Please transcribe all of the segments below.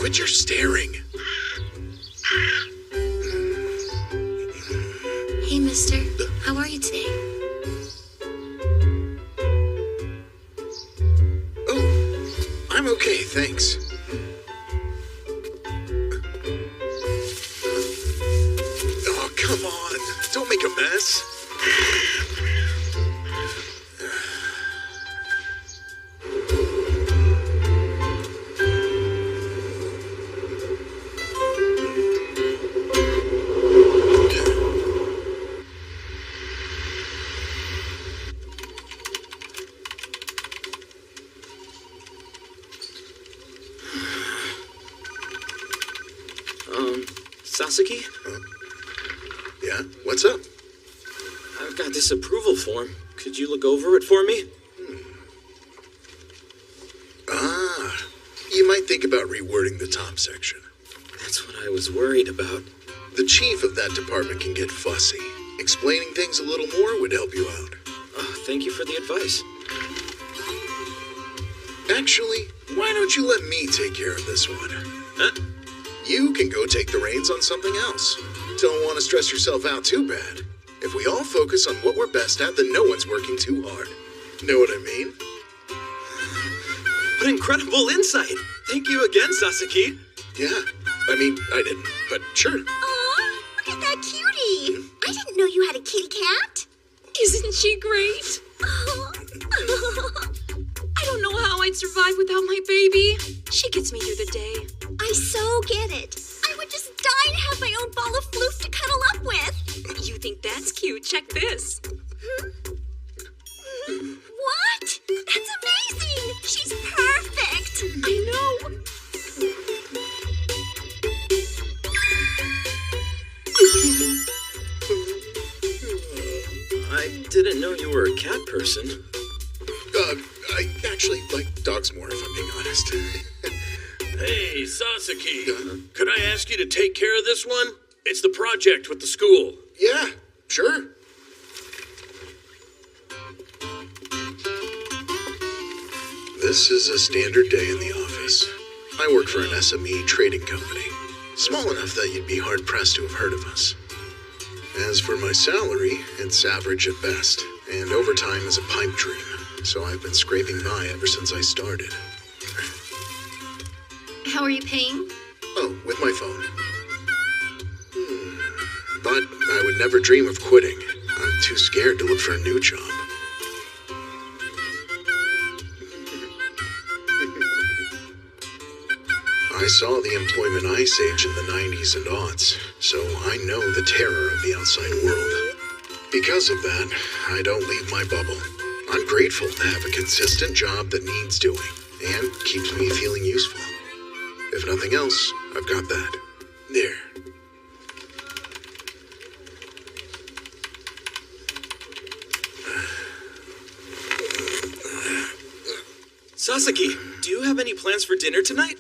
quit your staring. Hey, mister. How are you today? Oh, I'm okay, thanks. Oh, come on. Don't make a mess. Sasaki? Yeah? What's up? I've got this approval form. Could you look over it for me? You might think about rewording the top section. That's what I was worried about. The chief of that department can get fussy. Explaining things a little more would help you out. Thank you for the advice. Actually, why don't you let me take care of this one? Huh? You can go take the reins on something else. Don't want to stress yourself out too bad. If we all focus on what we're best at, then no one's working too hard. Know what I mean? What incredible insight! Thank you again, Sasaki. Yeah. I mean, I didn't, but sure. Aw, look at that cutie. I didn't know you had a kitty cat. Isn't she great? I don't know how I'd survive without my baby. She gets me through the day. I so get it. I would just die to have my own ball of floof to cuddle up with. You think that's cute? Check this. What? That's amazing. She's perfect. I know. I didn't know you were a cat person. I actually like dogs more, if I'm being honest. Hey, Sasaki, could I ask you to take care of this one? It's the project with the school. Yeah, sure. This is a standard day in the office. I work for an SME trading company, small enough that you'd be hard-pressed to have heard of us. As for my salary, it's average at best, and overtime is a pipe dream, so I've been scraping by ever since I started. How are you paying? Oh, with my phone. But I would never dream of quitting. I'm too scared to look for a new job. I saw the employment ice age in the 90s and aughts, so I know the terror of the outside world. Because of that, I don't leave my bubble. I'm grateful to have a consistent job that needs doing and keeps me feeling useful. If nothing else, I've got that. There. Sasaki, do you have any plans for dinner tonight?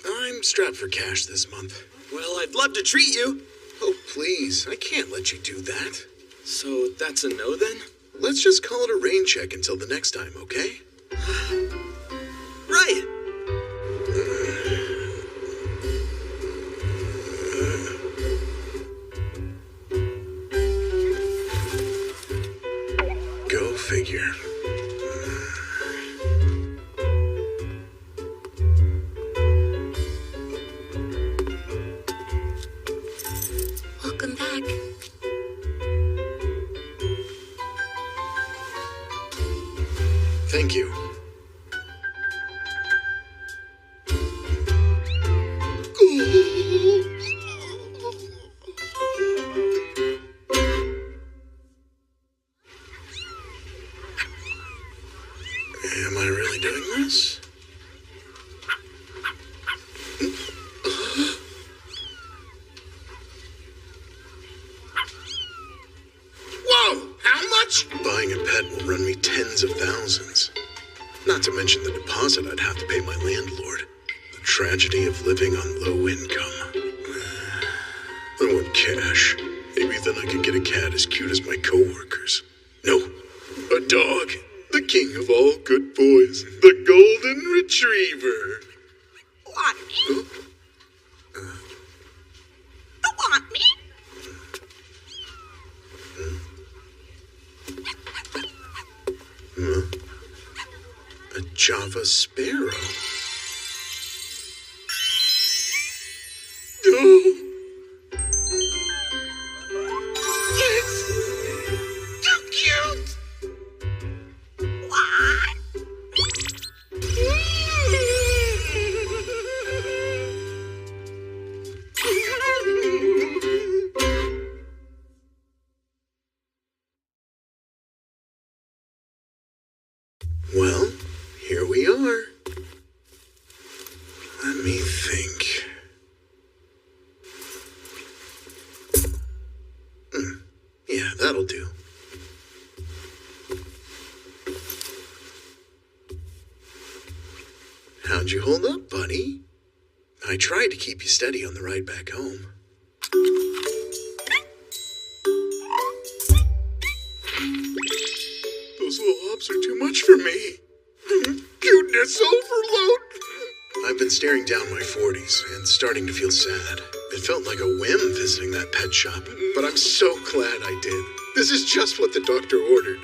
I'm strapped for cash this month. Well, I'd love to treat you. Oh, please, I can't let you do that. So that's a no then? Let's just call it a rain check until the next time, okay? Right. Go figure. Welcome back. Thank you. Am I really doing this? Whoa! How much? Buying a pet will run me tens of thousands. Not to mention the deposit I'd have to pay my landlord. The tragedy of living on low income. I want cash. Maybe then I could get a cat as cute as my coworkers. No, a dog. The king of all good boys. The golden retriever. Want me? You want me? A Java sparrow. It's too cute. What? Well, here we are. Let me think. Yeah, that'll do. How'd you hold up, buddy? I tried to keep you steady on the ride back home. Those little hops are too much for me. Cuteness overload. I've been staring down my 40s and starting to feel sad. It felt like a whim visiting that pet shop, but I'm so glad I did. This is just what the doctor ordered.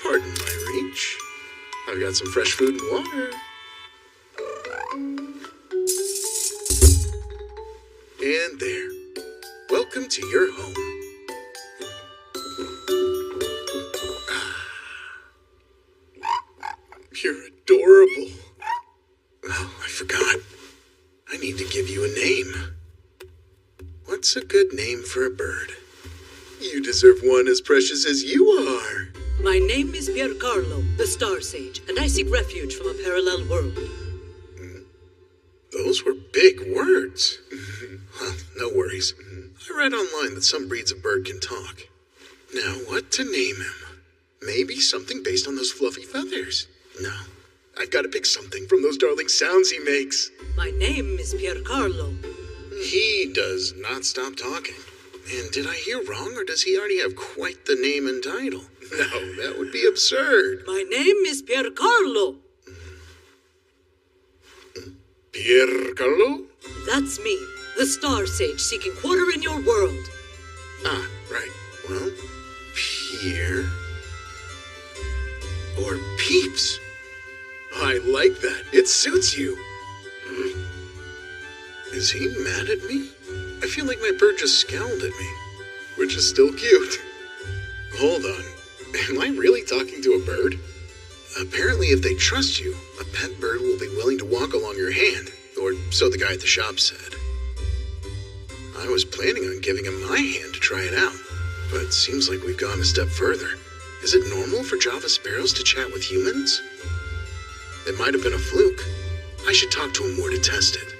Pardon my reach. I've got some fresh food and water. And there. Welcome to your home. You're adorable. Oh, I forgot. I need to give you a name. What's a good name for a bird? You deserve one as precious as you are. My name is Piercarlo, the Star Sage, and I seek refuge from a parallel world. Those were big words. Well, no worries. I read online that some breeds of bird can talk. Now, what to name him? Maybe something based on those fluffy feathers. No, I've got to pick something from those darling sounds he makes. My name is Piercarlo. He does not stop talking. And did I hear wrong, or does he already have quite the name and title? No, that would be absurd. My name is Piercarlo. Piercarlo? That's me, the Star Sage seeking quarter in your world. Ah, right. Well, Pierre... or Peeps. I like that. It suits you. Is he mad at me? I feel like my bird just scowled at me, which is still cute. Hold on. Am I really talking to a bird? Apparently, if they trust you, a pet bird will be willing to walk along your hand, or so the guy at the shop said. I was planning on giving him my hand to try it out, but it seems like we've gone a step further. Is it normal for Java sparrows to chat with humans? It might have been a fluke. I should talk to him more to test it.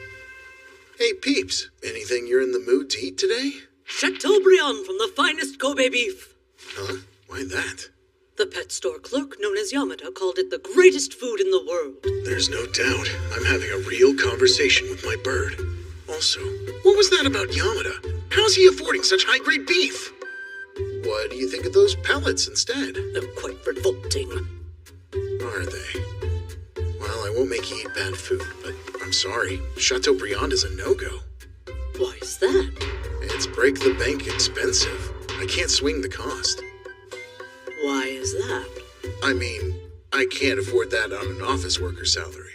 Hey, Peeps, anything you're in the mood to eat today? Chateaubriand from the finest Kobe beef. Huh? Why that? The pet store clerk known as Yamada called it the greatest food in the world. There's no doubt I'm having a real conversation with my bird. Also, what was that about Yamada? How's he affording such high-grade beef? What do you think of those pellets instead? They're quite revolting. Are they? Well, I won't make you eat bad food, but I'm sorry. Chateaubriand is a no-go. Why is that? It's break-the-bank expensive. I can't swing the cost. Why is that? I mean, I can't afford that on an office worker salary.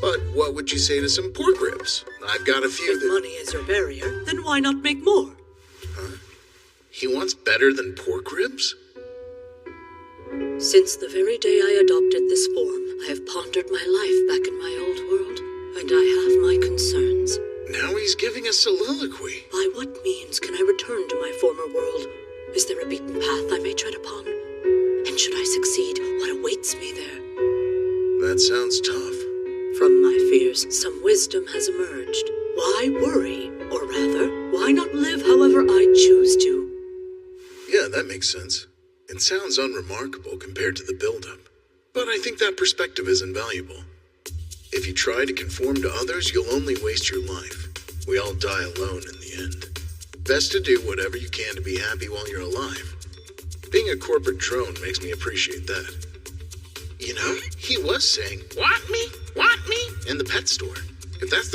But what would you say to some pork ribs? I've got a few If money is your barrier, then why not make more? Huh? He wants better than pork ribs? Since the very day I adopted this form, I have pondered my life back in my old world, and I have my concerns. Now he's giving a soliloquy. By what means can I return to my former world? Is there a beaten path I may tread upon? And should I succeed, what awaits me there? That sounds tough. From my fears, some wisdom has emerged. Why worry? Or rather, why not live however I choose to? Yeah, that makes sense. It sounds unremarkable compared to the build-up. But I think that perspective is invaluable. If you try to conform to others, you'll only waste your life. We all die alone in the end. Best to do whatever you can to be happy while you're alive. Being a corporate drone makes me appreciate that. You know, he was saying, "Want me? Want me?" in the pet store.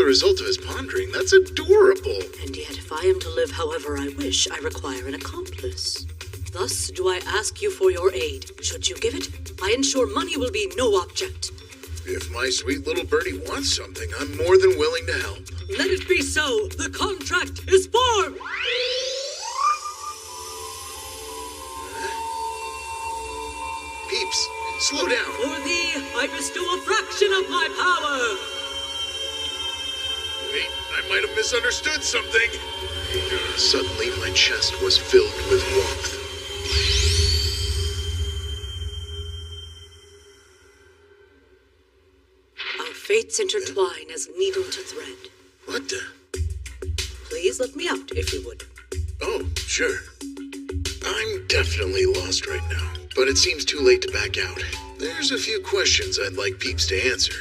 the result of his pondering. That's adorable. And yet, if I am to live however I wish, I require an accomplice. Thus do I ask you for your aid. Should you give it, I ensure money will be no object. If my sweet little birdie wants something, I'm more than willing to help. Let it be so. The contract is formed. Peeps, slow down. For thee, I bestow a fraction of my power. Wait, I might have misunderstood something. Suddenly, my chest was filled with warmth. Our fates intertwine as needle to thread. What the? Please let me out, if you would. Oh, sure. I'm definitely lost right now, but it seems too late to back out. There's a few questions I'd like Peeps to answer,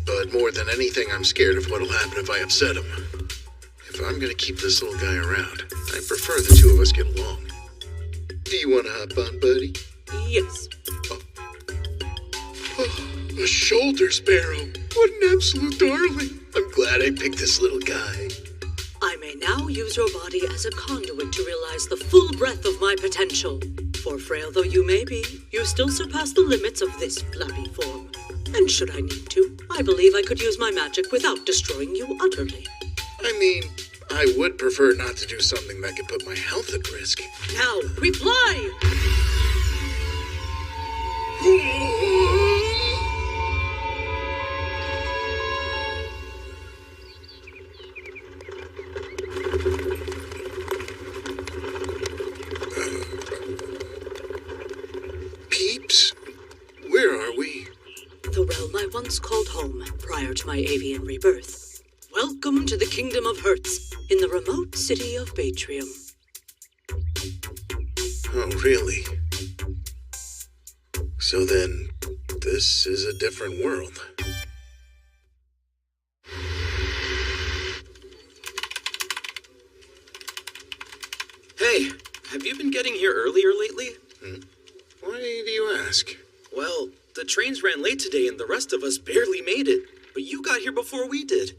but more than anything, I'm scared of what'll happen if I upset him. If I'm gonna keep this little guy around, I prefer the two of us get along. Do you want to hop on, buddy? Yes. A shoulder sparrow. What an absolute darling. I'm glad I picked this little guy. I may now use your body as a conduit to realize the full breadth of my potential. For frail though you may be, you still surpass the limits of this flabby form. And should I need to, I believe I could use my magic without destroying you utterly. I mean, I would prefer not to do something that could put my health at risk. Now, we fly! Peeps, where are we? The realm I once called home prior to my avian rebirth. Welcome to the Kingdom of Hertz in the remote city of Batrium. Oh, really? So then, this is a different world. Hey, have you been getting here earlier lately? Why do you ask? Well, the trains ran late today and the rest of us barely made it. But you got here before we did.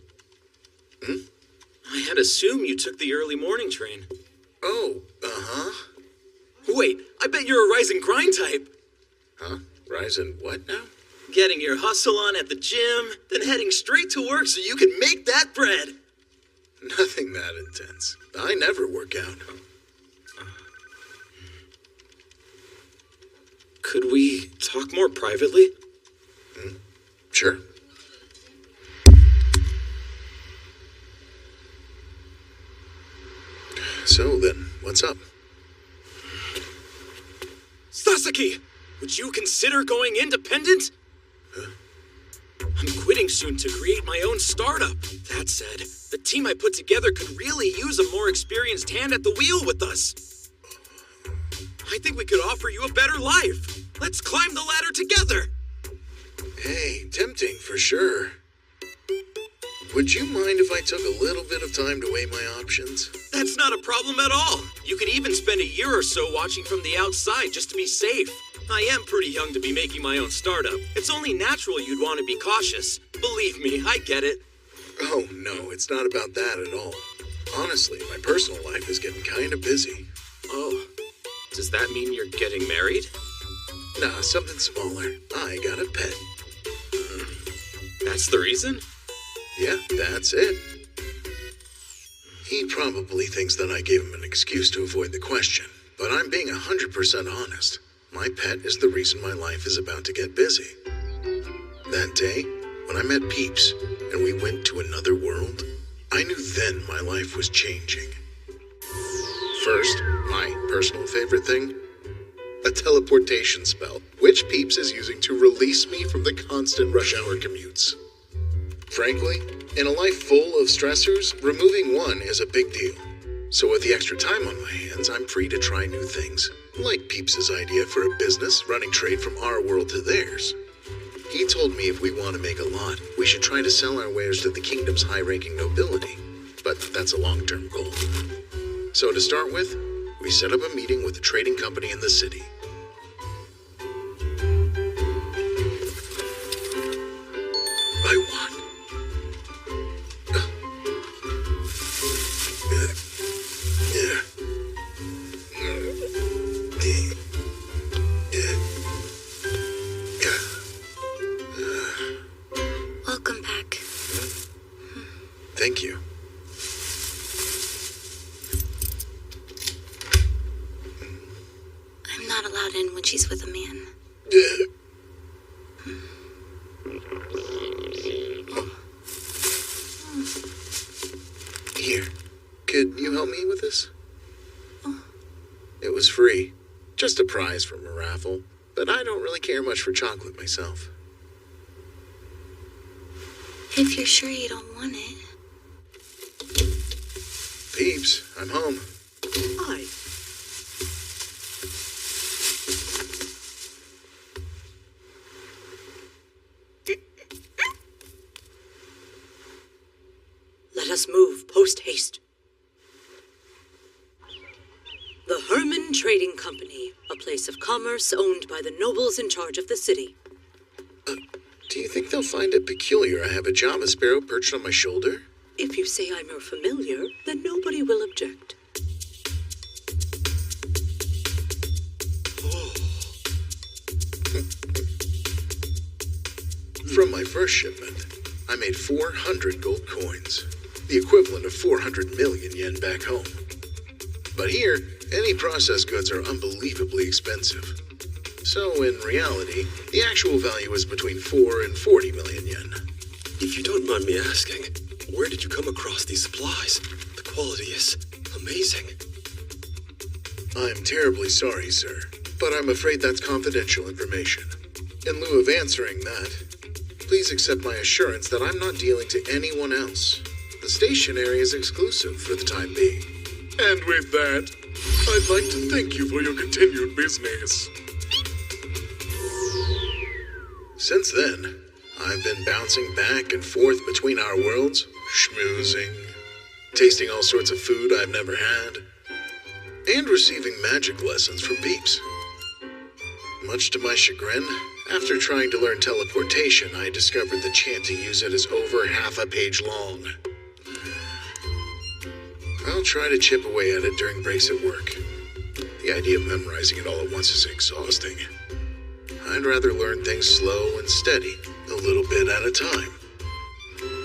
I had assumed you took the early morning train. Oh, uh-huh. Wait, I bet you're a rise and grind type. Huh? Rise and what now? Getting your hustle on at the gym, then heading straight to work so you can make that bread. Nothing that intense. I never work out. Could we talk more privately? Sure. So then, what's up? Sasaki, would you consider going independent? I'm quitting soon to create my own startup. That said, the team I put together could really use a more experienced hand at the wheel with us. I think we could offer you a better life. Let's climb the ladder together. Hey, tempting for sure. Would you mind if I took a little bit of time to weigh my options? That's not a problem at all. You could even spend a year or so watching from the outside just to be safe. I am pretty young to be making my own startup. It's only natural you'd want to be cautious. Believe me, I get it. Oh, no, it's not about that at all. Honestly, my personal life is getting kind of busy. Oh, does that mean you're getting married? Nah, something smaller. I got a pet. That's the reason? Yeah, that's it. He probably thinks that I gave him an excuse to avoid the question, but I'm being 100% honest. My pet is the reason my life is about to get busy. That day, when I met Peeps and we went to another world, I knew then my life was changing. First, my personal favorite thing, a teleportation spell, which Peeps is using to release me from the constant rush hour commutes. Frankly, in a life full of stressors, removing one is a big deal. So with the extra time on my hands, I'm free to try new things, like Peeps' idea for a business running trade from our world to theirs. He told me if we want to make a lot, we should try to sell our wares to the kingdom's high-ranking nobility, but that's a long-term goal. So to start with, we set up a meeting with the trading company in the city. I won. thank you. I'm not allowed in when she's with a man. Here, could you help me with this? It was free. Just a prize from a raffle. But I don't really care much for chocolate myself. If you're sure you don't want it. Peeps, I'm home. Aye. Let us move post-haste. The Herman Trading Company, a place of commerce owned by the nobles in charge of the city. Do you think they'll find it peculiar I have a Java sparrow perched on my shoulder? If you say I'm your familiar, then nobody will object. From my first shipment, I made 400 gold coins, the equivalent of 400 million yen back home. But here, any processed goods are unbelievably expensive. So, in reality, the actual value is between 4 and 40 million yen. If you don't mind me asking, where did you come across these supplies? The quality is amazing. I'm terribly sorry, sir, but I'm afraid that's confidential information. In lieu of answering that, please accept my assurance that I'm not dealing to anyone else. The stationery is exclusive for the time being. And with that, I'd like to thank you for your continued business. Since then, I've been bouncing back and forth between our worlds, schmoozing, tasting all sorts of food I've never had, and receiving magic lessons from peeps. Much to my chagrin, after trying to learn teleportation, I discovered the chant to use it is over half a page long. I'll try to chip away at it during breaks at work. The idea of memorizing it all at once is exhausting. I'd rather learn things slow and steady, a little bit at a time.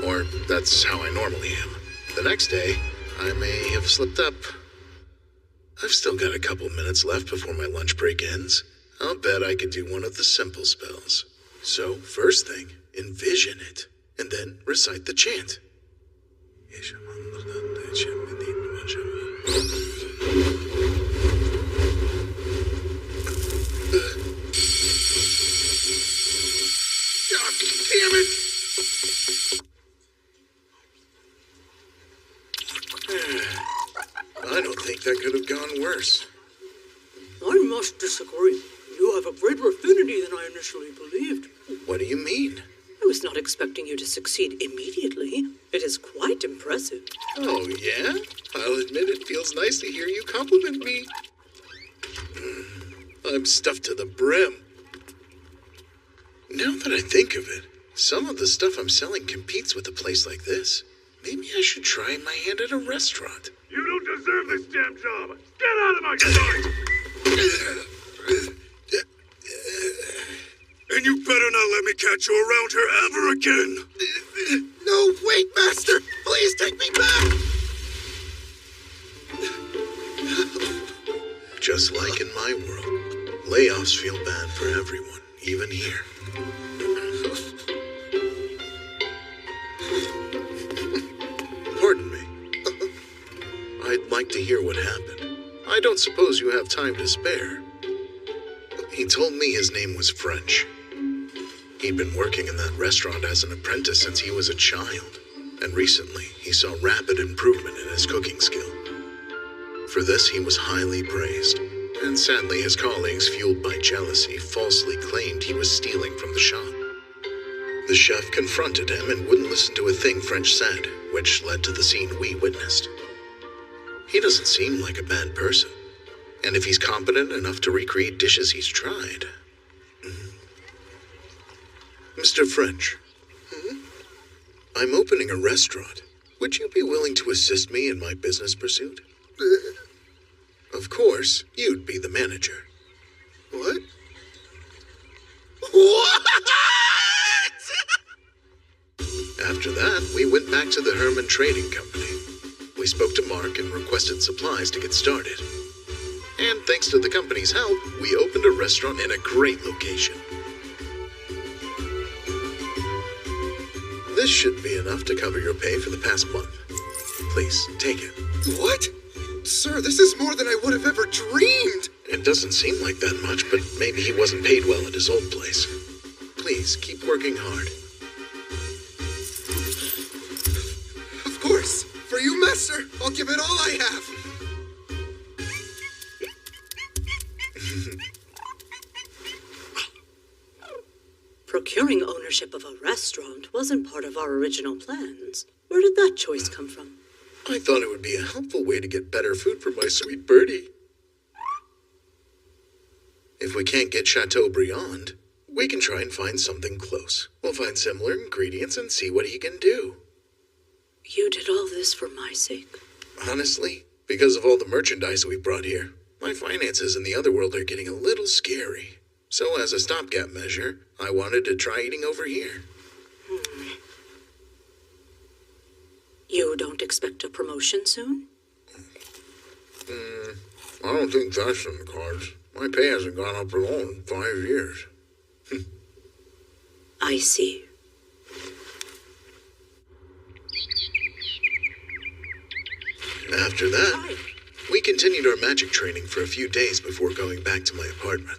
Or that's how I normally am. The next day, I may have slipped up. I've still got a couple minutes left before my lunch break ends. I'll bet I could do one of the simple spells. So, first thing, envision it, and then recite the chant. God damn it! I don't think that could have gone worse. I must disagree. You have a greater affinity than I initially believed. What do you mean? I was not expecting you to succeed immediately. It is quite impressive. Oh, yeah? I'll admit it feels nice to hear you compliment me. I'm stuffed to the brim. Now that I think of it, some of the stuff I'm selling competes with a place like this. Maybe I should try my hand at a restaurant. You don't deserve this damn job! Get out of my sight! And you better not let me catch you around here ever again! No, wait, Master! Please take me back! Just like in my world, layoffs feel bad for everyone, even here. Pardon me. I'd like to hear what happened. I don't suppose you have time to spare. He told me his name was French. He'd been working in that restaurant as an apprentice since he was a child, and recently he saw rapid improvement in his cooking skill. For this, he was highly praised, and sadly his colleagues, fueled by jealousy, falsely claimed he was stealing from the shop. The chef confronted him and wouldn't listen to a thing French said, which led to the scene we witnessed. He doesn't seem like a bad person, and if he's competent enough to recreate dishes he's tried... Mr. French, I'm opening a restaurant. Would you be willing to assist me in my business pursuit? Of course, you'd be the manager. What? What? After that, we went back to the Herman Trading Company. We spoke to Mark and requested supplies to get started. And thanks to the company's help, we opened a restaurant in a great location. This should be enough to cover your pay for the past month. Please, take it. What? Sir, this is more than I would have ever dreamed! It doesn't seem like that much, but maybe he wasn't paid well at his old place. Please, keep working hard. Of course! For you, Master, I'll give it all I have! Procuring ownership of a restaurant wasn't part of our original plans. Where did that choice come from? I thought it would be a helpful way to get better food for my sweet birdie. If we can't get Chateaubriand, we can try and find something close. We'll find similar ingredients and see what he can do. You did all this for my sake? Honestly, because of all the merchandise we brought here, my finances in the other world are getting a little scary. So as a stopgap measure, I wanted to try eating over here. You don't expect a promotion soon? I don't think that's in the cards. My pay hasn't gone up at all in 5 years. I see. After that, we continued our magic training for a few days before going back to my apartment.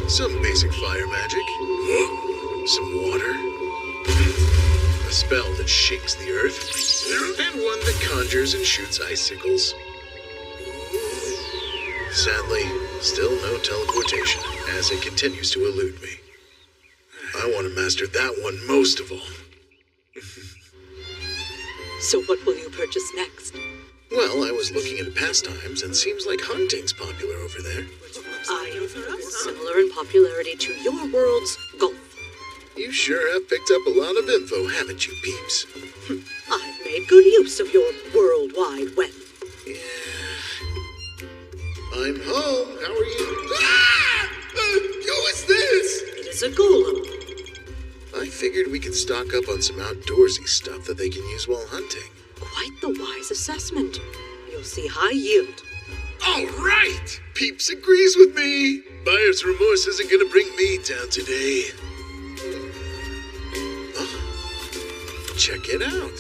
Some basic fire magic, some water, a spell that shakes the earth, and one that conjures and shoots icicles. Sadly, still no teleportation, as it continues to elude me. I want to master that one most of all. So what will you purchase next? Well, I was looking into pastimes, and seems like hunting's popular over there. Similar in popularity to your world's golf. You sure have picked up a lot of info, haven't you, peeps? I've made good use of your World Wide Web. Yeah. I'm home. How are you? Ah! Who is this? It is a golem. I figured we could stock up on some outdoorsy stuff that they can use while hunting. Quite the wise assessment. You'll see high yield. All right! Peeps agrees with me. Buyer's remorse isn't gonna bring me down today. Oh, check it out.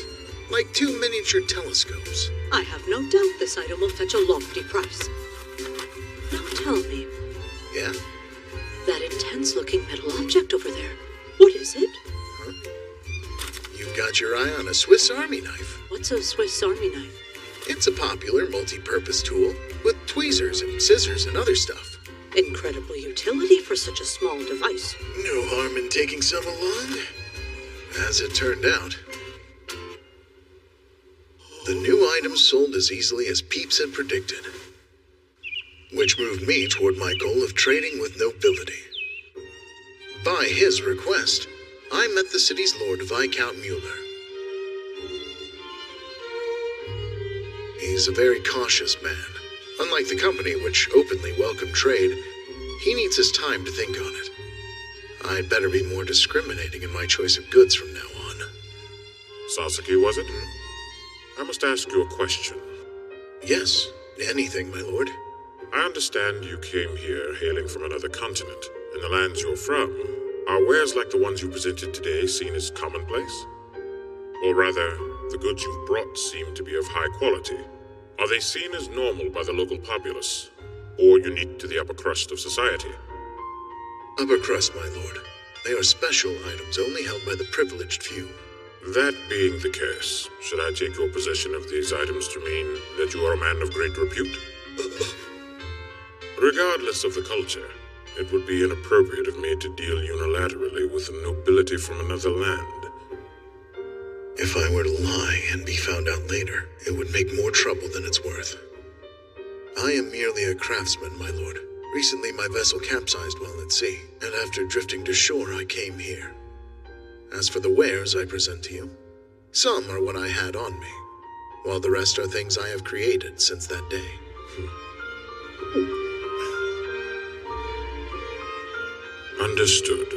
Like 2 miniature telescopes. I have no doubt this item will fetch a lofty price. Now tell me, Yeah? that intense-looking metal object over there, what is it? You've got your eye on a Swiss Army knife. What's a Swiss Army knife? It's a popular multi-purpose tool with tweezers and scissors and other stuff. Incredible utility for such a small device. No harm in taking some along. As it turned out, the new item sold as easily as Peeps had predicted, which moved me toward my goal of trading with nobility. By his request, I met the city's Lord Viscount Mueller. He's a very cautious man. Unlike the company, which openly welcomed trade, he needs his time to think on it. I'd better be more discriminating in my choice of goods from now on. Sasaki, was it? I must ask you a question. Yes, anything, my lord. I understand you came here hailing from another continent. In the lands you're from, are wares like the ones you presented today seen as commonplace? Or rather, the goods you've brought seem to be of high quality. Are they seen as normal by the local populace, or unique to the upper crust of society? Upper crust, my lord. They are special items only held by the privileged few. That being the case, should I take your possession of these items to mean that you are a man of great repute? Regardless of the culture, it would be inappropriate of me to deal unilaterally with the nobility from another land. If I were to lie and be found out later, it would make more trouble than it's worth. I am merely a craftsman, my lord. Recently my vessel capsized while at sea, and after drifting to shore I came here. As for the wares I present to you, some are what I had on me, while the rest are things I have created since that day. Understood.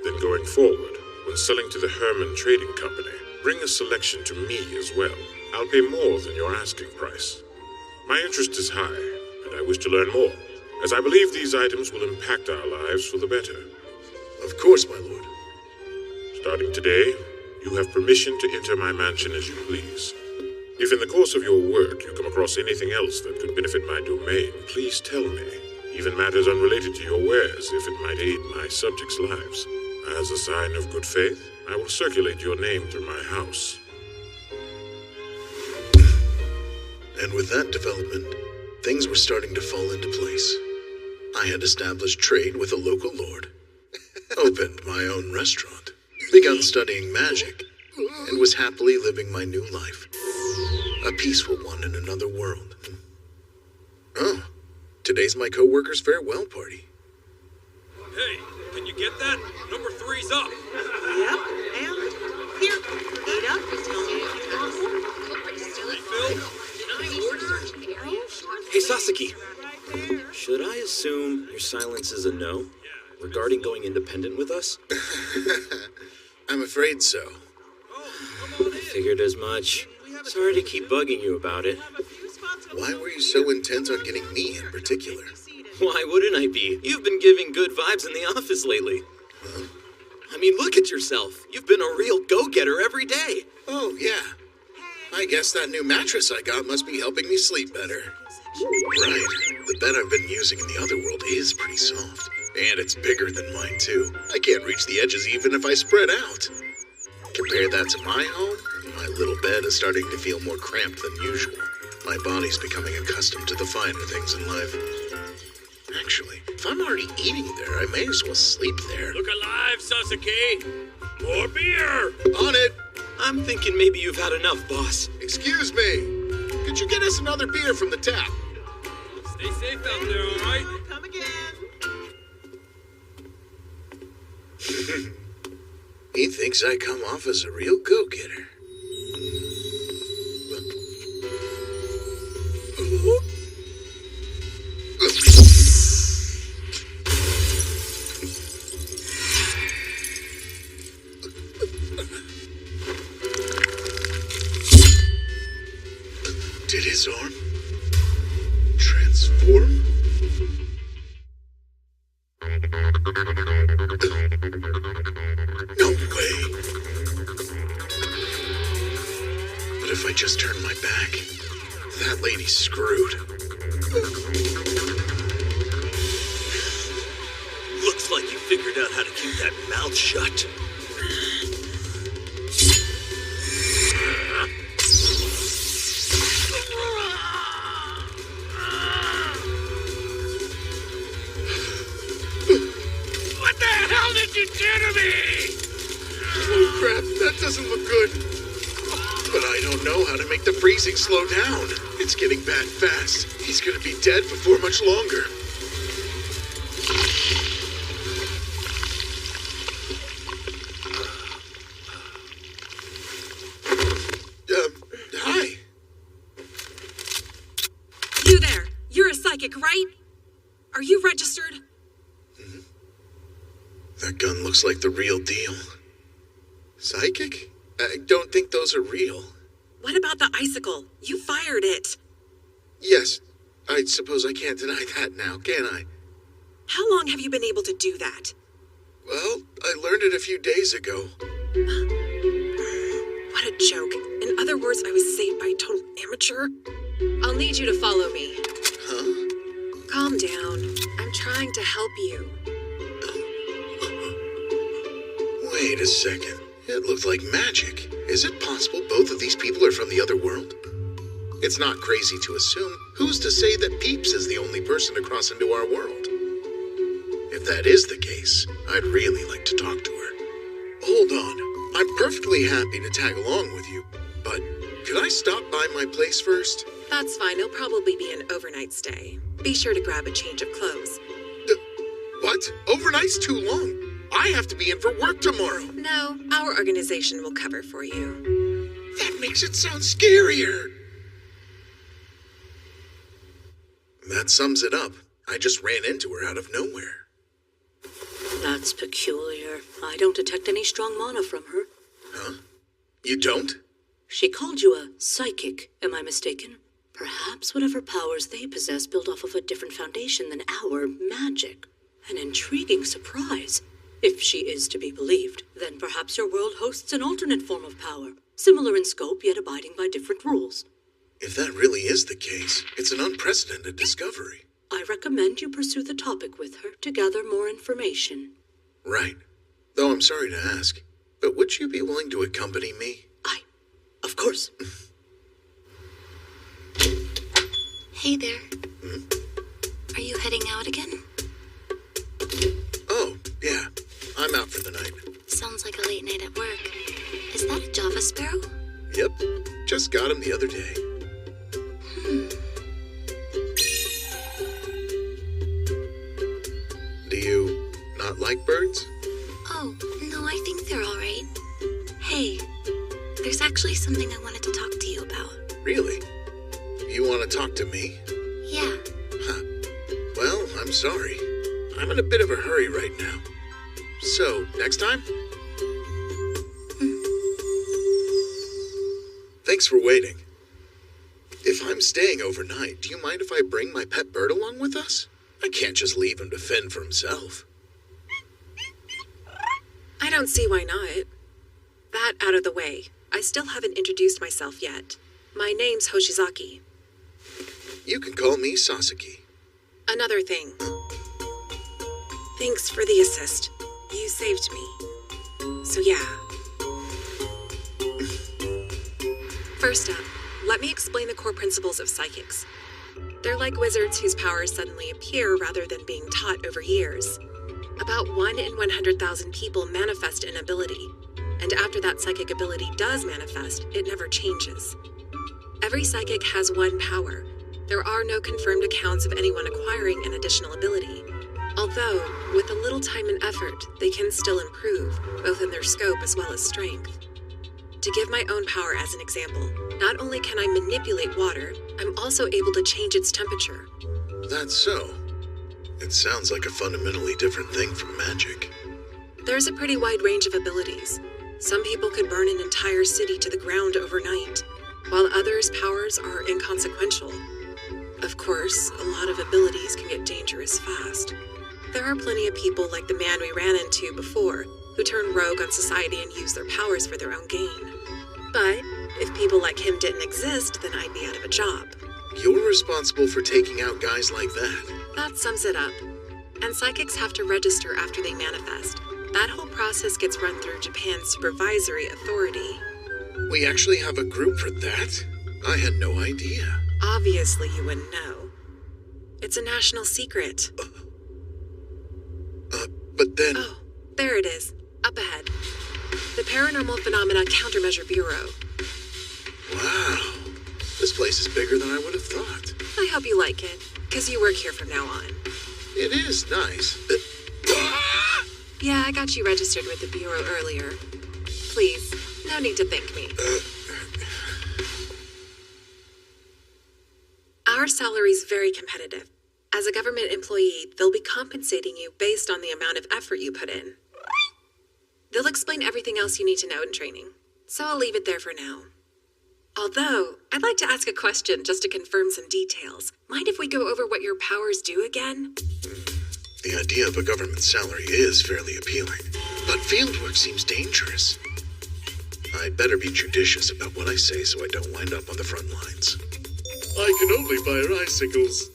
Then going forward, when selling to the Herman Trading Company, bring a selection to me as well. I'll pay more than your asking price. My interest is high, and I wish to learn more, as I believe these items will impact our lives for the better. Of course, my lord. Starting today, you have permission to enter my mansion as you please. If in the course of your work you come across anything else that could benefit my domain, please tell me. Even matters unrelated to your wares, if it might aid my subjects' lives. As a sign of good faith, I will circulate your name through my house. And with that development, things were starting to fall into place. I had established trade with a local lord, opened my own restaurant, begun studying magic, and was happily living my new life. A peaceful one in another world. Oh, today's my co-worker's farewell party. Hey, can you get that? Number 3's up. Yep, and here, eat up. It's only if you want more. Refill? Hey, Sasaki. Should I assume your silence is a no regarding going independent with us? I'm afraid so. I figured as much. Sorry to keep bugging you about it. Why were you so intent on getting me in particular? Why wouldn't I be? You've been giving good vibes in the office lately. Huh? I mean, look at yourself. You've been a real go-getter every day. Oh, yeah. I guess that new mattress I got must be helping me sleep better. Right. The bed I've been using in the other world is pretty soft. And it's bigger than mine, too. I can't reach the edges even if I spread out. Compare that to my home, my little bed is starting to feel more cramped than usual. My body's becoming accustomed to the finer things in life. Actually, if I'm already eating there, I may as well sleep there. Look alive, Sasaki! More beer! On it! I'm thinking maybe you've had enough, boss. Excuse me. Could you get us another beer from the tap? Stay safe out there, all right? Come again. He thinks I come off as a real go-getter. Did his arm transform? No way. But if I just turn my back, that lady's screwed. Looks like you figured out how to keep that mouth shut. What the hell did you do to me? Oh crap, that doesn't look good. But I don't know how to make the freezing slow down. It's getting bad fast. He's gonna be dead before much longer. Hi. You there. You're a psychic, right? Are you registered? That gun looks like the real deal. Psychic? I don't think those are real. What about the icicle? You fired it. Yes, I suppose I can't deny that now, can I? How long have you been able to do that? Well, I learned it a few days ago. What a joke. In other words, I was saved by a total amateur. I'll need you to follow me. Huh? Calm down. I'm trying to help you. Wait a second. It looked like magic. Is it possible both of these people are from the other world? It's not crazy to assume. Who's to say that Peeps is the only person to cross into our world? If that is the case, I'd really like to talk to her. Hold on. I'm perfectly happy to tag along with you, but could I stop by my place first? That's fine. It'll probably be an overnight stay. Be sure to grab a change of clothes. What? Overnight's too long. I have to be in for work tomorrow. No, our organization will cover for you. That makes it sound scarier. That sums it up. I just ran into her out of nowhere. That's peculiar. I don't detect any strong mana from her. Huh? You don't? She called you a psychic, am I mistaken? Perhaps whatever powers they possess build off of a different foundation than our magic. An intriguing surprise. If she is to be believed, then perhaps your world hosts an alternate form of power, similar in scope yet abiding by different rules. If that really is the case, it's an unprecedented discovery. I recommend you pursue the topic with her to gather more information. Right. Though I'm sorry to ask, but would you be willing to accompany me? Of course. Hey there. Are you heading out again? Oh, yeah. I'm out for the night. Sounds like a late night at work. Is that a Java sparrow? Yep. Just got him the other day. Do you not like birds? Oh, no, I think they're all right. Hey, there's actually something I wanted to talk to you about. Really? You want to talk to me? Yeah. Huh. Well, I'm sorry. I'm in a bit of a hurry right now. So, next time? Thanks for waiting. If I'm staying overnight, do you mind if I bring my pet bird along with us? I can't just leave him to fend for himself. I don't see why not. That out of the way, I still haven't introduced myself yet. My name's Hoshizaki. You can call me Sasaki. Another thing. Thanks for the assist. You saved me. So yeah. First up, let me explain the core principles of psychics. They're like wizards whose powers suddenly appear rather than being taught over years. About 1 in 100,000 people manifest an ability, and after that psychic ability does manifest, it never changes. Every psychic has one power. There are no confirmed accounts of anyone acquiring an additional ability, although, with a little time and effort, they can still improve, both in their scope as well as strength. To give my own power as an example, not only can I manipulate water, I'm also able to change its temperature. That's so. It sounds like a fundamentally different thing from magic. There's a pretty wide range of abilities. Some people could burn an entire city to the ground overnight, while others' powers are inconsequential. Of course, a lot of abilities can get dangerous fast. There are plenty of people like the man we ran into before, who turn rogue on society and use their powers for their own gain. But if people like him didn't exist, then I'd be out of a job. You're responsible for taking out guys like that. That sums it up. And psychics have to register after they manifest. That whole process gets run through Japan's supervisory authority. We actually have a group for that? I had no idea. Obviously you wouldn't know. It's a national secret. But then... Oh, there it is. Up ahead. The Paranormal Phenomena Countermeasure Bureau. Wow. This place is bigger than I would have thought. I hope you like it, because you work here from now on. It is nice. Yeah, I got you registered with the Bureau earlier. Please, no need to thank me. Our salary's very competitive. As a government employee, they'll be compensating you based on the amount of effort you put in. They'll explain everything else you need to know in training, so I'll leave it there for now. Although, I'd like to ask a question just to confirm some details. Mind if we go over what your powers do again? The idea of a government salary is fairly appealing, but fieldwork seems dangerous. I'd better be judicious about what I say so I don't wind up on the front lines. I can only fire icicles.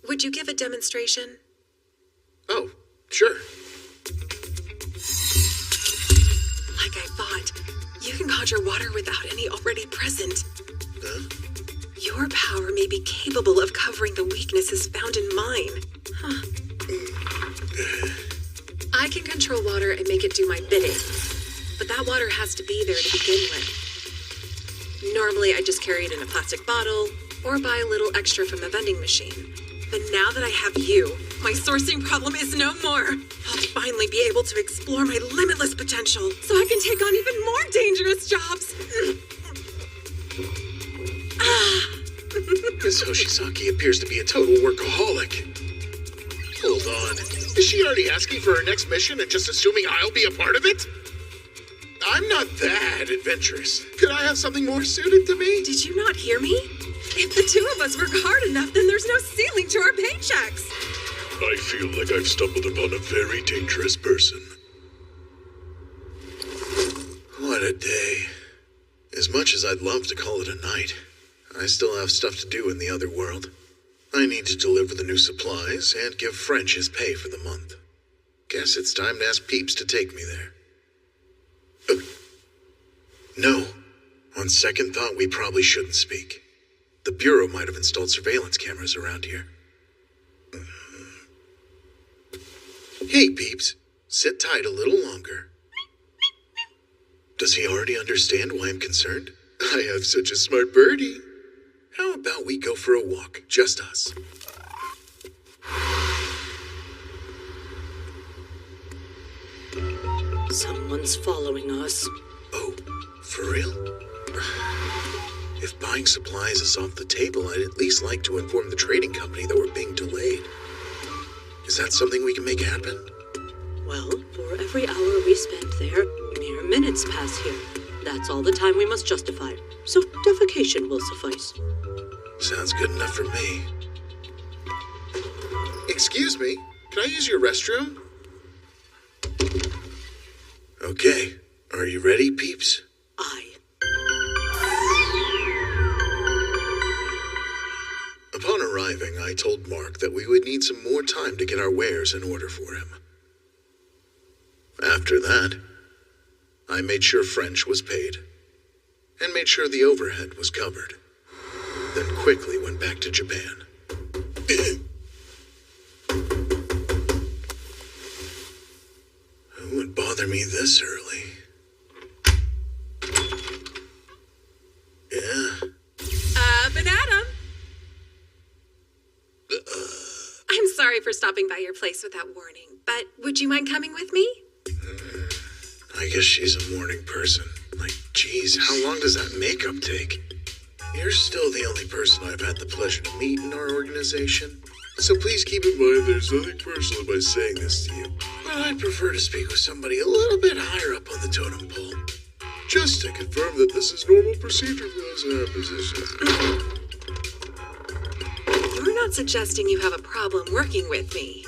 Would you give a demonstration? Oh, sure. Like I thought, you can conjure water without any already present. Huh? Your power may be capable of covering the weaknesses found in mine. Huh. I can control water and make it do my bidding, but that water has to be there to begin with. Normally, I just carry it in a plastic bottle or buy a little extra from a vending machine. But now that I have you, my sourcing problem is no more. I'll finally be able to explore my limitless potential so I can take on even more dangerous jobs. Miss Hoshizaki appears to be a total workaholic. Hold on. Is she already asking for her next mission and just assuming I'll be a part of it? I'm not that adventurous. Could I have something more suited to me? Did you not hear me? If the two of us work hard enough, then there's no ceiling to our paychecks. I feel like I've stumbled upon a very dangerous person. What a day. As much as I'd love to call it a night, I still have stuff to do in the other world. I need to deliver the new supplies and give French his pay for the month. Guess it's time to ask Peeps to take me there. No. On second thought, we probably shouldn't speak. The Bureau might have installed surveillance cameras around here. Hey, Peeps. Sit tight a little longer. Does he already understand why I'm concerned? I have such a smart birdie. How about we go for a walk, just us? Someone's following us. Oh, for real? If buying supplies is off the table, I'd at least like to inform the trading company that we're being delayed. Is that something we can make happen? Well, for every hour we spend there, mere minutes pass here. That's all the time we must justify. So defecation will suffice. Sounds good enough for me. Excuse me, can I use your restroom? Okay, are you ready, Peeps? Aye. Upon arriving, I told Mark that we would need some more time to get our wares in order for him. After that, I made sure French was paid, and made sure the overhead was covered, then quickly went back to Japan. Who would bother me this early? Yeah. But Adam! I'm sorry for stopping by your place without warning, but would you mind coming with me? I guess she's a morning person. Like, geez, how long does that makeup take? You're still the only person I've had the pleasure to meet in our organization. So please keep in mind there's nothing personal by saying this to you. But I'd prefer to speak with somebody a little bit higher up on the totem pole. Just to confirm that this is normal procedure for those in our position. You're not suggesting you have a problem working with me.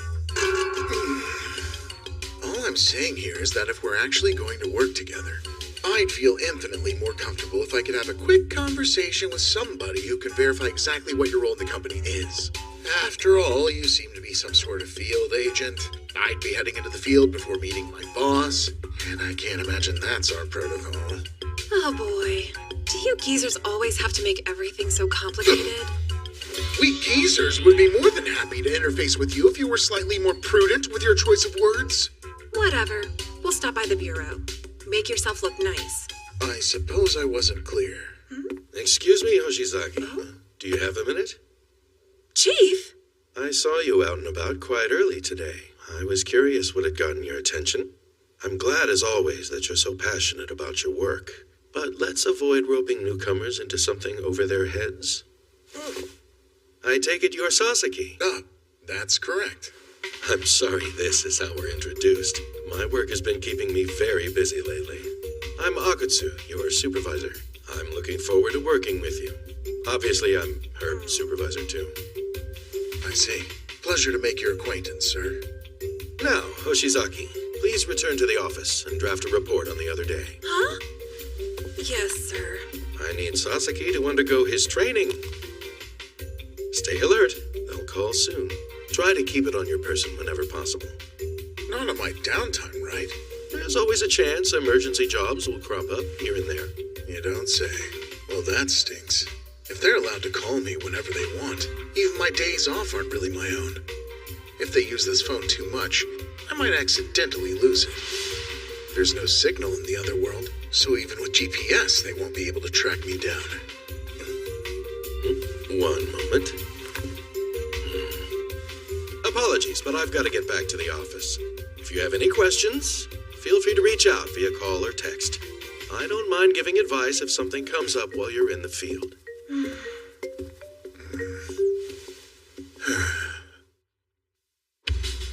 All I'm saying here is that if we're actually going to work together, I'd feel infinitely more comfortable if I could have a quick conversation with somebody who could verify exactly what your role in the company is. After all, you seem to be some sort of field agent. I'd be heading into the field before meeting my boss, and I can't imagine that's our protocol. Oh boy. Do you geezers always have to make everything so complicated? We geezers would be more than happy to interface with you if you were slightly more prudent with your choice of words. Whatever. We'll stop by the Bureau. Make yourself look nice. I suppose I wasn't clear. Excuse me, Hoshizaki. Do you have a minute? Chief? I saw you out and about quite early today. I was curious what had gotten your attention. I'm glad, as always, that you're so passionate about your work. But let's avoid roping newcomers into something over their heads. I take it you're Sasaki. Ah, that's correct. I'm sorry this is how we're introduced. My work has been keeping me very busy lately. I'm Akutsu, your supervisor. I'm looking forward to working with you. Obviously, I'm her supervisor, too. I see. Pleasure to make your acquaintance, sir. Now, Hoshizaki, please return to the office and draft a report on the other day. Huh? Yes, sir. I need Sasaki to undergo his training. Stay alert. They'll call soon. Try to keep it on your person whenever possible. Not on my downtime, right? There's always a chance emergency jobs will crop up here and there. You don't say. Well, that stinks. If they're allowed to call me whenever they want, even my days off aren't really my own. If they use this phone too much, I might accidentally lose it. There's no signal in the other world, so even with GPS, they won't be able to track me down. One moment. Apologies, but I've got to get back to the office. If you have any questions, feel free to reach out via call or text. I don't mind giving advice if something comes up while you're in the field.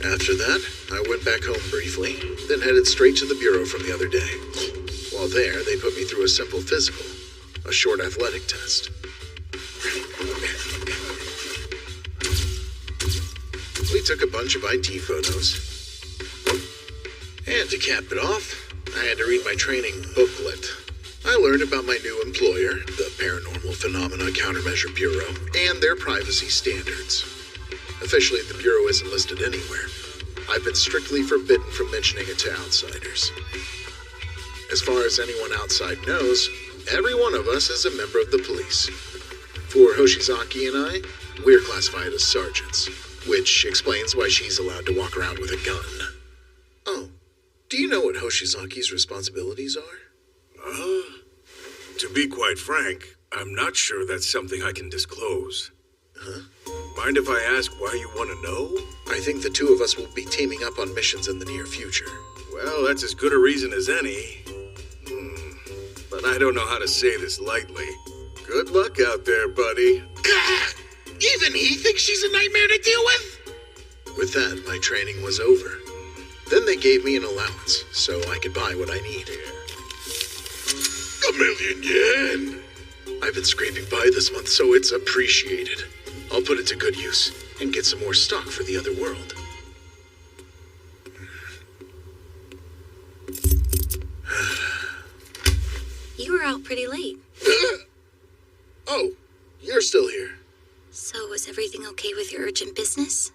After that, I went back home briefly, then headed straight to the bureau from the other day. While there, they put me through a simple physical, a short athletic test. We took a bunch of ID photos. And to cap it off, I had to read my training booklet. I learned about my new employer, the Paranormal Phenomena Countermeasure Bureau, and their privacy standards. Officially, the Bureau isn't listed anywhere. I've been strictly forbidden from mentioning it to outsiders. As far as anyone outside knows, every one of us is a member of the police. For Hoshizaki and I, we're classified as sergeants, which explains why she's allowed to walk around with a gun. Oh, do you know what Hoshizaki's responsibilities are? To be quite frank, I'm not sure that's something I can disclose. Huh? Mind if I ask why you want to know? I think the two of us will be teaming up on missions in the near future. Well, that's as good a reason as any. But I don't know how to say this lightly. Good luck out there, buddy. Even he thinks she's a nightmare to deal with? With that, my training was over. Then they gave me an allowance, so I could buy what I need. 1,000,000 yen! I've been scraping by this month, so it's appreciated. I'll put it to good use and get some more stock for the other world. You were out pretty late. Oh, you're still here. So was everything okay with your urgent business?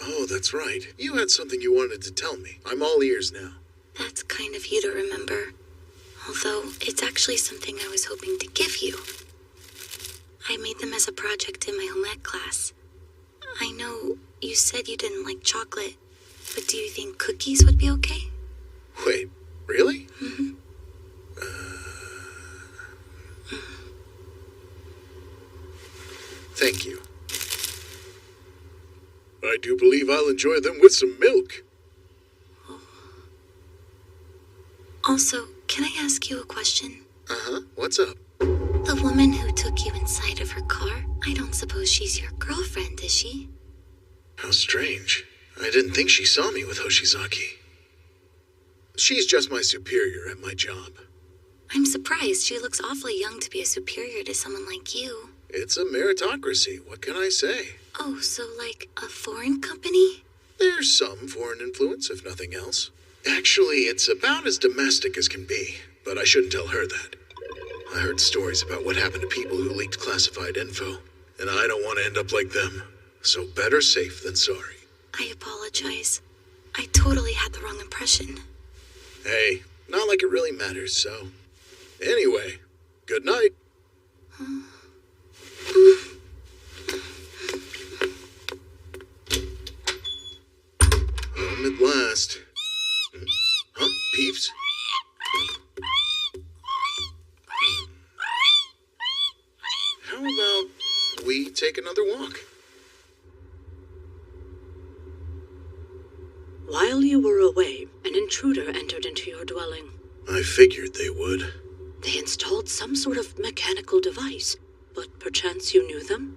Oh, that's right. You had something you wanted to tell me. I'm all ears now. That's kind of you to remember. Although, it's actually something I was hoping to give you. I made them as a project in my home ec class. I know you said you didn't like chocolate, but do you think cookies would be okay? Wait, really? Mm-hmm. Thank you. I do believe I'll enjoy them with some milk. Also, can I ask you a question? Uh-huh. What's up? The woman who took you inside of her car, I don't suppose she's your girlfriend, is she? How strange. I didn't think she saw me with Hoshizaki. She's just my superior at my job. I'm surprised. She looks awfully young to be a superior to someone like you. It's a meritocracy. What can I say? Oh, so like a foreign company? There's some foreign influence, if nothing else. Actually, it's about as domestic as can be, but I shouldn't tell her that. I heard stories about what happened to people who leaked classified info, and I don't want to end up like them. So better safe than sorry. I apologize. I totally had the wrong impression. Hey, not like it really matters, so... Anyway, good night. Home at last. Huh? Peeps? How about we take another walk? While you were away, an intruder entered into your dwelling. I figured they would. They installed some sort of mechanical device, but perchance you knew them?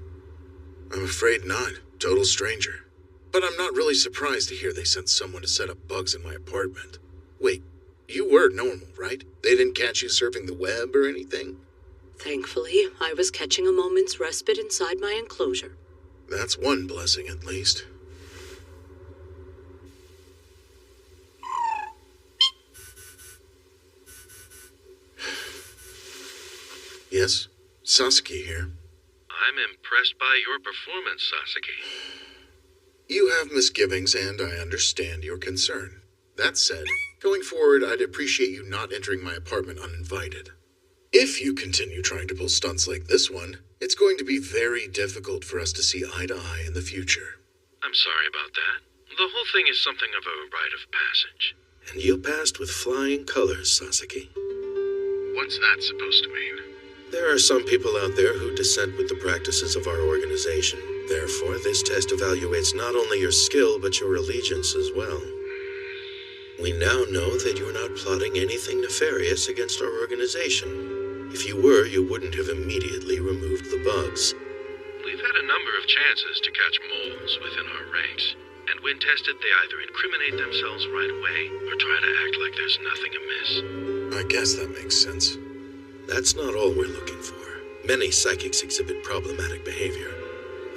I'm afraid not. Total stranger. But I'm not really surprised to hear they sent someone to set up bugs in my apartment. Wait, you were normal, right? They didn't catch you surfing the web or anything? Thankfully, I was catching a moment's respite inside my enclosure. That's one blessing, at least. Yes, Sasuke here. I'm impressed by your performance, Sasuke. You have misgivings, and I understand your concern. That said, going forward, I'd appreciate you not entering my apartment uninvited. If you continue trying to pull stunts like this one, it's going to be very difficult for us to see eye to eye in the future. I'm sorry about that. The whole thing is something of a rite of passage. And you passed with flying colors, Sasuke. What's that supposed to mean? There are some people out there who dissent with the practices of our organization. Therefore, this test evaluates not only your skill, but your allegiance as well. We now know that you're not plotting anything nefarious against our organization. If you were, you wouldn't have immediately removed the bugs. We've had a number of chances to catch moles within our ranks. And when tested, they either incriminate themselves right away or try to act like there's nothing amiss. I guess that makes sense. That's not all we're looking for. Many psychics exhibit problematic behavior.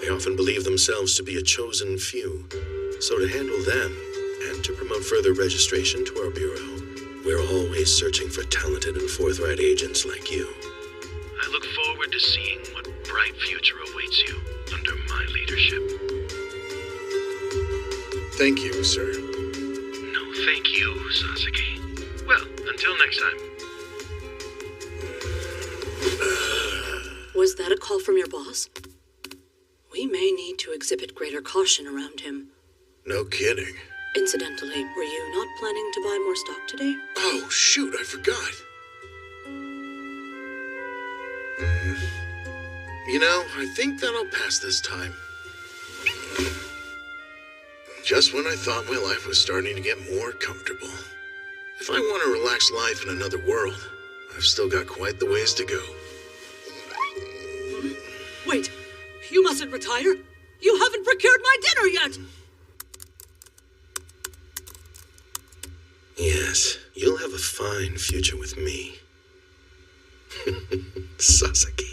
They often believe themselves to be a chosen few. So to handle them, and to promote further registration to our bureau, we're always searching for talented and forthright agents like you. I look forward to seeing what bright future awaits you under my leadership. Thank you, sir. No, thank you, Sasuke. Well, until next time. Was that a call from your boss? We may need to exhibit greater caution around him. No kidding. Incidentally, were you not planning to buy more stock today? Oh, shoot, I forgot. You know, I think that'll pass this time. Just when I thought my life was starting to get more comfortable. If I want a relaxed life in another world, I've still got quite the ways to go. Wait, you mustn't retire. You haven't procured my dinner yet. Yes, you'll have a fine future with me. Sasuke.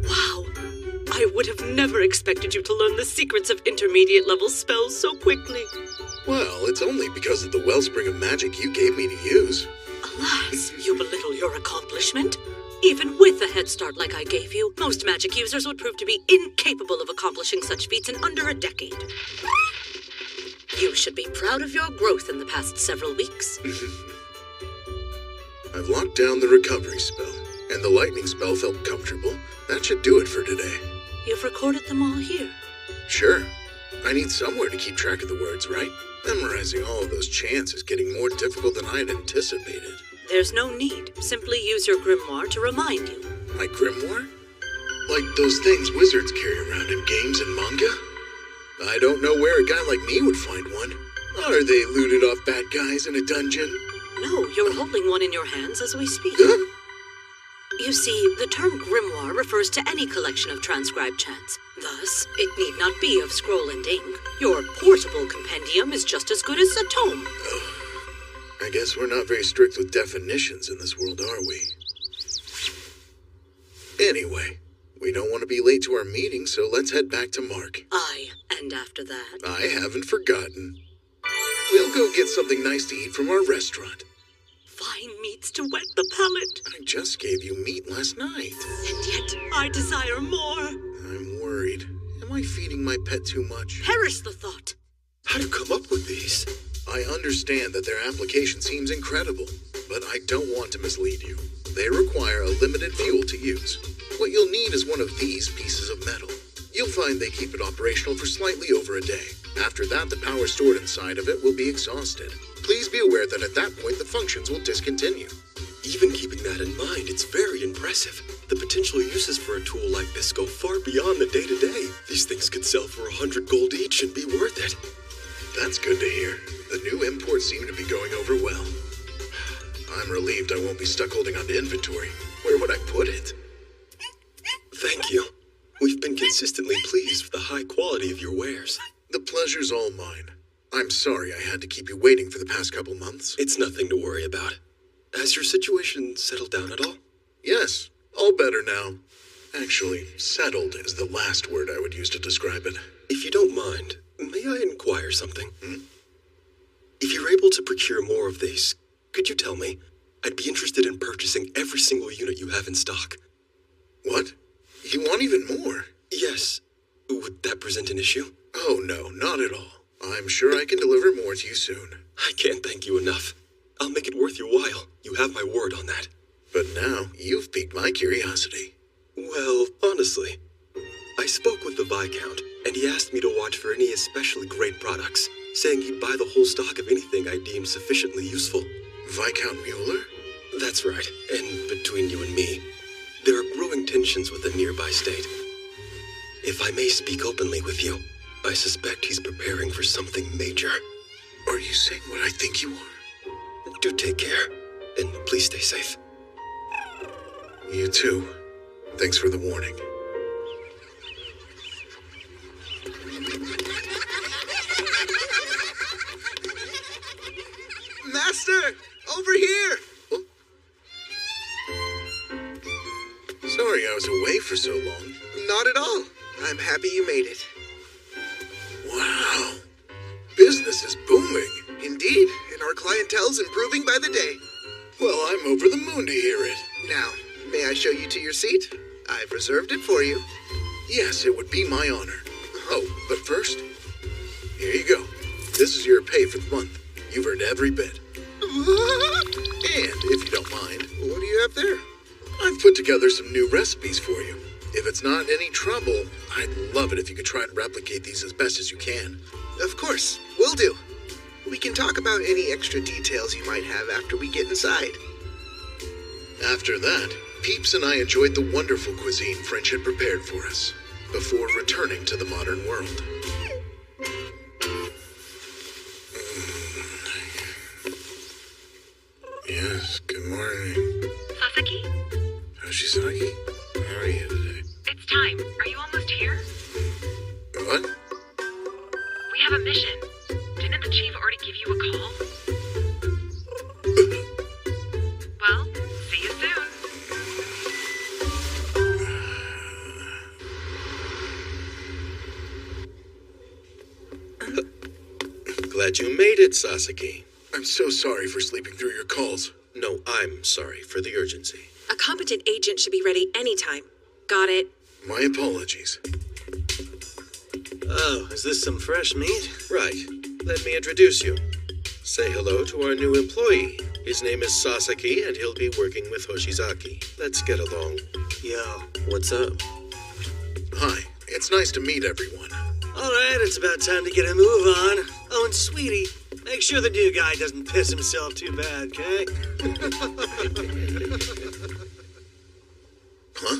Wow, I would have never expected you to learn the secrets of intermediate level spells so quickly. Well, it's only because of the wellspring of magic you gave me to use. Alas, you belittle your accomplishment. Even with a head start like I gave you, most magic users would prove to be incapable of accomplishing such feats in under a decade. You should be proud of your growth in the past several weeks. I've locked down the recovery spell, and the lightning spell felt comfortable. That should do it for today. You've recorded them all here. Sure. I need somewhere to keep track of the words, right? Memorizing all of those chants is getting more difficult than I had anticipated. There's no need. Simply use your grimoire to remind you. My grimoire? Like those things wizards carry around in games and manga? I don't know where a guy like me would find one. Are they looted off bad guys in a dungeon? No, you're holding one in your hands as we speak. Huh? You see, the term grimoire refers to any collection of transcribed chants. Thus, it need not be of scroll and ink. Your portable compendium is just as good as a tome. I guess we're not very strict with definitions in this world, are we? Anyway, we don't want to be late to our meeting, so let's head back to Mark. Aye, and after that... I haven't forgotten. We'll go get something nice to eat from our restaurant. Fine meats to whet the palate. I just gave you meat last night. And yet, I desire more. I'm worried. Am I feeding my pet too much? Perish the thought. How'd you come up with these? I understand that their application seems incredible, but I don't want to mislead you. They require a limited fuel to use. What you'll need is one of these pieces of metal. You'll find they keep it operational for slightly over a day. After that, the power stored inside of it will be exhausted. Please be aware that at that point, the functions will discontinue. Even keeping that in mind, it's very impressive. The potential uses for a tool like this go far beyond the day-to-day. These things could sell for 100 gold each and be worth it. That's good to hear. The new imports seem to be going over well. I'm relieved I won't be stuck holding on to inventory. Where would I put it? Thank you. We've been consistently pleased with the high quality of your wares. The pleasure's all mine. I'm sorry I had to keep you waiting for the past couple months. It's nothing to worry about. Has your situation settled down at all? Yes, all better now. Actually, settled is the last word I would use to describe it. If you don't mind, may I inquire something? If you're able to procure more of these, could you tell me? I'd be interested in purchasing every single unit you have in stock. What? You want even more? Yes. Would that present an issue? Oh, no, not at all. I'm sure I can deliver more to you soon. I can't thank you enough. I'll make it worth your while. You have my word on that. But now, you've piqued my curiosity. Well, honestly, I spoke with the Viscount, and he asked me to watch for any especially great products, saying he'd buy the whole stock of anything I deemed sufficiently useful. Viscount Mueller? That's right, and between you and me, there are growing tensions with the nearby state. If I may speak openly with you, I suspect he's preparing for something major. Are you saying what I think you are? Do take care, and please stay safe. You too. Thanks for the warning. Master! Over here! Oh. Sorry I was away for so long. Not at all. I'm happy you made it. Wow. Business is booming. Indeed, and our clientele's improving by the day. Well, I'm over the moon to hear it. Now, may I show you to your seat? I've reserved it for you. Yes, it would be my honor. Oh, but first, here you go. This is your pay for the month. You've earned every bit. And if you don't mind, What do you have there? I've put together some new recipes for you. If it's not any trouble, I'd love it if you could try and replicate these as best as you can. Of course, will do. We can talk about any extra details you might have after we get inside. After that, Peeps and I enjoyed the wonderful cuisine French had prepared for us before returning to the modern world. Yes, good morning. Sasaki? Hoshisaki, how are you today? It's time. Are you almost here? What? We have a mission. Didn't the chief already give you a call? Well, see you soon. Glad you made it, Sasaki. I'm so sorry for sleeping through your calls. No, I'm sorry for the urgency. A competent agent should be ready anytime. Got it? My apologies. Oh, is this some fresh meat? Right. Let me introduce you. Say hello to our new employee. His name is Sasaki, and he'll be working with Hoshizaki. Let's get along. Yo, what's up? Hi, it's nice to meet everyone. All right, it's about time to get a move on. Oh, and sweetie, make sure the new guy doesn't piss himself too bad, okay? Huh?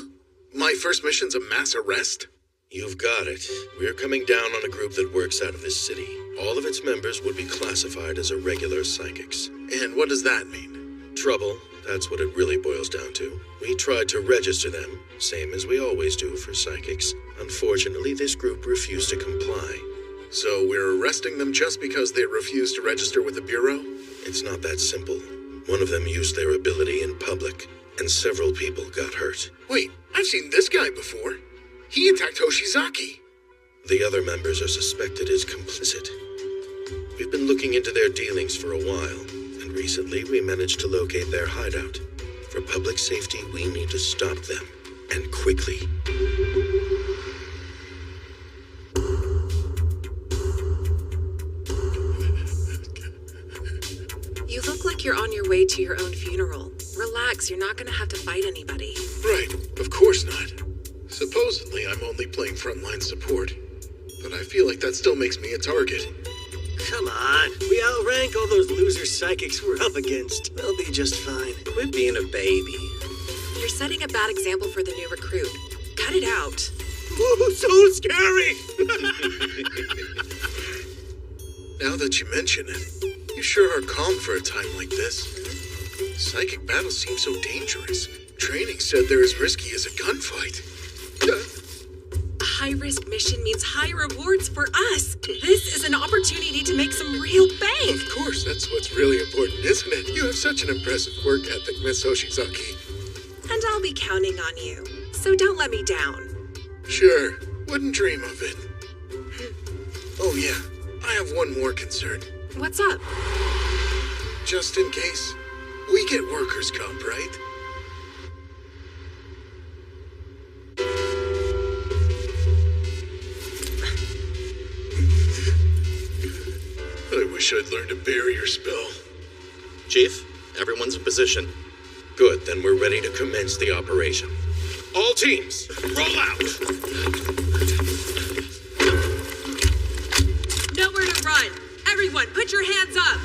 My first mission's a mass arrest? You've got it. We're coming down on a group that works out of this city. All of its members would be classified as irregular psychics. And what does that mean? Trouble, that's what it really boils down to. We tried to register them, same as we always do for psychics. Unfortunately, this group refused to comply. So we're arresting them just because they refused to register with the Bureau? It's not that simple. One of them used their ability in public, and several people got hurt. Wait, I've seen this guy before. He attacked Hoshizaki. The other members are suspected as complicit. We've been looking into their dealings for a while, and recently we managed to locate their hideout. For public safety, we need to stop them, and quickly. You look like you're on your way to your own funeral. Relax, you're not gonna have to fight anybody. Right, of course not. Supposedly, I'm only playing frontline support, but I feel like that still makes me a target. Come on, we outrank all those loser psychics we're up against. They'll be just fine. Quit being a baby. You're setting a bad example for the new recruit. Cut it out. Ooh, so scary! Now that you mention it, you sure are calm for a time like this. Psychic battles seem so dangerous. Training said they're as risky as a gunfight. A high-risk mission means high rewards for us. This is an opportunity to make some real bank. Of course, that's what's really important, isn't it? You have such an impressive work ethic, Miss Hoshizaki. And I'll be counting on you. So don't let me down. Sure, wouldn't dream of it. Oh yeah, I have one more concern. What's up? Just in case, we get workers' comp, right? I wish I'd learned a barrier spell. Chief, everyone's in position. Good, then we're ready to commence the operation. All teams, roll out! Nowhere to run. Everyone, put your hands up.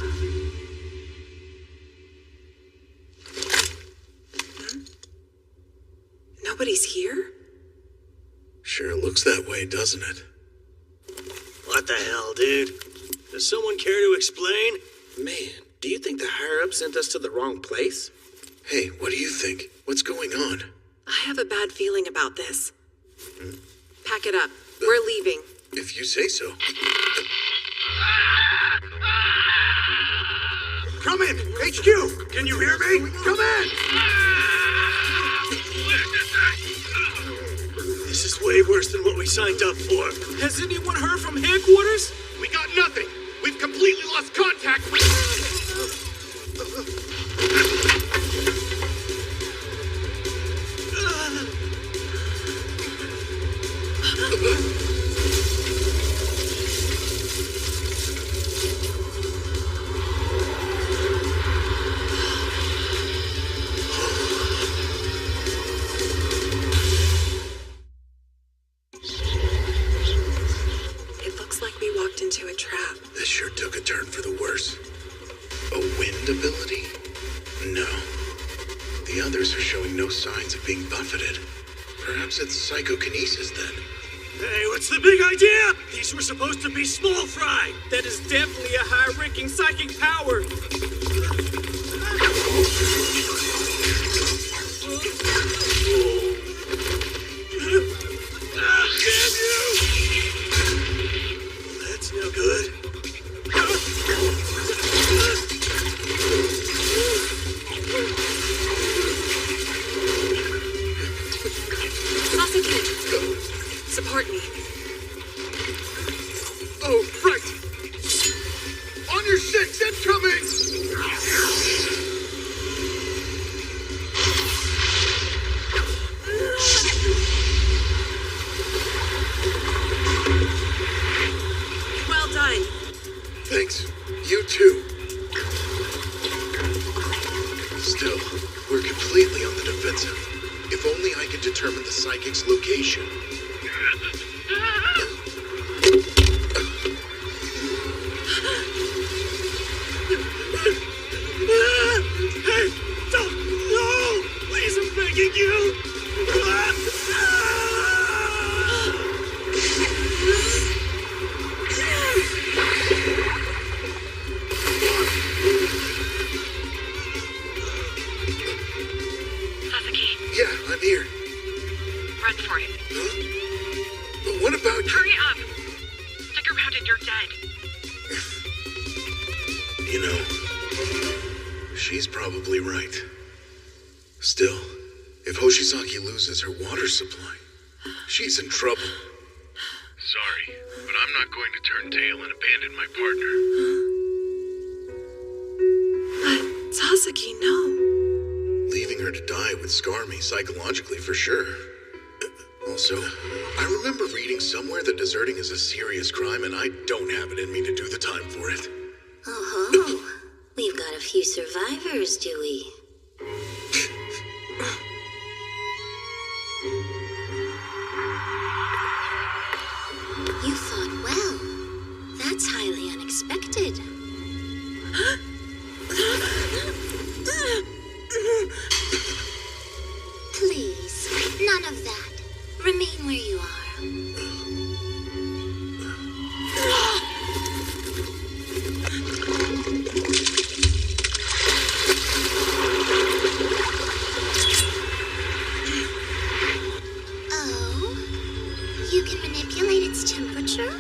Nobody's here? Sure looks that way, doesn't it? What the hell, dude? Does someone care to explain? Man, do you think the higher-up sent us to the wrong place? Hey, what do you think? What's going on? I have a bad feeling about this. Pack it up. We're leaving. If you say so. Come in! HQ! Can you hear me? Come in! This is way worse than what we signed up for. Has anyone heard from headquarters? We got nothing! We've completely lost contact with... It looks like we walked into a trap. This sure took a turn for the worse. A wind ability? No. The others are showing no signs of being buffeted. Perhaps it's psychokinesis then. Hey, what's the big idea? These were supposed to be small fry. That is definitely a high-ranking psychic power. Ah, damn you! That's no good. Sasuke, support me. Oh, right! On your six, incoming! Well done. Thanks. You too. Still, we're completely on the defensive. If only I could determine the psychic's location. Hey, don't! No! Please, I'm begging you! Sasuke, Yeah, I'm here. run for it. Huh? But what about... Hurry up! Stick around and you're dead. You know, she's probably right. Still, if Hoshizaki loses her water supply, she's in trouble. Sorry, but I'm not going to turn tail and abandon my partner. But, Sasuke, no. Leaving her to die would scar me psychologically for sure. Also, I remember reading somewhere that deserting is a serious crime and I don't have it in me to do the time for it. Oh, we've got a few survivors, do we? You fought well. That's highly unexpected. Please, none of that. Remain where you are. Oh, you can manipulate its temperature?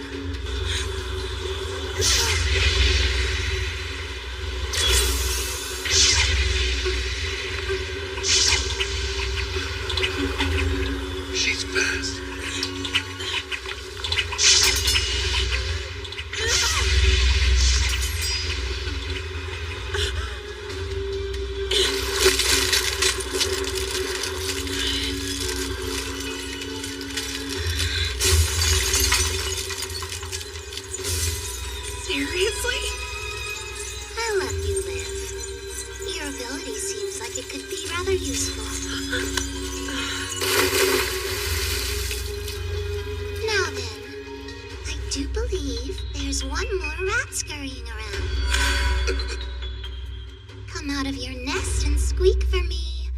She's fast. Seriously? I'll let you live. Your ability seems like it could be rather useful. Now then, I do believe there's one more rat scurrying around. Come out of your nest and squeak for me.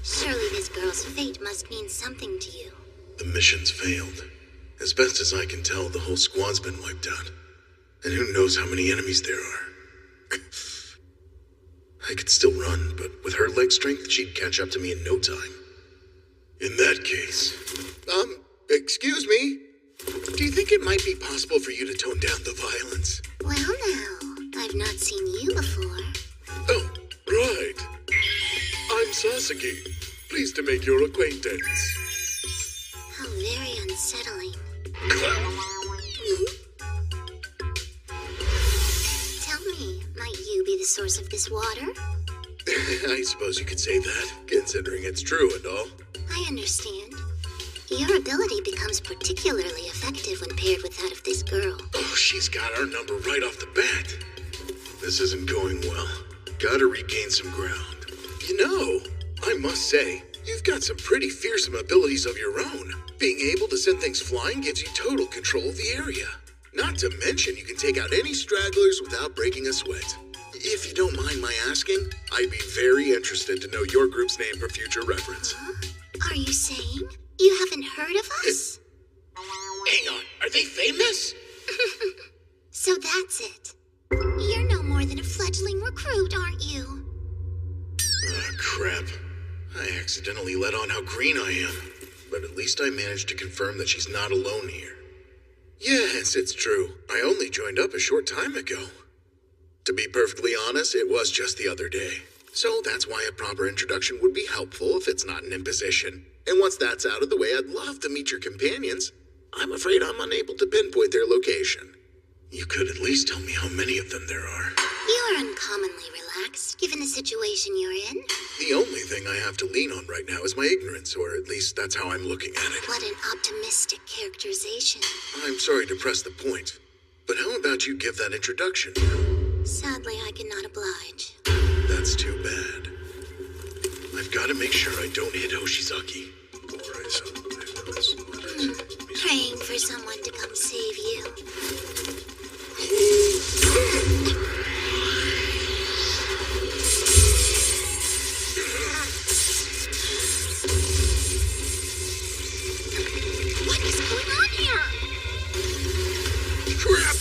Surely this girl's fate must mean something to you. The mission's failed. As best as I can tell, the whole squad's been wiped out. And who knows how many enemies there are. I could still run, but with her leg strength, she'd catch up to me in no time. In that case... excuse me? Do you think it might be possible for you to tone down the violence? Well now, I've not seen you before. Oh, right. I'm Sasaki. Pleased to make your acquaintance. How very unsettling. Tell me, might you be the source of this water? I suppose you could say that, considering it's true and all. I understand. Your ability becomes particularly effective when paired with that of this girl. Oh, she's got our number right off the bat. This isn't going well. Gotta regain some ground. You know, I must say, you've got some pretty fearsome abilities of your own. Being able to send things flying gives you total control of the area. Not to mention, you can take out any stragglers without breaking a sweat. If you don't mind my asking, I'd be very interested to know your group's name for future reference. Huh? Are you saying you haven't heard of us? Hang on, are they famous? So that's it. You're no more than a fledgling recruit, aren't you? Ah, crap. I accidentally let on how green I am. But at least I managed to confirm that she's not alone here. Yes, it's true. I only joined up a short time ago. To be perfectly honest, it was just the other day. So that's why a proper introduction would be helpful if it's not an imposition. And once that's out of the way, I'd love to meet your companions. I'm afraid I'm unable to pinpoint their location. You could at least tell me how many of them there are. You are uncommonly relaxed, given the situation you're in. The only thing I have to lean on right now is my ignorance, or at least that's how I'm looking at it. What an optimistic characterization. I'm sorry to press the point, but how about you give that introduction? Sadly, I cannot oblige. That's too bad. I've got to make sure I don't hit Hoshizaki. Praying for someone to come save you. What is going on here? Crap!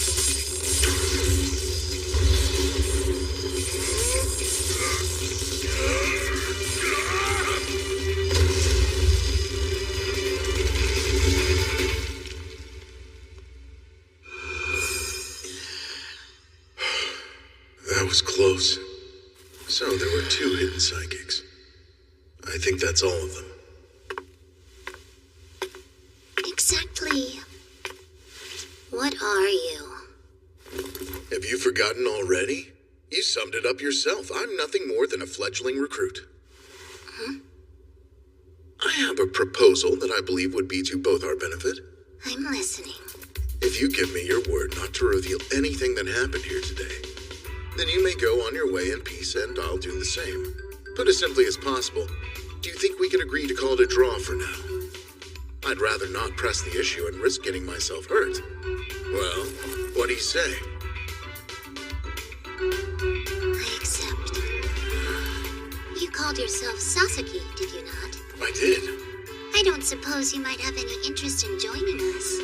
That was close. So there were 2 hidden psychics. I think that's all of them. Exactly. What are you? Have you forgotten already? You summed it up yourself. I'm nothing more than a fledgling recruit. Huh? I have a proposal that I believe would be to both our benefit. I'm listening. If you give me your word not to reveal anything that happened here today, then you may go on your way in peace and I'll do the same. Put as simply as possible, do you think we can agree to call it a draw for now? I'd rather not press the issue and risk getting myself hurt. Well, what do you say? I accept. You called yourself Sasaki, did you not? I did. I don't suppose you might have any interest in joining us.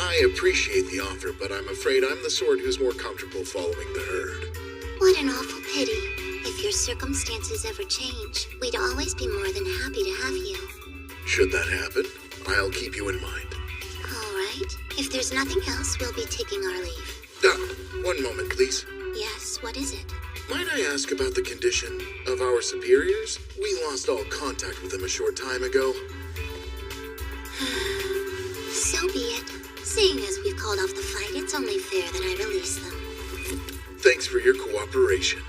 I appreciate the offer, but I'm afraid I'm the sort who's more comfortable following the herd. What an awful pity. If your circumstances ever change, we'd always be more than happy to have you. Should that happen, I'll keep you in mind. All right. If there's nothing else, we'll be taking our leave. 1 moment, please. Yes, what is it? Might I ask about the condition of our superiors? We lost all contact with them a short time ago. So be it. Seeing as we've called off the fight, it's only fair that I release them. Thanks for your cooperation.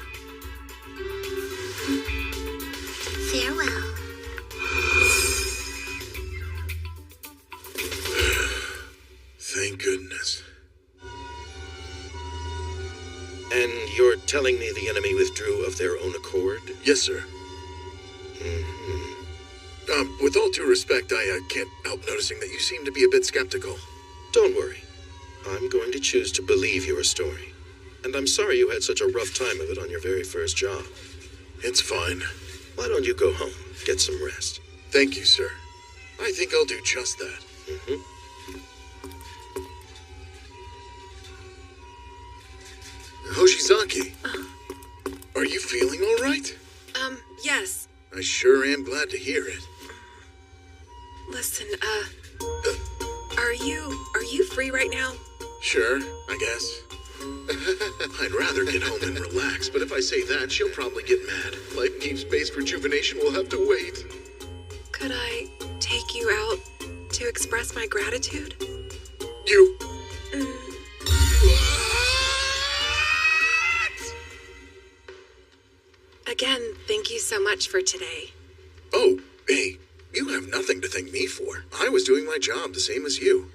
Farewell. Thank goodness. And you're telling me the enemy withdrew of their own accord? Yes, sir. With all due respect, I can't help noticing that you seem to be a bit skeptical. Don't worry. I'm going to choose to believe your story. And I'm sorry you had such a rough time of it on your very first job. It's fine. Why don't you go home, get some rest? Thank you, sir. I think I'll do just that. Hoshizaki. Are you feeling all right? Yes. I sure am glad to hear it. Listen, are you free right now? Sure, I guess. I'd rather get home and relax, but if I say that, she'll probably get mad. Life Keep Space Rejuvenation will have to wait. Could I take you out to express my gratitude? You... Again, thank you so much for today. Oh, hey, you have nothing to thank me for. I was doing my job the same as you.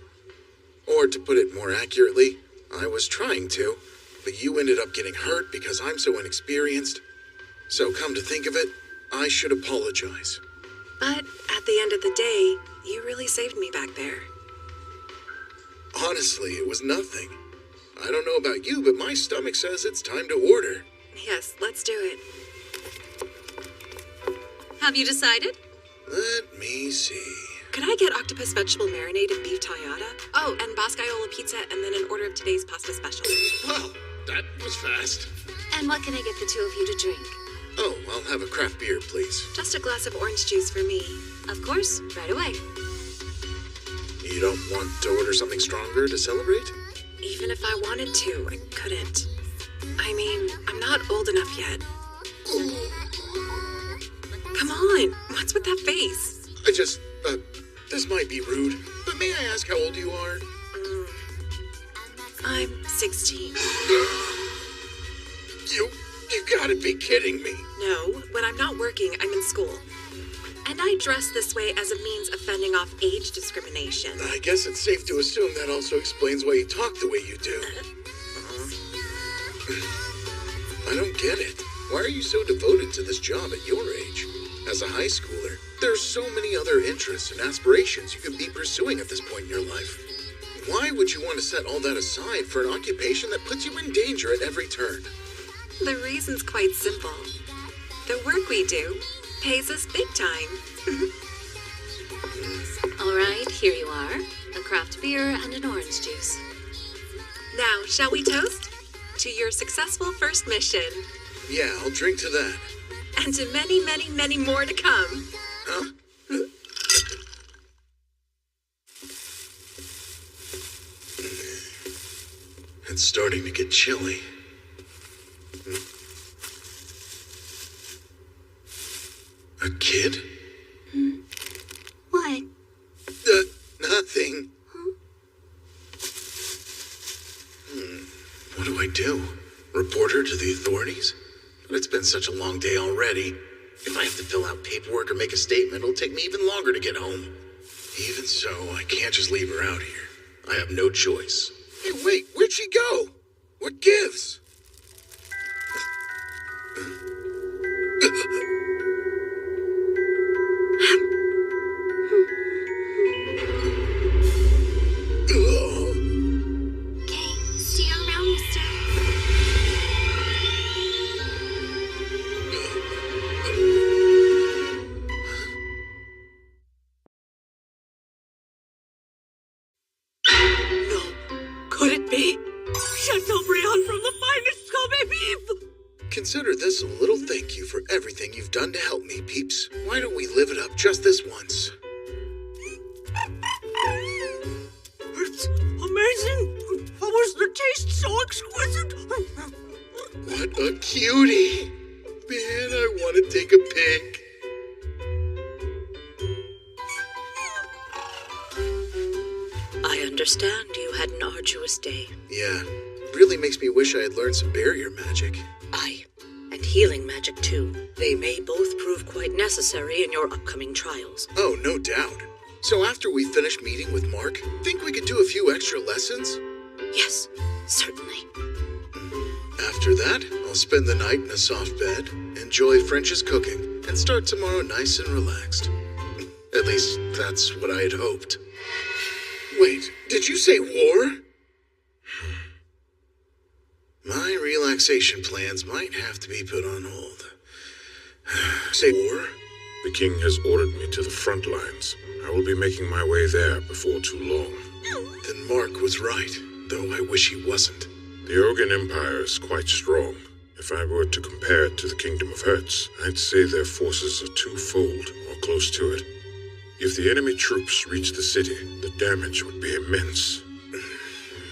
Or to put it more accurately, I was trying to, but you ended up getting hurt because I'm so inexperienced. So come to think of it, I should apologize. But at the end of the day, you really saved me back there. Honestly, it was nothing. I don't know about you, but my stomach says it's time to order. Yes, let's do it. Have you decided? Let me see. Could I get octopus vegetable marinated beef tagliata? Oh, and boscaiola pizza, and then an order of today's pasta special. Well, that was fast. And what can I get the two of you to drink? Oh, I'll have a craft beer, please. Just a glass of orange juice for me. Of course, right away. You don't want to order something stronger to celebrate? Even if I wanted to, I couldn't. I mean, I'm not old enough yet. Come on, what's with that face? This might be rude, but may I ask how old you are? I'm 16. You gotta be kidding me. No, when I'm not working, I'm in school. And I dress this way as a means of fending off age discrimination. I guess it's safe to assume that also explains why you talk the way you do. I don't get it. Why are you so devoted to this job at your age? As a high schooler, there's so many other interests and aspirations you could be pursuing at this point in your life. Why would you want to set all that aside for an occupation that puts you in danger at every turn? The reason's quite simple. The work we do pays us big time. All right, here you are. A craft beer and an orange juice. Now, shall we toast? To your successful first mission. Yeah, I'll drink to that. And to many, many, many more to come. Huh? It's starting to get chilly. A kid? What? Nothing. What do I do? Report her to the authorities? But it's been such a long day already. If I have to fill out paperwork or make a statement, it'll take me even longer to get home. Even so, I can't just leave her out here. I have no choice. Hey, wait, where'd she go? What gives? Okay, see you around, mister. No, could it be? Chateaubriand from the finest Kobe beef! Consider this a little thank you for everything you've done to help me, peeps. Why don't we live it up just this once? It's amazing! How was the taste so exquisite? What a cutie! Man, I want to take a pic. I understand you had an arduous day. Yeah, really makes me wish I had learned some barrier magic. Aye, and healing magic too. They may both prove quite necessary in your upcoming trials. Oh, no doubt. So after we finish meeting with Mark, think we could do a few extra lessons? Yes, certainly. After that, I'll spend the night in a soft bed, enjoy French's cooking, and start tomorrow nice and relaxed. At least, that's what I had hoped. Wait, did you say war? My relaxation plans might have to be put on hold. Say war? The king has ordered me to the front lines. I will be making my way there before too long. Then Mark was right, though I wish he wasn't. The Ogan Empire is quite strong. If I were to compare it to the Kingdom of Hertz, I'd say their forces are twofold, or close to it. If the enemy troops reach the city, the damage would be immense.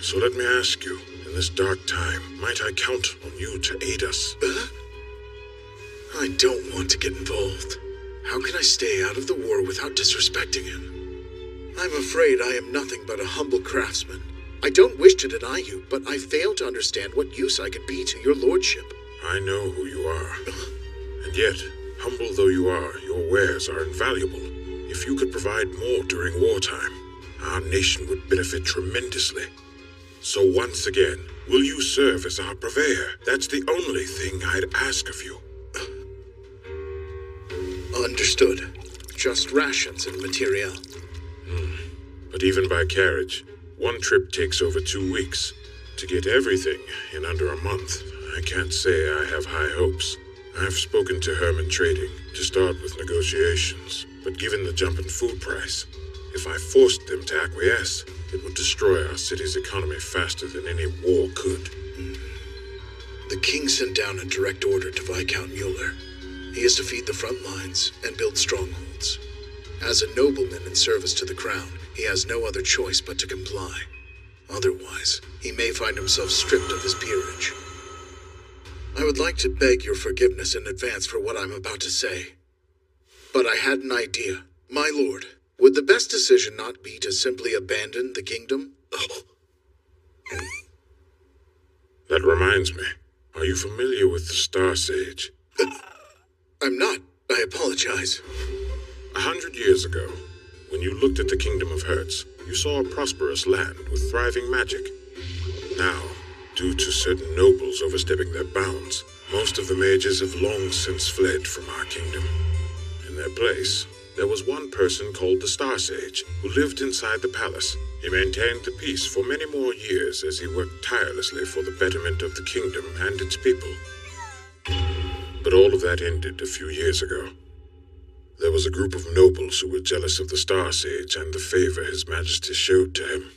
So let me ask you, in this dark time, might I count on you to aid us? I don't want to get involved. How can I stay out of the war without disrespecting him? I'm afraid I am nothing but a humble craftsman. I don't wish to deny you, but I fail to understand what use I could be to your lordship. I know who you are. And yet, humble though you are, your wares are invaluable. If you could provide more during wartime, our nation would benefit tremendously. So once again, will you serve as our purveyor? That's the only thing I'd ask of you. Understood. Just rations and materiel. But even by carriage, one trip takes over 2 weeks. To get everything in under a month, I can't say I have high hopes. I've spoken to Herman Trading to start with negotiations, but given the jump in food price, if I forced them to acquiesce, it would destroy our city's economy faster than any war could. The king sent down a direct order to Viscount Mueller. He is to feed the front lines and build strongholds. As a nobleman in service to the crown, he has no other choice but to comply. Otherwise, he may find himself stripped of his peerage. I would like to beg your forgiveness in advance for what I'm about to say. But I had an idea. My lord, would the best decision not be to simply abandon the kingdom? That reminds me. Are you familiar with the Star Sage? I'm not. I apologize. 100 years ago, when you looked at the Kingdom of Hertz, you saw a prosperous land with thriving magic. Now, due to certain nobles overstepping their bounds, most of the mages have long since fled from our kingdom. In their place, there was one person called the Star Sage, who lived inside the palace. He maintained the peace for many more years as he worked tirelessly for the betterment of the kingdom and its people. But all of that ended a few years ago. There was a group of nobles who were jealous of the Star Sage and the favor His Majesty showed to him,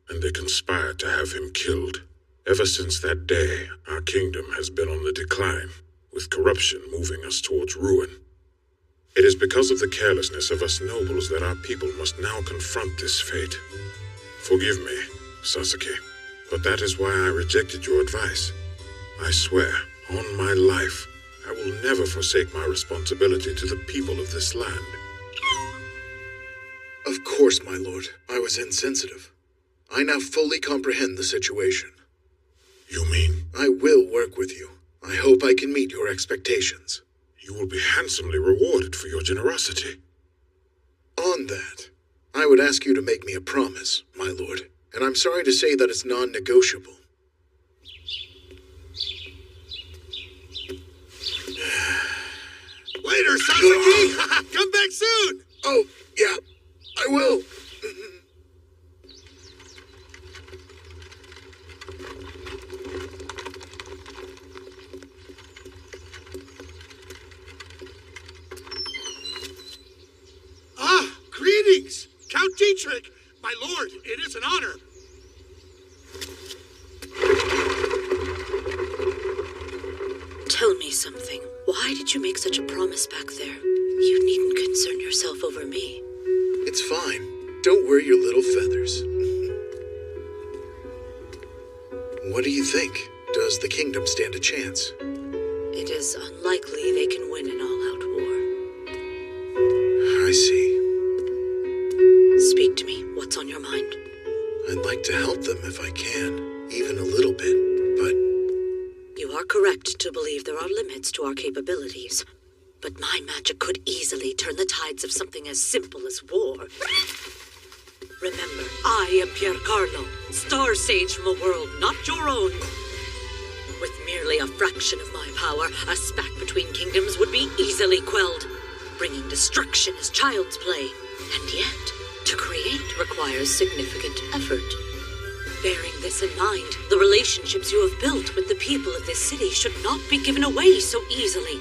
and they conspired to have him killed. Ever since that day, our kingdom has been on the decline, with corruption moving us towards ruin. It is because of the carelessness of us nobles that our people must now confront this fate. Forgive me, Sasuke, but that is why I rejected your advice. I swear, on my life, I will never forsake my responsibility to the people of this land. Of course, my lord. I was insensitive. I now fully comprehend the situation. You mean? I will work with you. I hope I can meet your expectations. You will be handsomely rewarded for your generosity. On that, I would ask you to make me a promise, my lord, and I'm sorry to say that it's non-negotiable. Later, Sasuke! Come back soon! Oh, yeah, I will. Greetings! Count Dietrich! My lord, it is an honor. Tell me something. Why did you make such a promise back there? You needn't concern yourself over me. It's fine. Don't worry your little feathers. What do you think? Does the kingdom stand a chance? It is unlikely they can win an all-out war. I see. Speak to me. What's on your mind? I'd like to help them if I can, even a little bit, but... You are correct to believe there are limits to our capabilities. But my magic could easily turn the tides of something as simple as war. Remember, I am Pier Carlo, Star Sage from a world not your own. With merely a fraction of my power, a spat between kingdoms would be easily quelled. Bringing destruction is child's play. And yet, to create requires significant effort. Bearing this in mind, the relationships you have built with the people of this city should not be given away so easily.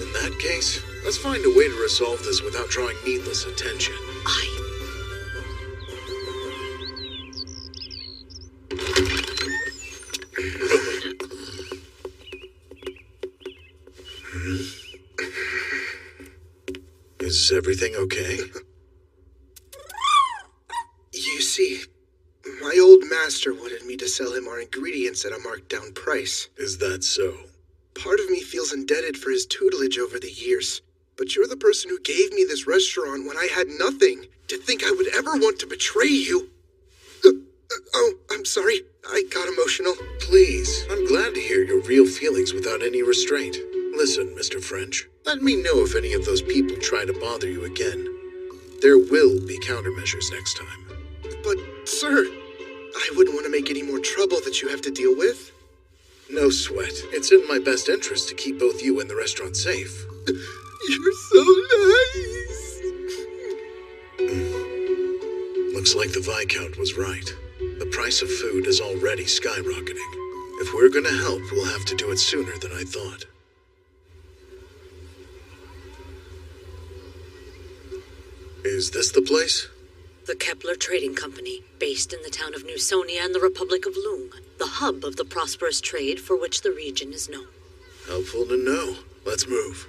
In that case, let's find a way to resolve this without drawing needless attention. Everything okay? You see, my old master wanted me to sell him our ingredients at a marked down price. Is that so? Part of me feels indebted for his tutelage over the years, but you're the person who gave me this restaurant when I had nothing. To think I would ever want to betray you. Oh, I'm sorry. I got emotional. Please, I'm glad to hear your real feelings without any restraint. Listen, Mr. French, let me know if any of those people try to bother you again. There will be countermeasures next time. But, sir, I wouldn't want to make any more trouble that you have to deal with. No sweat. It's in my best interest to keep both you and the restaurant safe. You're so nice. Looks like the Viscount was right. The price of food is already skyrocketing. If we're gonna help, we'll have to do it sooner than I thought. Is this the place? The Kepler Trading Company, based in the town of Newsonia in the Republic of Lung, the hub of the prosperous trade for which the region is known. Helpful to know. Let's move.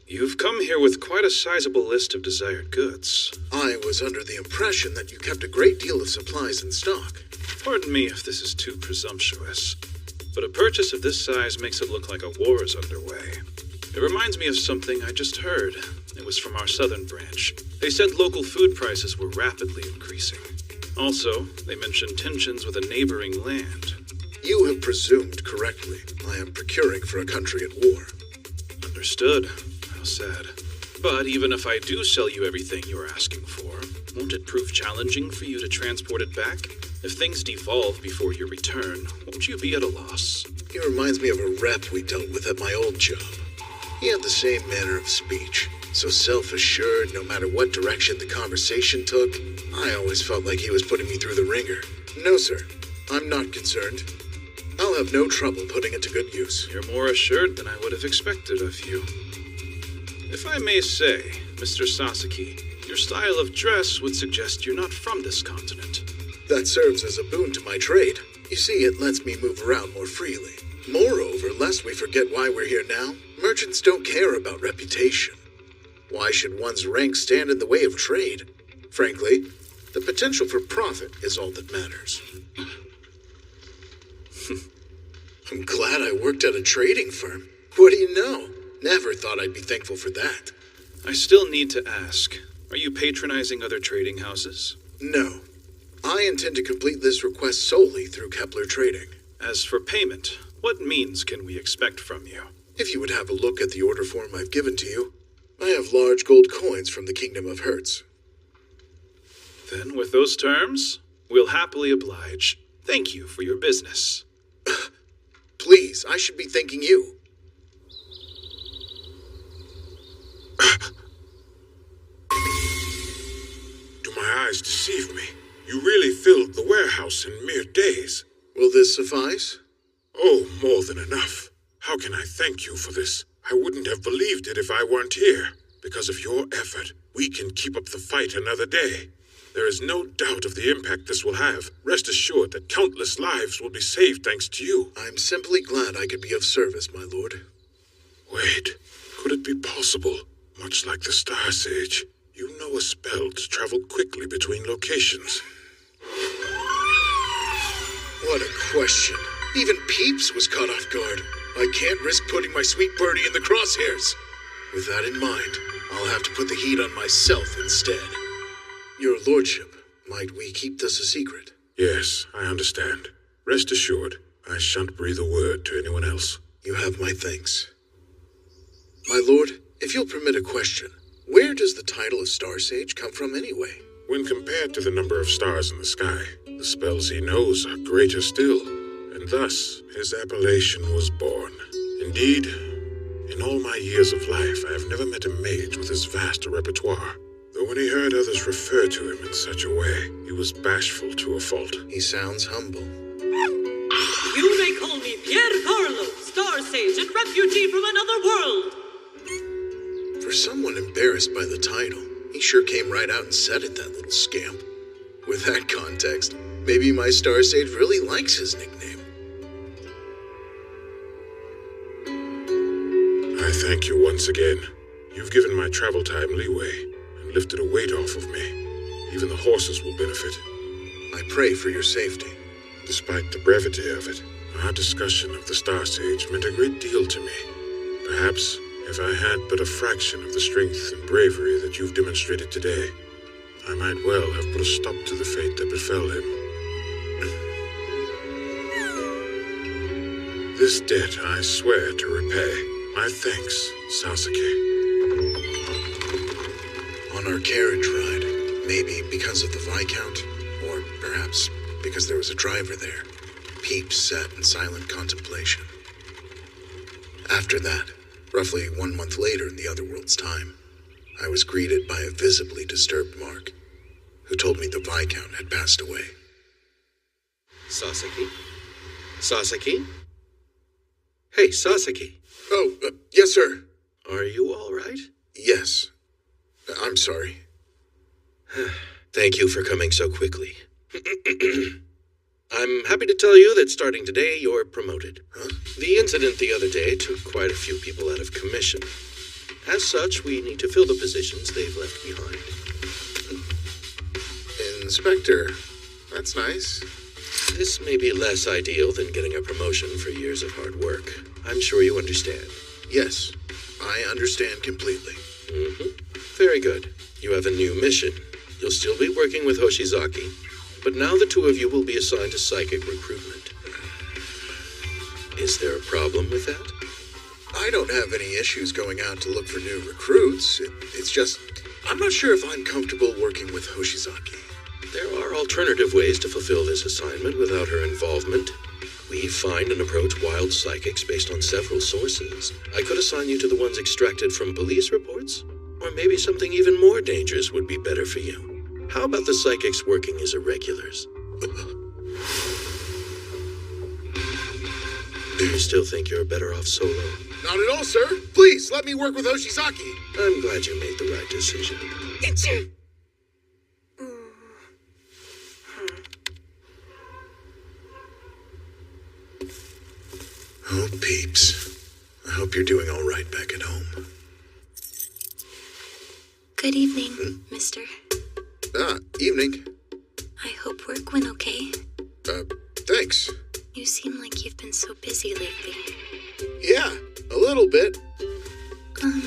You've come here with quite a sizable list of desired goods. I was under the impression that you kept a great deal of supplies in stock. Pardon me if this is too presumptuous, but a purchase of this size makes it look like a war is underway. It reminds me of something I just heard. It was from our southern branch. They said local food prices were rapidly increasing. Also, they mentioned tensions with a neighboring land. You have presumed correctly. I am procuring for a country at war. Understood. How sad. But even if I do sell you everything you are asking for, won't it prove challenging for you to transport it back? If things devolve before your return, won't you be at a loss? He reminds me of a rep we dealt with at my old job. He had the same manner of speech, so self-assured no matter what direction the conversation took. I always felt like he was putting me through the ringer. No, sir. I'm not concerned. I'll have no trouble putting it to good use. You're more assured than I would have expected of you. If I may say, Mr. Sasaki, your style of dress would suggest you're not from this continent. That serves as a boon to my trade. You see, it lets me move around more freely. Moreover, lest we forget why we're here now, merchants don't care about reputation. Why should one's rank stand in the way of trade? Frankly, the potential for profit is all that matters. I'm glad I worked at a trading firm. What do you know? Never thought I'd be thankful for that. I still need to ask, are you patronizing other trading houses? No. I intend to complete this request solely through Kepler Trading. As for payment, what means can we expect from you? If you would have a look at the order form I've given to you, I have large gold coins from the Kingdom of Hertz. Then, with those terms, we'll happily oblige. Thank you for your business. Please, I should be thanking you. Do my eyes deceive me? You really filled the warehouse in mere days. Will this suffice? Oh, more than enough. How can I thank you for this? I wouldn't have believed it if I weren't here. Because of your effort, we can keep up the fight another day. There is no doubt of the impact this will have. Rest assured that countless lives will be saved thanks to you. I'm simply glad I could be of service, my lord. Wait, could it be possible? Much like the Star Sage, you know a spell to travel quickly between locations. What a question. Even Peeps was caught off guard. I can't risk putting my sweet birdie in the crosshairs. With that in mind, I'll have to put the heat on myself instead. Your lordship, might we keep this a secret? Yes, I understand. Rest assured, I shan't breathe a word to anyone else. You have my thanks. My lord, if you'll permit a question, where does the title of Star Sage come from anyway? When compared to the number of stars in the sky, the spells he knows are greater still, and thus his appellation was born. Indeed, in all my years of life, I have never met a mage with as vast a repertoire. Though when he heard others refer to him in such a way, he was bashful to a fault. He sounds humble. You may call me Pier Carlo, Star Sage and refugee from another world. For someone embarrassed by the title, he sure came right out and said it, that little scamp. With that context, maybe my Star Sage really likes his nickname. I thank you once again. You've given my travel time leeway and lifted a weight off of me. Even the horses will benefit. I pray for your safety. Despite the brevity of it, our discussion of the Star Sage meant a great deal to me. Perhaps if I had but a fraction of the strength and bravery that you've demonstrated today, I might well have put a stop to the fate that befell him. This debt I swear to repay. My thanks, Sasuke. On our carriage ride, maybe because of the Viscount, or perhaps because there was a driver there, Peeps sat in silent contemplation. After that, roughly 1 month later in the Otherworld's time, I was greeted by a visibly disturbed Mark, who told me the Viscount had passed away. Sasaki? Sasaki? Hey, Sasaki. Oh, yes, sir. Are you all right? Yes. I'm sorry. Thank you for coming so quickly. I'm happy to tell you that starting today, you're promoted. Huh? The incident the other day took quite a few people out of commission. As such, we need to fill the positions they've left behind. Inspector, that's nice. This may be less ideal than getting a promotion for years of hard work. I'm sure you understand. Yes, I understand completely. Very good. You have a new mission. You'll still be working with Hoshizaki, but now the two of you will be assigned to psychic recruitment. Is there a problem with that? I don't have any issues going out to look for new recruits. It's just, I'm not sure if I'm comfortable working with Hoshizaki. There are alternative ways to fulfill this assignment without her involvement. We find and approach wild psychics based on several sources. I could assign you to the ones extracted from police reports, or maybe something even more dangerous would be better for you. How about the psychics working as irregulars? Do you still think you're better off solo? Not at all, sir. Please, let me work with Hoshizaki. I'm glad you made the right decision. Oh, Peeps. I hope you're doing all right back at home. Good evening, mister. Evening. I hope work went okay. Thanks. You seem like you've been so busy lately. Yeah, a little bit. Um,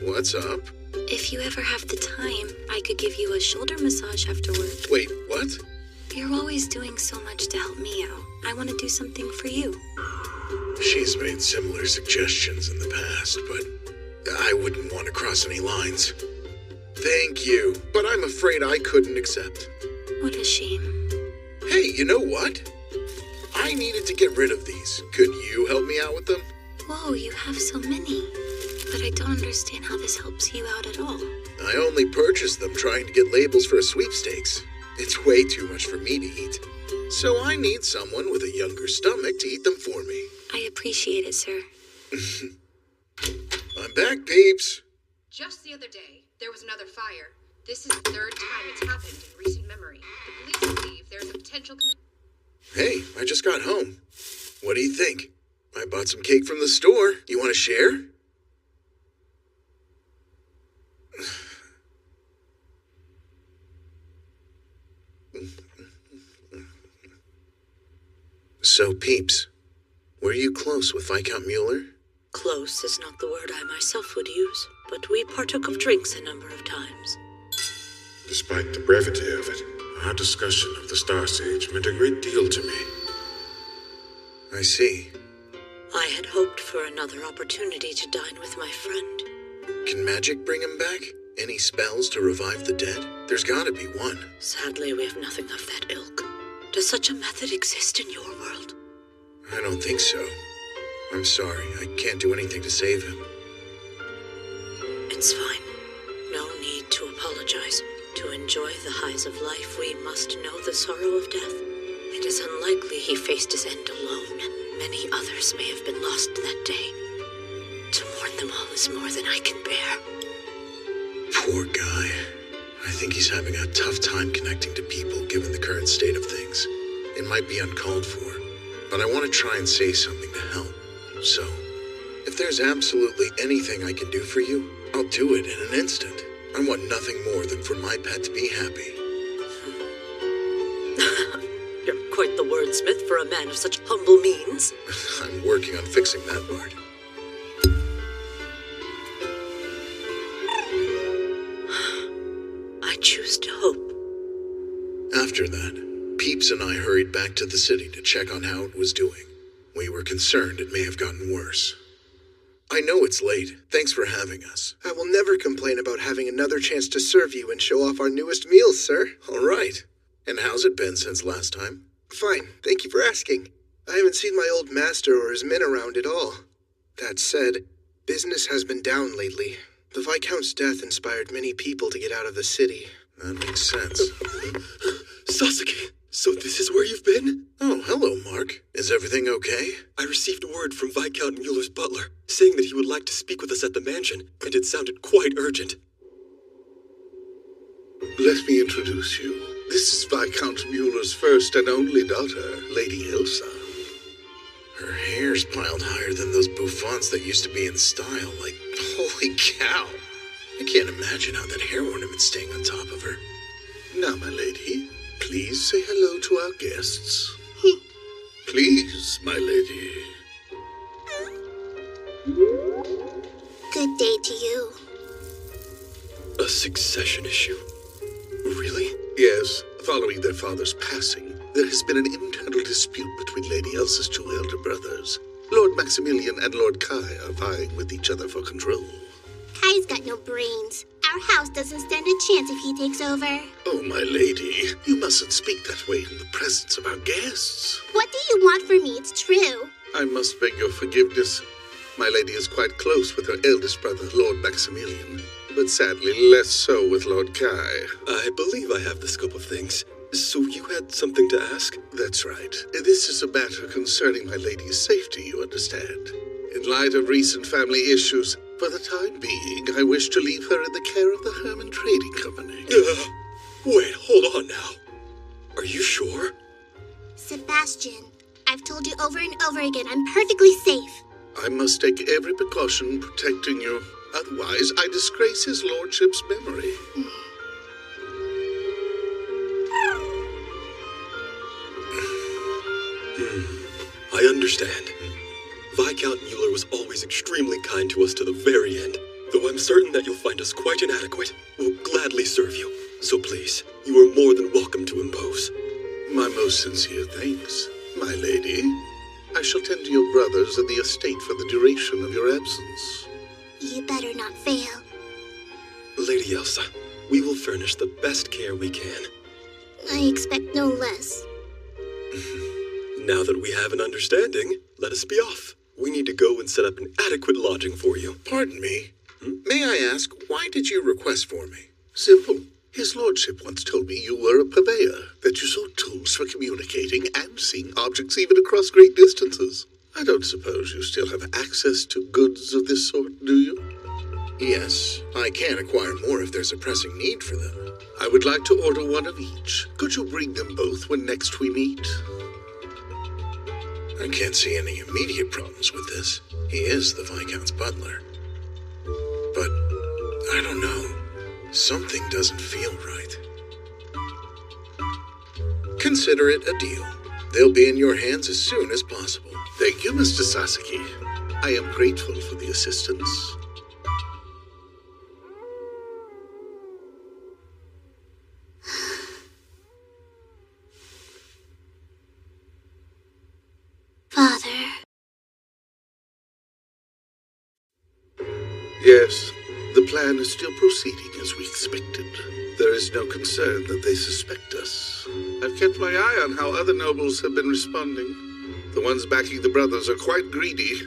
What's up? If you ever have the time, I could give you a shoulder massage after work. Wait, what? You're always doing so much to help me out. I want to do something for you. She's made similar suggestions in the past, but I wouldn't want to cross any lines. Thank you, but I'm afraid I couldn't accept. What a shame. Hey, you know what? I needed to get rid of these. Could you help me out with them? Whoa, you have so many. But I don't understand how this helps you out at all. I only purchased them trying to get labels for a sweepstakes. It's way too much for me to eat. So I need someone with a younger stomach to eat them for me. I appreciate it, sir. I'm back, Peeps. Just the other day, there was another fire. This is the third time it's happened in recent memory. The police believe there's a potential connection. Hey, I just got home. What do you think? I bought some cake from the store. You want to share? So, Peeps, were you close with Viscount Mueller? Close is not the word I myself would use, but we partook of drinks a number of times. Despite the brevity of it, our discussion of the Star Sage meant a great deal to me. I see. I had hoped for another opportunity to dine with my friend. Can magic bring him back? Any spells to revive the dead? There's gotta be one. Sadly, we have nothing of that ilk. Does such a method exist in your world? I don't think so. I'm sorry, I can't do anything to save him. It's fine. No need to apologize. To enjoy the highs of life, we must know the sorrow of death. It is unlikely he faced his end alone. Many others may have been lost that day. To mourn them all is more than I can bear. Poor guy. I think he's having a tough time connecting to people given the current state of things. It might be uncalled for, but I want to try and say something to help. So, if there's absolutely anything I can do for you, I'll do it in an instant. I want nothing more than for my pet to be happy. You're quite the wordsmith for a man of such humble means. I'm working on fixing that part. I choose to hope. After that, Peeps and I hurried back to the city to check on how it was doing. We were concerned it may have gotten worse. I know it's late. Thanks for having us. I will never complain about having another chance to serve you and show off our newest meals, sir. All right. And how's it been since last time? Fine. Thank you for asking. I haven't seen my old master or his men around at all. That said, business has been down lately. The Viscount's death inspired many people to get out of the city. That makes sense. Sasuke, so this is where you've been? Oh, hello, Mark. Is everything okay? I received word from Viscount Mueller's butler, saying that he would like to speak with us at the mansion, and it sounded quite urgent. Let me introduce you. This is Viscount Mueller's first and only daughter, Lady Elsa. Her hair's piled higher than those bouffants that used to be in style. Like, holy cow. I can't imagine how that hair ornament's staying on top of her. Now, my lady, please say hello to our guests. Please, my lady. Good day to you. A succession issue? Really? Yes, following their father's passing, there has been an internal dispute between Lady Elsa's two elder brothers. Lord Maximilian and Lord Kai are vying with each other for control. Kai's got no brains. Our house doesn't stand a chance if he takes over. Oh, my lady, you mustn't speak that way in the presence of our guests. What do you want from me? It's true. I must beg your forgiveness. My lady is quite close with her eldest brother, Lord Maximilian, but sadly less so with Lord Kai. I believe I have the scope of things. So you had something to ask? That's right. This is a matter concerning my lady's safety, you understand. In light of recent family issues, for the time being, I wish to leave her in the care of the Herman Trading Company. Wait, hold on now. Are you sure? Sebastian, I've told you over and over again, I'm perfectly safe. I must take every precaution protecting you. Otherwise, I disgrace his lordship's memory. I understand. Viscount Mueller was always extremely kind to us to the very end. Though I'm certain that you'll find us quite inadequate, we'll gladly serve you. So please, you are more than welcome to impose. My most sincere thanks, my lady. I shall tend to your brothers and the estate for the duration of your absence. You better not fail. Lady Elsa, we will furnish the best care we can. I expect no less. Now that we have an understanding, let us be off. We need to go and set up an adequate lodging for you. Pardon me. May I ask, why did you request for me? Simple. His lordship once told me you were a purveyor, that you sought tools for communicating and seeing objects even across great distances. I don't suppose you still have access to goods of this sort, do you? Yes, I can acquire more if there's a pressing need for them. I would like to order one of each. Could you bring them both when next we meet? I can't see any immediate problems with this. He is the Viscount's butler. But, I don't know. Something doesn't feel right. Consider it a deal. They'll be in your hands as soon as possible. Thank you, Mr. Sasaki. I am grateful for the assistance. Father. Yes, the plan is still proceeding as we expected. There is no concern that they suspect us. I've kept my eye on how other nobles have been responding. The ones backing the brothers are quite greedy.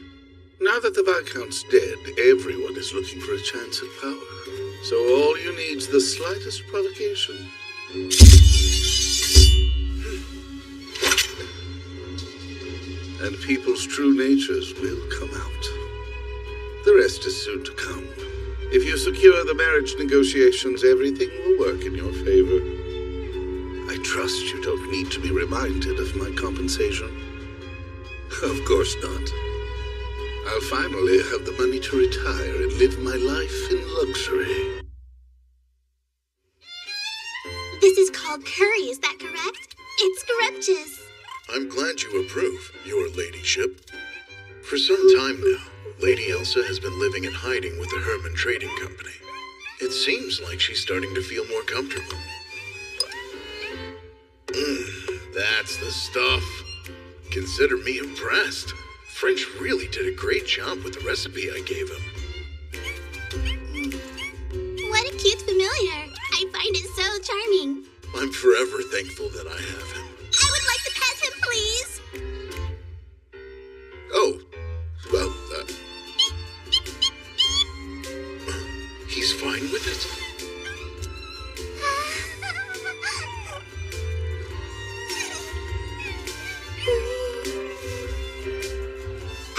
Now that the Viscount's dead, everyone is looking for a chance at power. So all you need's the slightest provocation. And people's true natures will come out. The rest is soon to come. If you secure the marriage negotiations, everything will work in your favor. I trust you don't need to be reminded of my compensation. Of course not. I'll finally have the money to retire and live my life in luxury. This is called curry, is that correct? It's scrumptious. I'm glad you approve, your ladyship. For some time now, Lady Elsa has been living in hiding with the Herman Trading Company. It seems like she's starting to feel more comfortable. That's the stuff. Consider me impressed. French really did a great job with the recipe I gave him. What a cute familiar. I find it so charming. I'm forever thankful that I have him. I would like to pet him, please. Oh, well, he's fine with it.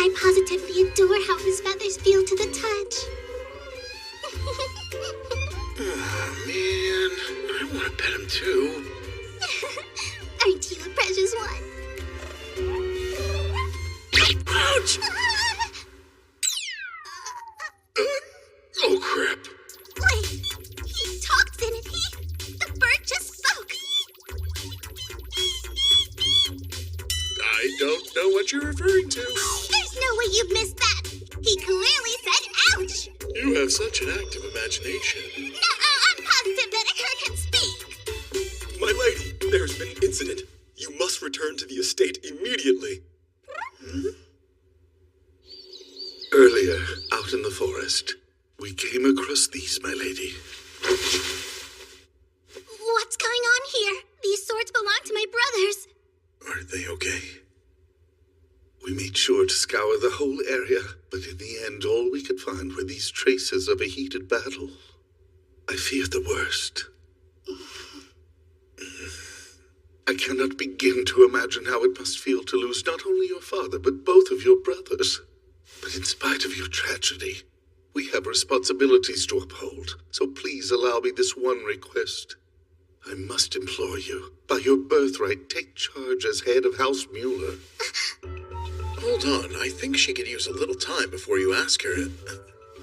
I positively adore how his feathers feel to the touch. Oh, man. I want to pet him, too. Aren't you a precious one? Ouch! Oh, crap. Wait, he talked, didn't he? The bird just spoke. I don't know what you're referring to. There's no way you've missed that. He clearly said ouch. You have such an active imagination. I'm positive that a bird can speak. My lady, there's been an incident. You must return to the estate immediately. Earlier, out in the forest, we came across these, my lady. What's going on here? These swords belong to my brothers. Are they okay? We made sure to scour the whole area, but in the end, all we could find were these traces of a heated battle. I fear the worst. I cannot begin to imagine how it must feel to lose not only your father, but both of your brothers. But in spite of your tragedy, we have responsibilities to uphold, so please allow me this one request. I must implore you, by your birthright, take charge as head of House Mueller. Hold on, I think she could use a little time before you ask her.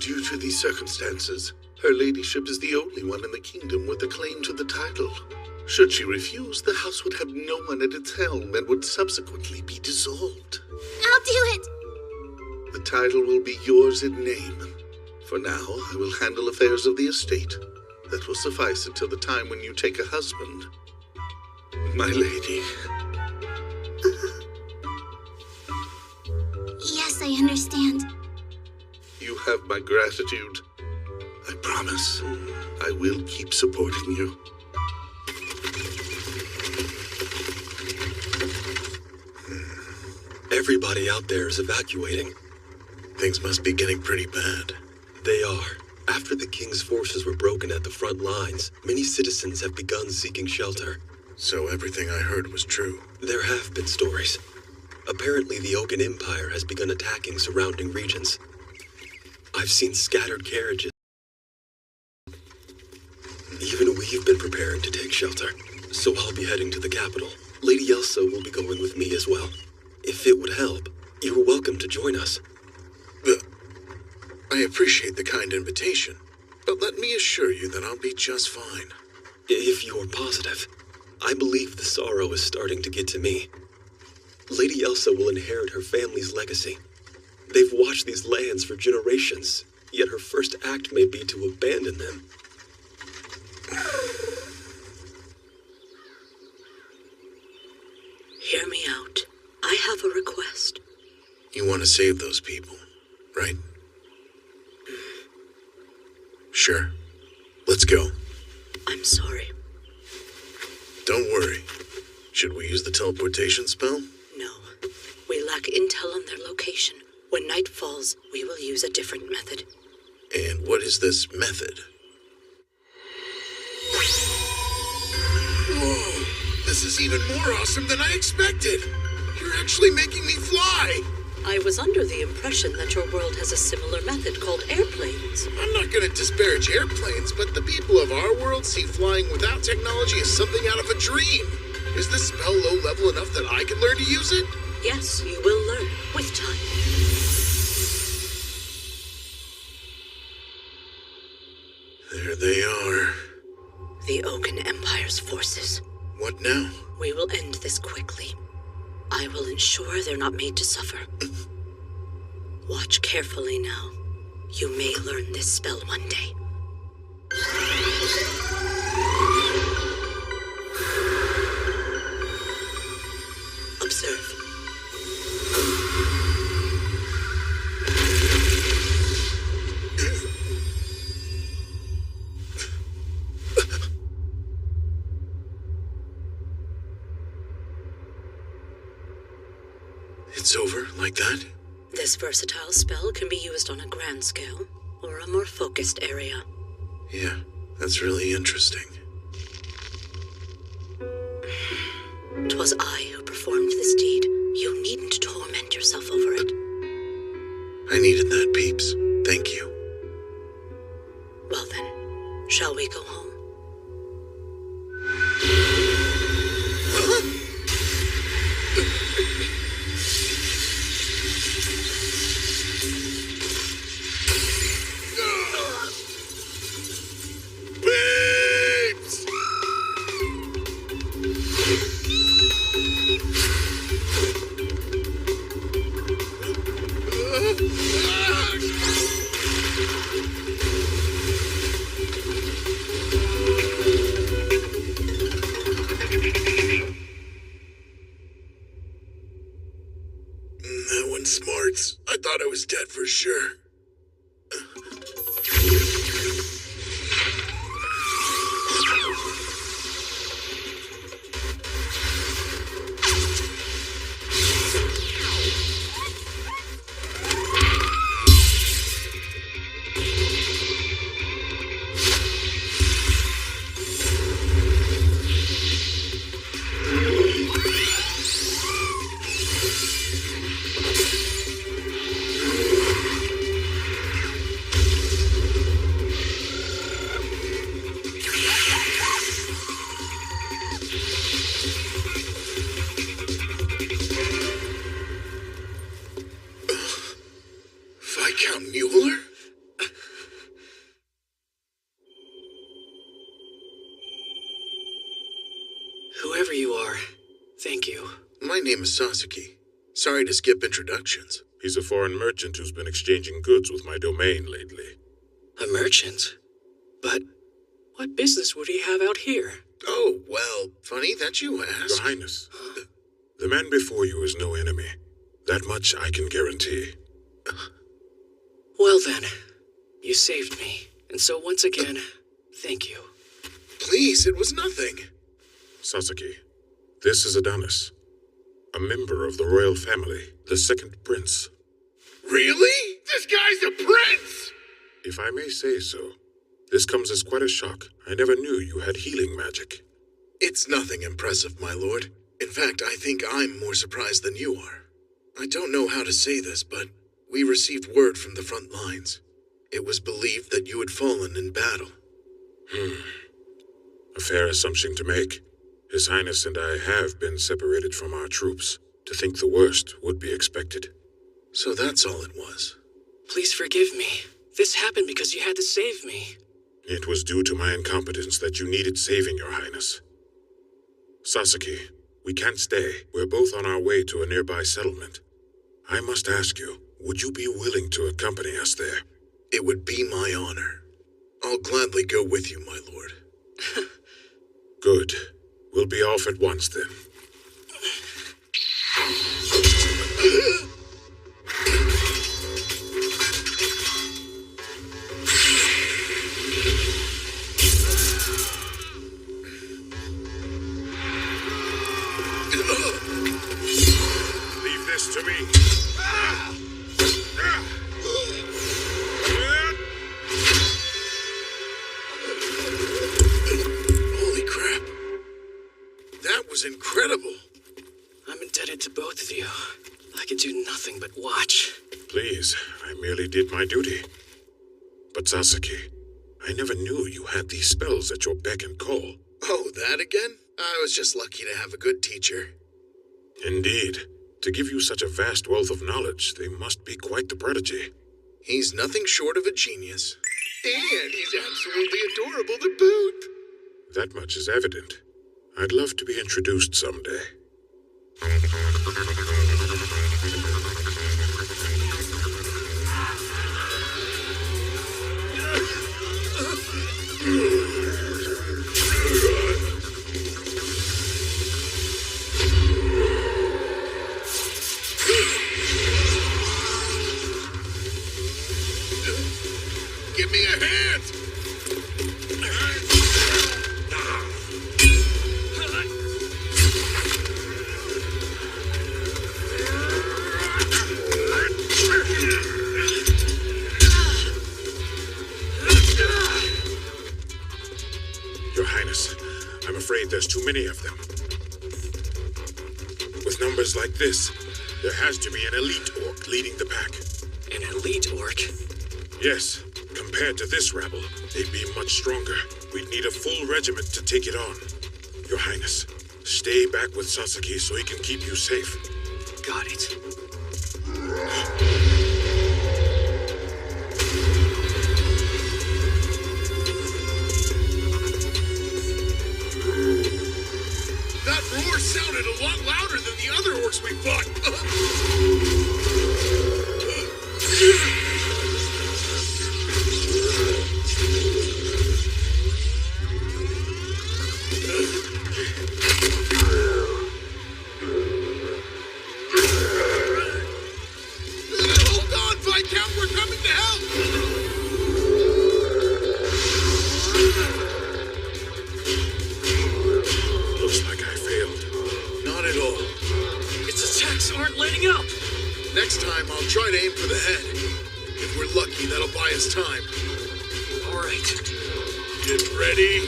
Due to these circumstances, her ladyship is the only one in the kingdom with a claim to the title. Should she refuse, the house would have no one at its helm and would subsequently be dissolved. I'll do it. The title will be yours in name. For now, I will handle affairs of the estate. That will suffice until the time when you take a husband. My lady. Yes, I understand. You have my gratitude. I promise I will keep supporting you. Everybody out there is evacuating. Things must be getting pretty bad. They are. After the king's forces were broken at the front lines, many citizens have begun seeking shelter. So everything I heard was true? There have been stories. Apparently the Oaken Empire has begun attacking surrounding regions. I've seen scattered carriages. Even we've been preparing to take shelter, so I'll be heading to the capital. Lady Elsa will be going with me as well. If it would help, you're welcome to join us. I appreciate the kind invitation, but let me assure you that I'll be just fine. If you're positive, I believe the sorrow is starting to get to me. Lady Elsa will inherit her family's legacy. They've watched these lands for generations, yet her first act may be to abandon them. Hear me out. I have a request. You want to save those people, right? Sure. Let's go. I'm sorry. Don't worry. Should we use the teleportation spell? No. We lack intel on their location. When night falls, we will use a different method. And what is this method? Whoa! This is even more awesome than I expected! You're actually making me fly! I was under the impression that your world has a similar method called airplanes. I'm not going to disparage airplanes, but the people of our world see flying without technology as something out of a dream. Is this spell low level enough that I can learn to use it? Yes, you will learn with time. There they are. The Oaken Empire's forces. What now? We will end this quickly. I will ensure they're not made to suffer. Watch carefully now. You may learn this spell one day. Observe. It's over like that? This versatile spell can be used on a grand scale or a more focused area. Yeah, that's really interesting. 'Twas I who performed this deed. You needn't torment yourself over it. I needed that, peeps. Thank you. Well then, shall we go home? That one smarts. I thought I was dead for sure. Viscount Mueller? Whoever you are, thank you. My name is Sasuke. Sorry to skip introductions. He's a foreign merchant who's been exchanging goods with my domain lately. A merchant? But what business would he have out here? Oh, well, funny that you ask. Your Highness, the man before you is no enemy. That much I can guarantee. Well then, you saved me. And so once again, thank you. Please, it was nothing. Sasuke, this is Adonis, a member of the royal family, the second prince. Really? This guy's a prince! If I may say so, this comes as quite a shock. I never knew you had healing magic. It's nothing impressive, my lord. In fact, I think I'm more surprised than you are. I don't know how to say this, but we received word from the front lines. It was believed that you had fallen in battle. A fair assumption to make. His Highness and I have been separated from our troops. To think the worst would be expected. So that's all it was. Please forgive me. This happened because you had to save me. It was due to my incompetence that you needed saving, Your Highness. Sasuke, we can't stay. We're both on our way to a nearby settlement. I must ask you, would you be willing to accompany us there? It would be my honor. I'll gladly go with you, my lord. Good. We'll be off at once then. Leave this to me. Holy crap. That was incredible. I'm indebted to both of you. I could do nothing but watch. Please, I merely did my duty. But Sasuke, I never knew you had these spells at your beck and call. Oh, that again? I was just lucky to have a good teacher. Indeed. To give you such a vast wealth of knowledge, they must be quite the prodigy. He's nothing short of a genius. And he's absolutely adorable to boot. That much is evident. I'd love to be introduced someday. Give me a hand! Your Highness, I'm afraid there's too many of them. With numbers like this, there has to be an elite orc leading the pack. An elite orc? Yes. Compared to this rabble, they'd be much stronger. We'd need a full regiment to take it on. Your Highness, stay back with Sasaki so he can keep you safe. Got it. That roar sounded a lot louder than the other orcs we fought. Hold on, Viscount, we're coming to help! Looks like I failed. Not at all. Its attacks aren't letting up. Next time, I'll try to aim for the head. If we're lucky, that'll buy us time. All right. Get ready.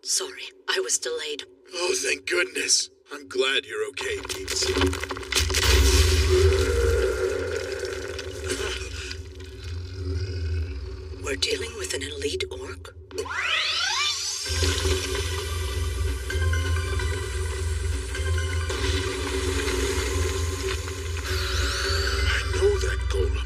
Sorry, I was delayed. Oh, thank goodness. I'm glad you're okay, Keats. We're dealing with an elite orc? I know that golem.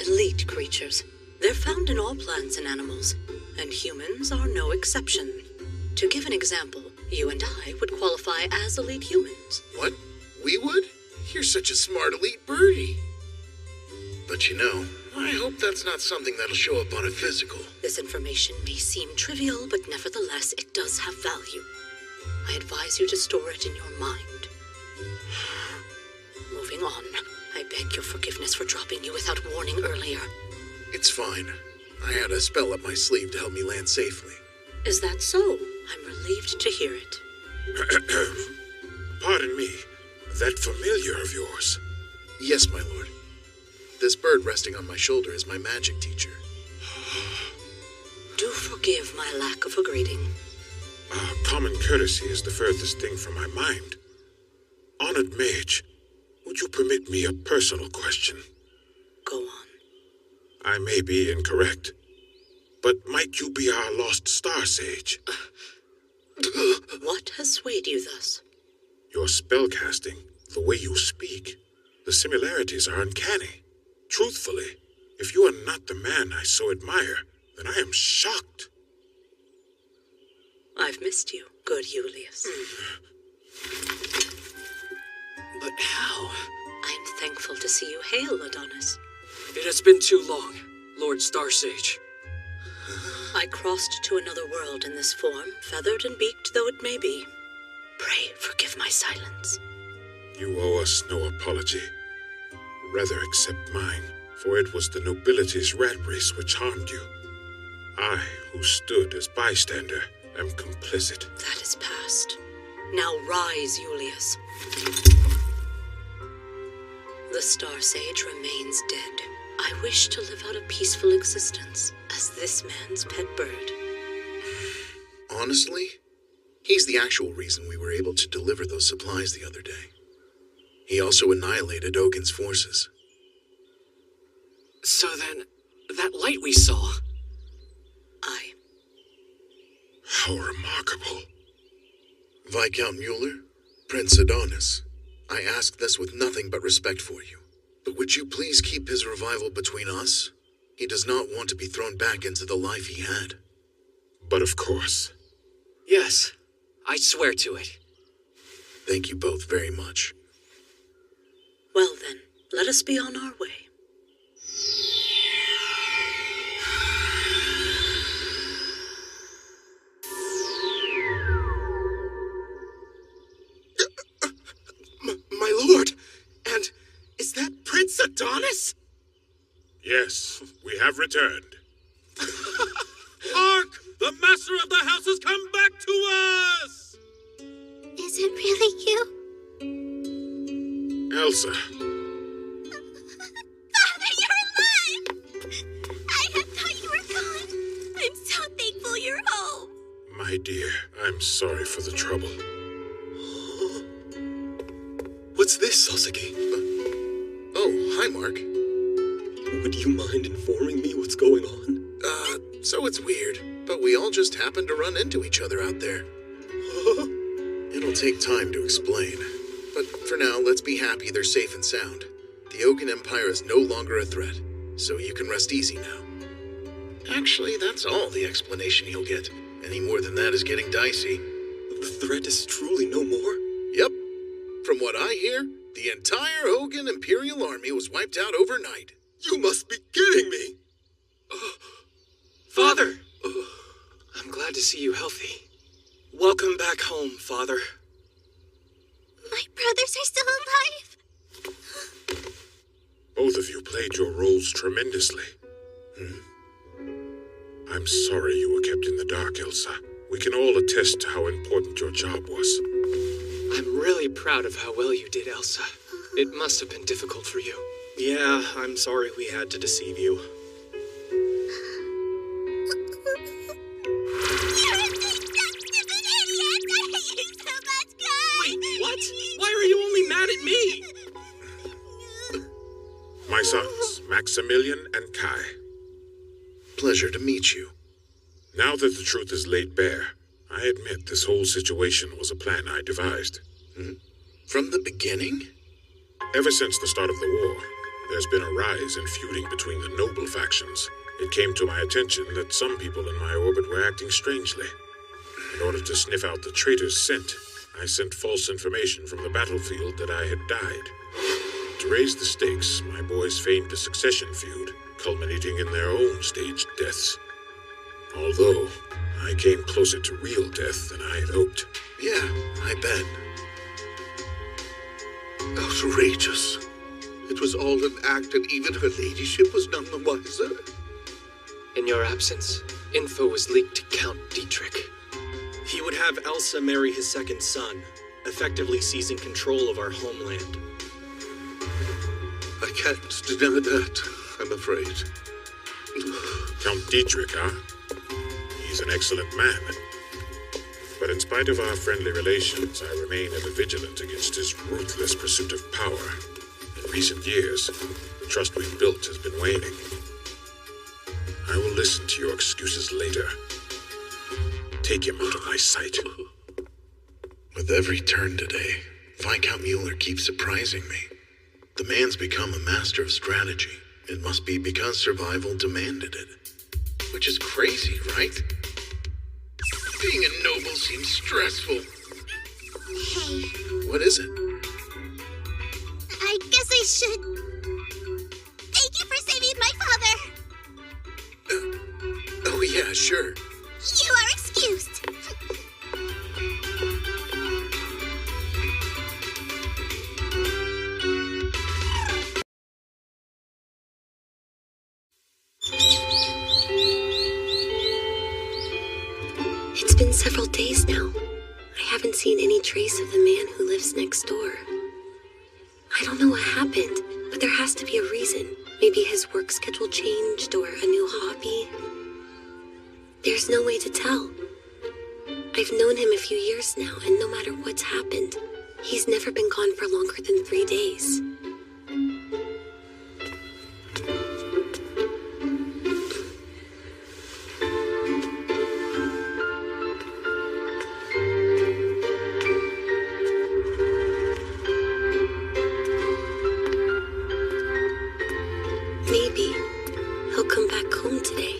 Elite creatures. They're found in all plants and animals, and humans are no exception. To give an example, you and I would qualify as elite humans. What? We would? You're such a smart elite birdie. But you know, I hope that's not something that'll show up on a physical. This information may seem trivial, but nevertheless, it does have value. I advise you to store it in your mind. Moving on, I beg your forgiveness for dropping you without warning earlier. It's fine. I had a spell up my sleeve to help me land safely. Is that so? I'm relieved to hear it. Pardon me, that familiar of yours. Yes, my lord. This bird resting on my shoulder is my magic teacher. Do forgive my lack of a greeting. Common courtesy is the furthest thing from my mind. Honored mage, would you permit me a personal question? Go on. I may be incorrect, but might you be our lost star sage? What has swayed you thus? Your spellcasting, the way you speak, the similarities are uncanny. Truthfully, if you are not the man I so admire, then I am shocked. I've missed you, good Julius. But how? I'm thankful to see you hail, Adonis. It has been too long, Lord Starsage. I crossed to another world in this form, feathered and beaked though it may be. Pray forgive my silence. You owe us no apology. Rather accept mine, for it was the nobility's rat race which harmed you. I, who stood as bystander, am complicit. That is past. Now rise, Julius. The Star Sage remains dead. I wish to live out a peaceful existence as this man's pet bird. Honestly, he's the actual reason we were able to deliver those supplies the other day. He also annihilated Ogin's forces. So then, that light we saw... How remarkable. Viscount Mueller, Prince Adonis, I ask this with nothing but respect for you. But would you please keep his revival between us? He does not want to be thrown back into the life he had. But of course. Yes, I swear to it. Thank you both very much. Well then, let us be on our way. My lord! And is that Prince Adonis? Yes, we have returned. Hark! The master of the house has come back to us! Is it really you? Elsa. Father, you're alive! I had thought you were gone. I'm so thankful you're home. My dear, I'm sorry for the trouble. What's this, Sasaki? Oh, hi, Mark. Would you mind informing me what's going on? So it's weird, but we all just happened to run into each other out there. It'll take time to explain. But for now, let's be happy they're safe and sound. The Ogin Empire is no longer a threat, so you can rest easy now. Actually, that's all the explanation you'll get. Any more than that is getting dicey. The threat is truly no more? Yep. From what I hear, the entire Ogin Imperial Army was wiped out overnight. You must be kidding me! Father! I'm glad to see you healthy. Welcome back home, Father. My brothers are still alive. Both of you played your roles tremendously. I'm sorry you were kept in the dark, Elsa. We can all attest to how important your job was. I'm really proud of how well you did, Elsa. It must have been difficult for you. Yeah, I'm sorry we had to deceive you. Wait, what? Why are you only mad at me? My sons, Maximilian and Kai. Pleasure to meet you. Now that the truth is laid bare, I admit this whole situation was a plan I devised. From the beginning? Ever since the start of the war, there's been a rise in feuding between the noble factions. It came to my attention that some people in my orbit were acting strangely. In order to sniff out the traitor's scent, I sent false information from the battlefield that I had died. To raise the stakes, my boys feigned a succession feud, culminating in their own staged deaths. Although, I came closer to real death than I had hoped. Yeah, I bet. Outrageous. It was all an act, and even her ladyship was none the wiser. In your absence, info was leaked to Count Dietrich. He would have Elsa marry his second son, effectively seizing control of our homeland. I can't deny that, I'm afraid. Count Dietrich, huh? He's an excellent man. But in spite of our friendly relations, I remain ever vigilant against his ruthless pursuit of power. In recent years, the trust we've built has been waning. I will listen to your excuses later. Take him out of my sight. With every turn today, Viscount Mueller keeps surprising me. The man's become a master of strategy. It must be because survival demanded it. Which is crazy, right? Being a noble seems stressful. Hey, What is it? I guess I should. Thank you for saving my father. Oh yeah, sure. You are excused. haven't seen any trace of the man who lives next door. I don't know what happened, but there has to be a reason. Maybe his work schedule changed or a new hobby. There's no way to tell. I've known him a few years now, and no matter what's happened, he's never been gone for longer than 3 days. Maybe he'll come back home today.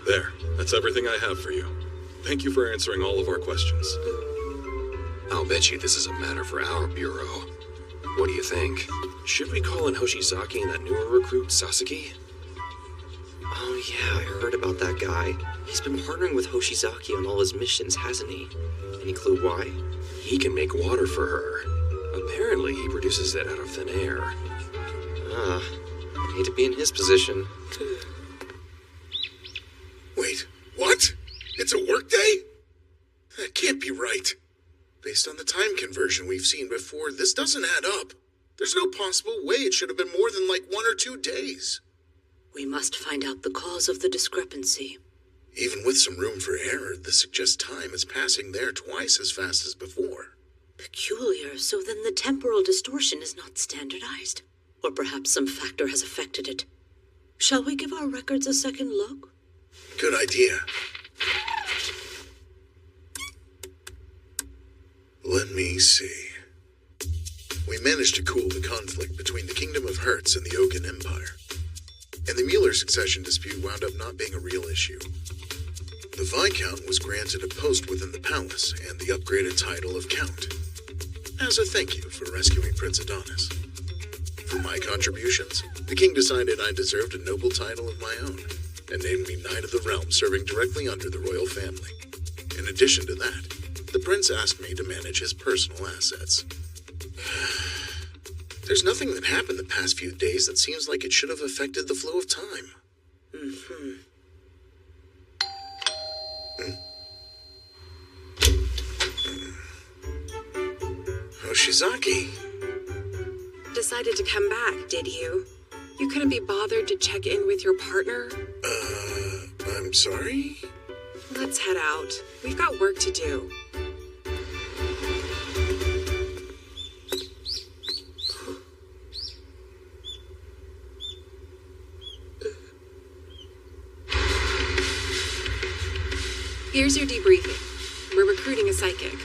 There, that's everything I have for you. Thank you for answering all of our questions. I'll bet you this is a matter for our bureau. What do you think? Should we call in Hoshizaki and that newer recruit, Sasaki? Oh yeah, I heard about that guy. He's been partnering with Hoshizaki on all his missions, hasn't he? Any clue why? He can make water for her. Apparently, he produces it out of thin air. I hate to be in his position. Wait, what? It's a workday? That can't be right. Based on the time conversion we've seen before, this doesn't add up. There's no possible way it should have been more than like 1 or 2 days. We must find out the cause of the discrepancy. Even with some room for error, this suggests time is passing there twice as fast as before. Peculiar, so then the temporal distortion is not standardized. Or perhaps some factor has affected it. Shall we give our records a second look? Good idea. Let me see. We managed to cool the conflict between the Kingdom of Hertz and the Ogan Empire. And the Mueller succession dispute wound up not being a real issue. The Viscount was granted a post within the palace and the upgraded title of Count, as a thank you for rescuing Prince Adonis. For my contributions, the king decided I deserved a noble title of my own, and named me Knight of the Realm, serving directly under the royal family. In addition to that, the prince asked me to manage his personal assets. There's nothing that happened the past few days that seems like it should have affected the flow of time. Hoshizaki. Decided to come back, did you? You couldn't be bothered to check in with your partner? I'm sorry? Let's head out. We've got work to do. Here's your debriefing. We're recruiting a psychic.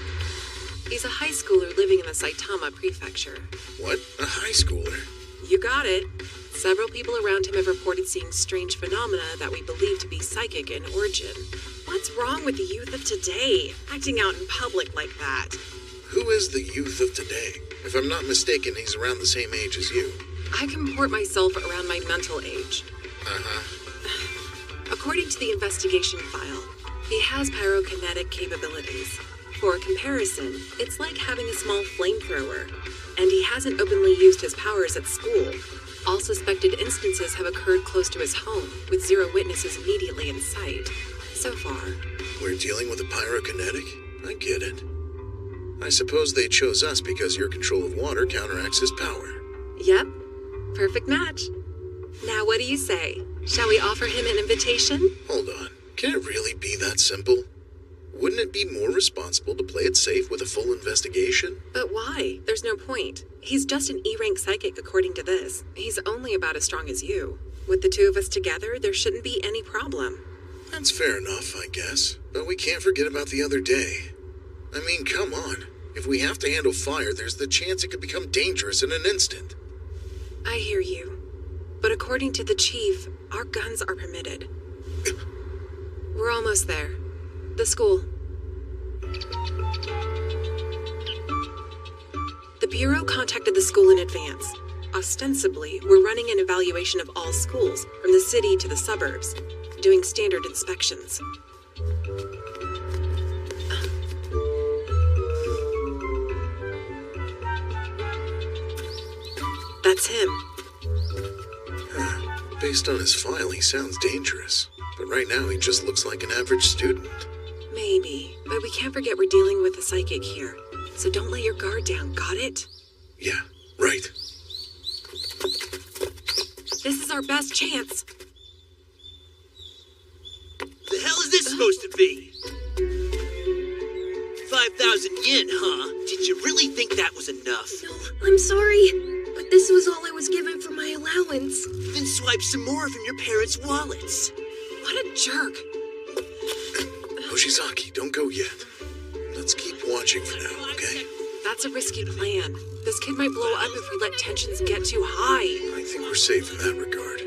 He's a high schooler living in the Saitama prefecture. What? A high schooler? You got it. Several people around him have reported seeing strange phenomena that we believe to be psychic in origin. What's wrong with the youth of today, acting out in public like that? Who is the youth of today? If I'm not mistaken, he's around the same age as you. I comport myself around my mental age. According to the investigation file, he has pyrokinetic capabilities. For comparison, it's like having a small flamethrower. And he hasn't openly used his powers at school. All suspected instances have occurred close to his home, with 0 witnesses immediately in sight. So far. We're dealing with a pyrokinetic? I get it. I suppose they chose us because your control of water counteracts his power. Yep. Perfect match. Now what do you say? Shall we offer him an invitation? Hold on. Can it really be that simple? Wouldn't it be more responsible to play it safe with a full investigation? But why? There's no point. He's just an E-rank psychic according to this. He's only about as strong as you. With the two of us together, there shouldn't be any problem. That's fair enough, I guess. But we can't forget about the other day. I mean, come on. If we have to handle fire, there's the chance it could become dangerous in an instant. I hear you. But according to the chief, our guns are permitted. We're almost there. The school. The Bureau contacted the school in advance. Ostensibly, we're running an evaluation of all schools, from the city to the suburbs, doing standard inspections. That's him. Based on his file, he sounds dangerous. But right now, he just looks like an average student. Maybe, but we can't forget we're dealing with a psychic here. So don't let your guard down, got it? Yeah, right. This is our best chance. The hell is this supposed to be? 5,000 yen, huh? Did you really think that was enough? No, I'm sorry, but this was all I was given for my allowance. Then swipe some more from your parents' wallets. What a jerk. Hoshizaki, don't go yet. Let's keep watching for now, okay? That's a risky plan. This kid might blow up if we let tensions get too high. I think we're safe in that regard.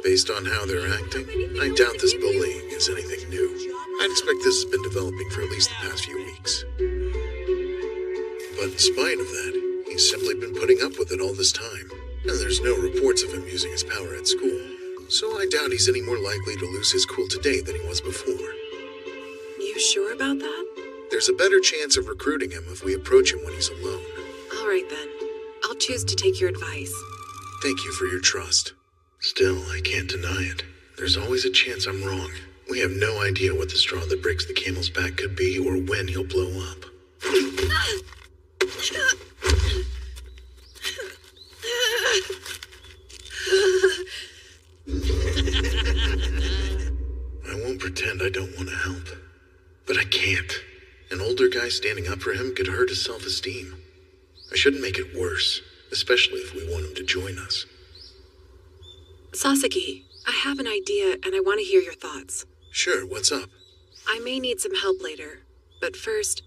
Based on how they're acting, I doubt this bullying is anything new. I'd expect this has been developing for at least the past few weeks. But in spite of that, he's simply been putting up with it all this time. And there's no reports of him using his power at school. So I doubt he's any more likely to lose his cool today than he was before. You sure about that? There's a better chance of recruiting him if we approach him when he's alone. All right then. I'll choose to take your advice. Thank you for your trust. Still, I can't deny it. There's always a chance I'm wrong. We have no idea what the straw that breaks the camel's back could be or when he'll blow up. I won't pretend I don't want to help. But I can't. An older guy standing up for him could hurt his self-esteem. I shouldn't make it worse, especially if we want him to join us. Sasaki, I have an idea and I want to hear your thoughts. Sure, what's up? I may need some help later, but first,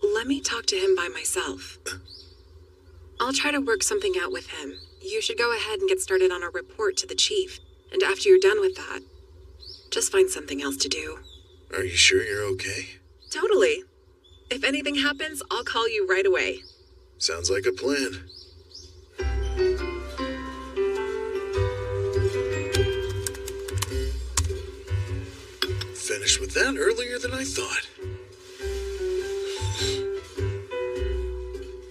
let me talk to him by myself. I'll try to work something out with him. You should go ahead and get started on our report to the chief, and after you're done with that, just find something else to do. Are you sure you're okay? Totally. If anything happens, I'll call you right away. Sounds like a plan. Finished with that earlier than I thought.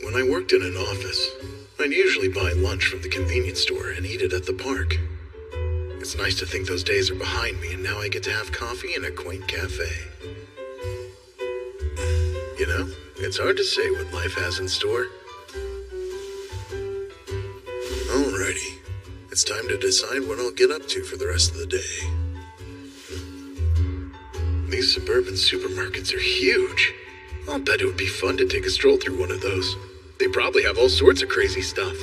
When I worked in an office, I'd usually buy lunch from the convenience store and eat it at the park. It's nice to think those days are behind me and now I get to have coffee in a quaint cafe. You know, it's hard to say what life has in store. Alrighty, it's time to decide what I'll get up to for the rest of the day. These suburban supermarkets are huge. I'll bet it would be fun to take a stroll through one of those. They probably have all sorts of crazy stuff.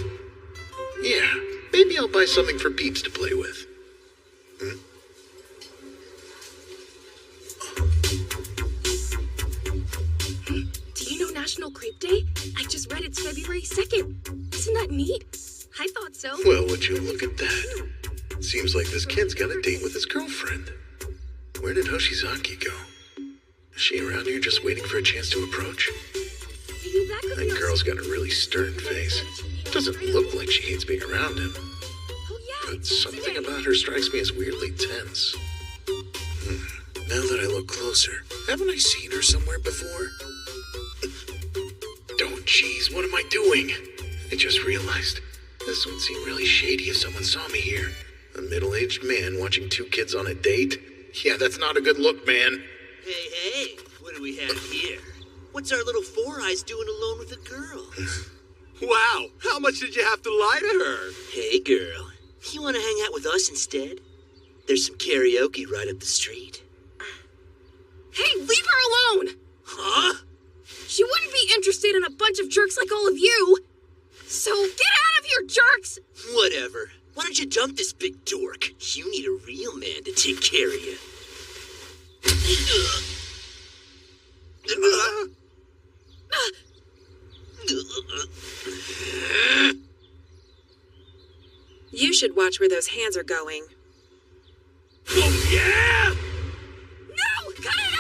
Yeah, maybe I'll buy something for Peeps to play with. Do you know National Crepe Day? I just read it's February 2nd. Isn't that neat? I thought so. Well, would you look at that? Seems like this kid's got a date with his girlfriend. Where did Hoshizaki go? Is she around here just waiting for a chance to approach? That girl's got a really stern face. Doesn't look like she hates being around him. But something about her strikes me as weirdly tense. Now that I look closer, haven't I seen her somewhere before? Oh, jeez, what am I doing? I just realized this would seem really shady if someone saw me here. A middle-aged man watching two kids on a date? Yeah, that's not a good look, man. Hey, what do we have here? What's our little Four Eyes doing alone with a girl? Wow, how much did you have to lie to her? Hey, girl, you want to hang out with us instead? There's some karaoke right up the street. Hey, leave her alone! Huh? She wouldn't be interested in a bunch of jerks like all of you. So get out of here, jerks! Whatever. Why don't you dump this big dork? You need a real man to take care of you. You should watch where those hands are going. Oh, yeah! No! Cut it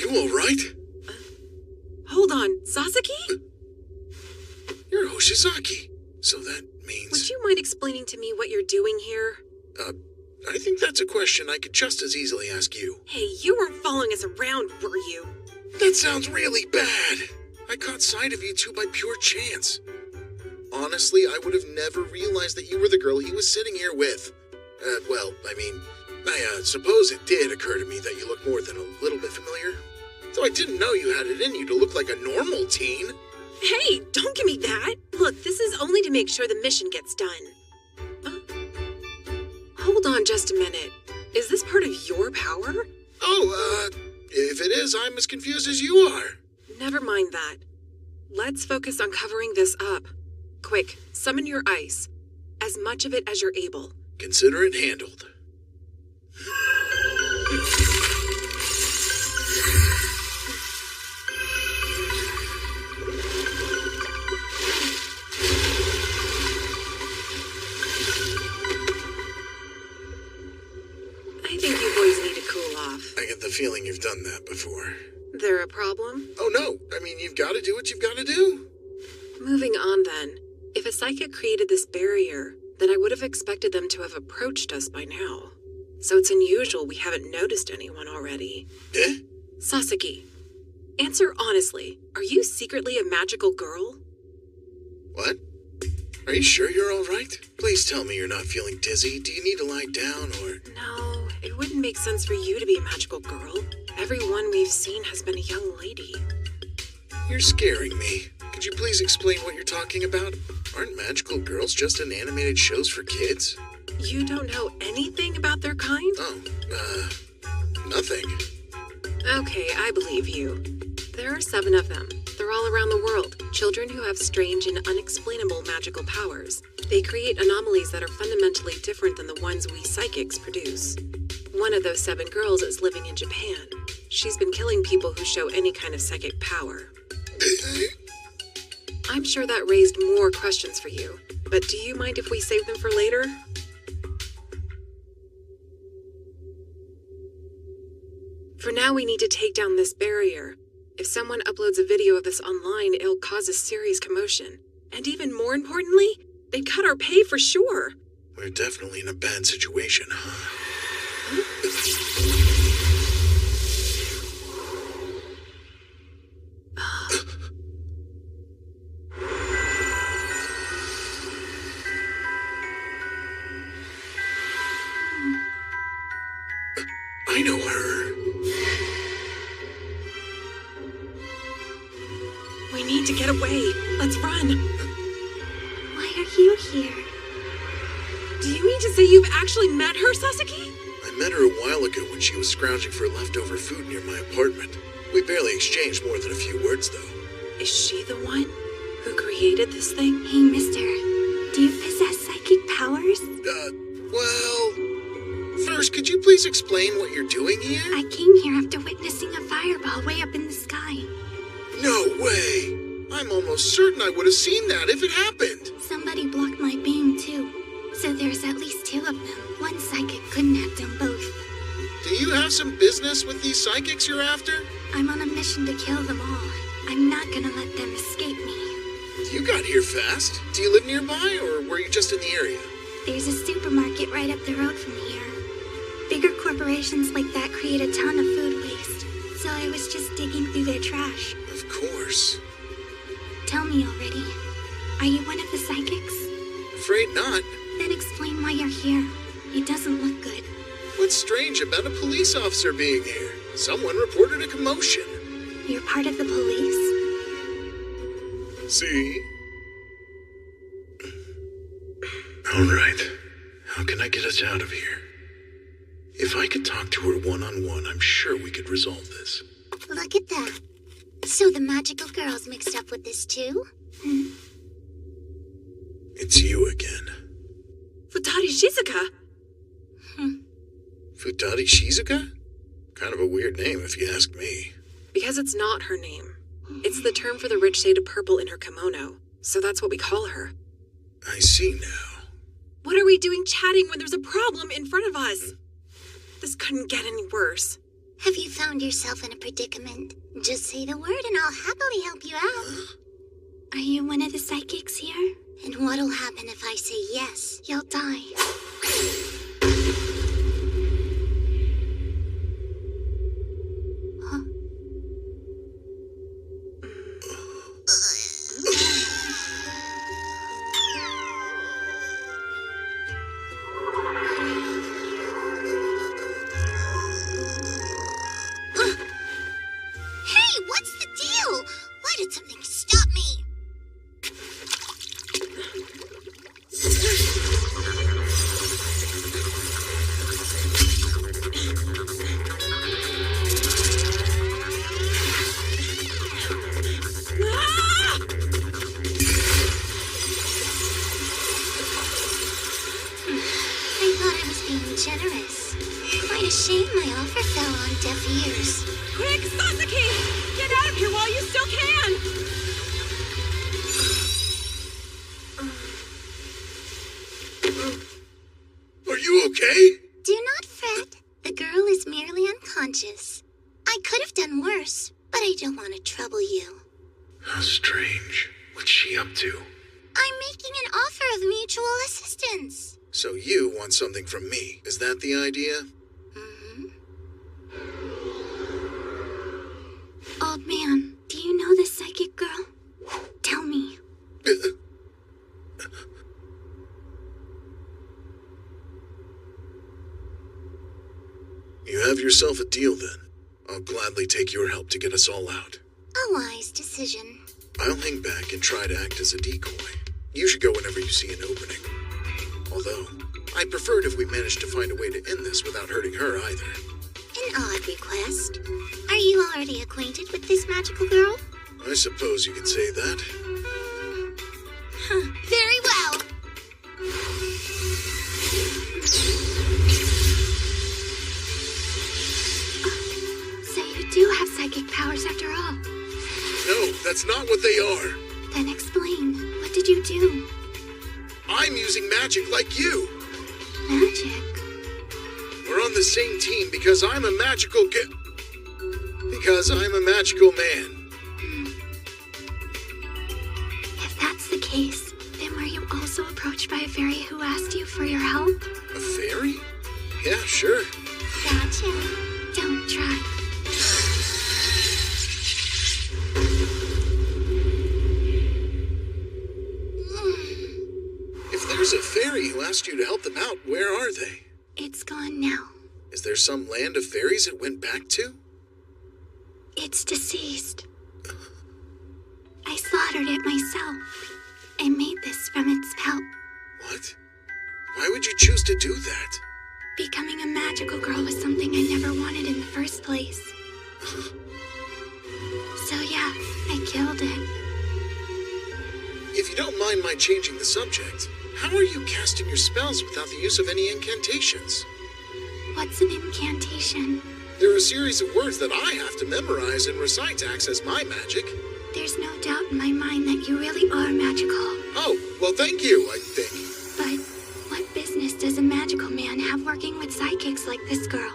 you all right? Hold on, Sasaki? You're Hoshizaki, so that means... Would you mind explaining to me what you're doing here? I think that's a question I could just as easily ask you. Hey, you weren't following us around, were you? That sounds really bad. I caught sight of you two by pure chance. Honestly, I would have never realized that you were the girl he was sitting here with. I suppose it did occur to me that you look more than a little bit familiar. Though I didn't know you had it in you to look like a normal teen. Hey, don't give me that. Look, this is only to make sure the mission gets done. Hold on just a minute. Is this part of your power? If it is, I'm as confused as you are. Never mind that. Let's focus on covering this up. Quick, summon your ice. As much of it as you're able. Consider it handled. I think you boys need to cool off. I get the feeling you've done that before. There a problem? Oh no, you've got to do what you've got to do. Moving on then. If a psychic created this barrier, then I would have expected them to have approached us by now. So it's unusual we haven't noticed anyone already. Eh? Sasaki, answer honestly. Are you secretly a magical girl? What? Are you sure you're all right? Please tell me you're not feeling dizzy. Do you need to lie down or... No, it wouldn't make sense for you to be a magical girl. Everyone we've seen has been a young lady. You're scaring me. Could you please explain what you're talking about? Aren't magical girls just in animated shows for kids? You don't know anything about their kind? Nothing. Okay, I believe you. There are 7 of them. They're all around the world. Children who have strange and unexplainable magical powers. They create anomalies that are fundamentally different than the ones we psychics produce. One of those 7 girls is living in Japan. She's been killing people who show any kind of psychic power. I'm sure that raised more questions for you, but do you mind if we save them for later? For now, we need to take down this barrier. If someone uploads a video of this online, it'll cause a serious commotion. And even more importantly, they'd cut our pay for sure. We're definitely in a bad situation, huh? I know her. We need to get away. Let's run. Why are you here? Do you mean to say you've actually met her, Sasaki? I met her a while ago when she was scrounging for leftover food near my apartment. We barely exchanged more than a few words, though. Is she the one who created this thing? Hey, mister. Do you possess psychic powers? First, could you please explain what you're doing here? I came here after witnessing a fireball way up in the sky. No way! I'm almost certain I would have seen that if it happened. Somebody blocked my beam, too. So there's at least 2 of them. One psychic couldn't have done both. Do you have some business with these psychics you're after? I'm on a mission to kill them all. I'm not gonna let them escape me. You got here fast. Do you live nearby, or were you just in the area? There's a supermarket right up the road from here. Bigger corporations like that create a ton of food waste, so I was just digging through their trash. Of course. Tell me already. Are you one of the psychics? Afraid not. Then explain why you're here. It doesn't look good. What's strange about a police officer being here? Someone reported a commotion. You're part of the police? See? All right. How can I get us out of here? If I could talk to her one-on-one, I'm sure we could resolve this. Look at that. So the magical girl's mixed up with this too? It's you again. Futari Shizuka? Futari Shizuka? Kind of a weird name if you ask me. Because it's not her name. It's the term for the rich shade of purple in her kimono, so that's what we call her. I see now. What are we doing chatting when there's a problem in front of us? This couldn't get any worse. Have you found yourself in a predicament? Just say the word and I'll happily help you out. Are you one of the psychics here? And what'll happen if I say yes? You'll die. Huh? Hey, what's the deal? Why did something stop me? I thought I was being generous. Quite a shame my offer fell on deaf ears. Quick, Sasaki! Get out of here while you still can! Are you okay? Do not fret. The girl is merely unconscious. I could have done worse, but I don't want to trouble you. How strange. What's she up to? I'm making an offer of mutual assistance. So you want something from me. Is that the idea? Old man, do you know this psychic girl? Tell me. You have yourself a deal then. I'll gladly take your help to get us all out. A wise decision. I'll hang back and try to act as a decoy. You should go whenever you see an opening. Although, I'd prefer it if we managed to find a way to end this without hurting her either. An odd request. Are you already acquainted with this magical girl? I suppose you could say that. Very well. So you do have psychic powers after all. No, that's not what they are. Then explain. What did you do? I'm using magic like you. Magic? We're on the same team because I'm a magical Because I'm a magical man. If that's the case, then were you also approached by a fairy who asked you for your help? A fairy? Yeah, sure. Gotcha. Don't try. If there's a fairy who asked you to help them out, where are they? It's gone now. Is there some land of fairies it went back to? It's deceased. I slaughtered it myself. I made this from its pelt. What? Why would you choose to do that? Becoming a magical girl was something I never wanted in the first place. So yeah, I killed it. If you don't mind my changing the subject, how are you casting your spells without the use of any incantations? What's an incantation? There are a series of words that I have to memorize and recite to access my magic. There's no doubt in my mind that you really are magical. Oh, well thank you, I think. But what business does a magical man have working with psychics like this girl?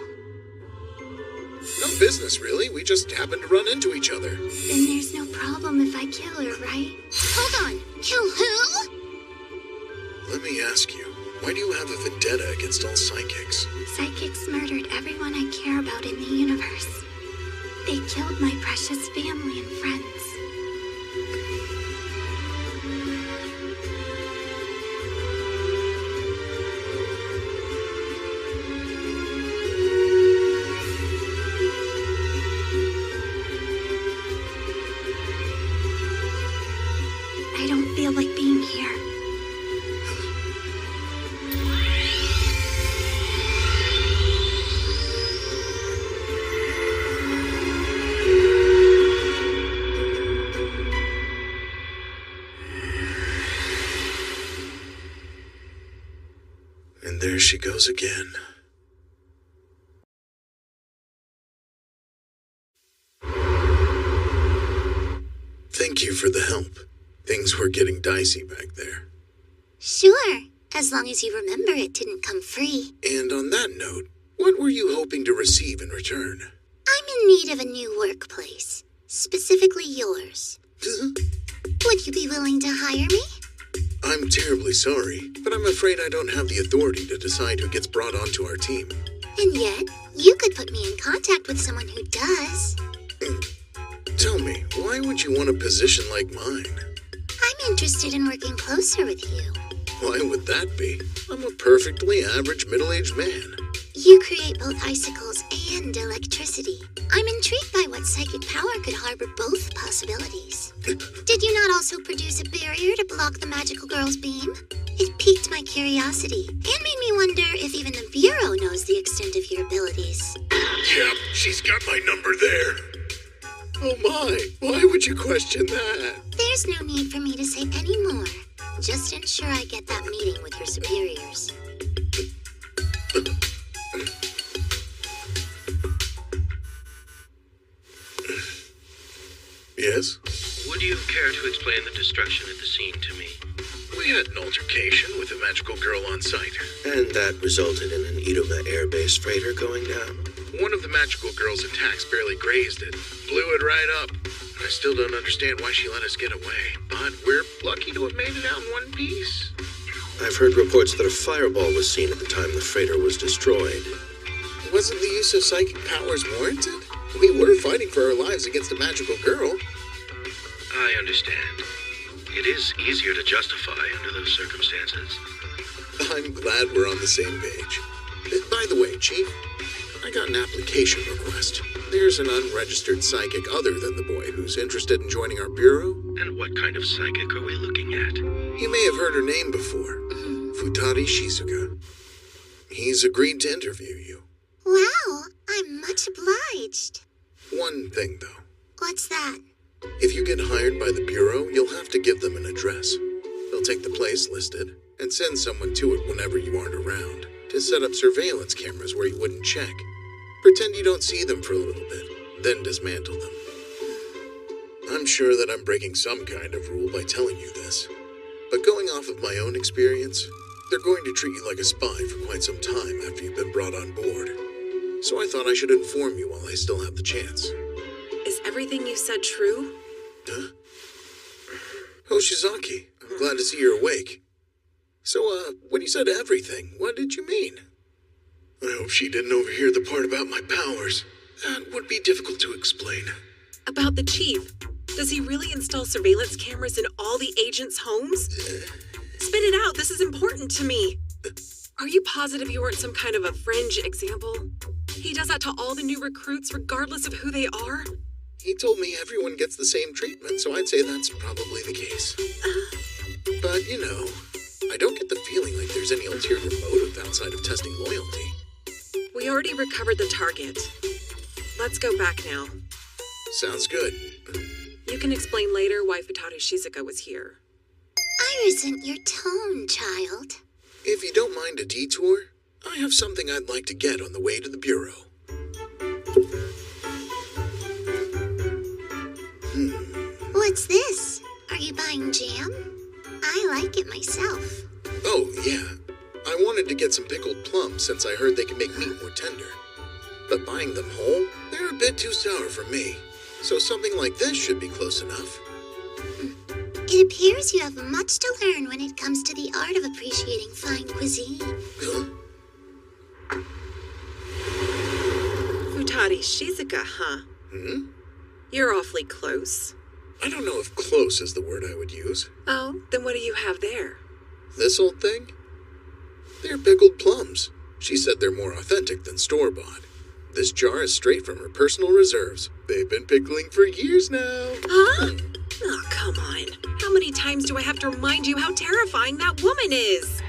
No business, really. We just happened to run into each other. Then there's no problem if I kill her, right? Hold on. Kill who? Let me ask you, why do you have a vendetta against all psychics? Psychics murdered everyone I care about in the universe. They killed my precious family and friends. I don't feel like being here. And there she goes again. Thank you for the help. Things were getting dicey back there. Sure, as long as you remember it didn't come free. And on that note, what were you hoping to receive in return? I'm in need of a new workplace, specifically yours. Would you be willing to hire me? I'm terribly sorry, but I'm afraid I don't have the authority to decide who gets brought onto our team. And yet, you could put me in contact with someone who does. Tell me, why would you want a position like mine? I'm interested in working closer with you. Why would that be? I'm a perfectly average middle-aged man. You create both icicles and electricity. I'm intrigued by what psychic power could harbor both possibilities. Did you not also produce a barrier to block the magical girl's beam? It piqued my curiosity and made me wonder if even the Bureau knows the extent of your abilities. Yep, she's got my number there. Oh my, why would you question that? There's no need for me to say any more. Just ensure I get that meeting with your superiors. Yes? Would you care to explain the destruction at the scene to me? We had an altercation with a magical girl on site. And that resulted in an Idoma Air Base freighter going down? One of the magical girl's attacks barely grazed it. Blew it right up. I still don't understand why she let us get away, but we're lucky to have made it out in one piece. I've heard reports that a fireball was seen at the time the freighter was destroyed. Wasn't the use of psychic powers warranted? We were fighting for our lives against a magical girl. I understand. It is easier to justify under those circumstances. I'm glad we're on the same page. By the way, Chief, I got an application request. There's an unregistered psychic other than the boy who's interested in joining our bureau. And what kind of psychic are we looking at? You may have heard her name before. Futari Shizuka. He's agreed to interview you. Wow, I'm much obliged. One thing, though. What's that? If you get hired by the Bureau, you'll have to give them an address. They'll take the place listed and send someone to it whenever you aren't around to set up surveillance cameras where you wouldn't check. Pretend you don't see them for a little bit, then dismantle them. I'm sure that I'm breaking some kind of rule by telling you this, but going off of my own experience, they're going to treat you like a spy for quite some time after you've been brought on board. So I thought I should inform you while I still have the chance. Is everything you said true? Huh? Hoshizaki, I'm glad to see you're awake. So, when you said everything, what did you mean? I hope she didn't overhear the part about my powers. That would be difficult to explain. About the chief. Does he really install surveillance cameras in all the agents' homes? Spit it out, this is important to me. Are you positive you weren't some kind of a fringe example? He does that to all the new recruits regardless of who they are? He told me everyone gets the same treatment, so I'd say that's probably the case. But, you know, I don't get the feeling like there's any ulterior motive outside of testing loyalty. We already recovered the target. Let's go back now. Sounds good. You can explain later why Futari Shizuka was here. I resent your tone, child. If you don't mind a detour, I have something I'd like to get on the way to the Bureau. What's this? Are you buying jam? I like it myself. Oh, yeah. I wanted to get some pickled plums since I heard they can make meat more tender. But buying them whole, they're a bit too sour for me. So something like this should be close enough. It appears you have much to learn when it comes to the art of appreciating fine cuisine. Huh? Futari Shizuka, huh? Hmm? You're awfully close. I don't know if close is the word I would use. Oh, then what do you have there? This old thing? They're pickled plums. She said they're more authentic than store-bought. This jar is straight from her personal reserves. They've been pickling for years now. Huh? Oh, come on. How many times do I have to remind you how terrifying that woman is?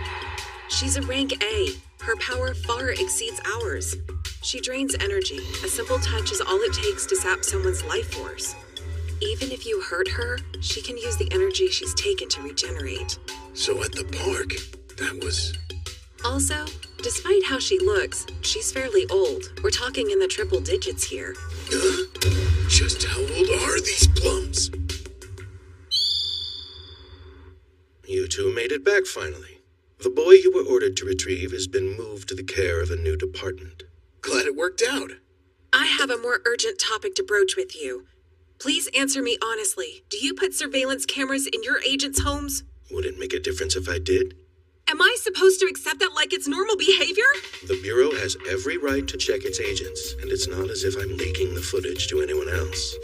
She's a rank A. Her power far exceeds ours. She drains energy. A simple touch is all it takes to sap someone's life force. Even if you hurt her, she can use the energy she's taken to regenerate. So at the park, that was... Also, despite how she looks, she's fairly old. We're talking in the triple digits here. Just how old are these plums? You two made it back finally. The boy you were ordered to retrieve has been moved to the care of a new department. Glad it worked out. I have a more urgent topic to broach with you. Please answer me honestly. Do you put surveillance cameras in your agents' homes? Would it make a difference if I did? Am I supposed to accept that like it's normal behavior? The Bureau has every right to check its agents, and it's not as if I'm leaking the footage to anyone else.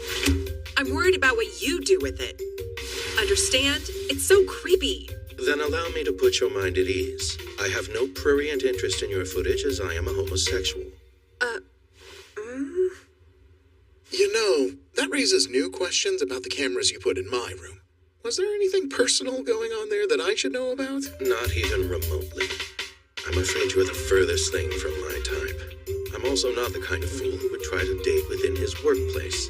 I'm worried about what you do with it. Understand? It's so creepy. Then allow me to put your mind at ease. I have no prurient interest in your footage as I am a homosexual. You know, that raises new questions about the cameras you put in my room. Was there anything personal going on there that I should know about? Not even remotely. I'm afraid you're the furthest thing from my type. I'm also not the kind of fool who would try to date within his workplace.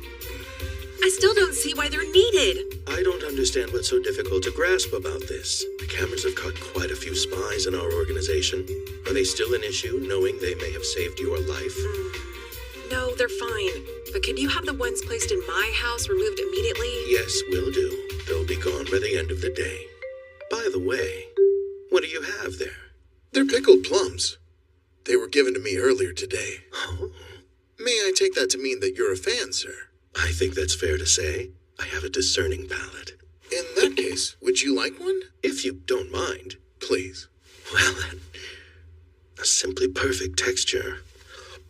I still don't see why they're needed. I don't understand what's so difficult to grasp about this. The cameras have caught quite a few spies in our organization. Are they still an issue, knowing they may have saved your life? No, they're fine. But could you have the ones placed in my house removed immediately? Yes, will do. They'll be gone by the end of the day. By the way, what do you have there? They're pickled plums. They were given to me earlier today. Oh. May I take that to mean that you're a fan, sir? I think that's fair to say. I have a discerning palate. In that case, would you like one? If you don't mind. Please. Well, then, a simply perfect texture.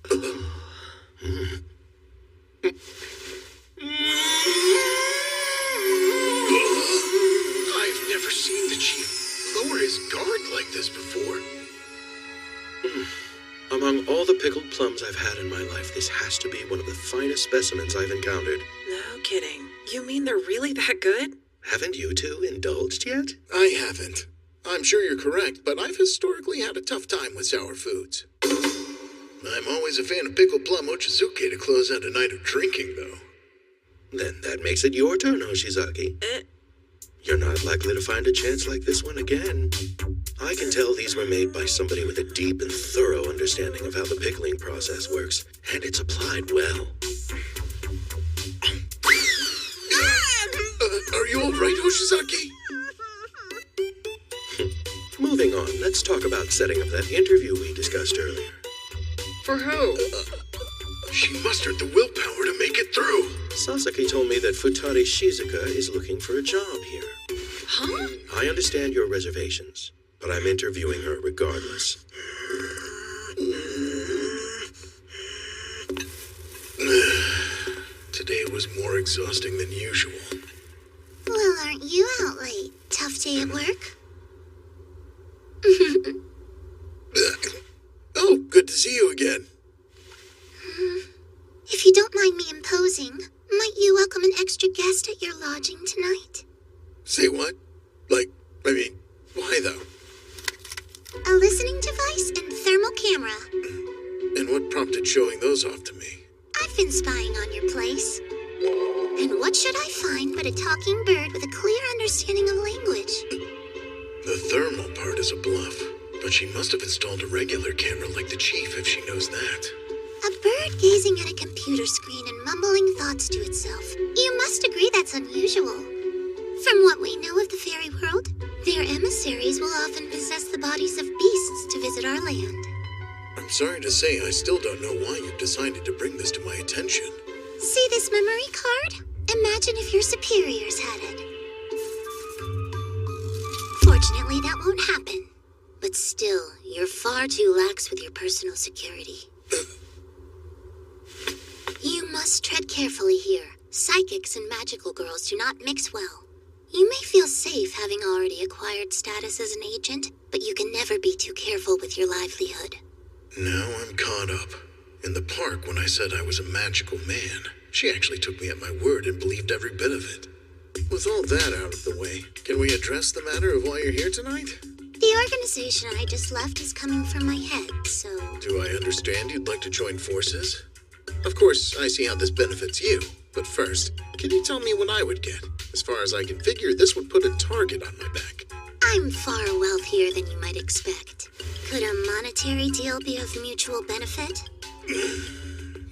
I've never seen the chief lower his guard like this before. Among all the pickled plums I've had in my life, this has to be one of the finest specimens I've encountered. No kidding. You mean they're really that good? Haven't you two indulged yet? I haven't. I'm sure you're correct, but I've historically had a tough time with sour foods. I'm always a fan of pickled plum ochazuke to close out a night of drinking, though. Then that makes it your turn, Hoshizaki. You're not likely to find a chance like this one again. I can tell these were made by somebody with a deep and thorough understanding of how the pickling process works, and it's applied well. Are you all right, Hoshizaki? Moving on, let's talk about setting up that interview we discussed earlier. For who? She mustered the willpower to make it through. Sasaki told me that Futari Shizuka is looking for a job here. Huh? I understand your reservations, but I'm interviewing her regardless. Today was more exhausting than usual. Well, aren't you out late? Tough day at work? Oh, good to see you again. If you don't mind me imposing, might you welcome an extra guest at your lodging tonight? Say what? Why though? A listening device and thermal camera. And what prompted showing those off to me? I've been spying on your place. And what should I find but a talking bird with a clear understanding of language? The thermal part is a bluff, but she must have installed a regular camera like the chief if she knows that. A bird gazing at a computer screen and mumbling thoughts to itself. You must agree that's unusual. From what we know of the fairy world, their emissaries will often possess the bodies of beasts to visit our land. I'm sorry to say I still don't know why you've decided to bring this to my attention. See this memory card? Imagine if your superiors had it. Fortunately, that won't happen. But still, you're far too lax with your personal security. You must tread carefully here. Psychics and magical girls do not mix well. You may feel safe having already acquired status as an agent, but you can never be too careful with your livelihood. Now I'm caught up. In the park, when I said I was a magical man, she actually took me at my word and believed every bit of it. With all that out of the way, can we address the matter of why you're here tonight? The organization I just left is coming from my head, so... Do I understand you'd like to join forces? Of course, I see how this benefits you. But first, can you tell me what I would get? As far as I can figure, this would put a target on my back. I'm far wealthier than you might expect. Could a monetary deal be of mutual benefit?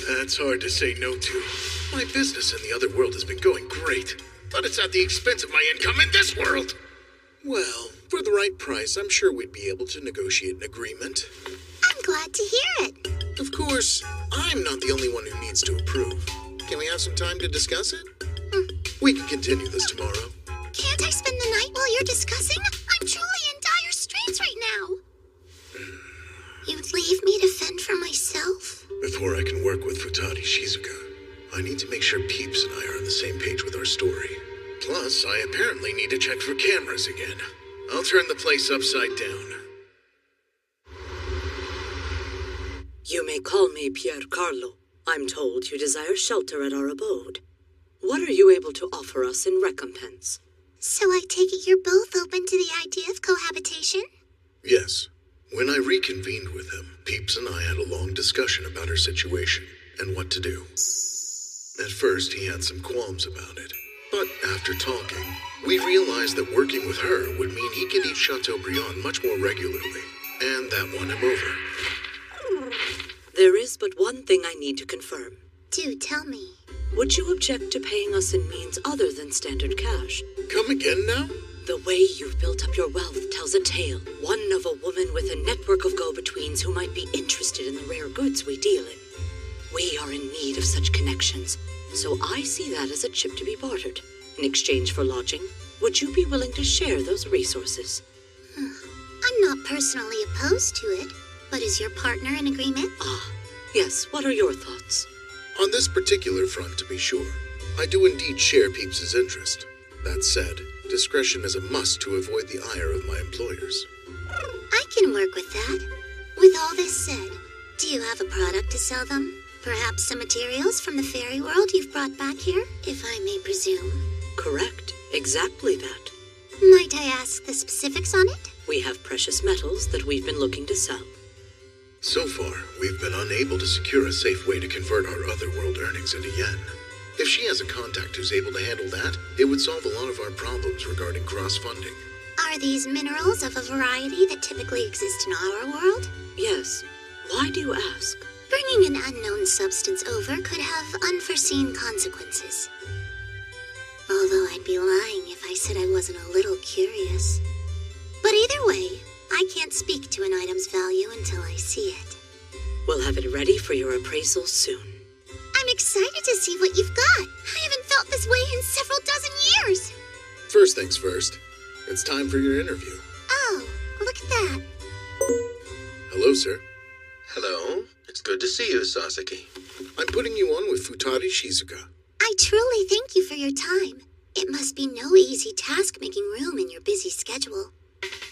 That's hard to say no to. My business in the other world has been going great, but it's at the expense of my income in this world. Well, for the right price, I'm sure we'd be able to negotiate an agreement. I'm glad to hear it. Of course, I'm not the only one who needs to approve. Can we have some time to discuss it? We can continue this tomorrow. Can't I spend the night while you're discussing? I'm truly in dire straits right now. You'd leave me to fend for myself? Before I can work with Futari Shizuka, I need to make sure Peeps and I are on the same page with our story. Plus, I apparently need to check for cameras again. I'll turn the place upside down. You may call me Pier Carlo. I'm told you desire shelter at our abode. What are you able to offer us in recompense? So I take it you're both open to the idea of cohabitation? Yes. When I reconvened with him, Peeps and I had a long discussion about her situation and what to do. At first, he had some qualms about it. But after talking, we realized that working with her would mean he could eat Chateaubriand much more regularly. And that won him over. There is but one thing I need to confirm. Do tell me. Would you object to paying us in means other than standard cash? Come again now? The way you've built up your wealth tells a tale, one of a woman with a network of go-betweens who might be interested in the rare goods we deal in. We are in need of such connections, so I see that as a chip to be bartered. In exchange for lodging, would you be willing to share those resources? I'm not personally opposed to it, but is your partner in agreement? Yes, what are your thoughts? On this particular front, to be sure, I do indeed share Peeps's interest. That said, discretion is a must to avoid the ire of my employers. I can work with that. With all this said, do you have a product to sell them? Perhaps some materials from the fairy world you've brought back here, if I may presume. Correct. Exactly that. Might I ask the specifics on it? We have precious metals that we've been looking to sell. So far, we've been unable to secure a safe way to convert our otherworld earnings into yen. If she has a contact who's able to handle that, it would solve a lot of our problems regarding cross-funding. Are these minerals of a variety that typically exist in our world? Yes. Why do you ask? Bringing an unknown substance over could have unforeseen consequences. Although I'd be lying if I said I wasn't a little curious. But either way, I can't speak to an item's value until I see it. We'll have it ready for your appraisal soon. I'm excited to see what you've got. I haven't felt this way in several dozen years. First things first, it's time for your interview. Oh, look at that. Hello, sir. Hello. It's good to see you, Sasaki. I'm putting you on with Futari Shizuka. I truly thank you for your time. It must be no easy task making room in your busy schedule.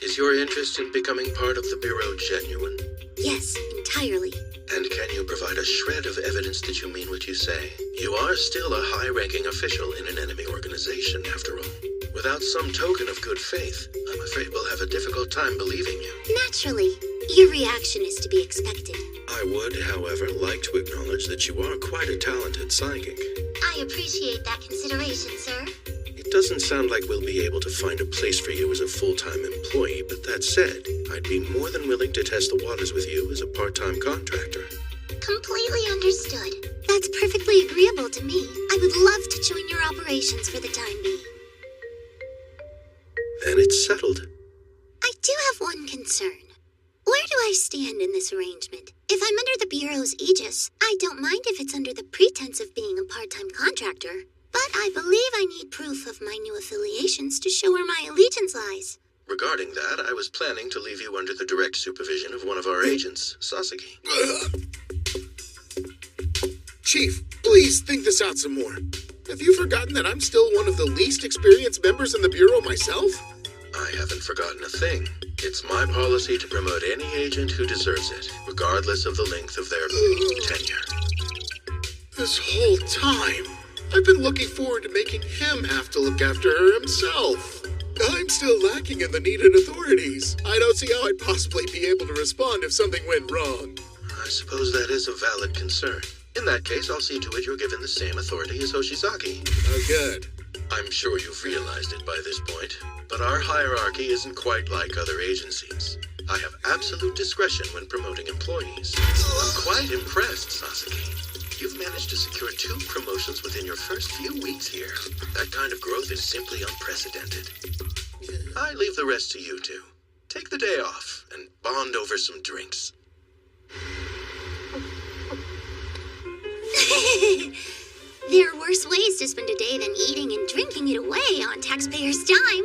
Is your interest in becoming part of the Bureau genuine? Yes, entirely. And can you provide a shred of evidence that you mean what you say? You are still a high-ranking official in an enemy organization, after all. Without some token of good faith, I'm afraid we'll have a difficult time believing you. Naturally. Your reaction is to be expected. I would, however, like to acknowledge that you are quite a talented psychic. I appreciate that consideration, sir. It doesn't sound like we'll be able to find a place for you as a full-time employee, but that said, I'd be more than willing to test the waters with you as a part-time contractor. Completely understood. That's perfectly agreeable to me. I would love to join your operations for the time being. Then it's settled. I do have one concern. Where do I stand in this arrangement? If I'm under the Bureau's aegis, I don't mind if it's under the pretense of being a part-time contractor. But I believe I need proof of my new affiliations to show where my allegiance lies. Regarding that, I was planning to leave you under the direct supervision of one of our agents, Sasaki. Chief, please think this out some more. Have you forgotten that I'm still one of the least experienced members in the Bureau myself? I haven't forgotten a thing. It's my policy to promote any agent who deserves it, regardless of the length of their tenure. This whole time, I've been looking forward to making him have to look after her himself. I'm still lacking in the needed authorities. I don't see how I'd possibly be able to respond if something went wrong. I suppose that is a valid concern. In that case, I'll see to it you're given the same authority as Hoshizaki. Oh, good. I'm sure you've realized it by this point, but our hierarchy isn't quite like other agencies. I have absolute discretion when promoting employees. I'm quite impressed, Sasaki. You've managed to secure 2 promotions within your first few weeks here. That kind of growth is simply unprecedented. I leave the rest to you two. Take the day off and bond over some drinks. to spend a day than eating and drinking it away on taxpayers' dime.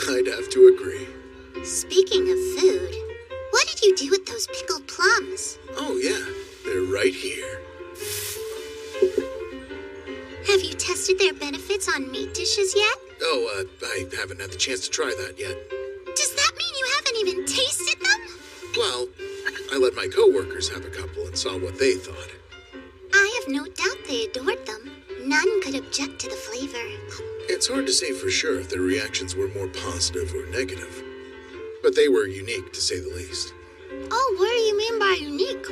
I'd have to agree. Speaking of food, what did you do with those pickled plums? Oh, yeah. They're right here. Have you tested their benefits on meat dishes yet? Oh, I haven't had the chance to try that yet. Does that mean you haven't even tasted them? Well, I let my coworkers have a couple and saw what they thought. I have no doubt they adored them. None could object to the flavor. It's hard to say for sure if their reactions were more positive or negative. But they were unique, to say the least. Oh, what do you mean by unique?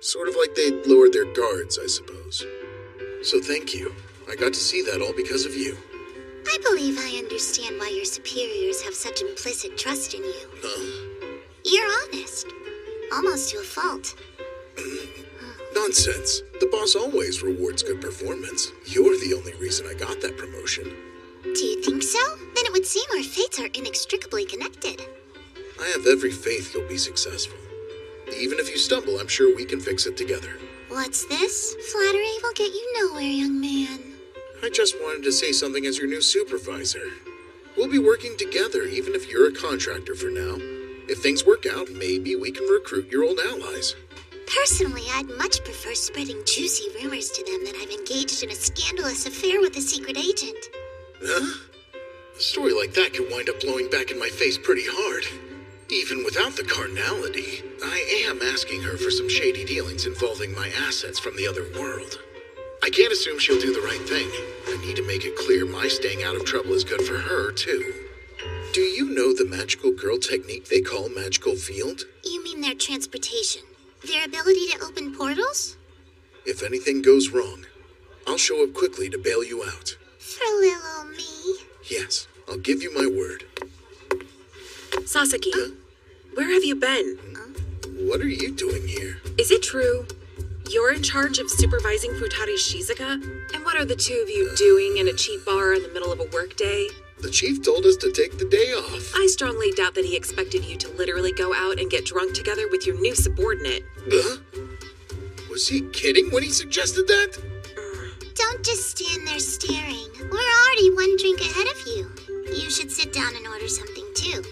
Sort of like they'd lowered their guards, I suppose. So thank you. I got to see that all because of you. I believe I understand why your superiors have such implicit trust in you. You're honest. Almost to a fault. Nonsense. The boss always rewards good performance. You're the only reason I got that promotion. Do you think so? Then it would seem our fates are inextricably connected. I have every faith you'll be successful. Even if you stumble, I'm sure we can fix it together. What's this? Flattery will get you nowhere, young man. I just wanted to say something as your new supervisor. We'll be working together, even if you're a contractor for now. If things work out, maybe we can recruit your old allies. Personally, I'd much prefer spreading juicy rumors to them that I've engaged in a scandalous affair with a secret agent. Huh? A story like that could wind up blowing back in my face pretty hard. Even without the carnality, I am asking her for some shady dealings involving my assets from the other world. I can't assume she'll do the right thing. I need to make it clear my staying out of trouble is good for her, too. Do you know the magical girl technique they call magical field? You mean their transportation? Their ability to open portals? If anything goes wrong, I'll show up quickly to bail you out. For little me? Yes, I'll give you my word. Sasaki, where have you been? What are you doing here? Is it true? You're in charge of supervising Futari Shizuka? And what are the two of you doing in a cheap bar in the middle of a workday? The chief told us to take the day off. I strongly doubt that he expected you to literally go out and get drunk together with your new subordinate. Was he kidding when he suggested that? Don't just stand there staring. We're already one drink ahead of you. You should sit down and order something too.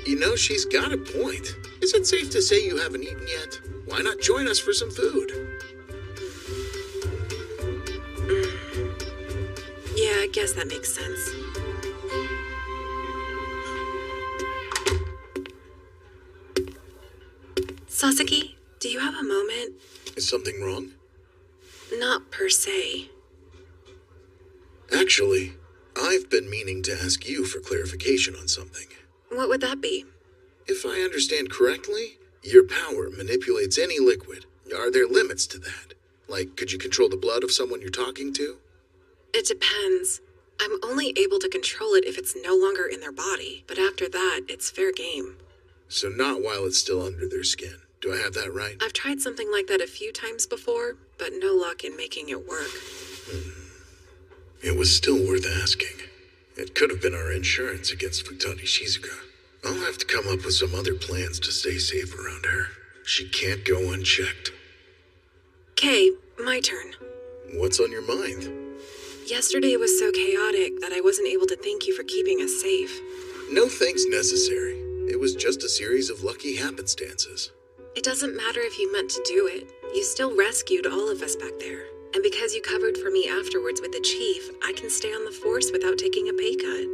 You know, she's got a point. Is it safe to say you haven't eaten yet? Why not join us for some food? Yeah, I guess that makes sense. Sasaki, do you have a moment? Is something wrong? Not per se. Actually, I've been meaning to ask you for clarification on something. What would that be? If I understand correctly, your power manipulates any liquid. Are there limits to that? Like, could you control the blood of someone you're talking to? It depends. I'm only able to control it if it's no longer in their body, but after that, it's fair game. So not while it's still under their skin. Do I have that right? I've tried something like that a few times before, but no luck in making it work. It was still worth asking. It could have been our insurance against Futari Shizuka. I'll have to come up with some other plans to stay safe around her. She can't go unchecked. Kay, my turn. What's on your mind? Yesterday was so chaotic that I wasn't able to thank you for keeping us safe. No thanks necessary. It was just a series of lucky happenstances. It doesn't matter if you meant to do it. You still rescued all of us back there. And because you covered for me afterwards with the chief, I can stay on the force without taking a pay cut.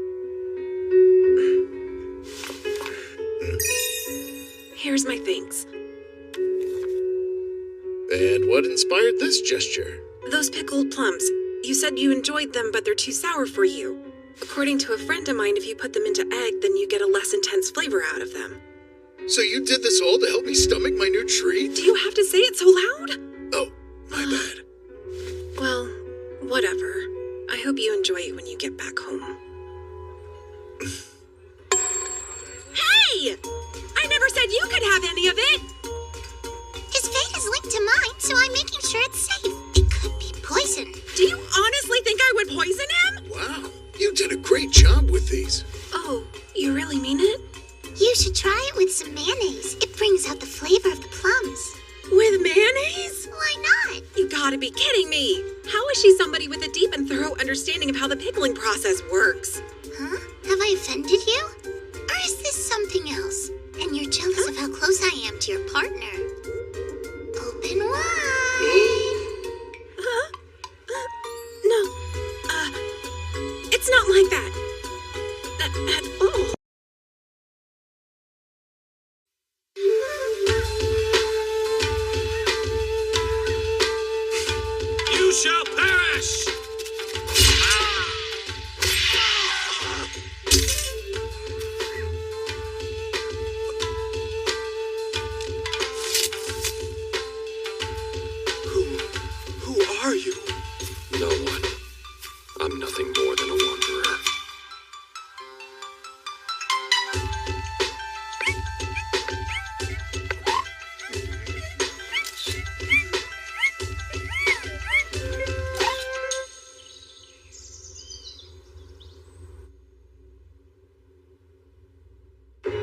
Here's my thanks. And what inspired this gesture? Those pickled plums. You said you enjoyed them, but they're too sour for you. According to a friend of mine, if you put them into egg, then you get a less intense flavor out of them. So you did this all to help me stomach my new treat? Do you have to say it so loud? Oh, my bad. Well, whatever. I hope you enjoy it when you get back home. Hey! I never said you could have any of it! His fate is linked to mine, so I'm making sure it's safe. It could be poison. Do you honestly think I would poison him? Wow, you did a great job with these. Oh, you really mean it? You should try it with some mayonnaise. It brings out the flavor of the plums. With mayonnaise? Why not? You gotta be kidding me. she's somebody with a deep and thorough understanding of how the pickling process works. Huh? Have I offended you? Or is this something else? And you're jealous of how close I am to your partner? Open wide. Huh? No. It's not like that. At all. You shall perish! Who are you? No one. I'm nothing more than a wanderer.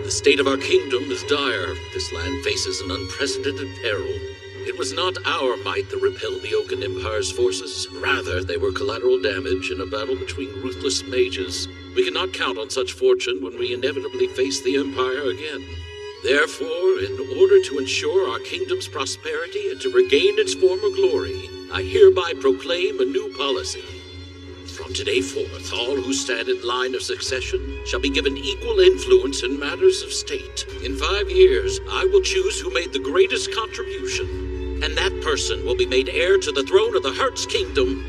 The state of our kingdom is dire. This land faces an unprecedented peril. It was not our might that repelled the Oaken Empire's forces. Rather, they were collateral damage in a battle between ruthless mages. We cannot count on such fortune when we inevitably face the Empire again. Therefore, in order to ensure our kingdom's prosperity and to regain its former glory, I hereby proclaim a new policy. From today forth, all who stand in line of succession shall be given equal influence in matters of state. In 5 years, I will choose who made the greatest contribution, and that person will be made heir to the throne of the Hertz Kingdom.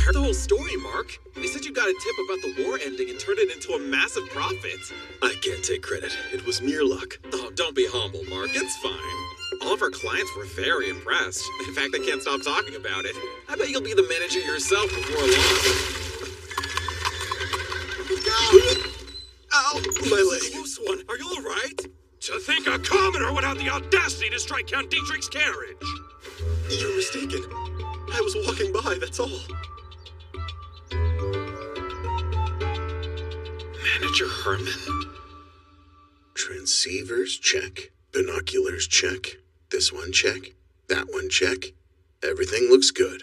Heard the whole story, Mark. They said you got a tip about the war ending and turned it into a massive profit. I can't take credit. It was mere luck. Oh, don't be humble, Mark. It's fine. All of our clients were very impressed. In fact, they can't stop talking about it. I bet you'll be the manager yourself before long. Ow! My leg. Close one. Are you all right? To think a commoner would have the audacity to strike Count Dietrich's carriage! You're mistaken. I was walking by, that's all. Manager Herman? Transceivers, check. Binoculars, check. This one, check. That one, check. Everything looks good.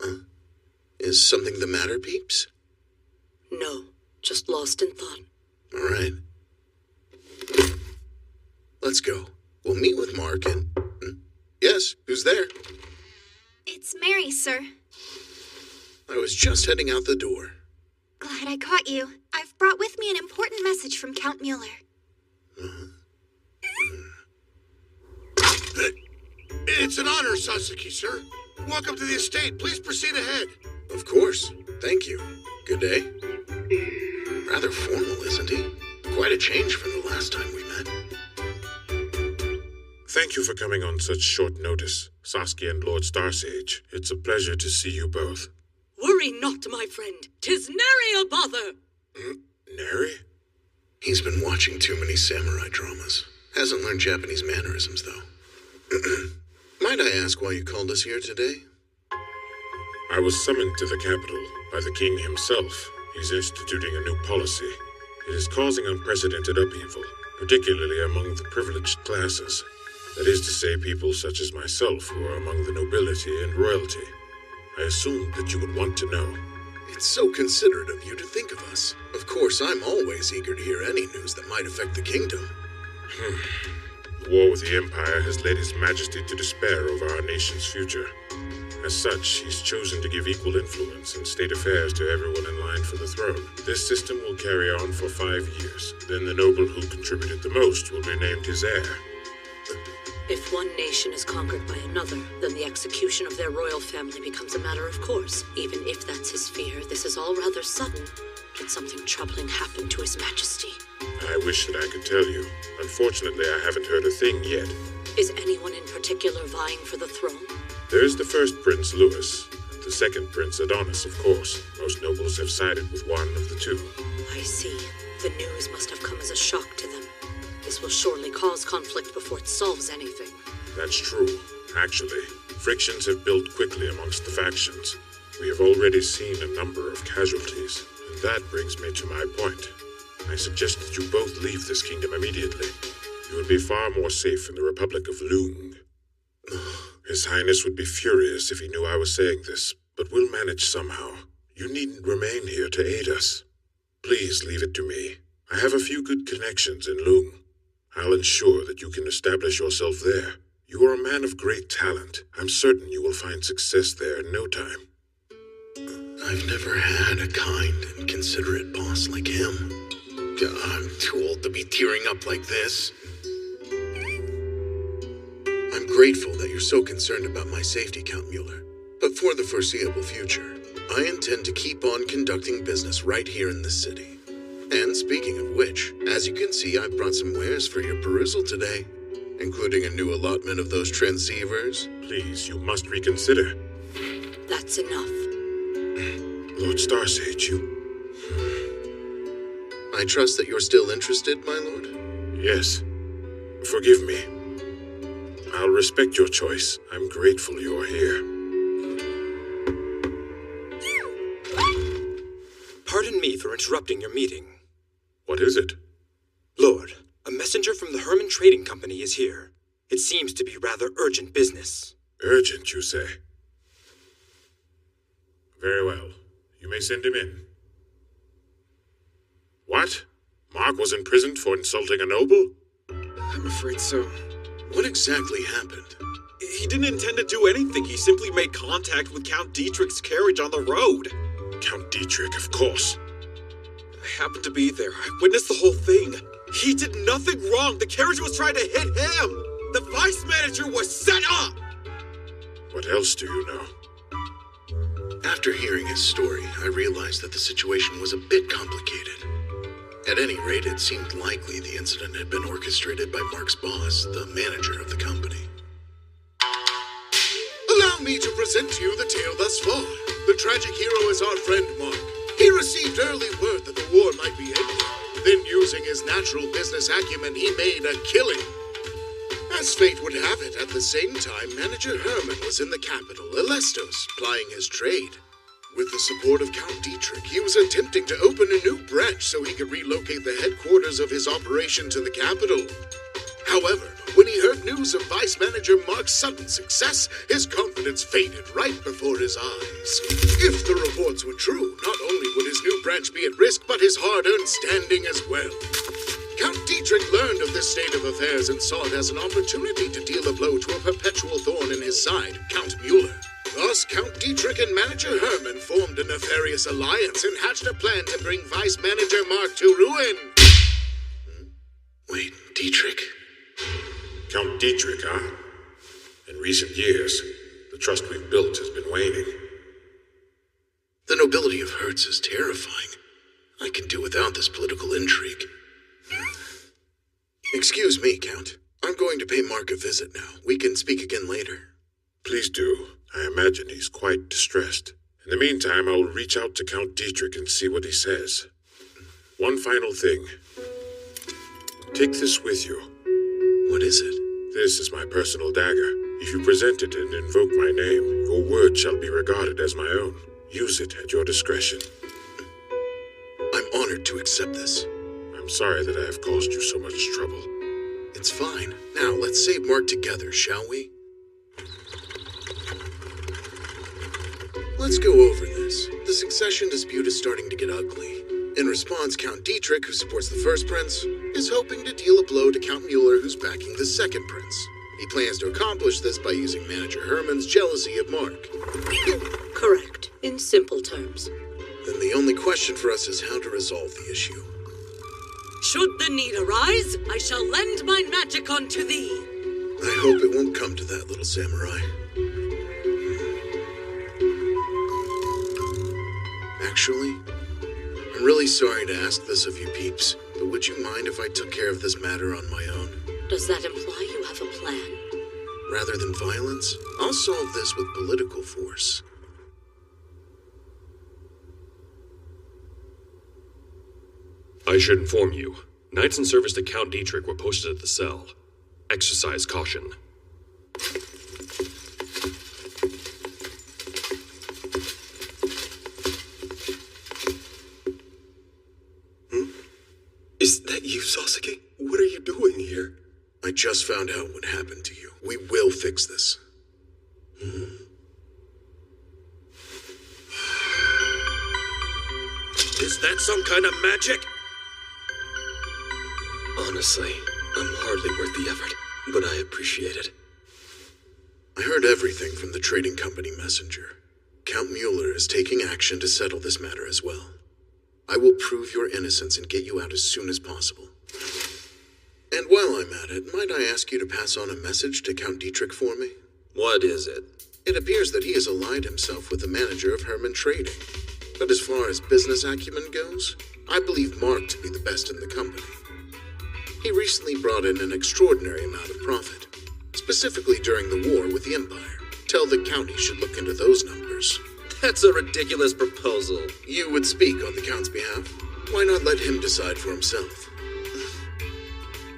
Huh? Is something the matter, peeps? No, just lost in thought. All right. Let's go. We'll meet with Mark and... Yes, who's there? It's Mary, sir. I was just heading out the door. Glad I caught you. I've brought with me an important message from Count Mueller. It's an honor, Sasuke, sir. Welcome to the estate. Please proceed ahead. Of course. Thank you. Good day. Rather formal, isn't he? Quite a change from the last time we met. Thank you for coming on such short notice, Sasuke and Lord Starsage. It's a pleasure to see you both. Worry not, my friend. 'Tis nary a bother. Nary? He's been watching too many samurai dramas. Hasn't learned Japanese mannerisms, though. Might I ask why you called us here today? I was summoned to the capital by the king himself. He's instituting a new policy. It is causing unprecedented upheaval, particularly among the privileged classes. That is to say, people such as myself who are among the nobility and royalty. I assumed that you would want to know. It's so considerate of you to think of us. Of course, I'm always eager to hear any news that might affect the kingdom. The war with the Empire has led His Majesty to despair over our nation's future. As such, he's chosen to give equal influence in state affairs to everyone in line for the throne. This system will carry on for 5 years. Then the noble who contributed the most will be named his heir. If one nation is conquered by another, then the execution of their royal family becomes a matter of course. Even if that's his fear, this is all rather sudden. Did something troubling happen to His Majesty? I wish that I could tell you. Unfortunately, I haven't heard a thing yet. Is anyone in particular vying for the throne? There's the first Prince Louis, and the second Prince Adonis, of course. Most nobles have sided with one of the two. I see. The news must have come as a shock to them. This will surely cause conflict before it solves anything. That's true. Actually, frictions have built quickly amongst the factions. We have already seen a number of casualties, and that brings me to my point. I suggest that you both leave this kingdom immediately. You would be far more safe in the Republic of Lung. His Highness would be furious if he knew I was saying this, but we'll manage somehow. You needn't remain here to aid us. Please leave it to me. I have a few good connections in Lung. I'll ensure that you can establish yourself there. You are a man of great talent. I'm certain you will find success there in no time. I've never had a kind and considerate boss like him. I'm too old to be tearing up like this. I'm grateful that you're so concerned about my safety, Count Mueller. But for the foreseeable future, I intend to keep on conducting business right here in this city. And speaking of which, as you can see, I've brought some wares for your perusal today, including a new allotment of those transceivers. Please, you must reconsider. That's enough. Lord Starsage, you... I trust that you're still interested, my lord? Yes. Forgive me. I'll respect your choice. I'm grateful you're here. Pardon me for interrupting your meeting. What is it? Lord, a messenger from the Herman Trading Company is here. It seems to be rather urgent business. Urgent, you say? Very well. You may send him in. What? Mark was imprisoned for insulting a noble? I'm afraid so. What exactly happened? He didn't intend to do anything. He simply made contact with Count Dietrich's carriage on the road. Count Dietrich, of course. I happened to be there. I witnessed the whole thing. He did nothing wrong. The carriage was trying to hit him. The vice manager was set up. What else do you know? After hearing his story, I realized that the situation was a bit complicated. At any rate, it seemed likely the incident had been orchestrated by Mark's boss, the manager of the company. Allow me to present to you the tale thus far. The tragic hero is our friend Mark. He received early word that the war might be ending. Then, using his natural business acumen, he made a killing. As fate would have it, at the same time, Manager Herman was in the capital, Elestos, plying his trade. With the support of Count Dietrich, he was attempting to open a new branch so he could relocate the headquarters of his operation to the capital. However, when he heard news of Vice Manager Mark's sudden success, his confidence faded right before his eyes. If the reports were true, not only would his new branch be at risk, but his hard-earned standing as well. Count Dietrich learned of this state of affairs and saw it as an opportunity to deal a blow to a perpetual thorn in his side, Count Mueller. Thus, Count Dietrich and Manager Herman formed a nefarious alliance and hatched a plan to bring Vice Manager Mark to ruin. Wait, Dietrich? Count Dietrich, huh? In recent years, the trust we've built has been waning. The nobility of Hertz is terrifying. I can do without this political intrigue. Excuse me, Count. I'm going to pay Mark a visit now. We can speak again later. Please do. I imagine he's quite distressed. In the meantime, I will reach out to Count Dietrich and see what he says. One final thing. Take this with you. What is it? This is my personal dagger. If you present it and invoke my name, your word shall be regarded as my own. Use it at your discretion. I'm honored to accept this. I'm sorry that I have caused you so much trouble. It's fine. Now, let's save Mark together, shall we? Let's go over this. The succession dispute is starting to get ugly. In response, Count Dietrich, who supports the first prince, is hoping to deal a blow to Count Mueller, who's backing the second prince. He plans to accomplish this by using Manager Herman's jealousy of Mark. Correct. In simple terms. Then the only question for us is how to resolve the issue. Should the need arise, I shall lend my magic unto thee. I hope it won't come to that, little samurai. Actually, I'm really sorry to ask this of you peeps, but would you mind if I took care of this matter on my own? Does that imply you have a plan? Rather than violence, I'll solve this with political force. I should inform you, knights in service to Count Dietrich were posted at the cell. Exercise caution. Is that you, Sasuke? What are you doing here? I just found out what happened to you. We will fix this. Is that some kind of magic? Honestly, I'm hardly worth the effort, but I appreciate it. I heard everything from the trading company messenger. Count Mueller is taking action to settle this matter as well. I will prove your innocence and get you out as soon as possible. And while I'm at it, might I ask you to pass on a message to Count Dietrich for me? What is it? It appears that he has allied himself with the manager of Herman Trading. But as far as business acumen goes, I believe Mark to be the best in the company. He recently brought in an extraordinary amount of profit, specifically during the war with the Empire. Tell the county should look into those numbers. That's a ridiculous proposal. You would speak on the Count's behalf. Why not let him decide for himself?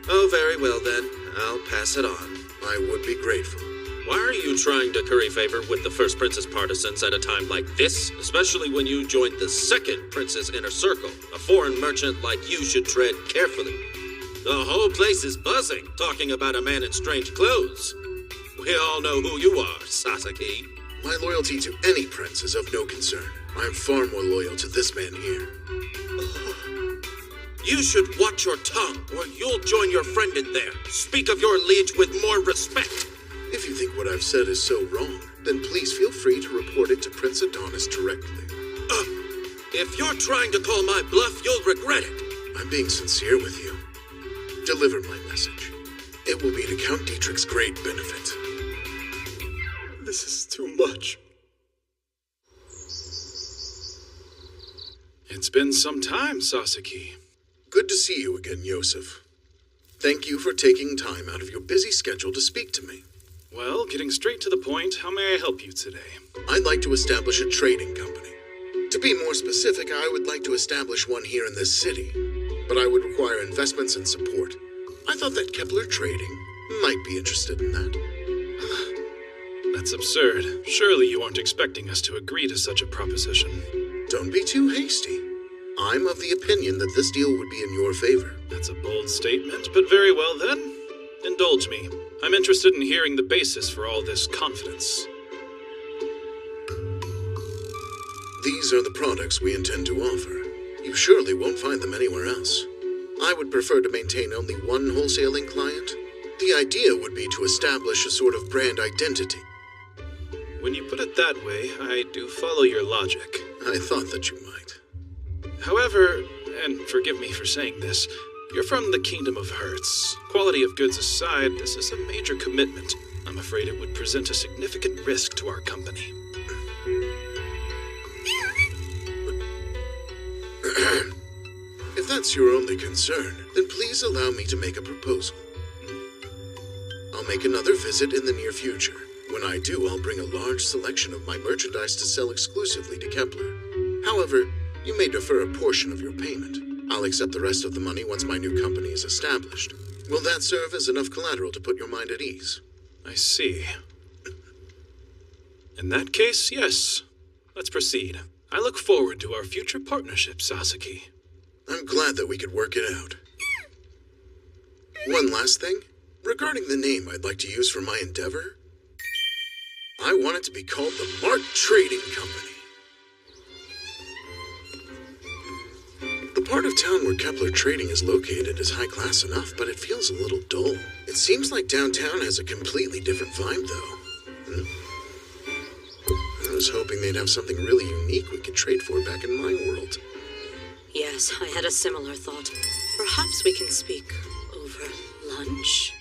Oh, very well then. I'll pass it on. I would be grateful. Why are you trying to curry favor with the first prince's partisans at a time like this? Especially when you joined the second prince's inner circle. A foreign merchant like you should tread carefully. The whole place is buzzing, talking about a man in strange clothes. We all know who you are, Sasaki. My loyalty to any prince is of no concern. I am far more loyal to this man here. You should watch your tongue, or you'll join your friend in there. Speak of your liege with more respect. If you think what I've said is so wrong, then please feel free to report it to Prince Adonis directly. If you're trying to call my bluff, you'll regret it. I'm being sincere with you. Deliver my message. It will be to Count Dietrich's great benefit. This is too much. It's been some time, Sasaki. Good to see you again, Yosef. Thank you for taking time out of your busy schedule to speak to me. Well, getting straight to the point, how may I help you today? I'd like to establish a trading company. To be more specific, I would like to establish one here in this city. But I would require investments and support. I thought that Kepler Trading might be interested in that. That's absurd. Surely you aren't expecting us to agree to such a proposition. Don't be too hasty. I'm of the opinion that this deal would be in your favor. That's a bold statement, but very well then. Indulge me. I'm interested in hearing the basis for all this confidence. These are the products we intend to offer. You surely won't find them anywhere else. I would prefer to maintain only one wholesaling client. The idea would be to establish a sort of brand identity. When you put it that way, I do follow your logic. I thought that you might. However, and forgive me for saying this, you're from the Kingdom of Hertz. Quality of goods aside, this is a major commitment. I'm afraid it would present a significant risk to our company. If that's your only concern, then please allow me to make a proposal. I'll make another visit in the near future. When I do, I'll bring a large selection of my merchandise to sell exclusively to Kepler. However, you may defer a portion of your payment. I'll accept the rest of the money once my new company is established. Will that serve as enough collateral to put your mind at ease? I see. In that case, yes. Let's proceed. I look forward to our future partnership, Sasaki. I'm glad that we could work it out. One last thing. Regarding the name I'd like to use for my endeavor, I want it to be called the Mark Trading Company. The part of town where Kepler Trading is located is high class enough, but it feels a little dull. It seems like downtown has a completely different vibe, though. I was hoping they'd have something really unique we could trade for back in my world. Yes, I had a similar thought. Perhaps we can speak over lunch?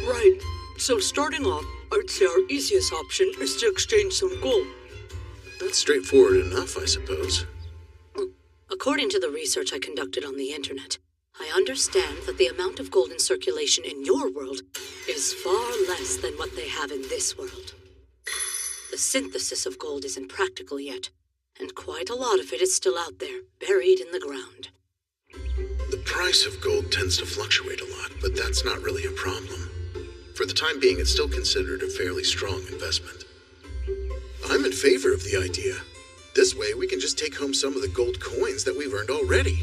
Right. So starting off, I'd say our easiest option is to exchange some gold. That's straightforward enough, I suppose. According to the research I conducted on the internet, I understand that the amount of gold in circulation in your world is far less than what they have in this world. The synthesis of gold isn't practical yet, and quite a lot of it is still out there, buried in the ground. The price of gold tends to fluctuate a lot, but that's not really a problem. For the time being, it's still considered a fairly strong investment. I'm in favor of the idea. This way, we can just take home some of the gold coins that we've earned already.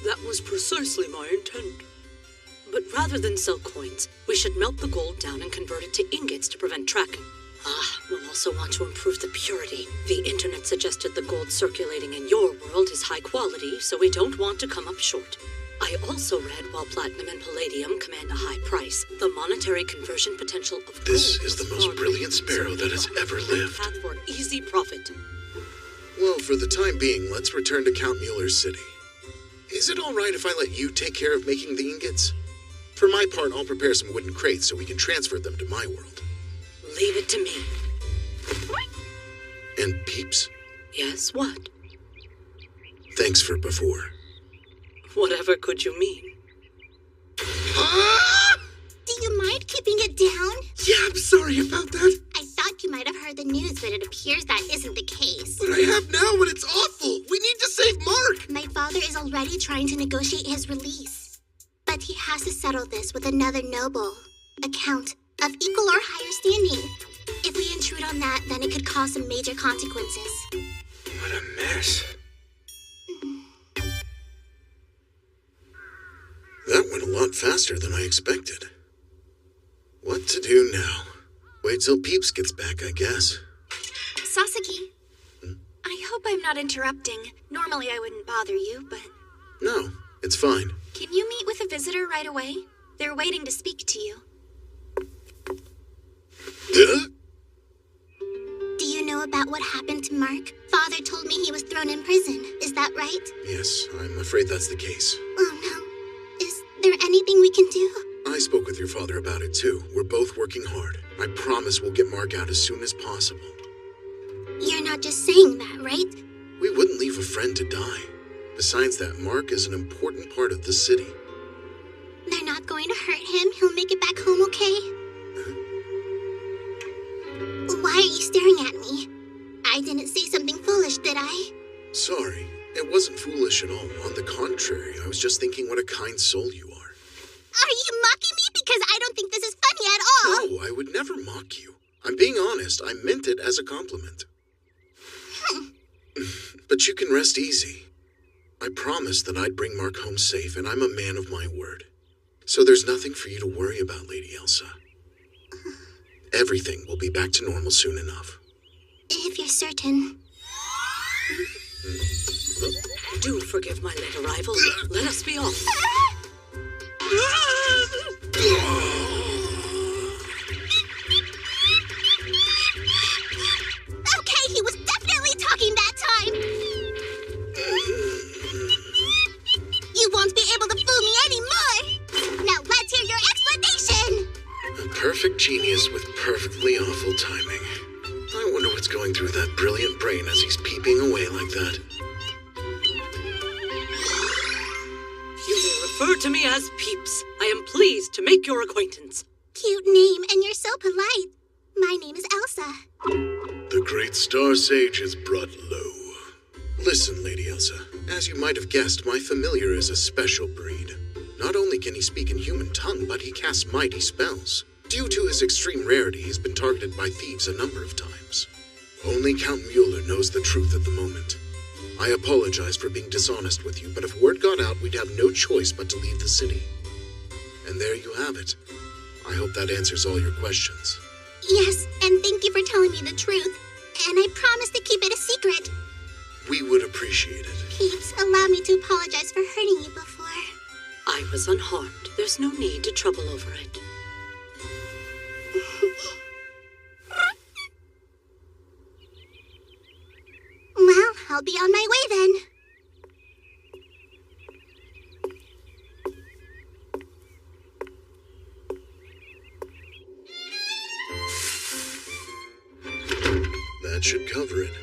That was precisely my intent. But rather than sell coins, we should melt the gold down and convert it to ingots to prevent tracking. We'll also want to improve the purity. The internet suggested the gold circulating in your world is high quality, so we don't want to come up short. I also read while platinum and palladium command a high price, the monetary conversion potential of gold. This is the most brilliant sparrow that has ever lived. Path for easy profit. Well, for the time being, let's return to Count Mueller's city. Is it all right if I let you take care of making the ingots? For my part, I'll prepare some wooden crates so we can transfer them to my world. Leave it to me. And Peeps? Yes, what? Thanks for before. Whatever could you mean? Do you mind keeping it down? Yeah, I'm sorry about that. I thought you might have heard the news, but it appears that isn't the case. But I have now, and it's awful. We need to save Mark. My father is already trying to negotiate his release. But he has to settle this with another noble, a count of equal or higher standing. If we intrude on that, then it could cause some major consequences. What a mess. That went a lot faster than I expected. What to do now? Wait till Peeps gets back, I guess. Sasaki, I hope I'm not interrupting. Normally I wouldn't bother you, but... No, it's fine. Can you meet with a visitor right away? They're waiting to speak to you. Do you know about what happened to Mark? Father told me he was thrown in prison. Is that right? Yes, I'm afraid that's the case. Oh no. Is there anything we can do? I spoke with your father about it too. We're both working hard. I promise we'll get Mark out as soon as possible. You're not just saying that, right? We wouldn't leave a friend to die. Besides that, Mark is an important part of the city. They're not going to hurt him. He'll make it back home, okay? Why are you staring at me? I didn't say something foolish, did I? Sorry, it wasn't foolish at all. On the contrary, I was just thinking what a kind soul you are. Are you mocking me? Because I don't think this is funny at all. No, I would never mock you. I'm being honest. I meant it as a compliment. But you can rest easy. I promised that I'd bring Mark home safe, and I'm a man of my word. So there's nothing for you to worry about, Lady Elsa. Everything will be back to normal soon enough. If you're certain. Do forgive my late arrival. Let us be off. Okay, he was definitely talking that time. You won't be able to fool me anymore. Now let's hear your explanation. A perfect genius with perfectly awful timing. I wonder what's going through that brilliant brain as he's peeping away like that. You may refer to me as Peeps. I am pleased to make your acquaintance. Cute name, and you're so polite. My name is Elsa. The great Star Sage is brought low. Listen, Lady Elsa. As you might have guessed, my familiar is a special breed. Not only can he speak in human tongue, but he casts mighty spells. Due to his extreme rarity, he's been targeted by thieves a number of times. Only Count Mueller knows the truth at the moment. I apologize for being dishonest with you, but if word got out, we'd have no choice but to leave the city. And there you have it. I hope that answers all your questions. Yes, and thank you for telling me the truth. And I promise to keep it a secret. We would appreciate it. Peeps, allow me to apologize for hurting you before. I was unharmed. There's no need to trouble over it. Well, I'll be on my way then. That should cover it.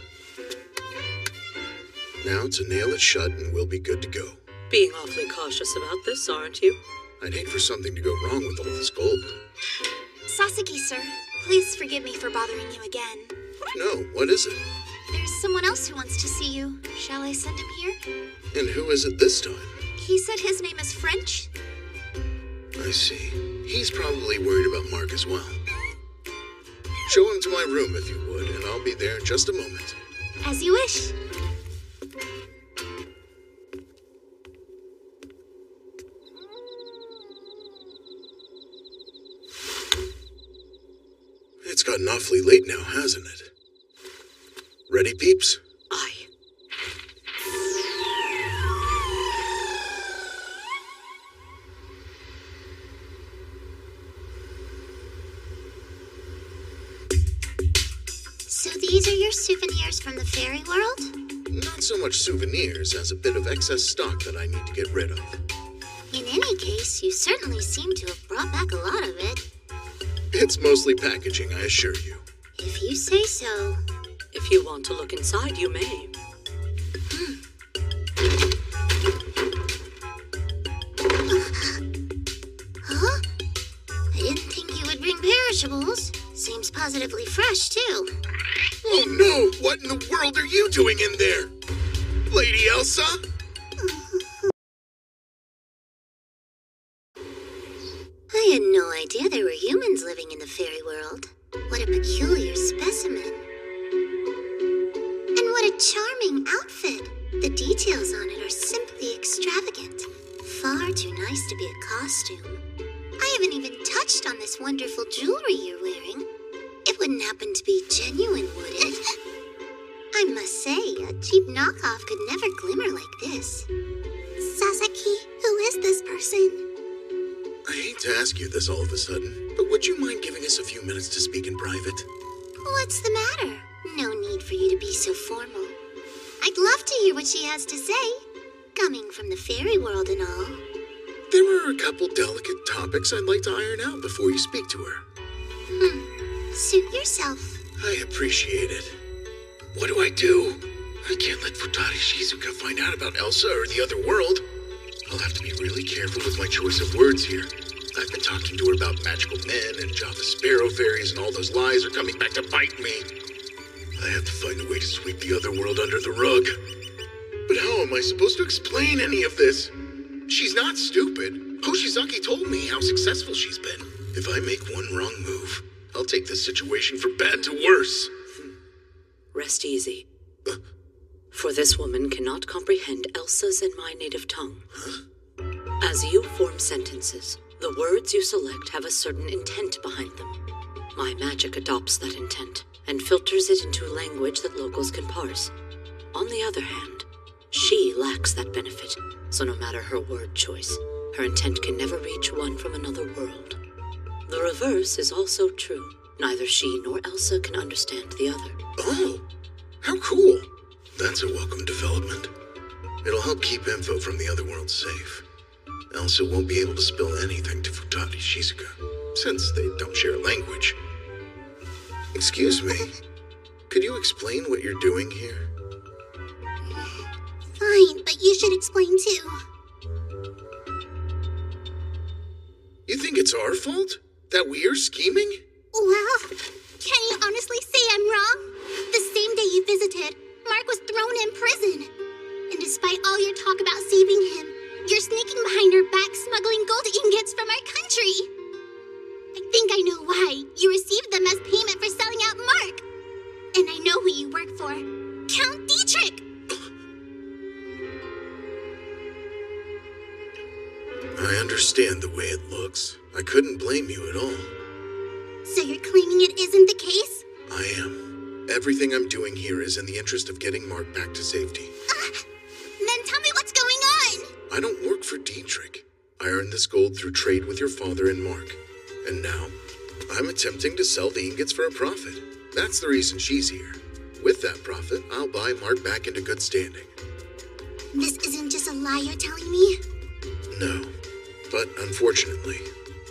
Now to nail it shut and we'll be good to go. Being awfully cautious about this, aren't you? I'd hate for something to go wrong with all this gold. Sasaki, sir, please forgive me for bothering you again. No, what is it? There's someone else who wants to see you. Shall I send him here? And who is it this time? He said his name is French. I see. He's probably worried about Mark as well. Show him to my room if you would, and I'll be there in just a moment. As you wish. It's gotten awfully late now, hasn't it? Ready, peeps? Aye. So these are your souvenirs from the fairy world? Not so much souvenirs as a bit of excess stock that I need to get rid of. In any case, you certainly seem to have brought back a lot of it. It's mostly packaging, I assure you. If you say so. If you want to look inside, you may. Huh? I didn't think you would bring perishables. Seems positively fresh, too. Oh no! What in the world are you doing in there? Lady Elsa? I had no idea there were humans living in the fairy world. What a peculiar specimen. And what a charming outfit. The details on it are simply extravagant. Far too nice to be a costume. I haven't even touched on this wonderful jewelry you're wearing. It wouldn't happen to be genuine, would it? I must say, a cheap knockoff could never glimmer like this. Sasaki, who is this person? I hate to ask you this all of a sudden, but would you mind giving us a few minutes to speak in private? What's the matter? No need for you to be so formal. I'd love to hear what she has to say, coming from the fairy world and all. There are a couple delicate topics I'd like to iron out before you speak to her. Suit yourself. I appreciate it. What do I do? I can't let Futari Shizuka find out about Elsa or the other world. I'll have to be really careful with my choice of words here. I've been talking to her about magical men and Java sparrow fairies, and all those lies are coming back to bite me. I have to find a way to sweep the other world under the rug. But how am I supposed to explain any of this? She's not stupid. Hoshizaki told me how successful she's been. If I make one wrong move, I'll take this situation from bad to worse. Rest easy. For this woman cannot comprehend Elsa's and my native tongue. As you form sentences, the words you select have a certain intent behind them. My magic adopts that intent and filters it into language that locals can parse. On the other hand, she lacks that benefit, so no matter her word choice, her intent can never reach one from another world. The reverse is also true. Neither she nor Elsa can understand the other. Oh, how cool. That's a welcome development. It'll help keep info from the other world safe. Elsa won't be able to spill anything to Futari Shizuka, since they don't share a language. Excuse me, could you explain what you're doing here? Fine, but you should explain too. You think it's our fault? That we're scheming? Well, can you honestly say I'm wrong? The same day you visited, Mark was thrown in prison. And despite all your talk about saving him, you're sneaking behind our back smuggling gold ingots from our country. I think I know why. You received them as payment for selling out Mark. And I know who you work for. Count Dietrich! I understand the way it looks. I couldn't blame you at all. So you're claiming it isn't the case? I am. Everything I'm doing here is in the interest of getting Mark back to safety. Then tell me what's going on! I don't work for Dietrich. I earned this gold through trade with your father and Mark. And now, I'm attempting to sell the ingots for a profit. That's the reason she's here. With that profit, I'll buy Mark back into good standing. This isn't just a lie you're telling me? No. But unfortunately,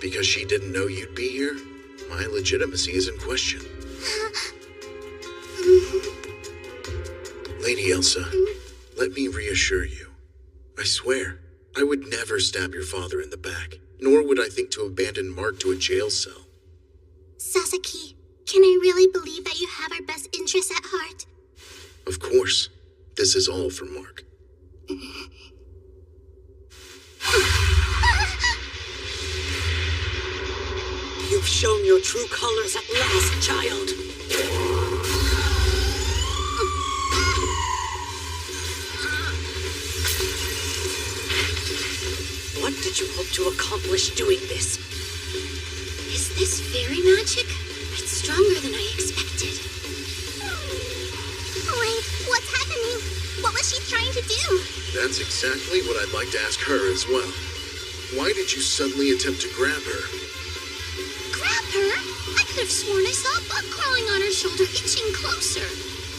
because she didn't know you'd be here, my legitimacy is in question. Lady Elsa, let me reassure you. I swear, I would never stab your father in the back, nor would I think to abandon Mark to a jail cell. Sasaki, can I really believe that you have our best interests at heart? Of course. This is all for Mark. You've shown your true colors at last, child. did you hope to accomplish doing this? Is this fairy magic? It's stronger than I expected. Wait, what's happening? What was she trying to do? That's exactly what I'd like to ask her as well. Why did you suddenly attempt to grab her? Grab her? I could have sworn I saw a bug crawling on her shoulder, itching closer.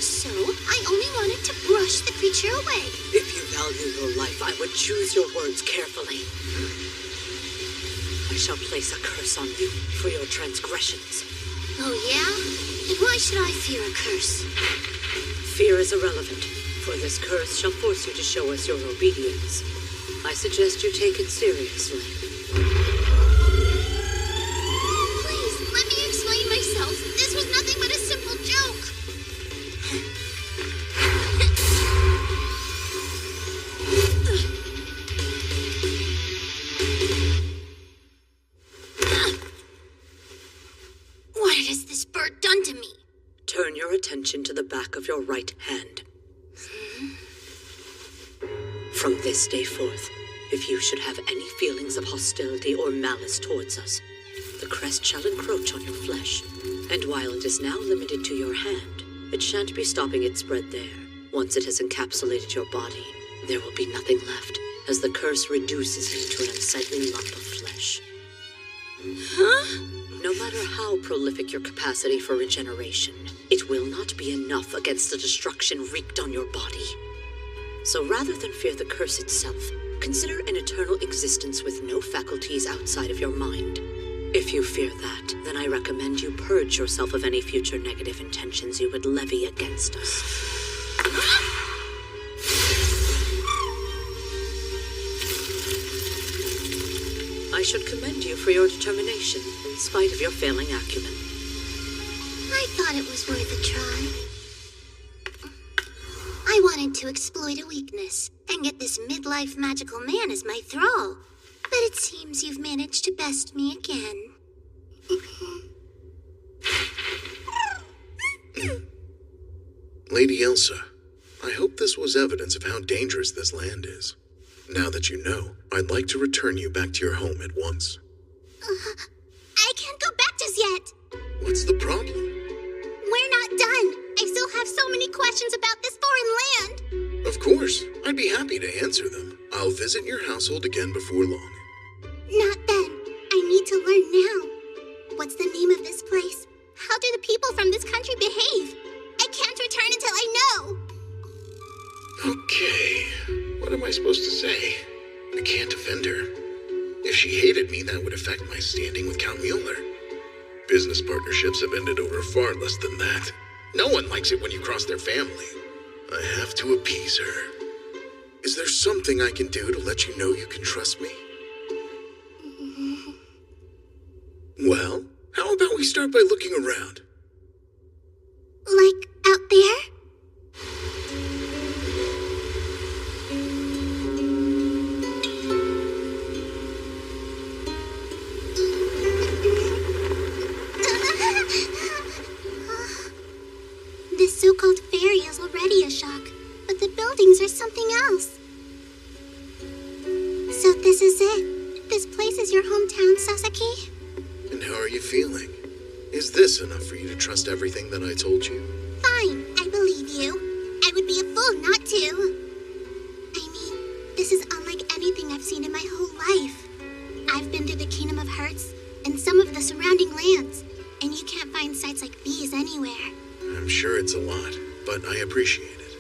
So, I only wanted to brush the creature away. If you value your life, I would choose your words carefully. I shall place a curse on you for your transgressions. Oh, yeah? And why should I fear a curse? Fear is irrelevant, for this curse shall force you to show us your obedience. I suggest you take it seriously. Please, let me explain myself. This was nothing but a simple joke. What has this bird done to me? Turn your attention to the back of your right hand. From this day forth, if you should have any feelings of hostility or malice towards us, the crest shall encroach on your flesh, and while it is now limited to your hand, it shan't be stopping its spread there. Once it has encapsulated your body, there will be nothing left, as the curse reduces you to an unsightly lump of flesh. Huh? No matter how prolific your capacity for regeneration, it will not be enough against the destruction wreaked on your body. So rather than fear the curse itself, consider an eternal existence with no faculties outside of your mind. If you fear that, then I recommend you purge yourself of any future negative intentions you would levy against us. I should commend you for your determination, in spite of your failing acumen. I thought it was worth a try. I wanted to exploit a weakness and get this midlife magical man as my thrall. But it seems you've managed to best me again. Lady Elsa, I hope this was evidence of how dangerous this land is. Now that you know, I'd like to return you back to your home at once. I can't go back just yet. What's the problem? We're not done. I still have so many questions about this foreign land. Of course, I'd be happy to answer them. I'll visit your household again before long. Not then. I need to learn now. What's the name of this place? How do the people from this country behave? I can't return until I know. Okay, what am I supposed to say? I can't offend her. If she hated me, that would affect my standing with Count Mueller. Business partnerships have ended over far less than that. No one likes it when you cross their family. I have to appease her. Is there something I can do to let you know you can trust me? Well, how about we start by looking around? Like out there? This so-called fairy is already a shock, but the buildings are something else. So this is it? This place is your hometown, Sasaki? And how are you feeling? Is this enough for you to trust everything that I told you? Fine, I believe you. I would be a fool not to. I mean, this is unlike anything I've seen in my whole life. I've been to the Kingdom of Hearts and some of the surrounding lands, and you can't find sights like these anywhere. I'm sure it's a lot, but I appreciate it.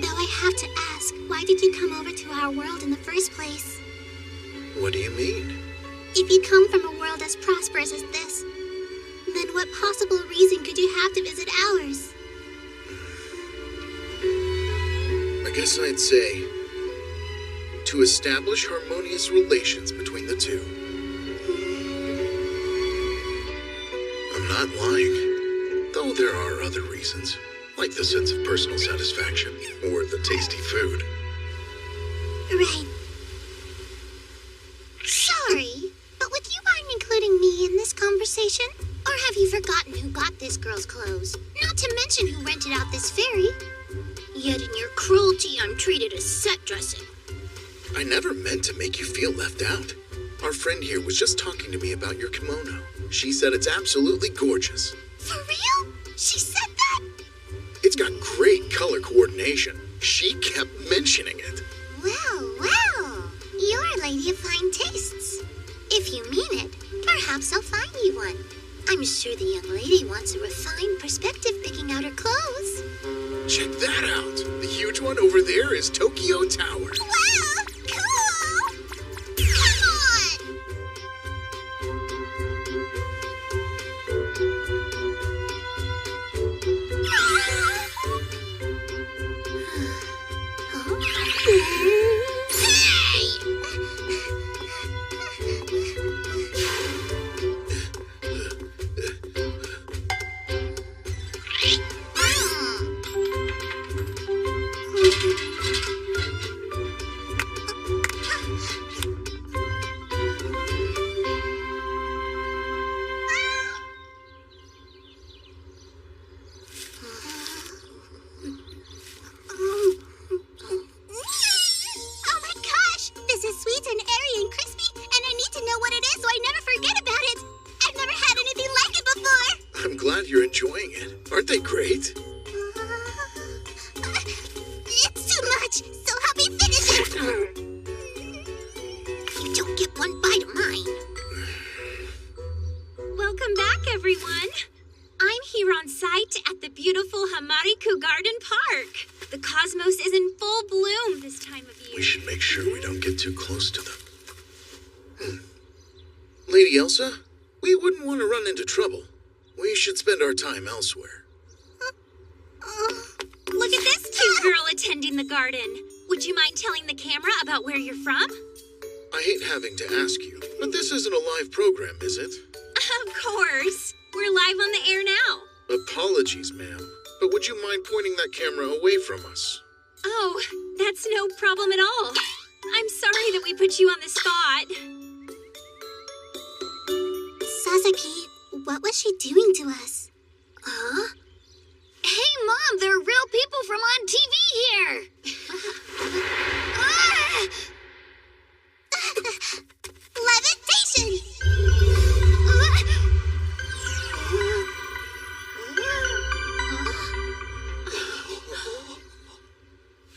Though I have to ask, why did you come over to our world in the first place? What do you mean? If you come from a world as prosperous as this, then what possible reason could you have to visit ours? I guess I'd say to establish harmonious relations between the two. I'm not lying, though there are other reasons, like the sense of personal satisfaction or the tasty food. Right. Sorry, but would you mind including me in this conversation? Or have you forgotten who got this girl's clothes? Not to mention who rented out this ferry. Yet in your cruelty, I'm treated as set dressing. I never meant to make you feel left out. Our friend here was just talking to me about your kimono. She said it's absolutely gorgeous. For real? She said that? It's got great color coordination. She kept mentioning it. Well. You're a lady of fine tastes. If you mean it, perhaps I'll find you one. I'm sure the young lady wants a refined perspective picking out her clothes. Check that out. The huge one over there is Tokyo Tower. Wow! Cool! Come on! Aren't they great? It's too much, so help me finish it! You don't get one bite of mine. Welcome back, everyone. I'm here on site at the beautiful Hamariku Garden Park. The cosmos is in full bloom this time of year. We should make sure we don't get too close to them. Lady Elsa, we wouldn't want to run into trouble. We should spend our time elsewhere. Look at this cute girl attending the garden. Would you mind telling the camera about where you're from? I hate having to ask you, but this isn't a live program, is it? Of course. We're live on the air now. Apologies, ma'am, but would you mind pointing that camera away from us? Oh, that's no problem at all. I'm sorry that we put you on the spot. Sasaki, what was she doing to us? Huh? Hey, Mom, there are real people from on TV here! Levitation!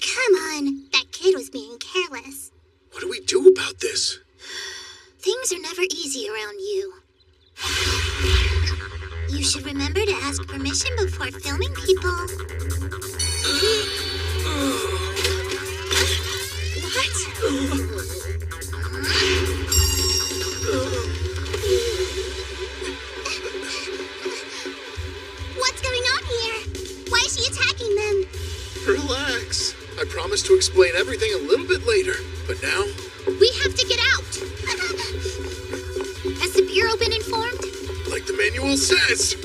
Come on, that kid was being careless. What do we do about this? Things are never easy around you. You should remember to ask permission before filming people. What? What's going on here? Why is she attacking them? Relax. I promise to explain everything a little bit later, but now... We have to get out! Has the Bureau been informed? Like the manual says!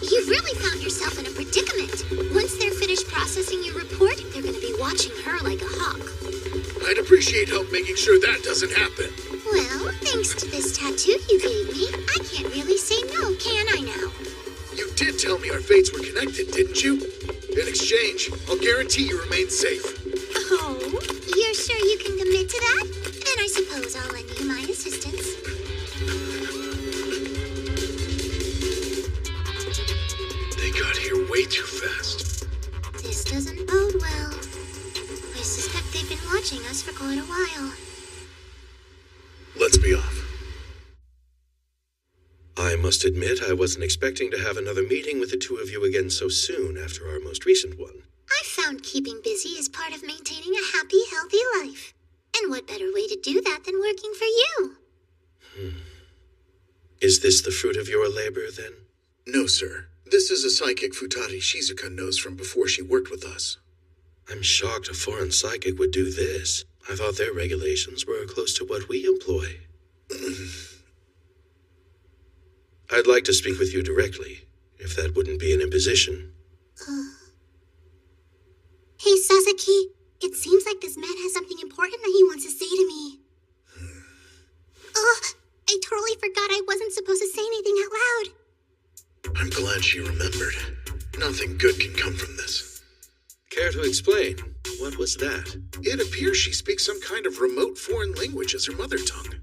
You've really found yourself in a predicament. Once they're finished processing your report, they're going to be watching her like a hawk. I'd appreciate help making sure that doesn't happen. Well, thanks to this tattoo you gave me, I can't really say no, can I now? You did tell me our fates were connected, didn't you? In exchange, I'll guarantee you remain safe. Oh, you're sure you can commit to that? Then I suppose I'll lend you my assistance. They got here way too fast. This doesn't bode well. I suspect they've been watching us for quite a while. Let's be off. I must admit I wasn't expecting to have another meeting with the two of you again so soon after our most recent one. I found keeping busy is part of maintaining a happy, healthy life. And what better way to do that than working for you? Is this the fruit of your labor, then? No, sir. This is a psychic Futari Shizuka knows from before she worked with us. I'm shocked a foreign psychic would do this. I thought their regulations were close to what we employ. I'd like to speak with you directly, if that wouldn't be an imposition. Hey, Sasaki. It seems like this man has something important that he wants to say to me. I totally forgot I wasn't supposed to say anything out loud. I'm glad she remembered. Nothing good can come from this. Care to explain? What was that? It appears she speaks some kind of remote foreign language as her mother tongue.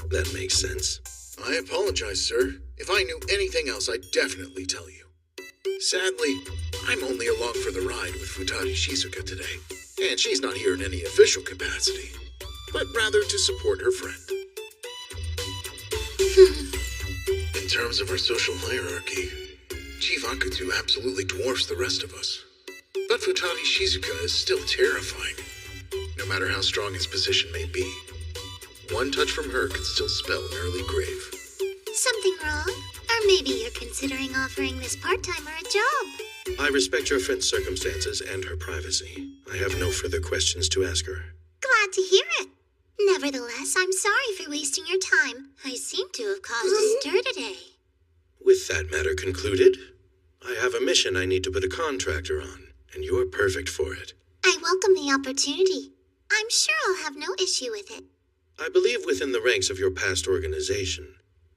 That makes sense. I apologize, sir. If I knew anything else, I'd definitely tell you. Sadly, I'm only along for the ride with Futari Shizuka today, and she's not here in any official capacity, but rather to support her friend. In terms of our social hierarchy, Chief Akutsu absolutely dwarfs the rest of us. But Futari Shizuka is still terrifying, no matter how strong his position may be. One touch from her could still spell an early grave. Something wrong? Or maybe you're considering offering this part-timer a job. I respect your friend's circumstances and her privacy. I have no further questions to ask her. Glad to hear it. Nevertheless, I'm sorry for wasting your time. I seem to have caused a stir today. With that matter concluded, I have a mission I need to put a contractor on, and you're perfect for it. I welcome the opportunity. I'm sure I'll have no issue with it. I believe within the ranks of your past organization,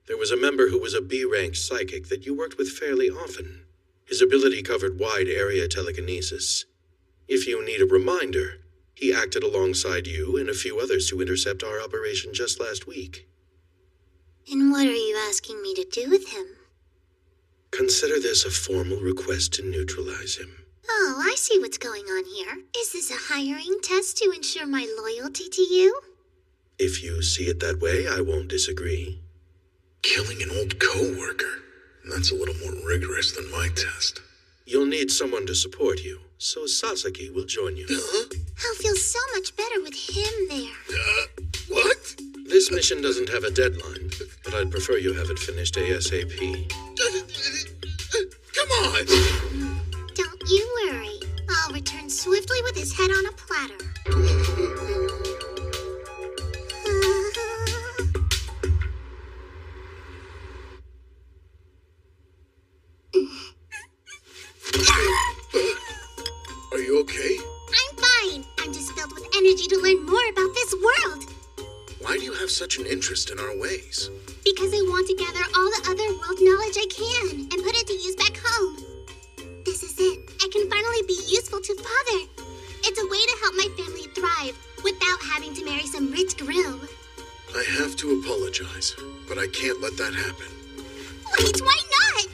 there was a member who was a B-ranked psychic that you worked with fairly often. His ability covered wide area telekinesis. If you need a reminder, he acted alongside you and a few others to intercept our operation just last week. And what are you asking me to do with him? Consider this a formal request to neutralize him. Oh, I see what's going on here. Is this a hiring test to ensure my loyalty to you? If you see it that way, I won't disagree. Killing an old co-worker? That's a little more rigorous than my test. You'll need someone to support you, so Sasaki will join you. I'll feel so much better with him there. What? This mission doesn't have a deadline, but I'd prefer you have it finished ASAP. Come on! Don't you worry. I'll return swiftly with his head on a platter. Are you okay? I'm fine. I'm just filled with energy to learn more about this world. Why do you have such an interest in our ways? Because I want to gather all the other world knowledge I can and put it to use back home. This is it. I can finally be useful to Father. It's a way to help my family thrive without having to marry some rich groom. I have to apologize, but I can't let that happen. Wait, why not?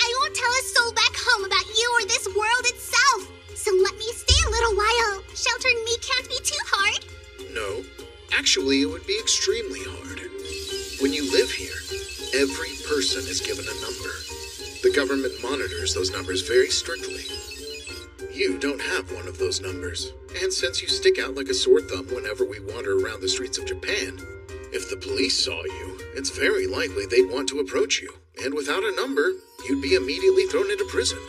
I won't tell a soul back home about you or this world itself. So let me stay a little while. Sheltering me can't be too hard. No, actually it would be extremely hard. When you live here, every person is given a number. The government monitors those numbers very strictly. You don't have one of those numbers, and since you stick out like a sore thumb whenever we wander around the streets of Japan, if the police saw you, it's very likely they'd want to approach you, and without a number, you'd be immediately thrown into prison.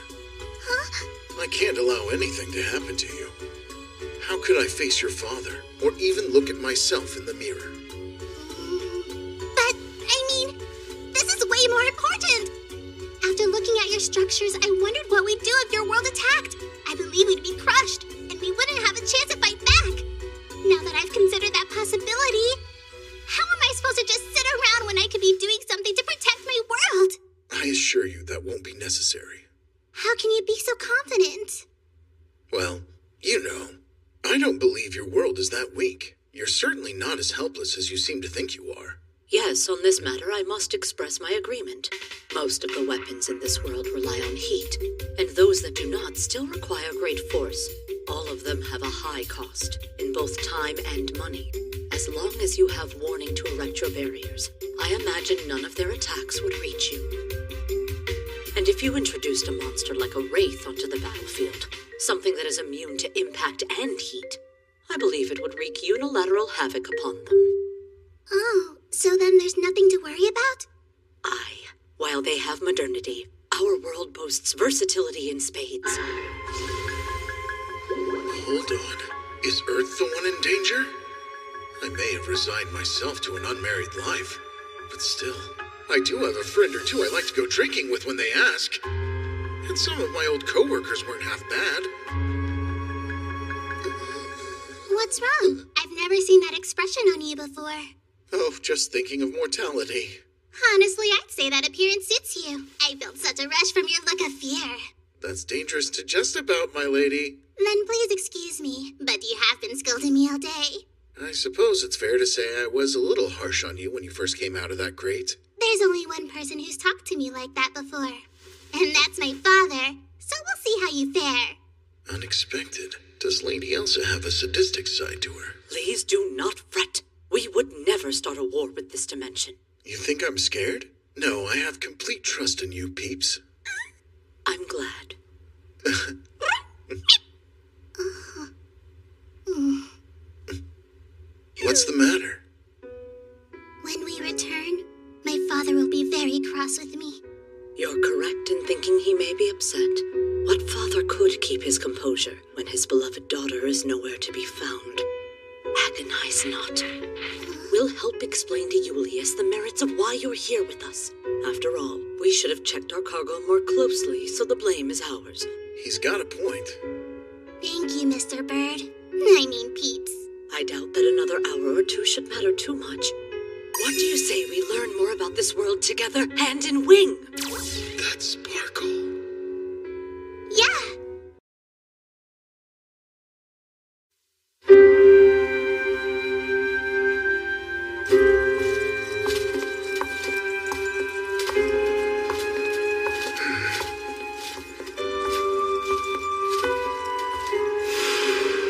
Huh? I can't allow anything to happen to you. How could I face your father, or even look at myself in the mirror? But, I mean, this is way more important. After looking at your structures, I wondered what we'd do if your world attacked. I believe we'd be crushed, and we wouldn't have a chance to fight back. Now that I've considered that possibility, how am I supposed to just sit around when I could be doing something to protect my world? I assure you that won't be necessary. How can you be so confident? Well, you know, I don't believe your world is that weak. You're certainly not as helpless as you seem to think you are. Yes, on this matter I must express my agreement. Most of the weapons in this world rely on heat, and those that do not still require great force. All of them have a high cost, in both time and money. As long as you have warning to erect your barriers, I imagine none of their attacks would reach you. And if you introduced a monster like a wraith onto the battlefield, something that is immune to impact and heat, I believe it would wreak unilateral havoc upon them. Oh, so then there's nothing to worry about? Aye. While they have modernity, our world boasts versatility in spades. Hold on. Is Earth the one in danger? I may have resigned myself to an unmarried life, but still, I do have a friend or two I like to go drinking with when they ask. And some of my old co-workers weren't half bad. What's wrong? I've never seen that expression on you before. Oh, just thinking of mortality. Honestly, I'd say that appearance suits you. I felt such a rush from your look of fear. That's dangerous to jest about, my lady. Then please excuse me, but you have been scolding me all day. I suppose it's fair to say I was a little harsh on you when you first came out of that crate. There's only one person who's talked to me like that before, and that's my father, so we'll see how you fare. Unexpected. Does Lady Elsa have a sadistic side to her? Please do not fret. We would never start a war with this dimension. You think I'm scared? No, I have complete trust in you, Peeps. I'm glad. What's the matter? When we return, my father will be very cross with me. You're correct in thinking he may be upset. What father could keep his composure when his beloved daughter is nowhere to be found? Agonize not. We'll help explain to Julius the merits of why you're here with us. After all, we should have checked our cargo more closely, so the blame is ours. He's got a point. Thank you, Mr. Bird. I mean Peeps. I doubt that another hour or two should matter too much. What do you say we learn more about this world together, hand in wing? That sparkle. Yeah!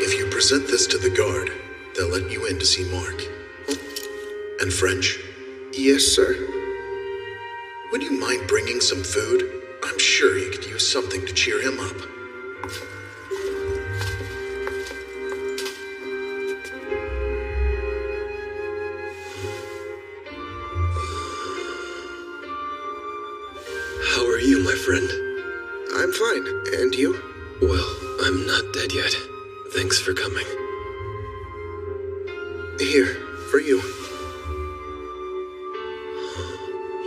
If you present this to the guard, they'll let you in to see Mark. And French? Yes, sir. Would you mind bringing some food? I'm sure he could use something to cheer him up. How are you, my friend? I'm fine. And you? Well, I'm not dead yet. Thanks for coming. Here, for you.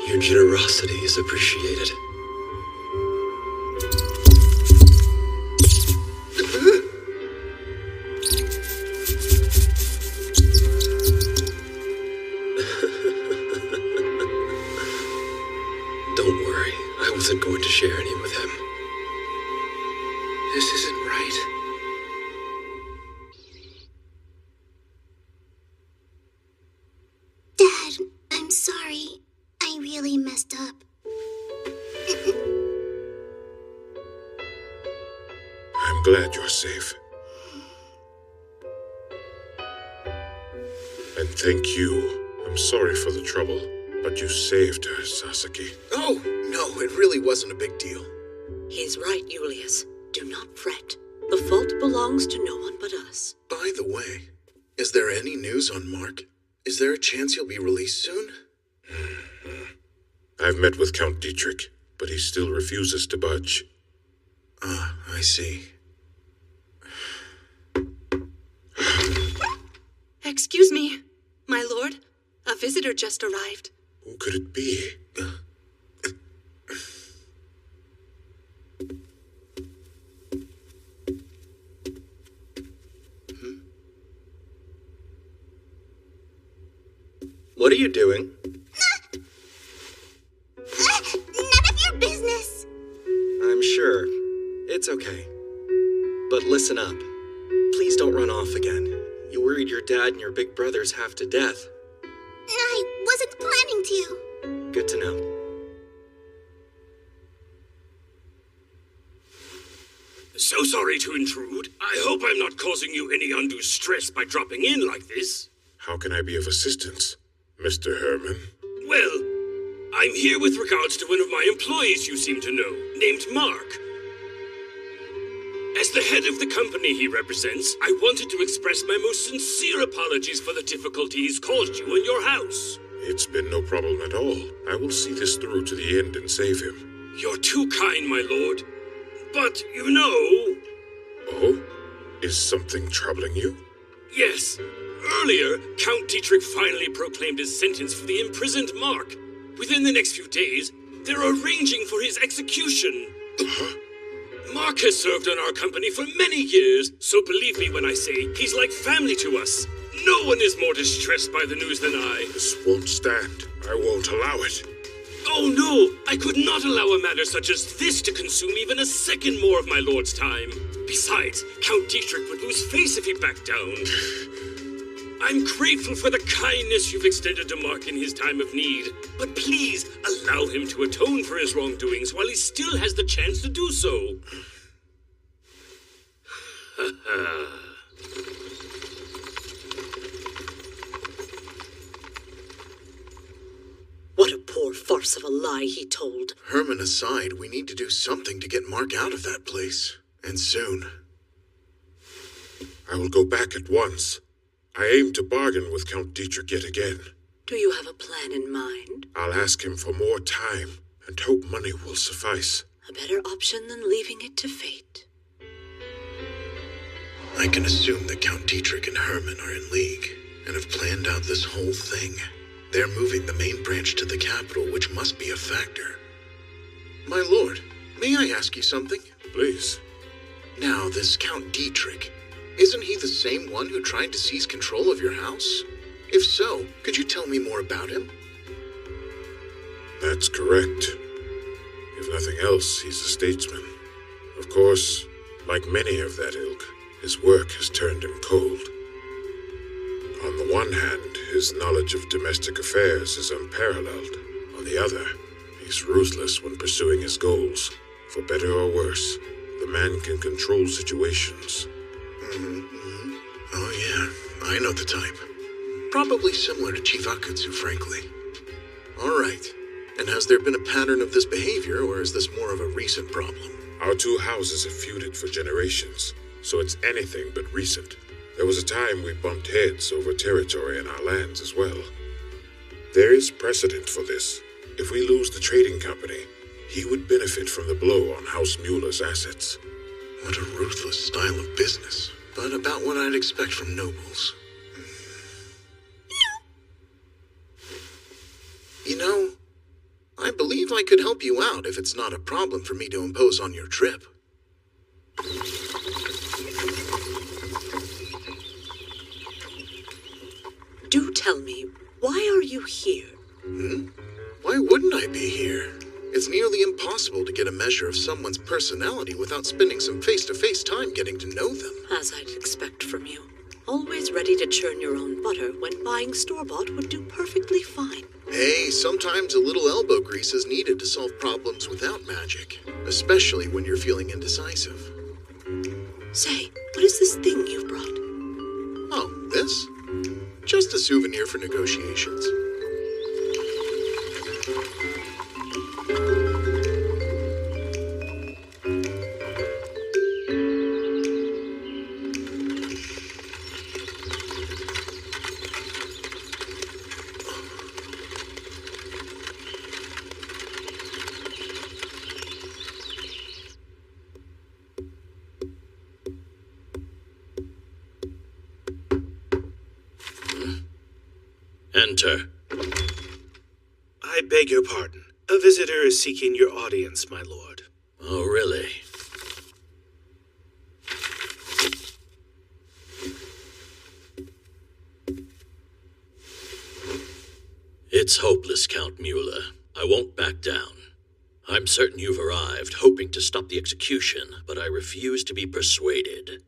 Your generosity is appreciated. Don't worry, I wasn't going to share any with him. This isn't right. Dad, I'm sorry. I really messed up. I'm glad you're safe. And thank you. I'm sorry for the trouble, but you saved her, Sasaki. Oh, no, it really wasn't a big deal. He's right, Julius. Do not fret. The fault belongs to no one but us. By the way, is there any news on Mark? Is there a chance he'll be released soon? I've met with Count Dietrich, but he still refuses to budge. Ah, I see. Excuse me, my lord. A visitor just arrived. Who could it be? What are you doing? None of your business. I'm sure. It's okay. But listen up. Please don't run off again. You worried your dad and your big brothers half to death. I wasn't planning to. Good to know. So sorry to intrude. I hope I'm not causing you any undue stress by dropping in like this. How can I be of assistance, Mr. Herman? Well, I'm here with regards to one of my employees you seem to know, named Mark. As the head of the company he represents, I wanted to express my most sincere apologies for the difficulties caused you in your house. It's been no problem at all. I will see this through to the end and save him. You're too kind, my lord. But, you know... Oh? Is something troubling you? Yes. Earlier, Count Dietrich finally proclaimed his sentence for the imprisoned Mark. Within the next few days, they're arranging for his execution. Mark has served on our company for many years, so believe me when I say he's like family to us. No one is more distressed by the news than I. This won't stand. I won't allow it. Oh no! I could not allow a matter such as this to consume even a second more of my lord's time. Besides, Count Dietrich would lose face if he backed down. I'm grateful for the kindness you've extended to Mark in his time of need, but please allow him to atone for his wrongdoings while he still has the chance to do so. What a poor farce of a lie he told. Herman aside, we need to do something to get Mark out of that place. And soon. I will go back at once. I aim to bargain with Count Dietrich yet again. Do you have a plan in mind? I'll ask him for more time and hope money will suffice. A better option than leaving it to fate. I can assume that Count Dietrich and Herman are in league and have planned out this whole thing. They're moving the main branch to the capital, which must be a factor. My lord, may I ask you something? Please. Now, this Count Dietrich, isn't he the same one who tried to seize control of your house? If so, could you tell me more about him? That's correct. If nothing else, he's a statesman. Of course, like many of that ilk, his work has turned him cold. On the one hand, his knowledge of domestic affairs is unparalleled. On the other, he's ruthless when pursuing his goals. For better or worse, the man can control situations. Oh yeah, I know the type. Probably similar to Chief Akutsu, frankly. All right. And has there been a pattern of this behavior, or is this more of a recent problem? Our two houses have feuded for generations, so it's anything but recent. There was a time we bumped heads over territory in our lands as well. There is precedent for this. If we lose the trading company, he would benefit from the blow on House Mueller's assets. What a ruthless style of business, but about what I'd expect from nobles. You know, I believe I could help you out if it's not a problem for me to impose on your trip. Do tell me, why are you here? Why wouldn't I be here? It's nearly impossible to get a measure of someone's personality without spending some face-to-face time getting to know them. As I'd expect from you. Always ready to churn your own butter when buying store-bought would do perfectly fine. Hey, sometimes a little elbow grease is needed to solve problems without magic, especially when you're feeling indecisive. Say, what is this thing you've brought? Oh, this? Just a souvenir for negotiations. Enter. I beg your pardon. A visitor is seeking your audience, my lord. Oh, really? It's hopeless, Count Mueller. I won't back down. I'm certain you've arrived, hoping to stop the execution, but I refuse to be persuaded.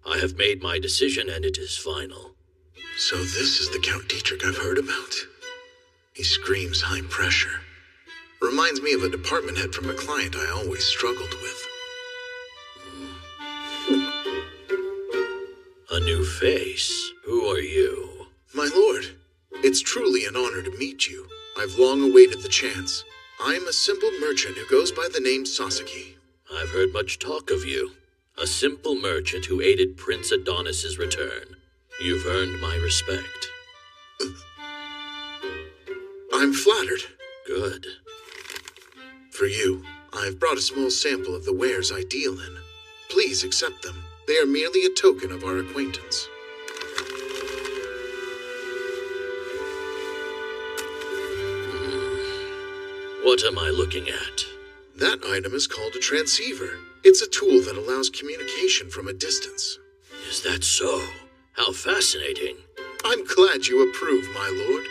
I have made my decision, and it is final. So this is the Count Dietrich I've heard about. He screams high pressure. Reminds me of a department head from a client I always struggled with. A new face? Who are you? My lord, it's truly an honor to meet you. I've long awaited the chance. I'm a simple merchant who goes by the name Sasaki. I've heard much talk of you. A simple merchant who aided Prince Adonis's return. You've earned my respect. I'm flattered. Good. For you, I've brought a small sample of the wares I deal in. Please accept them. They are merely a token of our acquaintance. What am I looking at? That item is called a transceiver. It's a tool that allows communication from a distance. Is that so? How fascinating. I'm glad you approve, my lord.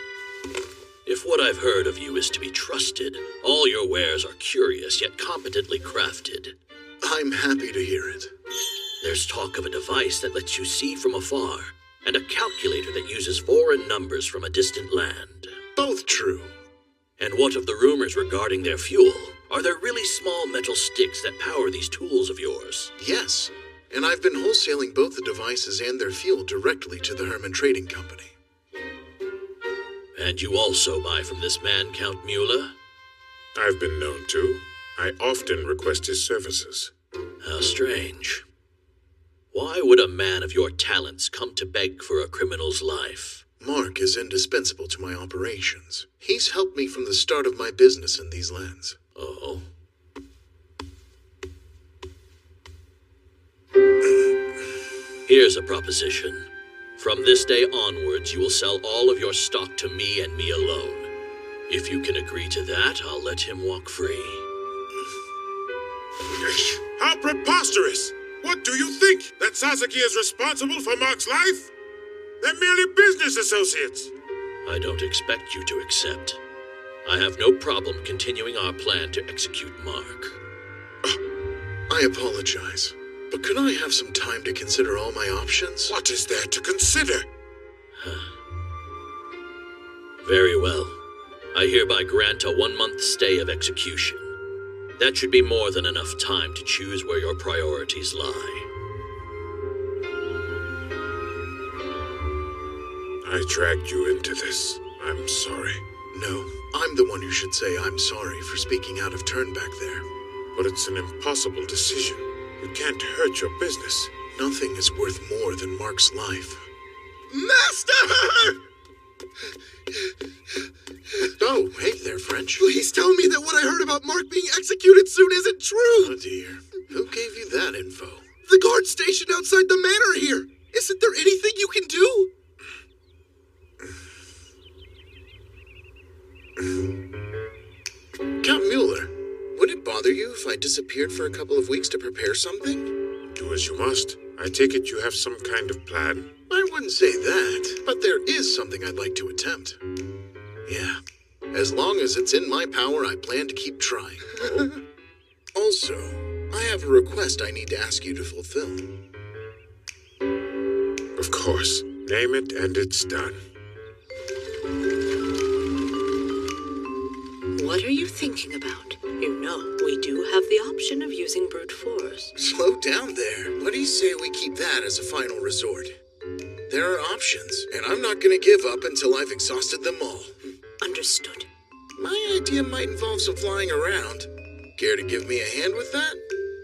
If what I've heard of you is to be trusted, all your wares are curious yet competently crafted. I'm happy to hear it. There's talk of a device that lets you see from afar, and a calculator that uses foreign numbers from a distant land. Both true. And what of the rumors regarding their fuel? Are there really small metal sticks that power these tools of yours? Yes, and I've been wholesaling both the devices and their fuel directly to the Herman Trading Company. And you also buy from this man, Count Mueller? I've been known to. I often request his services. How strange. Why would a man of your talents come to beg for a criminal's life? Mark is indispensable to my operations. He's helped me from the start of my business in these lands. Oh? Here's a proposition. From this day onwards, you will sell all of your stock to me and me alone. If you can agree to that, I'll let him walk free. How preposterous! What do you think? That Sasaki is responsible for Mark's life? They're merely business associates. I don't expect you to accept. I have no problem continuing our plan to execute Mark. I apologize, but could I have some time to consider all my options? What is there to consider? Very well. I hereby grant a 1-month stay of execution. That should be more than enough time to choose where your priorities lie. I dragged you into this. I'm sorry. No, I'm the one who should say I'm sorry for speaking out of turn back there. But it's an impossible decision. You can't hurt your business. Nothing is worth more than Mark's life. Master! Oh, hey there, French. Please tell me that what I heard about Mark being executed soon isn't true! Oh dear. Who gave you that info? The guard stationed outside the manor here! Isn't there anything you can do? Count Mueller, would it bother you if I disappeared for a couple of weeks to prepare something? Do as you must. I take it you have some kind of plan? I wouldn't say that, but there is something I'd like to attempt. Yeah, as long as it's in my power, I plan to keep trying. Also, I have a request I need to ask you to fulfill. Of course. Name it and it's done. What are you thinking about? You know, we do have the option of using brute force. Slow down there. What do you say we keep that as a final resort? There are options, and I'm not going to give up until I've exhausted them all. Understood. My idea might involve some flying around. Care to give me a hand with that?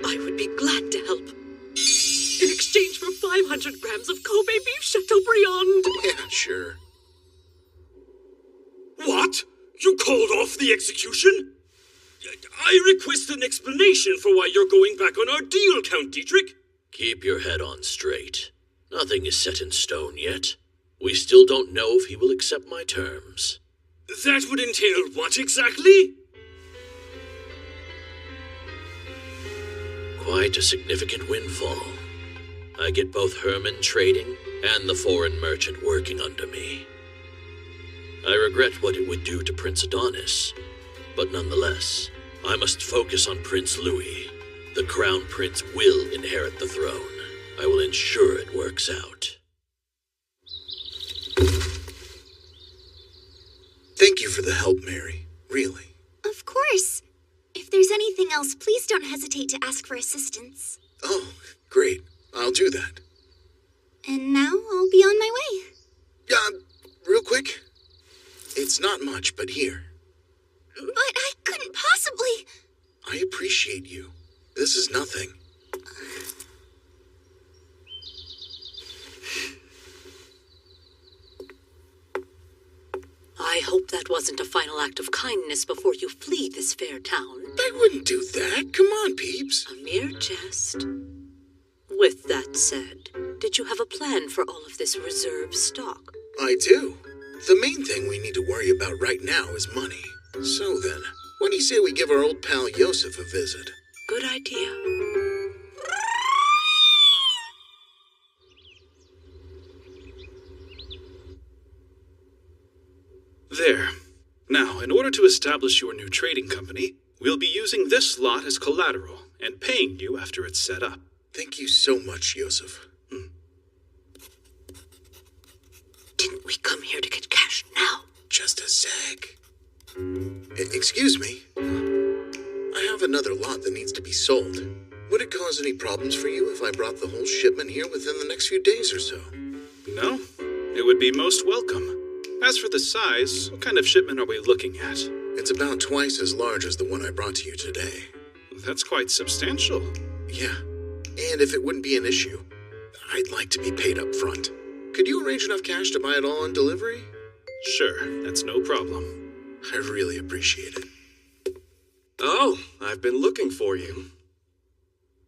I would be glad to help. In exchange for 500 grams of Kobe beef Chateaubriand. Yeah, sure. What? You called off the execution? I request an explanation for why you're going back on our deal, Count Dietrich. Keep your head on straight. Nothing is set in stone yet. We still don't know if he will accept my terms. That would entail what exactly? Quite a significant windfall. I get both Herman Trading and the foreign merchant working under me. I regret what it would do to Prince Adonis, but nonetheless, I must focus on Prince Louis. The Crown Prince will inherit the throne. I will ensure it works out. Thank you for the help, Mary. Really. Of course. If there's anything else, please don't hesitate to ask for assistance. Oh, great. I'll do that. And now I'll be on my way. Real quick. It's not much, but here. But I couldn't possibly... I appreciate you. This is nothing. I hope that wasn't a final act of kindness before you flee this fair town. I wouldn't do that. Come on, peeps. A mere jest. With that said, did you have a plan for all of this reserve stock? I do. The main thing we need to worry about right now is money. So then, what do you say we give our old pal Yosef a visit? Good idea. There. in order to establish your new trading company, we'll be using this lot as collateral and paying you after it's set up. Thank you so much, Yosef. Didn't we come here to get cash now? Just a sec. Excuse me. I have another lot that needs to be sold. Would it cause any problems for you if I brought the whole shipment here within the next few days or so? No, it would be most welcome. As for the size, what kind of shipment are we looking at? It's about twice as large as the one I brought to you today. That's quite substantial. Yeah, and if it wouldn't be an issue, I'd like to be paid up front. Could you arrange enough cash to buy it all on delivery? Sure, that's no problem. I really appreciate it. Oh, I've been looking for you.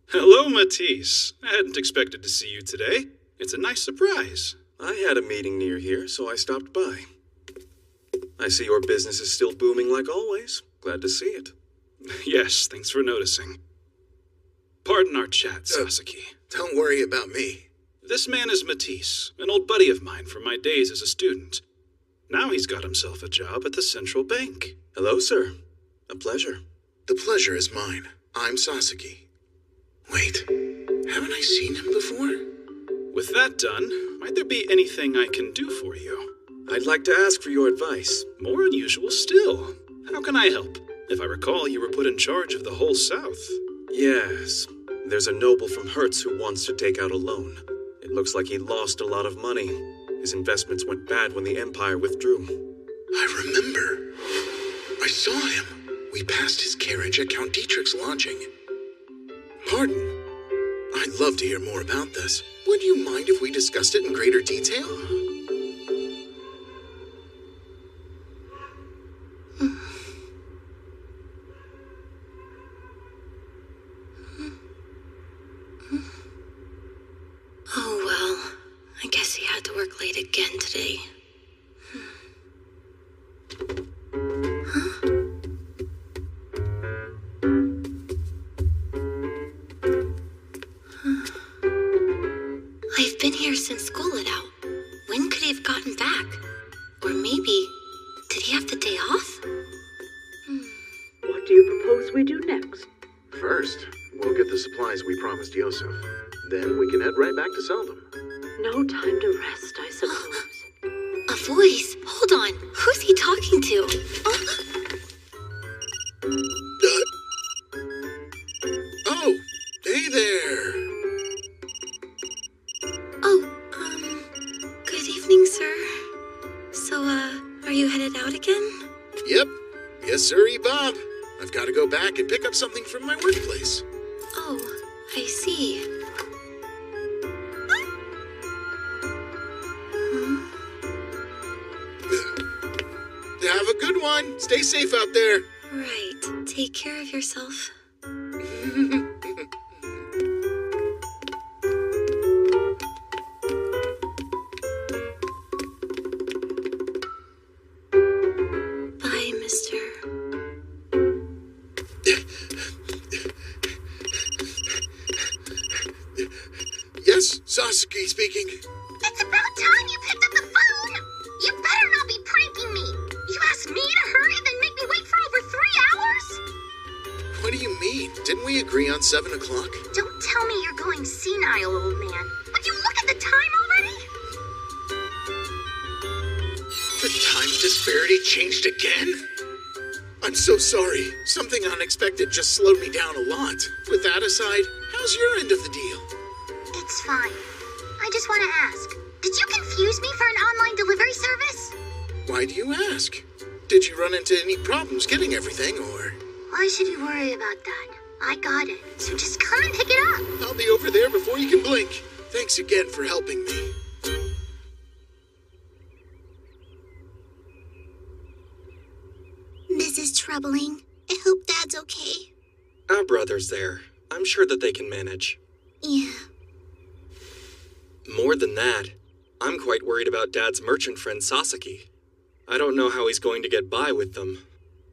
Hello, Matisse. I hadn't expected to see you today. It's a nice surprise. I had a meeting near here, so I stopped by. I see your business is still booming like always. Glad to see it. Yes, thanks for noticing. Pardon our chat, Sasaki. Don't worry about me. This man is Matisse, an old buddy of mine from my days as a student. Now he's got himself a job at the central bank. Hello, sir. A pleasure. The pleasure is mine. I'm Sasaki. Wait, haven't I seen him before? With that done, might there be anything I can do for you? I'd like to ask for your advice. More unusual still. How can I help? If I recall, you were put in charge of the whole South. Yes. There's a noble from Hertz who wants to take out a loan. It looks like he lost a lot of money. His investments went bad when the Empire withdrew. I remember. I saw him. We passed his carriage at Count Dietrich's lodging. Pardon. I'd love to hear more about this. Would you mind if we discussed it in greater detail? Oh, well. I guess he had to work late again today. Huh? I've been here since school let out. When could he have gotten back? Or maybe, did he have the day off? What do you propose we do next? First, we'll get the supplies we promised Yosef. Then we can head right back to sell them. No time to rest, I suppose. A voice. Hold on. Who's he talking to? Oh, hey there. Good evening, sir. So, are you headed out again? Yep. Yes, sir, Bob. I've got to go back and pick up something from my workplace. Oh, I see. Have a good one. Stay safe out there. Right. Take care of yourself. Bye, mister. Yes, Sasaki speaking. It's about time you picked up the phone! You better not be pranking me! You asked me to hurry, then make me wait for over 3 hours? What do you mean? Didn't we agree on 7 o'clock? Don't tell me you're going senile, old man. Would you look at the time already? The time disparity changed again? I'm so sorry. Something unexpected just slowed me down a lot. With that aside, how's your end of the deal? It's fine. I just want to ask, did you confuse me for an online delivery service? Why do you ask? Did you run into any problems getting everything, or? Why should you worry about that? I got it, so just come and pick it up. I'll be over there before you can blink. Thanks again for helping me. This is troubling. I hope Dad's okay. Our brother's there. I'm sure that they can manage. Yeah. More than that, I'm quite worried about Dad's merchant friend Sasaki. I don't know how he's going to get by with them.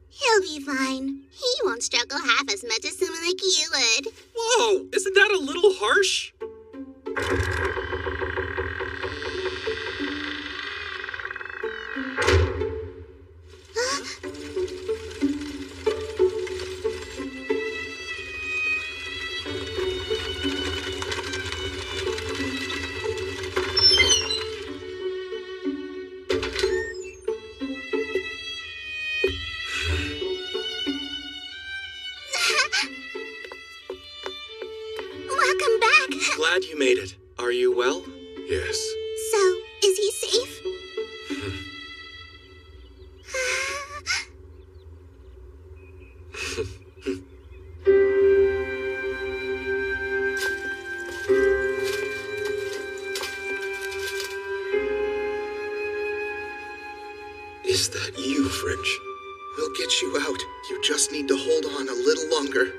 He'll be fine. He won't struggle half as much as someone like you would. Whoa! Isn't that a little harsh? Good you made it. Are you well? Yes. So, is he safe? Is that you, French? We'll get you out. You just need to hold on a little longer.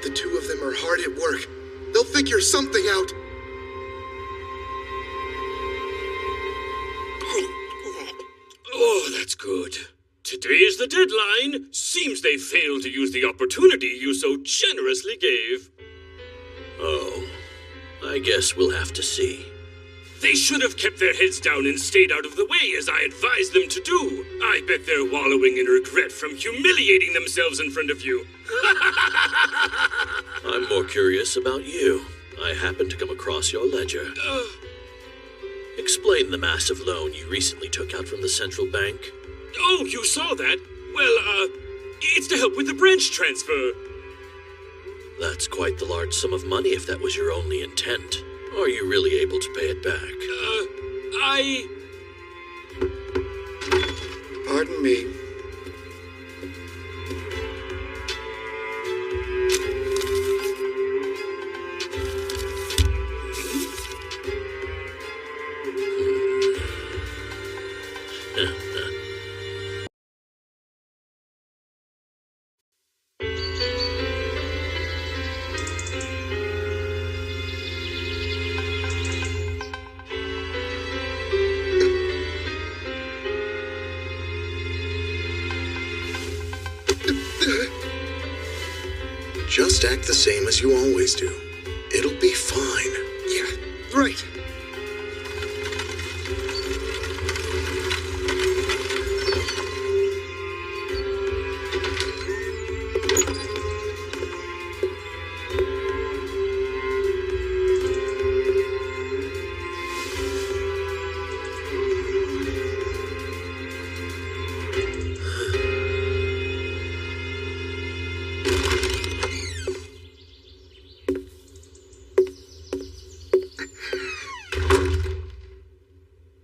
The two of them are hard at work. They'll figure something out. Oh, that's good. Today is the deadline. Seems they failed to use the opportunity you so generously gave. Oh, I guess we'll have to see. They should have kept their heads down and stayed out of the way as I advised them to do. I bet they're wallowing in regret from humiliating themselves in front of you. I'm more curious about you. I happened to come across your ledger. Explain the massive loan you recently took out from the central bank. Oh, you saw that? Well, it's to help with the branch transfer. That's quite the large sum of money if that was your only intent. Are you really able to pay it back? Pardon me. Just act the same as you always do. It'll be fine. Yeah, right.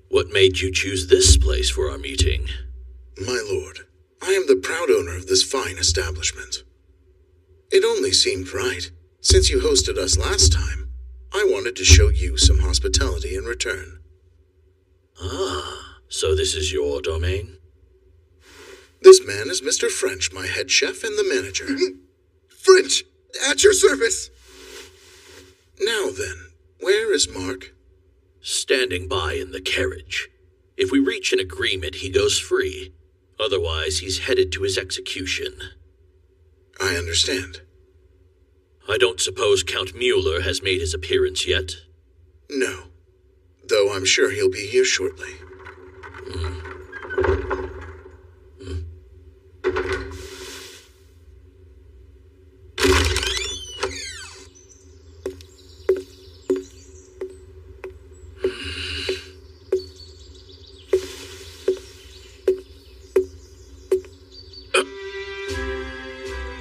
What made you choose this place for our meeting? My lord, I am the proud owner of this fine establishment. It only seemed right. Since you hosted us last time, I wanted to show you some hospitality in return. Ah, so this is your domain? This man is Mr. French, my head chef and the manager. French, at your service! Now then, where is Mark? Standing by in the carriage. If we reach an agreement, he goes free. Otherwise, he's headed to his execution. I understand. I don't suppose Count Mueller has made his appearance yet? No, though I'm sure he'll be here shortly.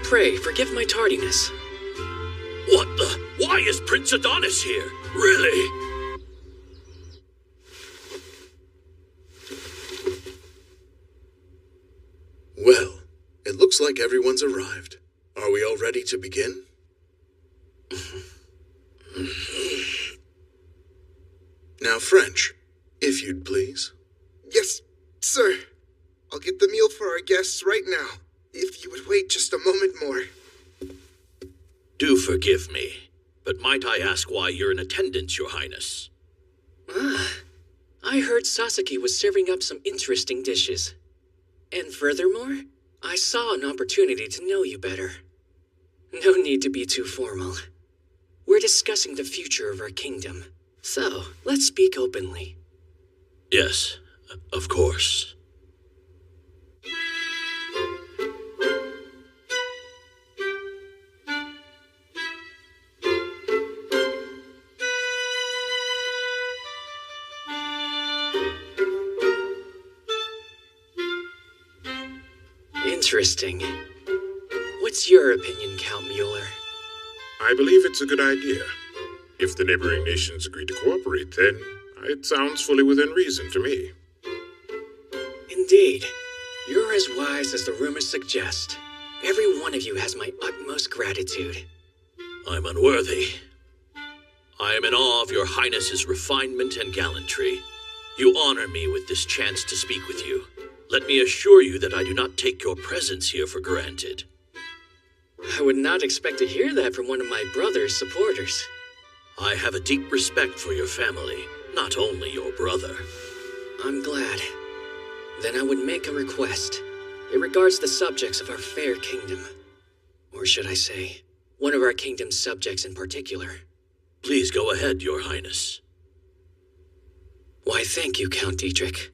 Pray, forgive my tardiness. What the? Why is Prince Adonis here? Really? Well, it looks like everyone's arrived. Are we all ready to begin? Now, French, if you'd please. Yes, sir. I'll get the meal for our guests right now. If you would wait just a moment more. Do forgive me, but might I ask why you're in attendance, Your Highness? I heard Sasaki was serving up some interesting dishes. And furthermore, I saw an opportunity to know you better. No need to be too formal. We're discussing the future of our kingdom, so let's speak openly. Yes, of course. Interesting. What's your opinion, Count Mueller? I believe it's a good idea. If the neighboring nations agree to cooperate, then it sounds fully within reason to me. Indeed. You're as wise as the rumors suggest. Every one of you has my utmost gratitude. I'm unworthy. I am in awe of your Highness's refinement and gallantry. You honor me with this chance to speak with you. Let me assure you that I do not take your presence here for granted. I would not expect to hear that from one of my brother's supporters. I have a deep respect for your family, not only your brother. I'm glad. Then I would make a request. It regards the subjects of our fair kingdom. Or should I say, one of our kingdom's subjects in particular. Please go ahead, Your Highness. Why, thank you, Count Dietrich.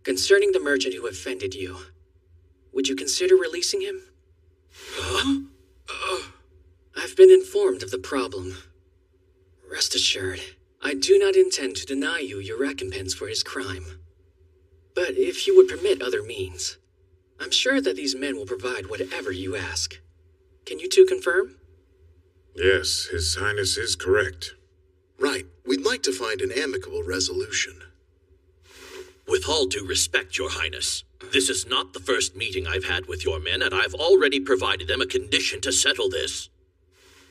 Concerning the merchant who offended you, would you consider releasing him? Huh? I've been informed of the problem. Rest assured, I do not intend to deny you your recompense for his crime. But if you would permit other means, I'm sure that these men will provide whatever you ask. Can you two confirm? Yes, His Highness is correct. Right. We'd like to find an amicable resolution. With all due respect, Your Highness, this is not the first meeting I've had with your men, and I've already provided them a condition to settle this.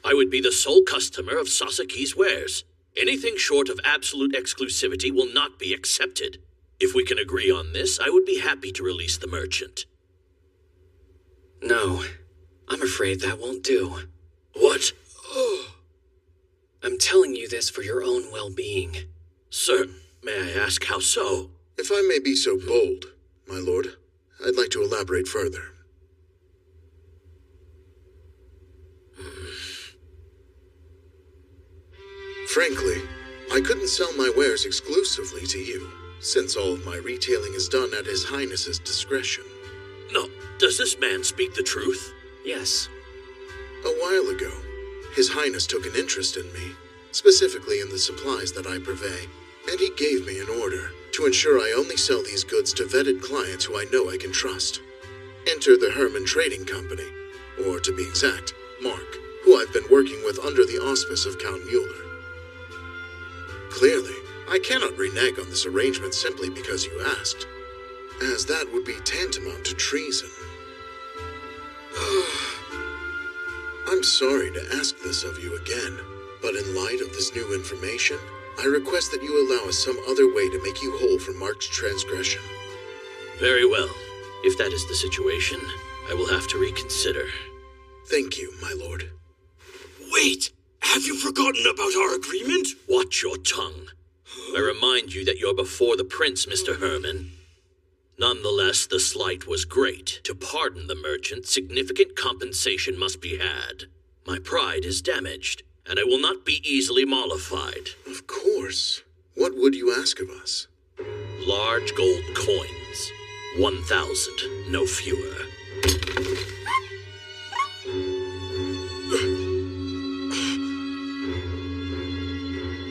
I would be the sole customer of Sasaki's wares. Anything short of absolute exclusivity will not be accepted. If we can agree on this, I would be happy to release the merchant. No, I'm afraid that won't do. What? I'm telling you this for your own well-being. Sir, may I ask how so? If I may be so bold, my lord, I'd like to elaborate further. Frankly, I couldn't sell my wares exclusively to you, since all of my retailing is done at His Highness's discretion. No, does this man speak the truth? Yes. A while ago, His Highness took an interest in me, specifically in the supplies that I purvey, and he gave me an order to ensure I only sell these goods to vetted clients who I know I can trust. Enter the Herman Trading Company, or to be exact, Mark, who I've been working with under the auspice of Count Mueller. Clearly, I cannot renege on this arrangement simply because you asked, as that would be tantamount to treason. I'm sorry to ask this of you again, but in light of this new information, I request that you allow us some other way to make you whole for Mark's transgression. Very well. If that is the situation, I will have to reconsider. Thank you, my lord. Wait! Have you forgotten about our agreement? Watch your tongue. I remind you that you're before the prince, Mr. Herman. Nonetheless, the slight was great. To pardon the merchant, significant compensation must be had. My pride is damaged, and I will not be easily mollified. Of course. What would you ask of us? Large gold coins. 1,000, no fewer.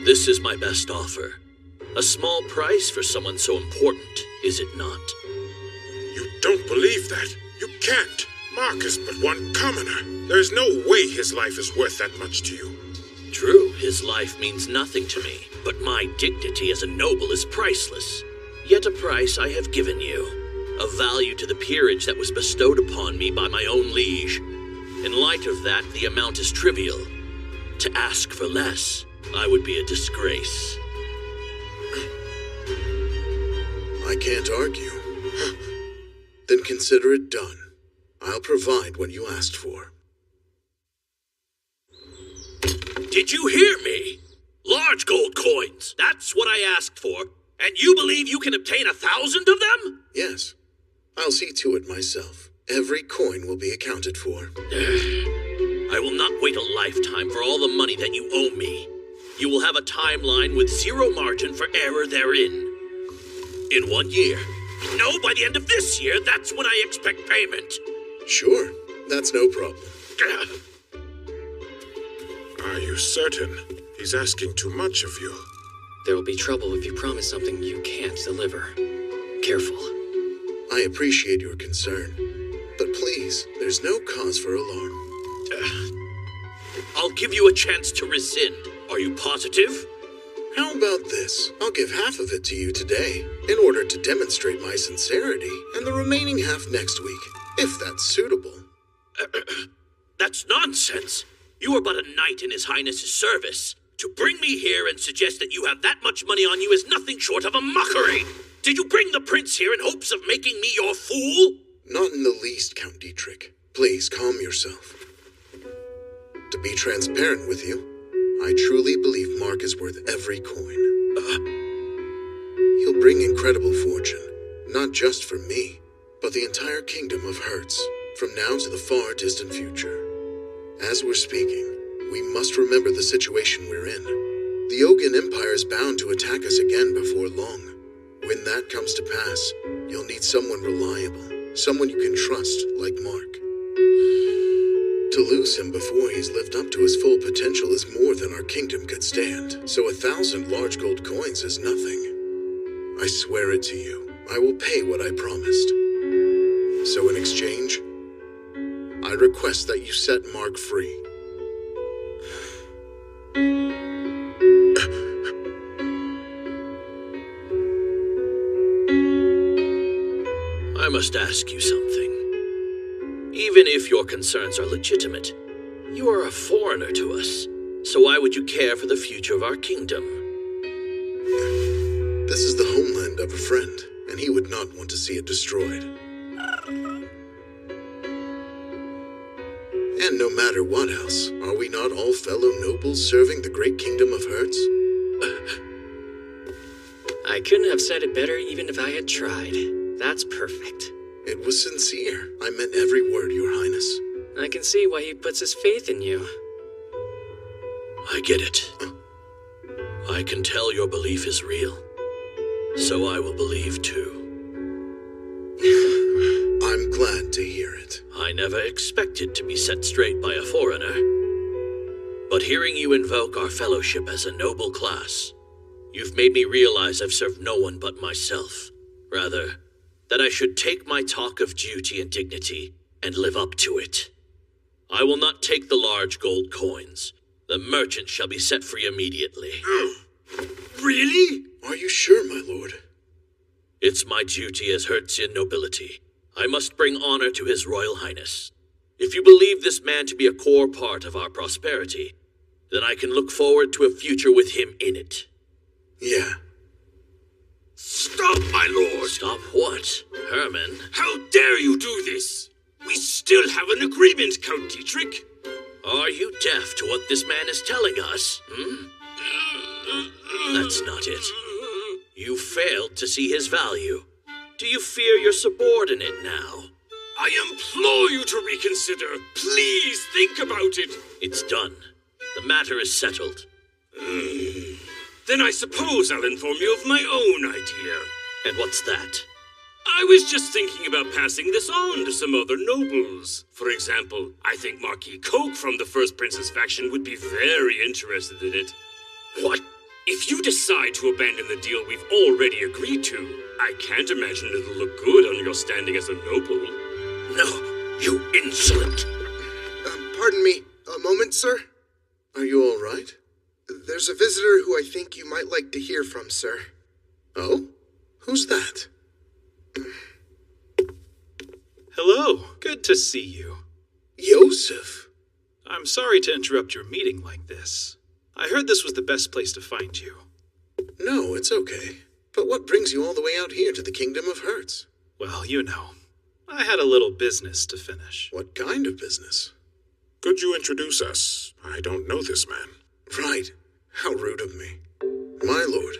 This is my best offer. A small price for someone so important, is it not? You don't believe that. You can't. Mark is but one commoner. There's no way his life is worth that much to you. True, his life means nothing to me, but my dignity as a noble is priceless. Yet a price I have given you, a value to the peerage that was bestowed upon me by my own liege. In light of that, the amount is trivial. To ask for less, I would be a disgrace. I can't argue. Then consider it done. I'll provide what you asked for. Did you hear me? Large gold coins. That's what I asked for. And you believe you can obtain 1,000 of them? Yes. I'll see to it myself. Every coin will be accounted for. I will not wait a lifetime for all the money that you owe me. You will have a timeline with zero margin for error therein. In 1 year. No, by the end of this year, that's when I expect payment. Sure. That's no problem. Are you certain? He's asking too much of you. There will be trouble if you promise something you can't deliver. Careful. I appreciate your concern, but please, there's no cause for alarm. I'll give you a chance to rescind. Are you positive? How about this? I'll give half of it to you today, in order to demonstrate my sincerity, and the remaining half next week, if that's suitable. That's nonsense. You are but a knight in His Highness's service. To bring me here and suggest that you have that much money on you is nothing short of a mockery. Did you bring the prince here in hopes of making me your fool? Not in the least, Count Dietrich. Please calm yourself. To be transparent with you, I truly believe Mark is worth every coin. He'll bring incredible fortune, not just for me, but the entire kingdom of Hertz, from now to the far distant future. As we're speaking, we must remember the situation we're in. The Ogan Empire is bound to attack us again before long. When that comes to pass, you'll need someone reliable, someone you can trust, like Mark. To lose him before he's lived up to his full potential is more than our kingdom could stand, so 1,000 large gold coins is nothing. I swear it to you, I will pay what I promised. So in exchange, I request that you set Mark free. I must ask you something. Even if your concerns are legitimate, you are a foreigner to us. So why would you care for the future of our kingdom? This is the homeland of a friend, and he would not want to see it destroyed. And no matter what else, are we not all fellow nobles serving the great kingdom of Hertz? I couldn't have said it better even if I had tried. That's perfect. It was sincere. I meant every word, Your Highness. I can see why he puts his faith in you. I get it. I can tell your belief is real. So I will believe too. I'm glad to hear it. I never expected to be set straight by a foreigner. But hearing you invoke our fellowship as a noble class, you've made me realize I've served no one but myself. Rather, that I should take my talk of duty and dignity and live up to it. I will not take the large gold coins. The merchant shall be set free immediately. Really? Are you sure, my lord? It's my duty as Hertzian nobility. I must bring honor to His Royal Highness. If you believe this man to be a core part of our prosperity, then I can look forward to a future with him in it. Yeah. Stop, my lord! Stop what, Herman? How dare you do this? We still have an agreement, Count Dietrich. Are you deaf to what this man is telling us? That's not it. You failed to see his value. Do you fear your subordinate now? I implore you to reconsider. Please think about it. It's done. The matter is settled. Then I suppose I'll inform you of my own idea. And what's that? I was just thinking about passing this on to some other nobles. For example, I think Marquis Coke from the First Prince's faction would be very interested in it. What? If you decide to abandon the deal we've already agreed to, I can't imagine it'll look good on your standing as a noble. No, you insolent! Pardon me. A moment, sir? Are you all right? There's a visitor who I think you might like to hear from, sir. Oh? Who's that? Hello. Good to see you. Joseph. I'm sorry to interrupt your meeting like this. I heard this was the best place to find you. No, it's okay. But what brings you all the way out here to the Kingdom of Hertz? Well, you know, I had a little business to finish. What kind of business? Could you introduce us? I don't know this man. Right. How rude of me. My lord,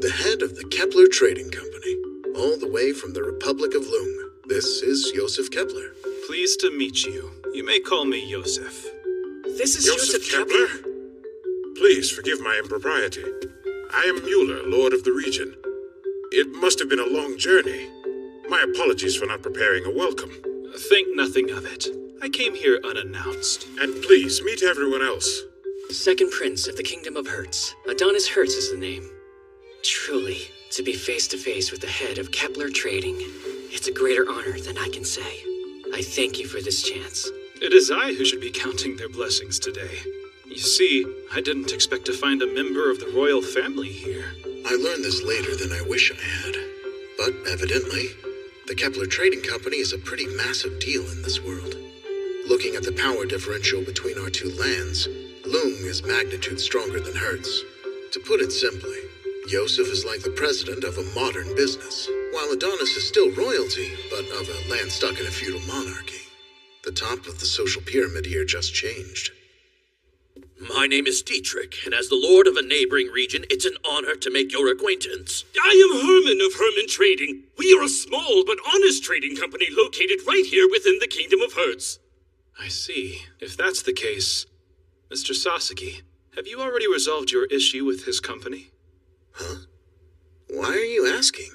the head of the Kepler Trading Company, all the way from the Republic of Lung. This is Joseph Kepler. Pleased to meet you. You may call me Joseph. This is Joseph Kepler? Please forgive my impropriety. I am Mueller, Lord of the region. It must have been a long journey. My apologies for not preparing a welcome. Think nothing of it. I came here unannounced. And please meet everyone else. Second Prince of the Kingdom of Hertz. Adonis Hertz is the name. Truly, to be face to face with the head of Kepler Trading, it's a greater honor than I can say. I thank you for this chance. It is I who should be counting their blessings today. You see, I didn't expect to find a member of the royal family here. I learned this later than I wish I had. But evidently, the Kepler Trading Company is a pretty massive deal in this world. Looking at the power differential between our two lands, Lung is magnitude stronger than Hertz. To put it simply, Yosef is like the president of a modern business, while Adonis is still royalty, but of a land stuck in a feudal monarchy. The top of the social pyramid here just changed. My name is Dietrich, and as the lord of a neighboring region, it's an honor to make your acquaintance. I am Herman of Herman Trading. We are a small but honest trading company located right here within the Kingdom of Hertz. I see. If that's the case, Mr. Sasaki, have you already resolved your issue with his company? Huh? Why are you asking?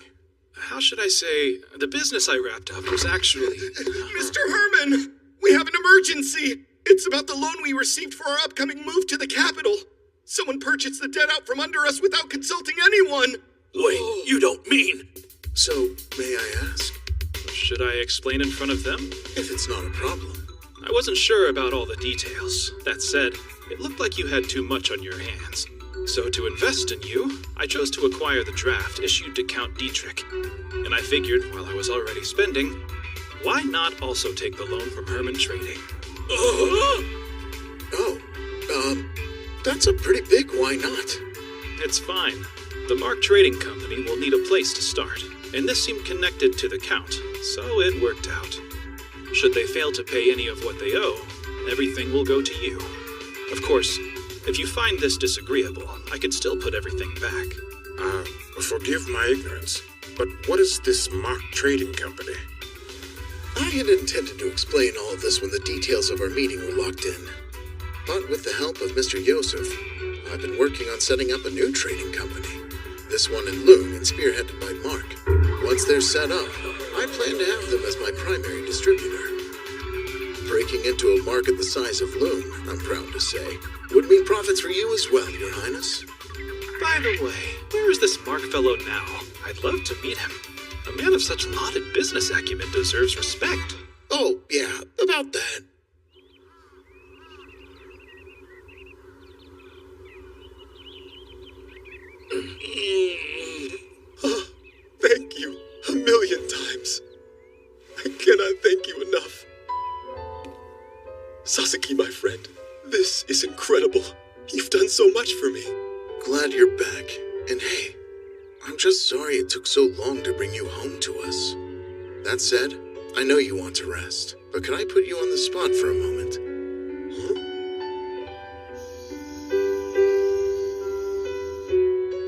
How should I say, the business I wrapped up was actually... Mr. Herman! We have an emergency! It's about the loan we received for our upcoming move to the capital. Someone purchased the debt out from under us without consulting anyone. Wait, you don't mean... So, may I ask? Should I explain in front of them? If it's not a problem. I wasn't sure about all the details. That said, it looked like you had too much on your hands. So to invest in you, I chose to acquire the draft issued to Count Dietrich. And I figured, while I was already spending, why not also take the loan from Herman Trading? That's a pretty big why not. It's fine. The Mark Trading Company will need a place to start, and this seemed connected to the Count, so it worked out. Should they fail to pay any of what they owe, everything will go to you. Of course, if you find this disagreeable, I could still put everything back. Forgive my ignorance, but what is this Mark Trading Company? I had intended to explain all of this when the details of our meeting were locked in. But with the help of Mr. Yosef, I've been working on setting up a new trading company. This one in Lung and spearheaded by Mark. Once they're set up, I plan to have them as my primary distributor. Breaking into a market the size of Lung, I'm proud to say, would mean profits for you as well, Your Highness. By the way, where is this Mark fellow now? I'd love to meet him. A man of such lauded business acumen deserves respect. Oh, yeah, about that. Oh, thank you 1,000,000 times. I cannot thank you enough. Sasaki, my friend, this is incredible. You've done so much for me. Glad you're back. And hey, I'm just sorry it took so long to bring you home to us. That said, I know you want to rest, but can I put you on the spot for a moment?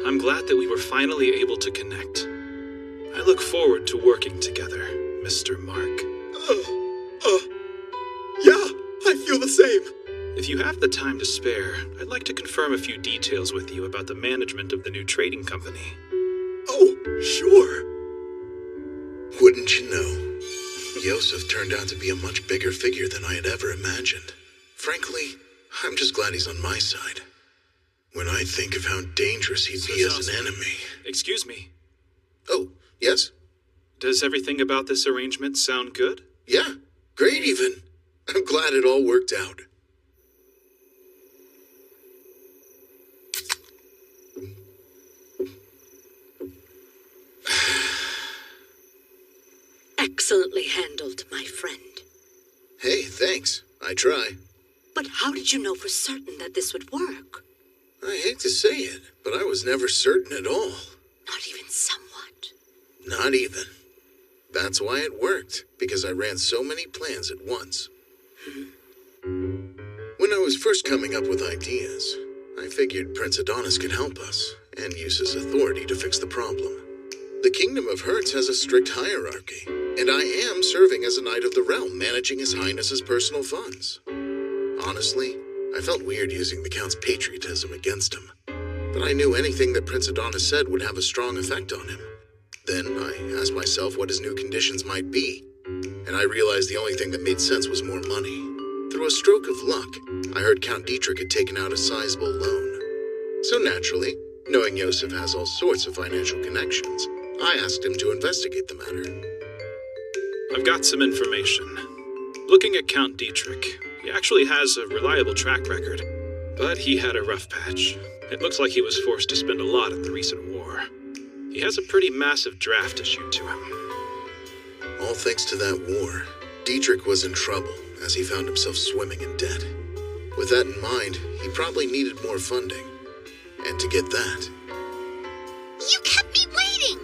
I'm glad that we were finally able to connect. I look forward to working together, Mr. Mark. Yeah, I feel the same. If you have the time to spare, I'd like to confirm a few details with you about the management of the new trading company. Oh, sure. Wouldn't you know? Yosef turned out to be a much bigger figure than I had ever imagined. Frankly, I'm just glad he's on my side. When I think of how dangerous he'd be as an enemy. Excuse me. Oh, yes? Does everything about this arrangement sound good? Yeah, great even. I'm glad it all worked out. Excellently handled, my friend. Hey, thanks. I try. But how did you know for certain that this would work? I hate to say it, but I was never certain at all. Not even somewhat. Not even. That's why it worked, because I ran so many plans at once. When I was first coming up with ideas, I figured Prince Adonis could help us, and use his authority to fix the problem. The Kingdom of Hertz has a strict hierarchy, and I am serving as a Knight of the Realm, managing His Highness's personal funds. Honestly, I felt weird using the Count's patriotism against him, but I knew anything that Prince Adonis said would have a strong effect on him. Then I asked myself what his new conditions might be, and I realized the only thing that made sense was more money. Through a stroke of luck, I heard Count Dietrich had taken out a sizable loan. So naturally, knowing Yosef has all sorts of financial connections, I asked him to investigate the matter. I've got some information. Looking at Count Dietrich, he actually has a reliable track record. But he had a rough patch. It looks like he was forced to spend a lot in the recent war. He has a pretty massive draft issued to him. All thanks to that war, Dietrich was in trouble as he found himself swimming in debt. With that in mind, he probably needed more funding. And to get that... You kept me waiting!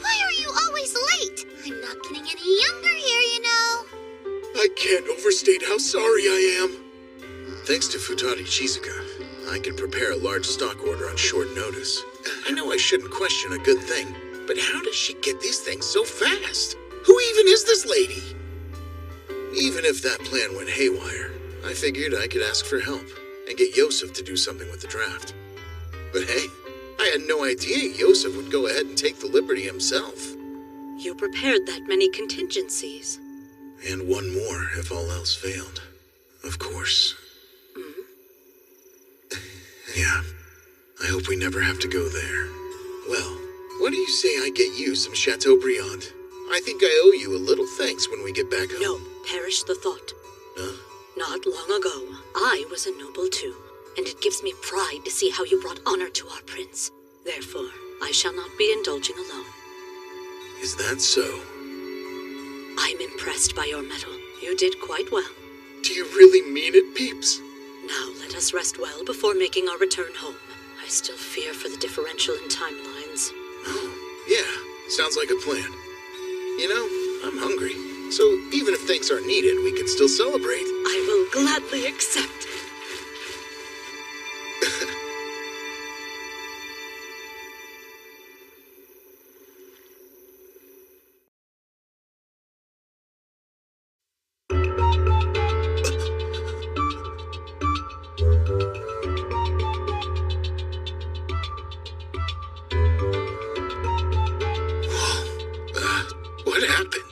Why are you always late? I'm not getting any younger here, you know. I can't overstate how sorry I am. Thanks to Futari Shizuka, I can prepare a large stock order on short notice. I know I shouldn't question a good thing, but how does she get these things so fast? Who even is this lady? Even if that plan went haywire, I figured I could ask for help and get Yosef to do something with the draft. But hey, I had no idea Yosef would go ahead and take the liberty himself. You prepared that many contingencies. And one more if all else failed. Of course. Yeah, I hope we never have to go there. Well, what do you say I get you some Chateaubriand? I think I owe you a little thanks when we get back home. No, perish the thought. Huh? Not long ago, I was a noble too, and it gives me pride to see how you brought honor to our prince. Therefore, I shall not be indulging alone. Is that so? I'm impressed by your mettle. You did quite well. Do you really mean it, Peeps? Now let us rest well before making our return home. I still fear for the differential in timelines. Oh, yeah. Sounds like a plan. You know, I'm hungry. So even if thanks aren't needed, we can still celebrate. I will gladly accept. What happened?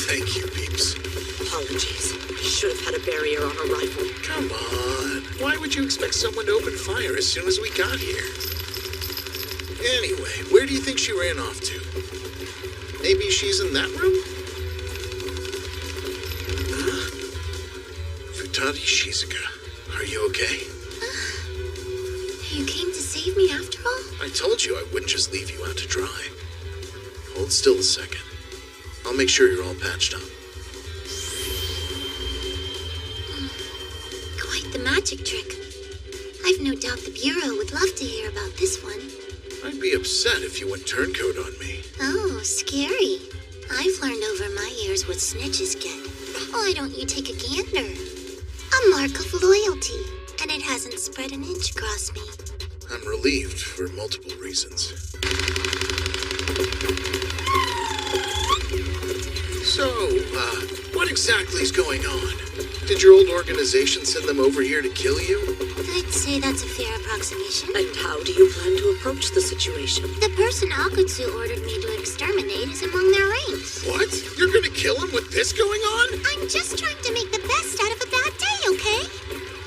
Thank you, Peeps. Apologies. I should have had a barrier on arrival. Come on. Why would you expect someone to open fire as soon as we got here? Anyway, where do you think she ran off to? Maybe she's in that room? Futari Shizuka, are you okay? You came to save me after all? I told you I wouldn't just leave you out to dry. Hold still a second. I'll make sure you're all patched up. Quite the magic trick. I've no doubt the Bureau would love to hear about this one. I'd be upset if you went turncoat on me. Oh, scary. I've learned over my years what snitches get. Why don't you take a gander? A mark of loyalty, and it hasn't spread an inch across me. I'm relieved for multiple reasons. So, what exactly is going on? Did your old organization send them over here to kill you? I'd say that's a fair approximation. And how do you plan to approach the situation? The person Akutsu ordered me to exterminate is among their ranks. What? You're gonna kill him with this going on? I'm just trying to make the best out of a bad day, okay?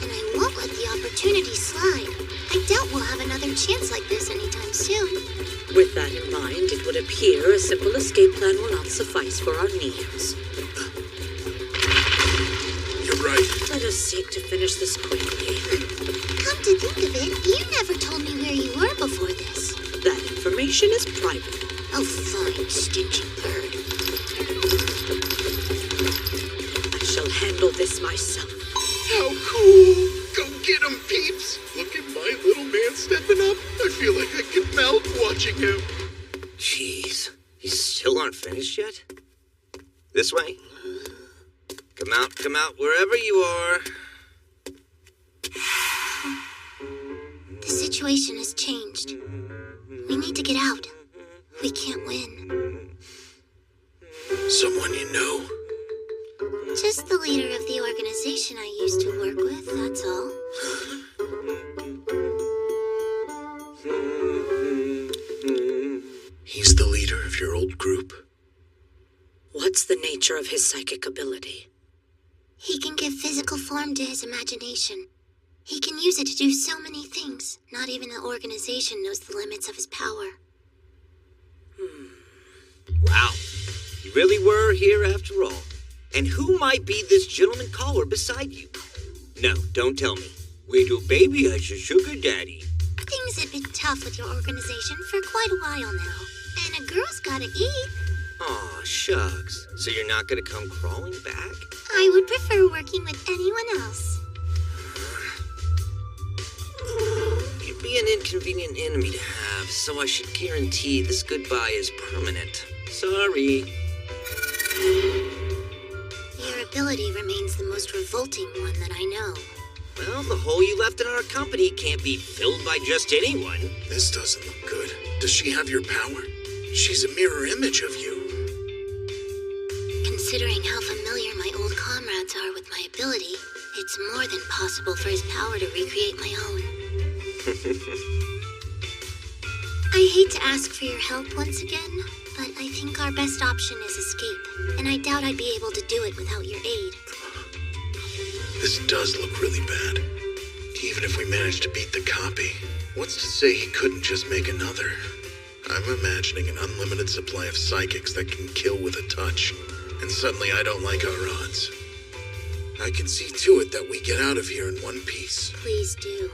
And I won't let the opportunity slide. I doubt we'll have another chance like this anytime soon. With that in mind, it would appear a simple escape plan will not suffice for our needs. You're right. Let us seek to finish this quickly. Come to think of it, you never told me where you were before this. That information is private. Oh, fine, stingy bird. I shall handle this myself. How cool! Go get him, Peeps! Look at my little man stepping up. I feel like I could melt watching him. Jeez, you still aren't finished yet? This way? Come out, wherever you are. The situation has changed. We need to get out. We can't win. Someone you know? Just the leader of the organization I used to work with, that's all. He's the leader of your old group. What's the nature of his psychic ability? He can give physical form to his imagination. He can use it to do so many things. Not even the organization knows the limits of his power. Wow. You really were here after all. And who might be this gentleman caller beside you? No, don't tell me. Wait till baby has a sugar daddy. Things have been tough with your organization for quite a while now. And a girl's gotta eat. Aw, shucks. So you're not gonna come crawling back? I would prefer working with anyone else. You'd be an inconvenient enemy to have, so I should guarantee this goodbye is permanent. Sorry. Your ability remains the most revolting one that I know. Well, the hole you left in our company can't be filled by just anyone. This doesn't look good. Does she have your power? She's a mirror image of you. Considering how familiar my old comrades are with my ability, it's more than possible for his power to recreate my own. I hate to ask for your help once again, but I think our best option is escape, and I doubt I'd be able to do it without your aid. This does look really bad. Even if we manage to beat the copy, what's to say he couldn't just make another? I'm imagining an unlimited supply of psychics that can kill with a touch, and suddenly I don't like our odds. I can see to it that we get out of here in one piece. Please do.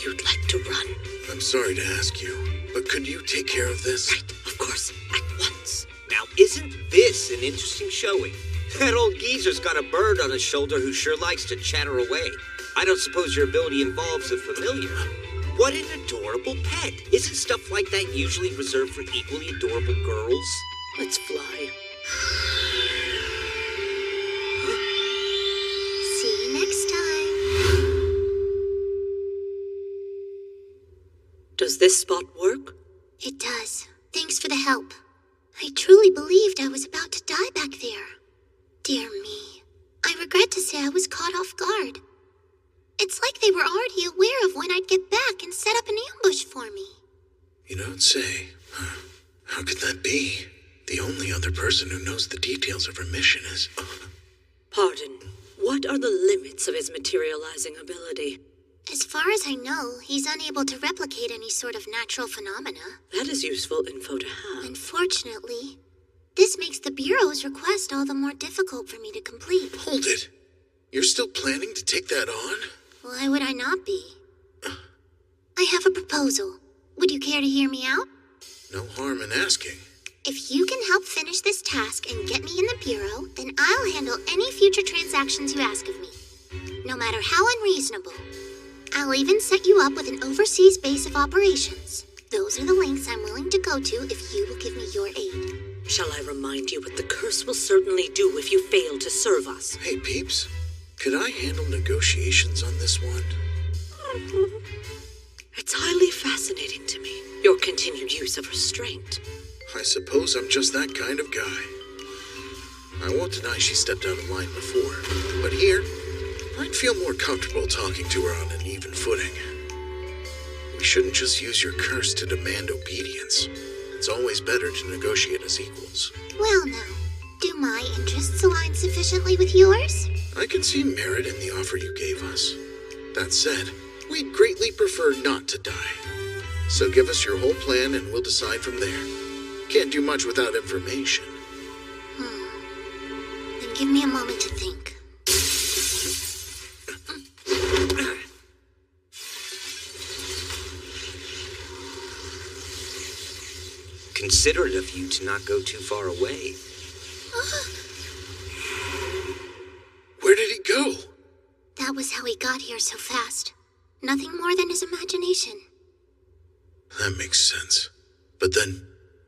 You'd like to run? I'm sorry to ask you, but could you take care of this? Right, of course, at once. Now, isn't this an interesting showing? That old geezer's got a bird on his shoulder who sure likes to chatter away. I don't suppose your ability involves a familiar. What an adorable pet. Isn't stuff like that usually reserved for equally adorable girls? Let's fly. See you next time. Does this spot work? It does. Thanks for the help. I truly believed I was about to die back there. Dear me. I regret to say I was caught off guard. It's like they were already aware of when I'd get back and set up an ambush for me. You don't say. How could that be? The only other person who knows the details of her mission is... Pardon, what are the limits of his materializing ability? As far as I know, he's unable to replicate any sort of natural phenomena. That is useful info to have. Unfortunately, this makes the Bureau's request all the more difficult for me to complete. Hold it. You're still planning to take that on? Why would I not be? I have a proposal. Would you care to hear me out? No harm in asking. If you can help finish this task and get me in the Bureau, then I'll handle any future transactions you ask of me. No matter how unreasonable. I'll even set you up with an overseas base of operations. Those are the lengths I'm willing to go to if you will give me your aid. Shall I remind you what the curse will certainly do if you fail to serve us? Hey, peeps. Could I handle negotiations on this one? It's highly fascinating to me, your continued use of restraint. I suppose I'm just that kind of guy. I won't deny she stepped out of line before, but here, I'd feel more comfortable talking to her on an even footing. We shouldn't just use your curse to demand obedience. It's always better to negotiate as equals. Well now, do my interests align sufficiently with yours? I can see merit in the offer you gave us. That said, we'd greatly prefer not to die. So give us your whole plan and we'll decide from there. Can't do much without information. Then give me a moment to think. Considerate of you to not go too far away. Where did he go? That was how he got here so fast. Nothing more than his imagination. That makes sense. But then,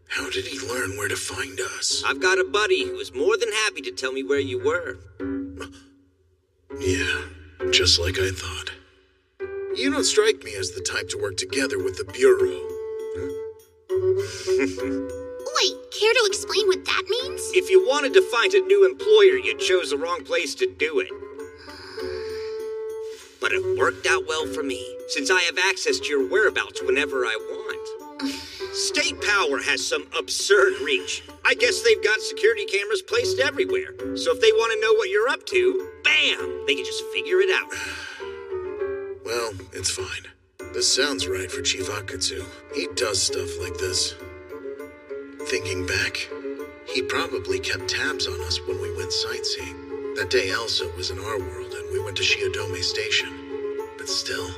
how did he learn where to find us? I've got a buddy who is more than happy to tell me where you were. Yeah, just like I thought. You don't strike me as the type to work together with the Bureau. Wait, care to explain what that means? If you wanted to find a new employer, you chose the wrong place to do it. But it worked out well for me, since I have access to your whereabouts whenever I want. State power has some absurd reach. I guess they've got security cameras placed everywhere. So if they want to know what you're up to, bam, they can just figure it out. Well, it's fine. This sounds right for Chief Akatsu. He does stuff like this. Thinking back, he probably kept tabs on us when we went sightseeing. That day Elsa was in our world and we went to Shiodome Station. But still,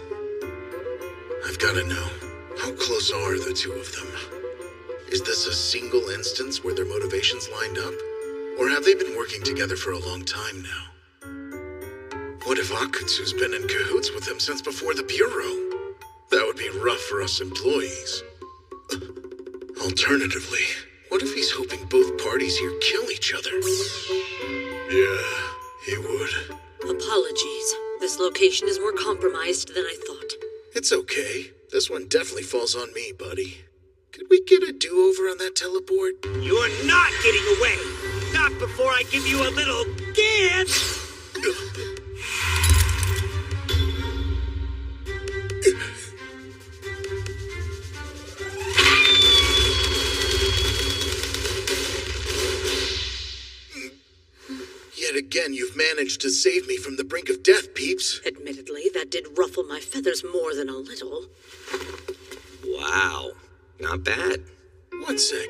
I've gotta know, how close are the two of them? Is this a single instance where their motivations lined up? Or have they been working together for a long time now? What if Akutsu's been in cahoots with them since before the Bureau? That would be rough for us employees. Alternatively, what if he's hoping both parties here kill each other? Yeah, he would. Apologies. This location is more compromised than I thought. It's okay. This one definitely falls on me, buddy. Could we get a do-over on that teleport? You're not getting away! Not before I give you a little gift! Yet again, you've managed to save me from the brink of death, Peeps. Admittedly, that did ruffle my feathers more than a little. Wow. Not bad. One sec.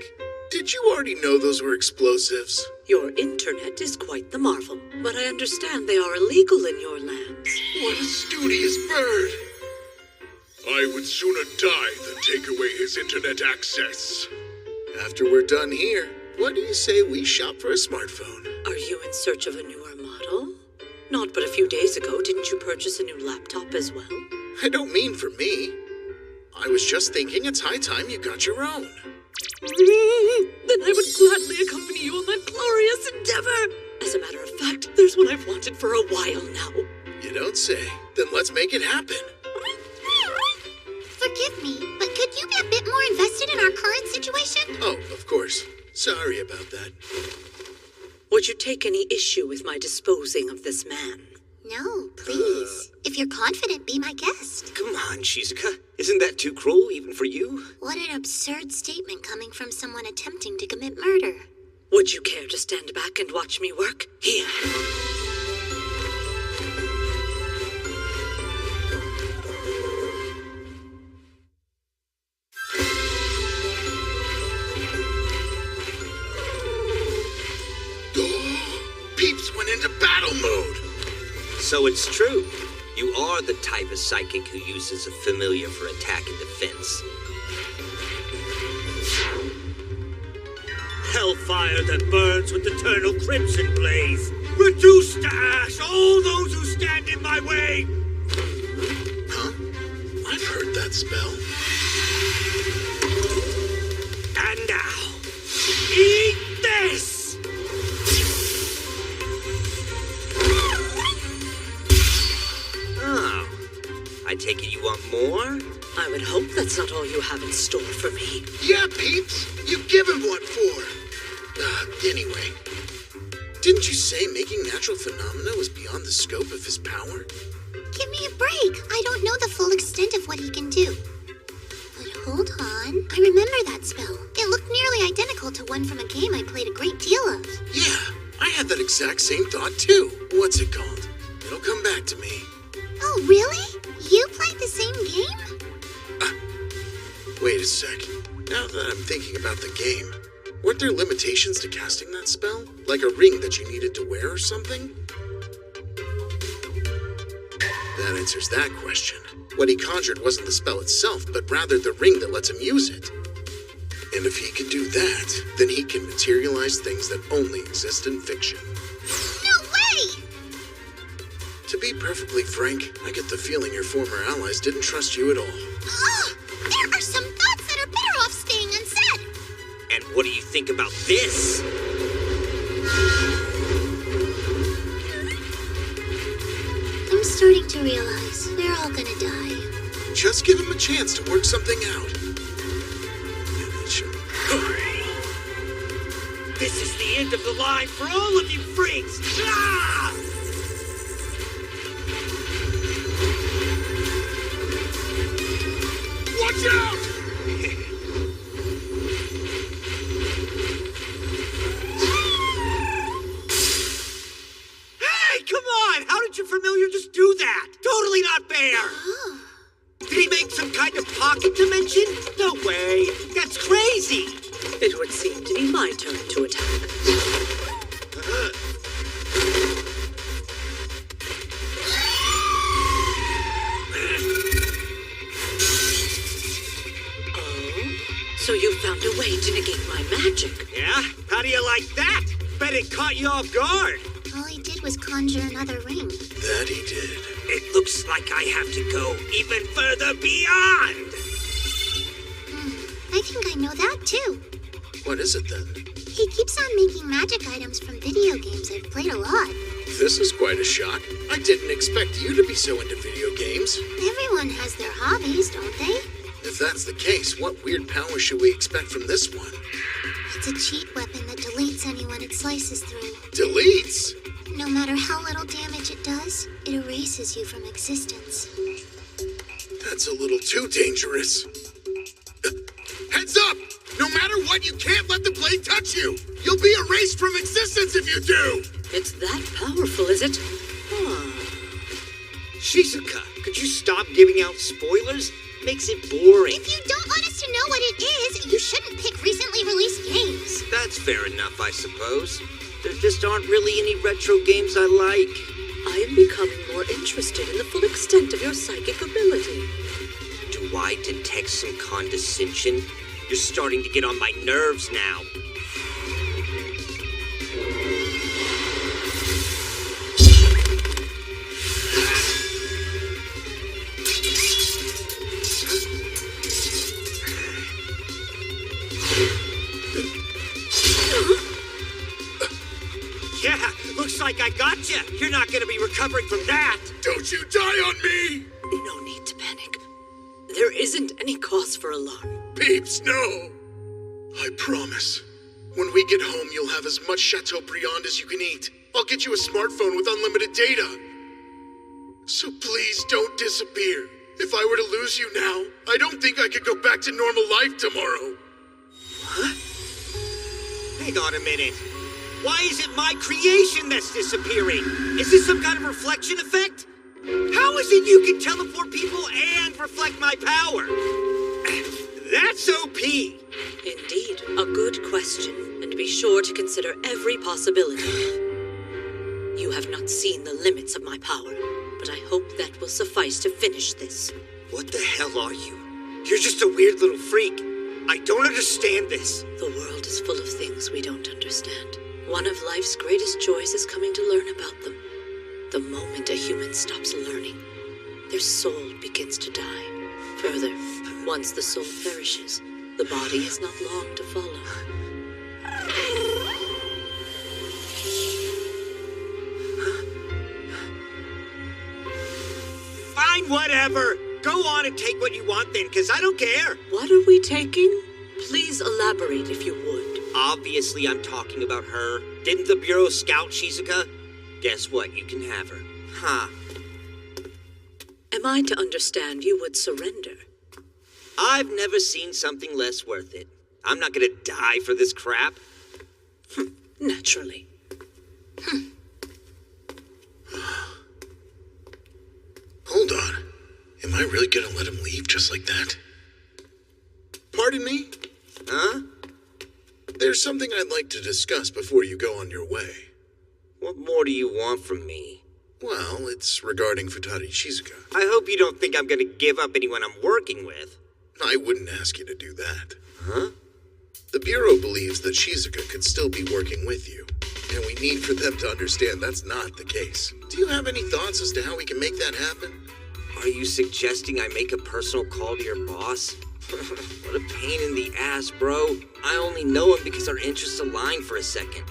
Did you already know those were explosives? Your internet is quite the marvel, but I understand they are illegal in your lands. What a studious bird! I would sooner die than take away his internet access. After we're done here, what do you say we shop for a smartphone? Are you in search of a newer model? Not but a few days ago, didn't you purchase a new laptop as well? I don't mean for me. I was just thinking it's high time you got your own. Then I would gladly accompany you on that glorious endeavor. As a matter of fact, there's what I've wanted for a while now. You don't say. Then let's make it happen. Forgive me, but could you be a bit more invested in our current situation? Oh, of course. Sorry about that. Would you take any issue with my disposing of this man? No, please. If you're confident, be my guest. Come on, Shizuka. Isn't that too cruel, even for you? What an absurd statement coming from someone attempting to commit murder. Would you care to stand back and watch me work? Here. Peeps went into battle mode. So it's true. You are the type of psychic who uses a familiar for attack and defense. Hellfire that burns with eternal crimson blaze. Reduce to ash all those who stand in my way. Huh? I've heard that spell. And now, eat this! Oh, I take it you want more? I would hope that's not all you have in store for me. Yeah, Peeps. You give him what for? Anyway. Didn't you say making natural phenomena was beyond the scope of his power? Give me a break. I don't know the full extent of what he can do. But hold on. I remember that spell. It looked nearly identical to one from a game I played a great deal of. Yeah, I had that exact same thought too. What's it called? It'll come back to me. Oh, really? You played the same game? Wait a sec. Now that I'm thinking about the game, weren't there limitations to casting that spell? Like a ring that you needed to wear or something? That answers that question. What he conjured wasn't the spell itself, but rather the ring that lets him use it. And if he can do that, then he can materialize things that only exist in fiction. No way! To be perfectly frank, I get the feeling your former allies didn't trust you at all. There are some thoughts that are better off staying unsaid. And what do you think about this? I'm starting to realize they're all gonna die. Just give him a chance to work something out. This is the end of the line for all of you freaks! Ah! Watch out! Hey, come on! How did you forget Familiar just do that? Totally not fair! Did he make some kind of pocket dimension? No way! That's crazy! It would seem to be my turn to attack. So you found a way to negate my magic. Yeah? How do you like that? Bet it caught you off guard. All he did was conjure another ring. That he did. It looks like I have to go even further beyond. I think I know that too. What is it then? He keeps on making magic items from video games I've played a lot. This is quite a shock. I didn't expect you to be so into video games. Everyone has their hobbies, don't they? If that's the case, what weird power should we expect from this one? It's a cheat weapon that deletes anyone it slices through. Deletes? No matter how little damage it does, it erases you from existence. That's a little too dangerous. Heads up! No matter what, you can't let the blade touch you! You'll be erased from existence if you do! It's that powerful, is it? Shizuka, could you stop giving out spoilers? Makes it boring. If you don't want us to know what it is, you shouldn't pick recently released games. That's fair enough, I suppose. There just aren't really any retro games I like. I am becoming more interested in the full extent of your psychic ability. Do I detect some condescension? You're starting to get on my nerves now. Yeah, looks like I got you. You're not going to be recovering from that. Don't you die on me! No need to panic. There isn't any cause for alarm. Peeps, no! I promise. When we get home, you'll have as much Chateaubriand as you can eat. I'll get you a smartphone with unlimited data. So please don't disappear. If I were to lose you now, I don't think I could go back to normal life tomorrow. Huh? Hang on a minute. Why is it my creation that's disappearing? Is this some kind of reflection effect? How is it you can teleport people and reflect my power? That's OP. Indeed, a good question, and be sure to consider every possibility. You have not seen the limits of my power, but I hope that will suffice to finish this. What the hell are you? You're just a weird little freak. I don't understand this. The world is full of things we don't understand. One of life's greatest joys is coming to learn about them. The moment a human stops learning, their soul begins to die. Further, once the soul perishes, the body is not long to follow. Fine, whatever. Go on and take what you want then, because I don't care. What are we taking? Please elaborate if you would. Obviously, I'm talking about her. Didn't the Bureau scout Shizuka? Guess what? You can have her. Huh. Am I to understand you would surrender? I've never seen something less worth it. I'm not gonna die for this crap. Naturally. Hold on. Am I really gonna let him leave just like that? Pardon me? Huh? There's something I'd like to discuss before you go on your way. What more do you want from me? Well, it's regarding Futari Shizuka. I hope you don't think I'm gonna give up anyone I'm working with. I wouldn't ask you to do that. Huh? The Bureau believes that Shizuka could still be working with you, and we need for them to understand that's not the case. Do you have any thoughts as to how we can make that happen? Are you suggesting I make a personal call to your boss? What a pain in the ass, bro. I only know him because our interests align for a second.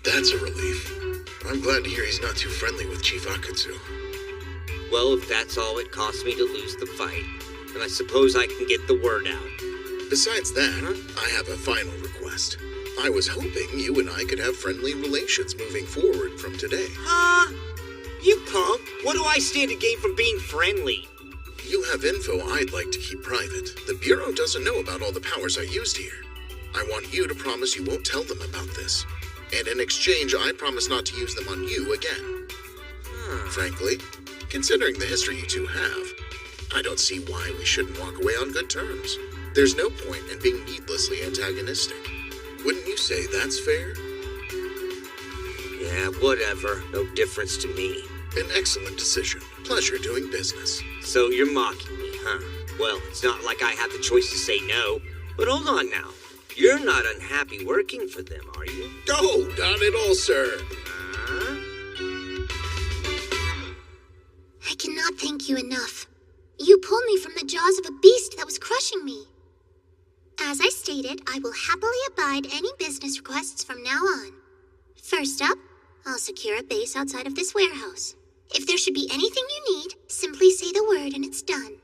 That's a relief. I'm glad to hear he's not too friendly with Chief Akutsu. Well, if that's all it costs me to lose the fight, then I suppose I can get the word out. Besides that, I have a final request. I was hoping you and I could have friendly relations moving forward from today. Huh? You punk. What do I stand to gain from being friendly? You have info I'd like to keep private. The Bureau doesn't know about all the powers I used here. I want you to promise you won't tell them about this. And in exchange, I promise not to use them on you again. frankly. Considering the history you two have, I don't see why we shouldn't walk away on good terms. There's no point in being needlessly antagonistic. Wouldn't you say that's fair? Yeah, whatever. No difference to me. An excellent decision. Pleasure doing business. So you're mocking me, huh? Well, it's not like I have the choice to say no. But hold on now. You're not unhappy working for them, are you? No, not at all, sir. I cannot thank you enough. You pulled me from the jaws of a beast that was crushing me. As I stated, I will happily abide any business requests from now on. First up, I'll secure a base outside of this warehouse. If there should be anything you need, simply say the word and it's done.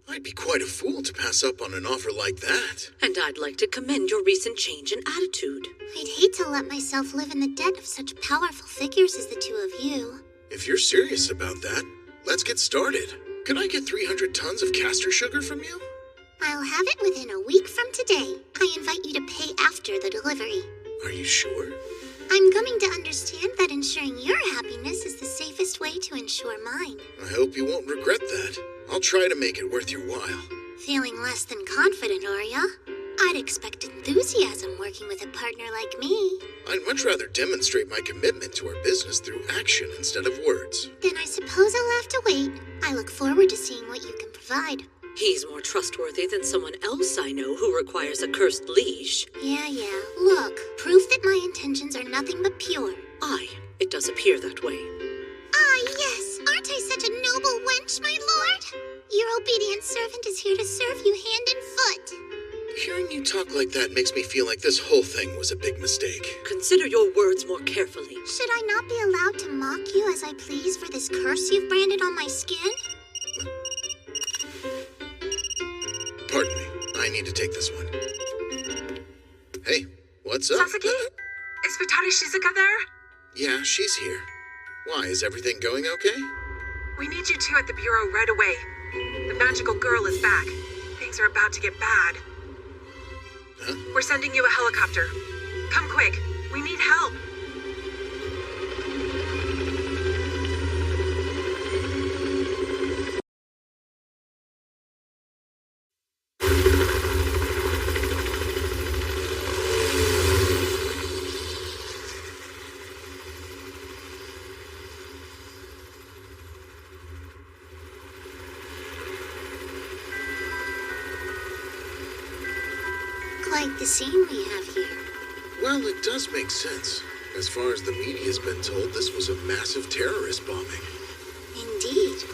I'd be quite a fool to pass up on an offer like that. And I'd like to commend your recent change in attitude. I'd hate to let myself live in the debt of such powerful figures as the two of you. If you're serious about that, let's get started. Can I get 300 tons of castor sugar from you? I'll have it within a week from today. I invite you to pay after the delivery. Are you sure? I'm coming to understand that ensuring your happiness is the safest way to ensure mine. I hope you won't regret that. I'll try to make it worth your while. Feeling less than confident, are ya? I'd expect enthusiasm working with a partner like me. I'd much rather demonstrate my commitment to our business through action instead of words. Then I suppose I'll have to wait. I look forward to seeing what you can provide. He's more trustworthy than someone else I know who requires a cursed leash. Yeah. Look, proof that my intentions are nothing but pure. It does appear that way. Yes. Aren't I such a noble wench, my lord? Your obedient servant is here to serve you hand and foot. Hearing you talk like that makes me feel like this whole thing was a big mistake. Consider your words more carefully. Should I not be allowed to mock you as I please for this curse you've branded on my skin? Pardon me. I need to take this one. Hey, what's up? Sasaki? Is Futari Shizuka there? Yeah, she's here. Why, is everything going okay? We need you two at the Bureau right away. The magical girl is back. Things are about to get bad. Huh? We're sending you a helicopter. Come quick. We need help. Quite the scene we have here. Well, it does make sense. As far as the media's been told, this was a massive terrorist bombing. Indeed.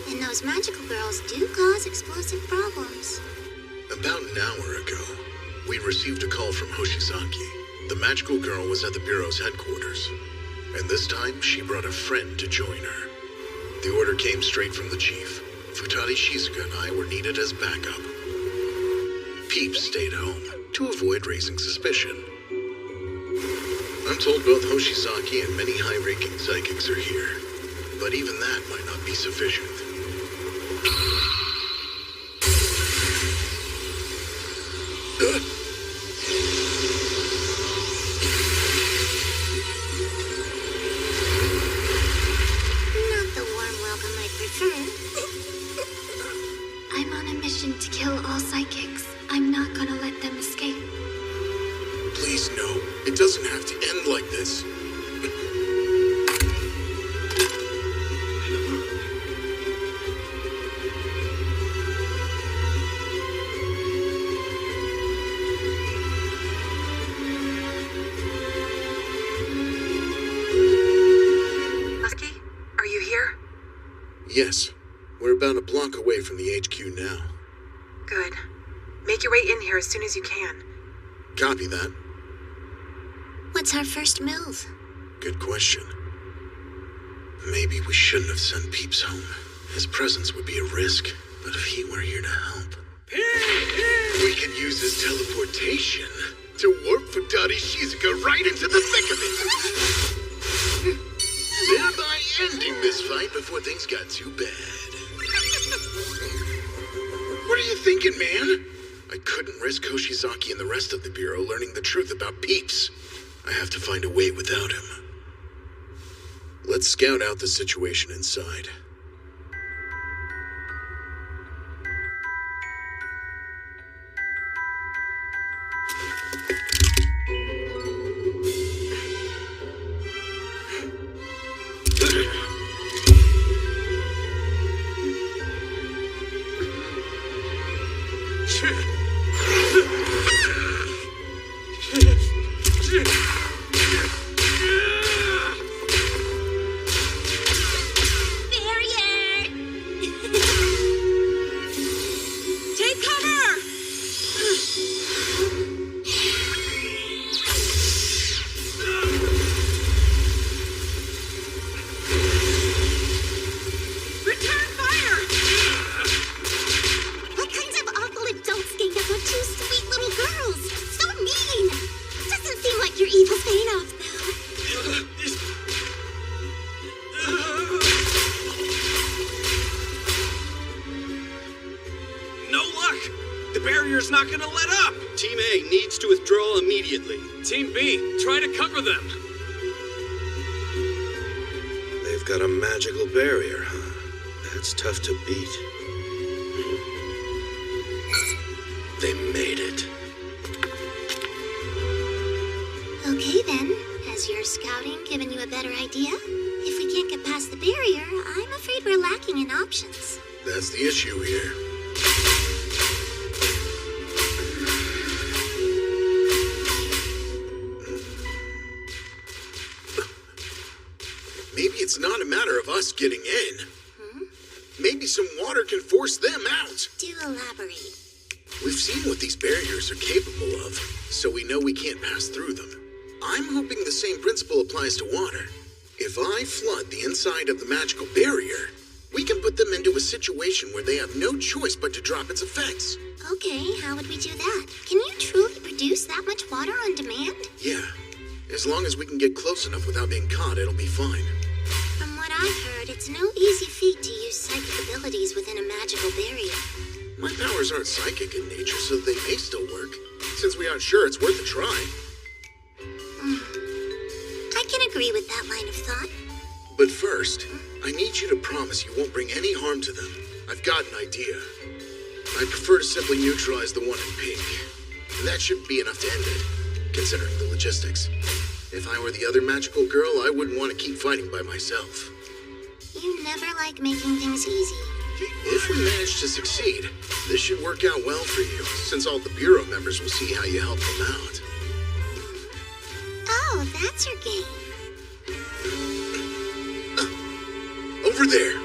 And those magical girls do cause explosive problems. About an hour ago, we received a call from Hoshizaki. The magical girl was at the Bureau's headquarters. And this time, she brought a friend to join her. The order came straight from the chief. Futari Shizuka and I were needed as backup. Peeps stayed home to avoid raising suspicion. I'm told both Hoshizaki and many high-ranking psychics are here, but even that might not be sufficient. Not the warm welcome I prefer. I'm on a mission to kill all psychics. I'm not gonna let them escape. Please, no. It doesn't have to end like this. Sasaki, are you here? Yes. We're about a block away from the HQ now. Good. Make your way in here as soon as you can. Copy that. What's our first move? Good question. Maybe we shouldn't have sent Peeps home. His presence would be a risk, but if he were here to help... We could use his teleportation to warp Futari Shizuka right into the thick of it. Thereby ending this fight before things got too bad. What are you thinking, man? I couldn't risk Hoshizaki and the rest of the Bureau learning the truth about Peeps. I have to find a way without him. Let's scout out the situation inside. Take cover! Return fire! What kinds of awful adults gang up on two sweet little girls? So mean! Doesn't seem like your evil's paying off, though. No luck! The barrier's not gonna let up! Team A needs to withdraw immediately. Team B, try to cover them! They've got a magical barrier, huh? That's tough to beat. They made it. Okay, then. Has your scouting given you a better idea? If we can't get past the barrier, I'm afraid we're lacking in options. That's the issue here. Maybe it's not a matter of us getting in. Maybe some water can force them out. Do elaborate. We've seen what these barriers are capable of, so we know we can't pass through them. I'm hoping the same principle applies to water. If I flood the inside of the magical barrier, we can put them into a situation where they have no choice but to drop its effects. Okay, how would we do that? Can you truly produce that much water on demand? Yeah, as long as we can get close enough without being caught, it'll be fine. From what I've heard, it's no easy feat to use psychic abilities within a magical barrier. My powers aren't psychic in nature, so they may still work, since we aren't sure it's worth a try. I can agree with that line of thought. But first, I need you to promise you won't bring any harm to them. I've got an idea. I'd prefer to simply neutralize the one in pink. That should be enough to end it, considering the logistics. If I were the other magical girl, I wouldn't want to keep fighting by myself. You never like making things easy. If we manage to succeed, this should work out well for you, since all the Bureau members will see how you help them out. Oh, that's your game. Over there!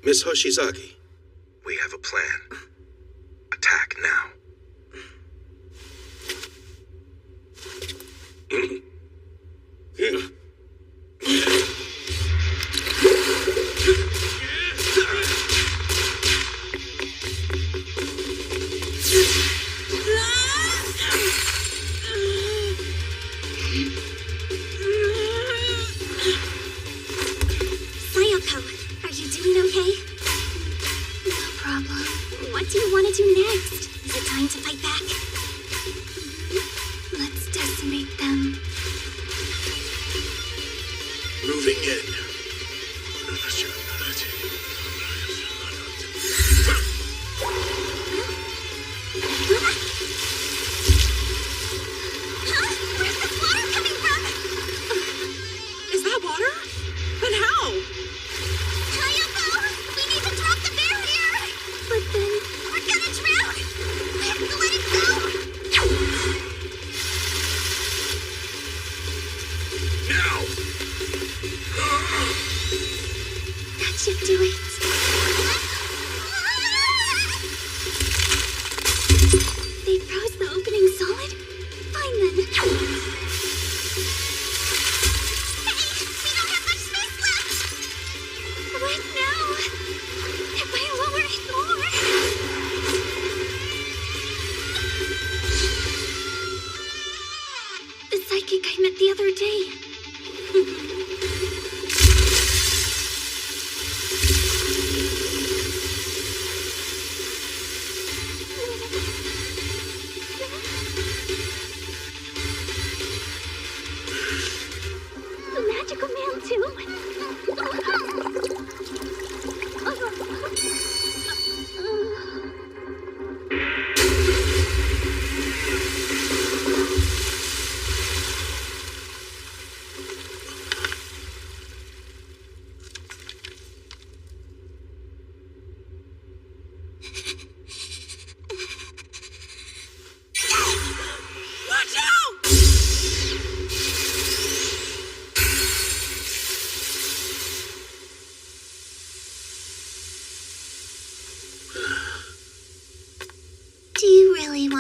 Miss Hoshizaki, we have a plan. Attack now. Sayoko, are you doing okay? No problem. What do you want to do next? Is it time to fight back? Let's decimate them. Moving in. Where's this water coming from? Is that water? But how? Sayoko, we need to drop the barrier. But then we're gonna drown. We have to let it go. Now! That should do it. They froze the opening solid? Fine then. Hey, we don't have much space left. What now? If I lower it more. The psychic I met the other day.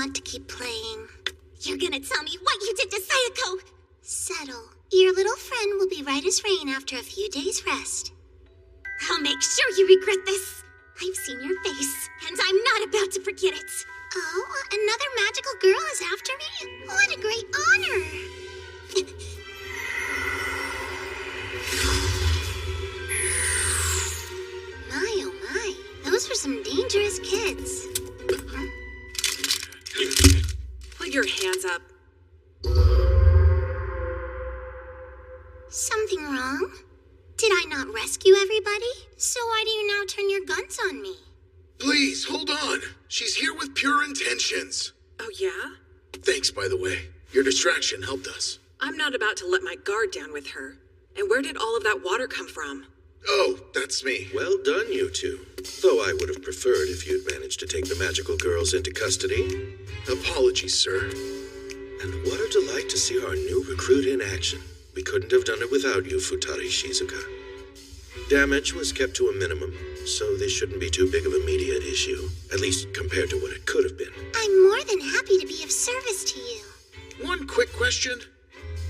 want to keep playing. You're gonna tell me what you did to Sayako! Settle. Your little friend will be right as rain after a few days' rest. I'll make sure you regret this. I've seen your face, and I'm not about to forget it. Oh, another magical girl is after me? What a great honor! My, oh my. Those were some dangerous kids. Put your hands up. Something wrong? Did I not rescue everybody? So why do you now turn your guns on me? Please, hold on. She's here with pure intentions. Oh, yeah? Thanks, by the way. Your distraction helped us. I'm not about to let my guard down with her. And where did all of that water come from? Oh, that's me. Well done, you two. Though I would have preferred if you'd managed to take the magical girls into custody. Apologies, sir. And what a delight to see our new recruit in action. We couldn't have done it without you, Futari Shizuka. Damage was kept to a minimum, so this shouldn't be too big of an immediate issue, at least compared to what it could have been. I'm more than happy to be of service to you. One quick question.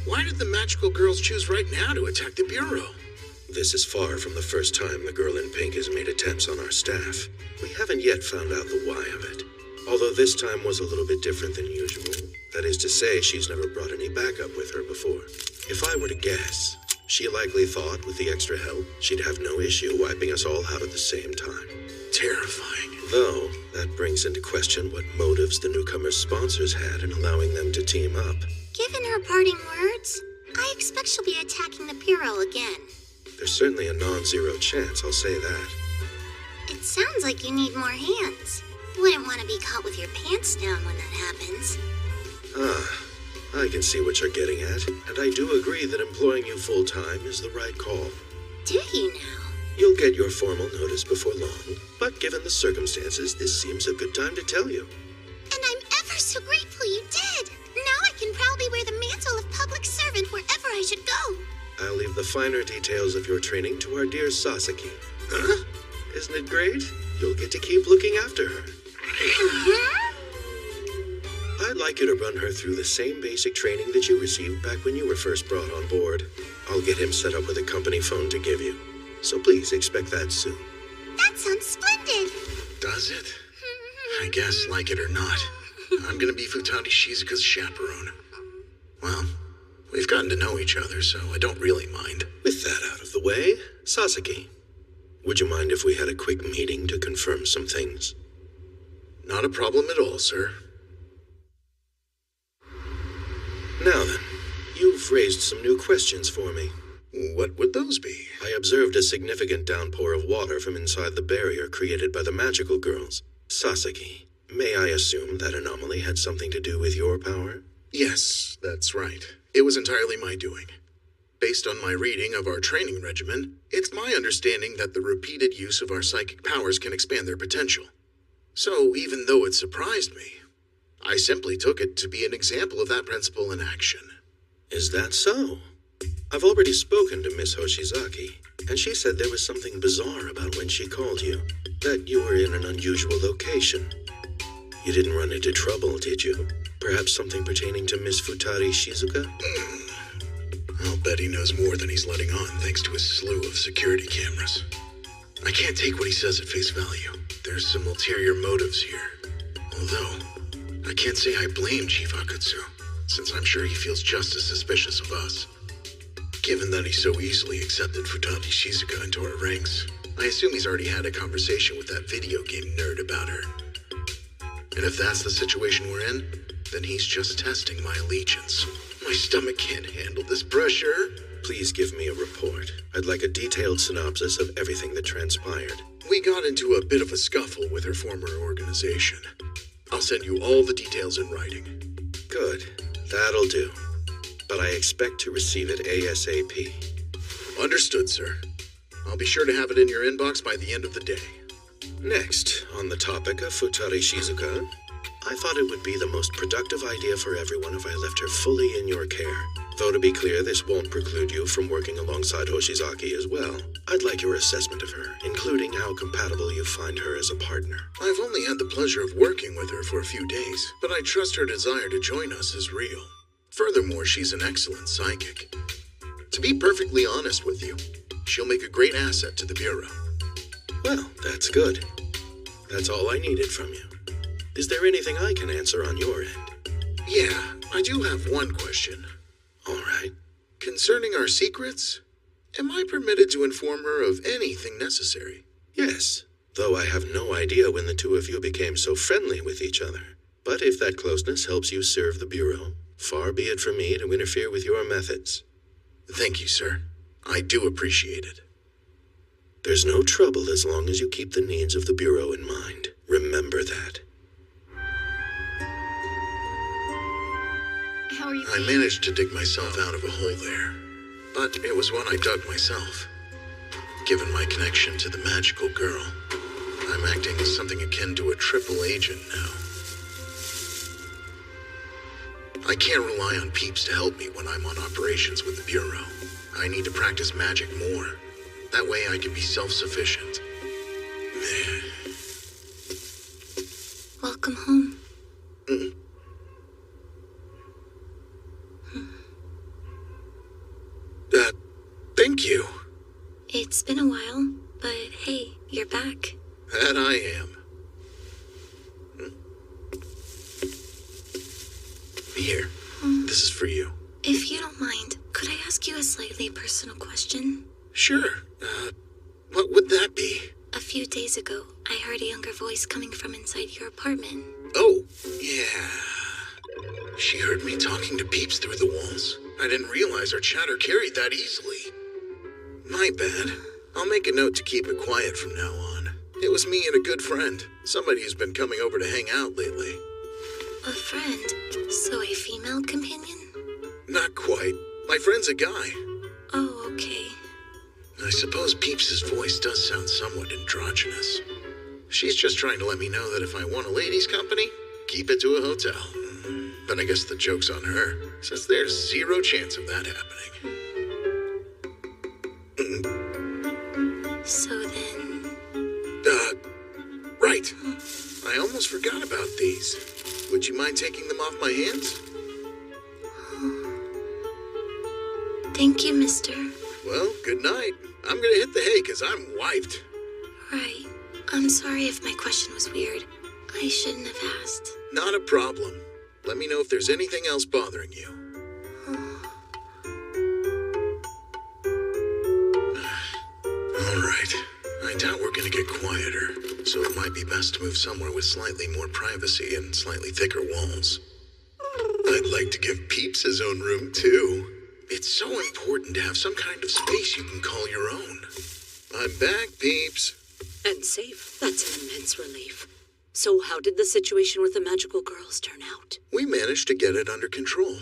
Why did the magical girls choose right now to attack the Bureau? This is far from the first time the girl in pink has made attempts on our staff. We haven't yet found out the why of it. Although this time was a little bit different than usual. That is to say, she's never brought any backup with her before. If I were to guess, she likely thought with the extra help, she'd have no issue wiping us all out at the same time. Terrifying. Though, that brings into question what motives the newcomers' sponsors had in allowing them to team up. Given her parting words, I expect she'll be attacking the Bureau again. There's certainly a non-zero chance, I'll say that. It sounds like you need more hands. Wouldn't want to be caught with your pants down when that happens. I can see what you're getting at, and I do agree that employing you full-time is the right call. Do you now? You'll get your formal notice before long, but given the circumstances, this seems a good time to tell you. And I'm ever so grateful you did. Now I can proudly wear the mantle of public servant wherever I should go. I'll leave the finer details of your training to our dear Sasaki. Huh? Isn't it great? You'll get to keep looking after her. I'd like you to run her through the same basic training that you received back when you were first brought on board. I'll get him set up with a company phone to give you. So please expect that soon. That sounds splendid. Does it? I guess, like it or not, I'm gonna be Futari Shizuka's chaperone. Well, we've gotten to know each other, so I don't really mind. With that out of the way, Sasaki, would you mind if we had a quick meeting to confirm some things? Not a problem at all, sir. Now then, you've raised some new questions for me. What would those be? I observed a significant downpour of water from inside the barrier created by the magical girls. Sasaki, may I assume that anomaly had something to do with your power? Yes, that's right. It was entirely my doing. Based on my reading of our training regimen, it's my understanding that the repeated use of our psychic powers can expand their potential. So even though it surprised me, I simply took it to be an example of that principle in action. Is that so? I've already spoken to Miss Hoshizaki, and she said there was something bizarre about when she called you, that you were in an unusual location. You didn't run into trouble, did you? Perhaps something pertaining to Miss Futari Shizuka? I'll bet he knows more than he's letting on thanks to his slew of security cameras. I can't take what he says at face value. There's some ulterior motives here. Although, I can't say I blame Chief Akutsu, since I'm sure he feels just as suspicious of us. Given that he so easily accepted Futari Shizuka into our ranks, I assume he's already had a conversation with that video game nerd about her. And if that's the situation we're in, then he's just testing my allegiance. My stomach can't handle this pressure. Please give me a report. I'd like a detailed synopsis of everything that transpired. We got into a bit of a scuffle with her former organization. I'll send you all the details in writing. Good. That'll do. But I expect to receive it ASAP. Understood, sir. I'll be sure to have it in your inbox by the end of the day. Next, on the topic of Futari Shizuka, I thought it would be the most productive idea for everyone if I left her fully in your care. Though to be clear, this won't preclude you from working alongside Hoshizaki as well. I'd like your assessment of her, including how compatible you find her as a partner. I've only had the pleasure of working with her for a few days, but I trust her desire to join us is real. Furthermore, she's an excellent psychic. To be perfectly honest with you, she'll make a great asset to the Bureau. Well, that's good. That's all I needed from you. Is there anything I can answer on your end? Yeah, I do have one question. All right. Concerning our secrets, am I permitted to inform her of anything necessary? Yes, though I have no idea when the two of you became so friendly with each other. But if that closeness helps you serve the Bureau, far be it from me to interfere with your methods. Thank you, sir. I do appreciate it. There's no trouble as long as you keep the needs of the Bureau in mind. Remember that. How are you? I managed to dig myself out of a hole there, but it was one I dug myself. Given my connection to the magical girl, I'm acting as something akin to a triple agent now. I can't rely on peeps to help me when I'm on operations with the Bureau. I need to practice magic more. That way I can be self-sufficient. Welcome home. Thank you. It's been a while, but hey, you're back. That I am. Here, this is for you. If you don't mind, could I ask you a slightly personal question? Sure. What would that be? A few days ago, I heard a younger voice coming from inside your apartment. Oh, yeah. She heard me talking to peeps through the walls. I didn't realize our chatter carried that easily. My bad. I'll make a note to keep it quiet from now on. It was me and a good friend. Somebody who's been coming over to hang out lately. A friend? So a female companion? Not quite. My friend's a guy. Oh, okay. I suppose Peeps' voice does sound somewhat androgynous. She's just trying to let me know that if I want a ladies' company, keep it to a hotel. But I guess the joke's on her, since there's zero chance of that happening. So then... Right. I almost forgot about these. Would you mind taking them off my hands? Thank you, mister. Well, good night. I'm gonna hit the hay because I'm wiped. Right. I'm sorry if my question was weird. I shouldn't have asked. Not a problem. Let me know if there's anything else bothering you. All right. I doubt we're gonna get quieter, so it might be best to move somewhere with slightly more privacy and slightly thicker walls. I'd like to give Peeps his own room, too. It's so important to have some kind of space you can call your own. I'm back, Peeps. And safe. That's an immense relief. So how did the situation with the magical girls turn out? We managed to get it under control.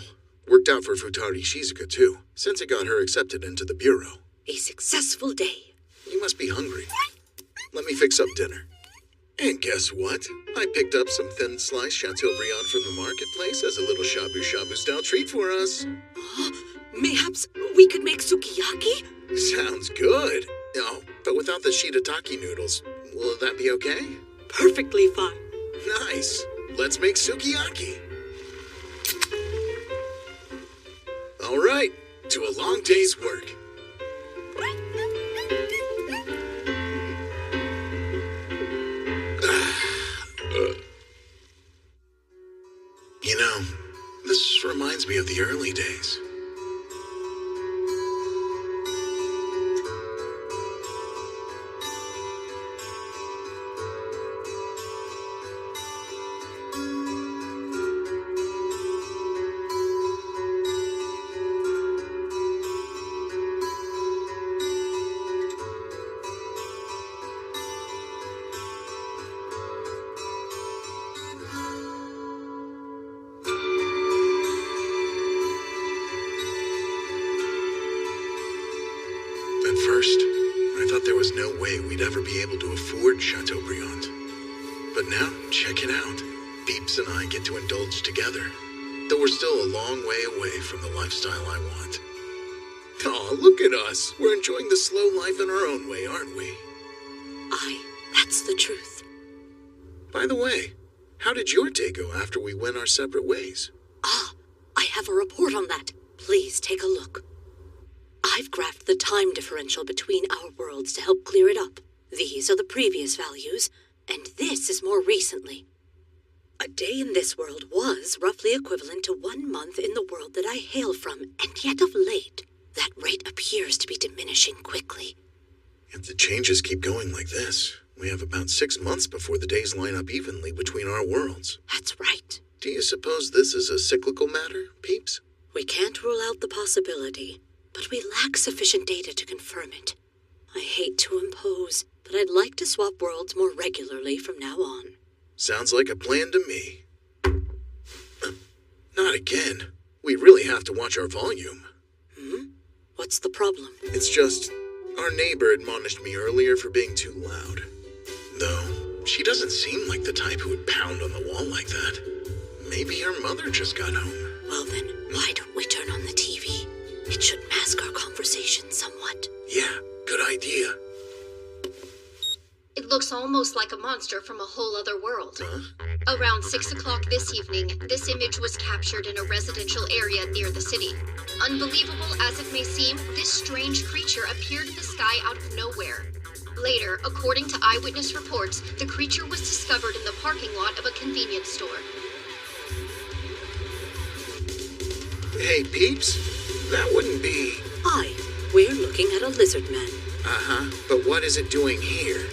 Worked out for Futari Shizuka, too, since it got her accepted into the Bureau. A successful day. You must be hungry. Let me fix up dinner. And guess what? I picked up some thin sliced Chateaubriand from the marketplace as a little shabu-shabu style treat for us. Mayhaps we could make sukiyaki? Sounds good. Oh, but without the shiitake noodles, will that be okay? Perfectly fine. Nice. Let's make sukiyaki. All right, to a long day's work. You know, this reminds me of the early days. At first, I thought there was no way we'd ever be able to afford Chateaubriand. But now, check it out. Beeps and I get to indulge together. though we're still a long way away from the lifestyle I want. Aw, look at us. We're enjoying the slow life in our own way, aren't we? That's the truth. By the way, how did your day go after we went our separate ways? I have a report on that. Please take a look. I've graphed the time differential between our worlds to help clear it up. These are the previous values, and this is more recently. A day in this world was roughly equivalent to 1 month in the world that I hail from, and yet of late, that rate appears to be diminishing quickly. If the changes keep going like this, we have about 6 months before the days line up evenly between our worlds. That's right. Do you suppose this is a cyclical matter, Peeps? We can't rule out the possibility, but we lack sufficient data to confirm it. I hate to impose, but I'd like to swap worlds more regularly from now on. Sounds like a plan to me. Not again. We really have to watch our volume. What's the problem? It's just, our neighbor admonished me earlier for being too loud. Though, she doesn't seem like the type who would pound on the wall like that. Maybe her mother just got home. Well then, why don't we turn on the TV? It should mask our conversation somewhat. Yeah, good idea. It looks almost like a monster from a whole other world. Around 6 o'clock this evening, this image was captured in a residential area near the city. Unbelievable as it may seem, this strange creature appeared in the sky out of nowhere. Later, according to eyewitness reports, the creature was discovered in the parking lot of a convenience store. Hey, Peeps, that wouldn't be... We're looking at a lizard man. But what is it doing here?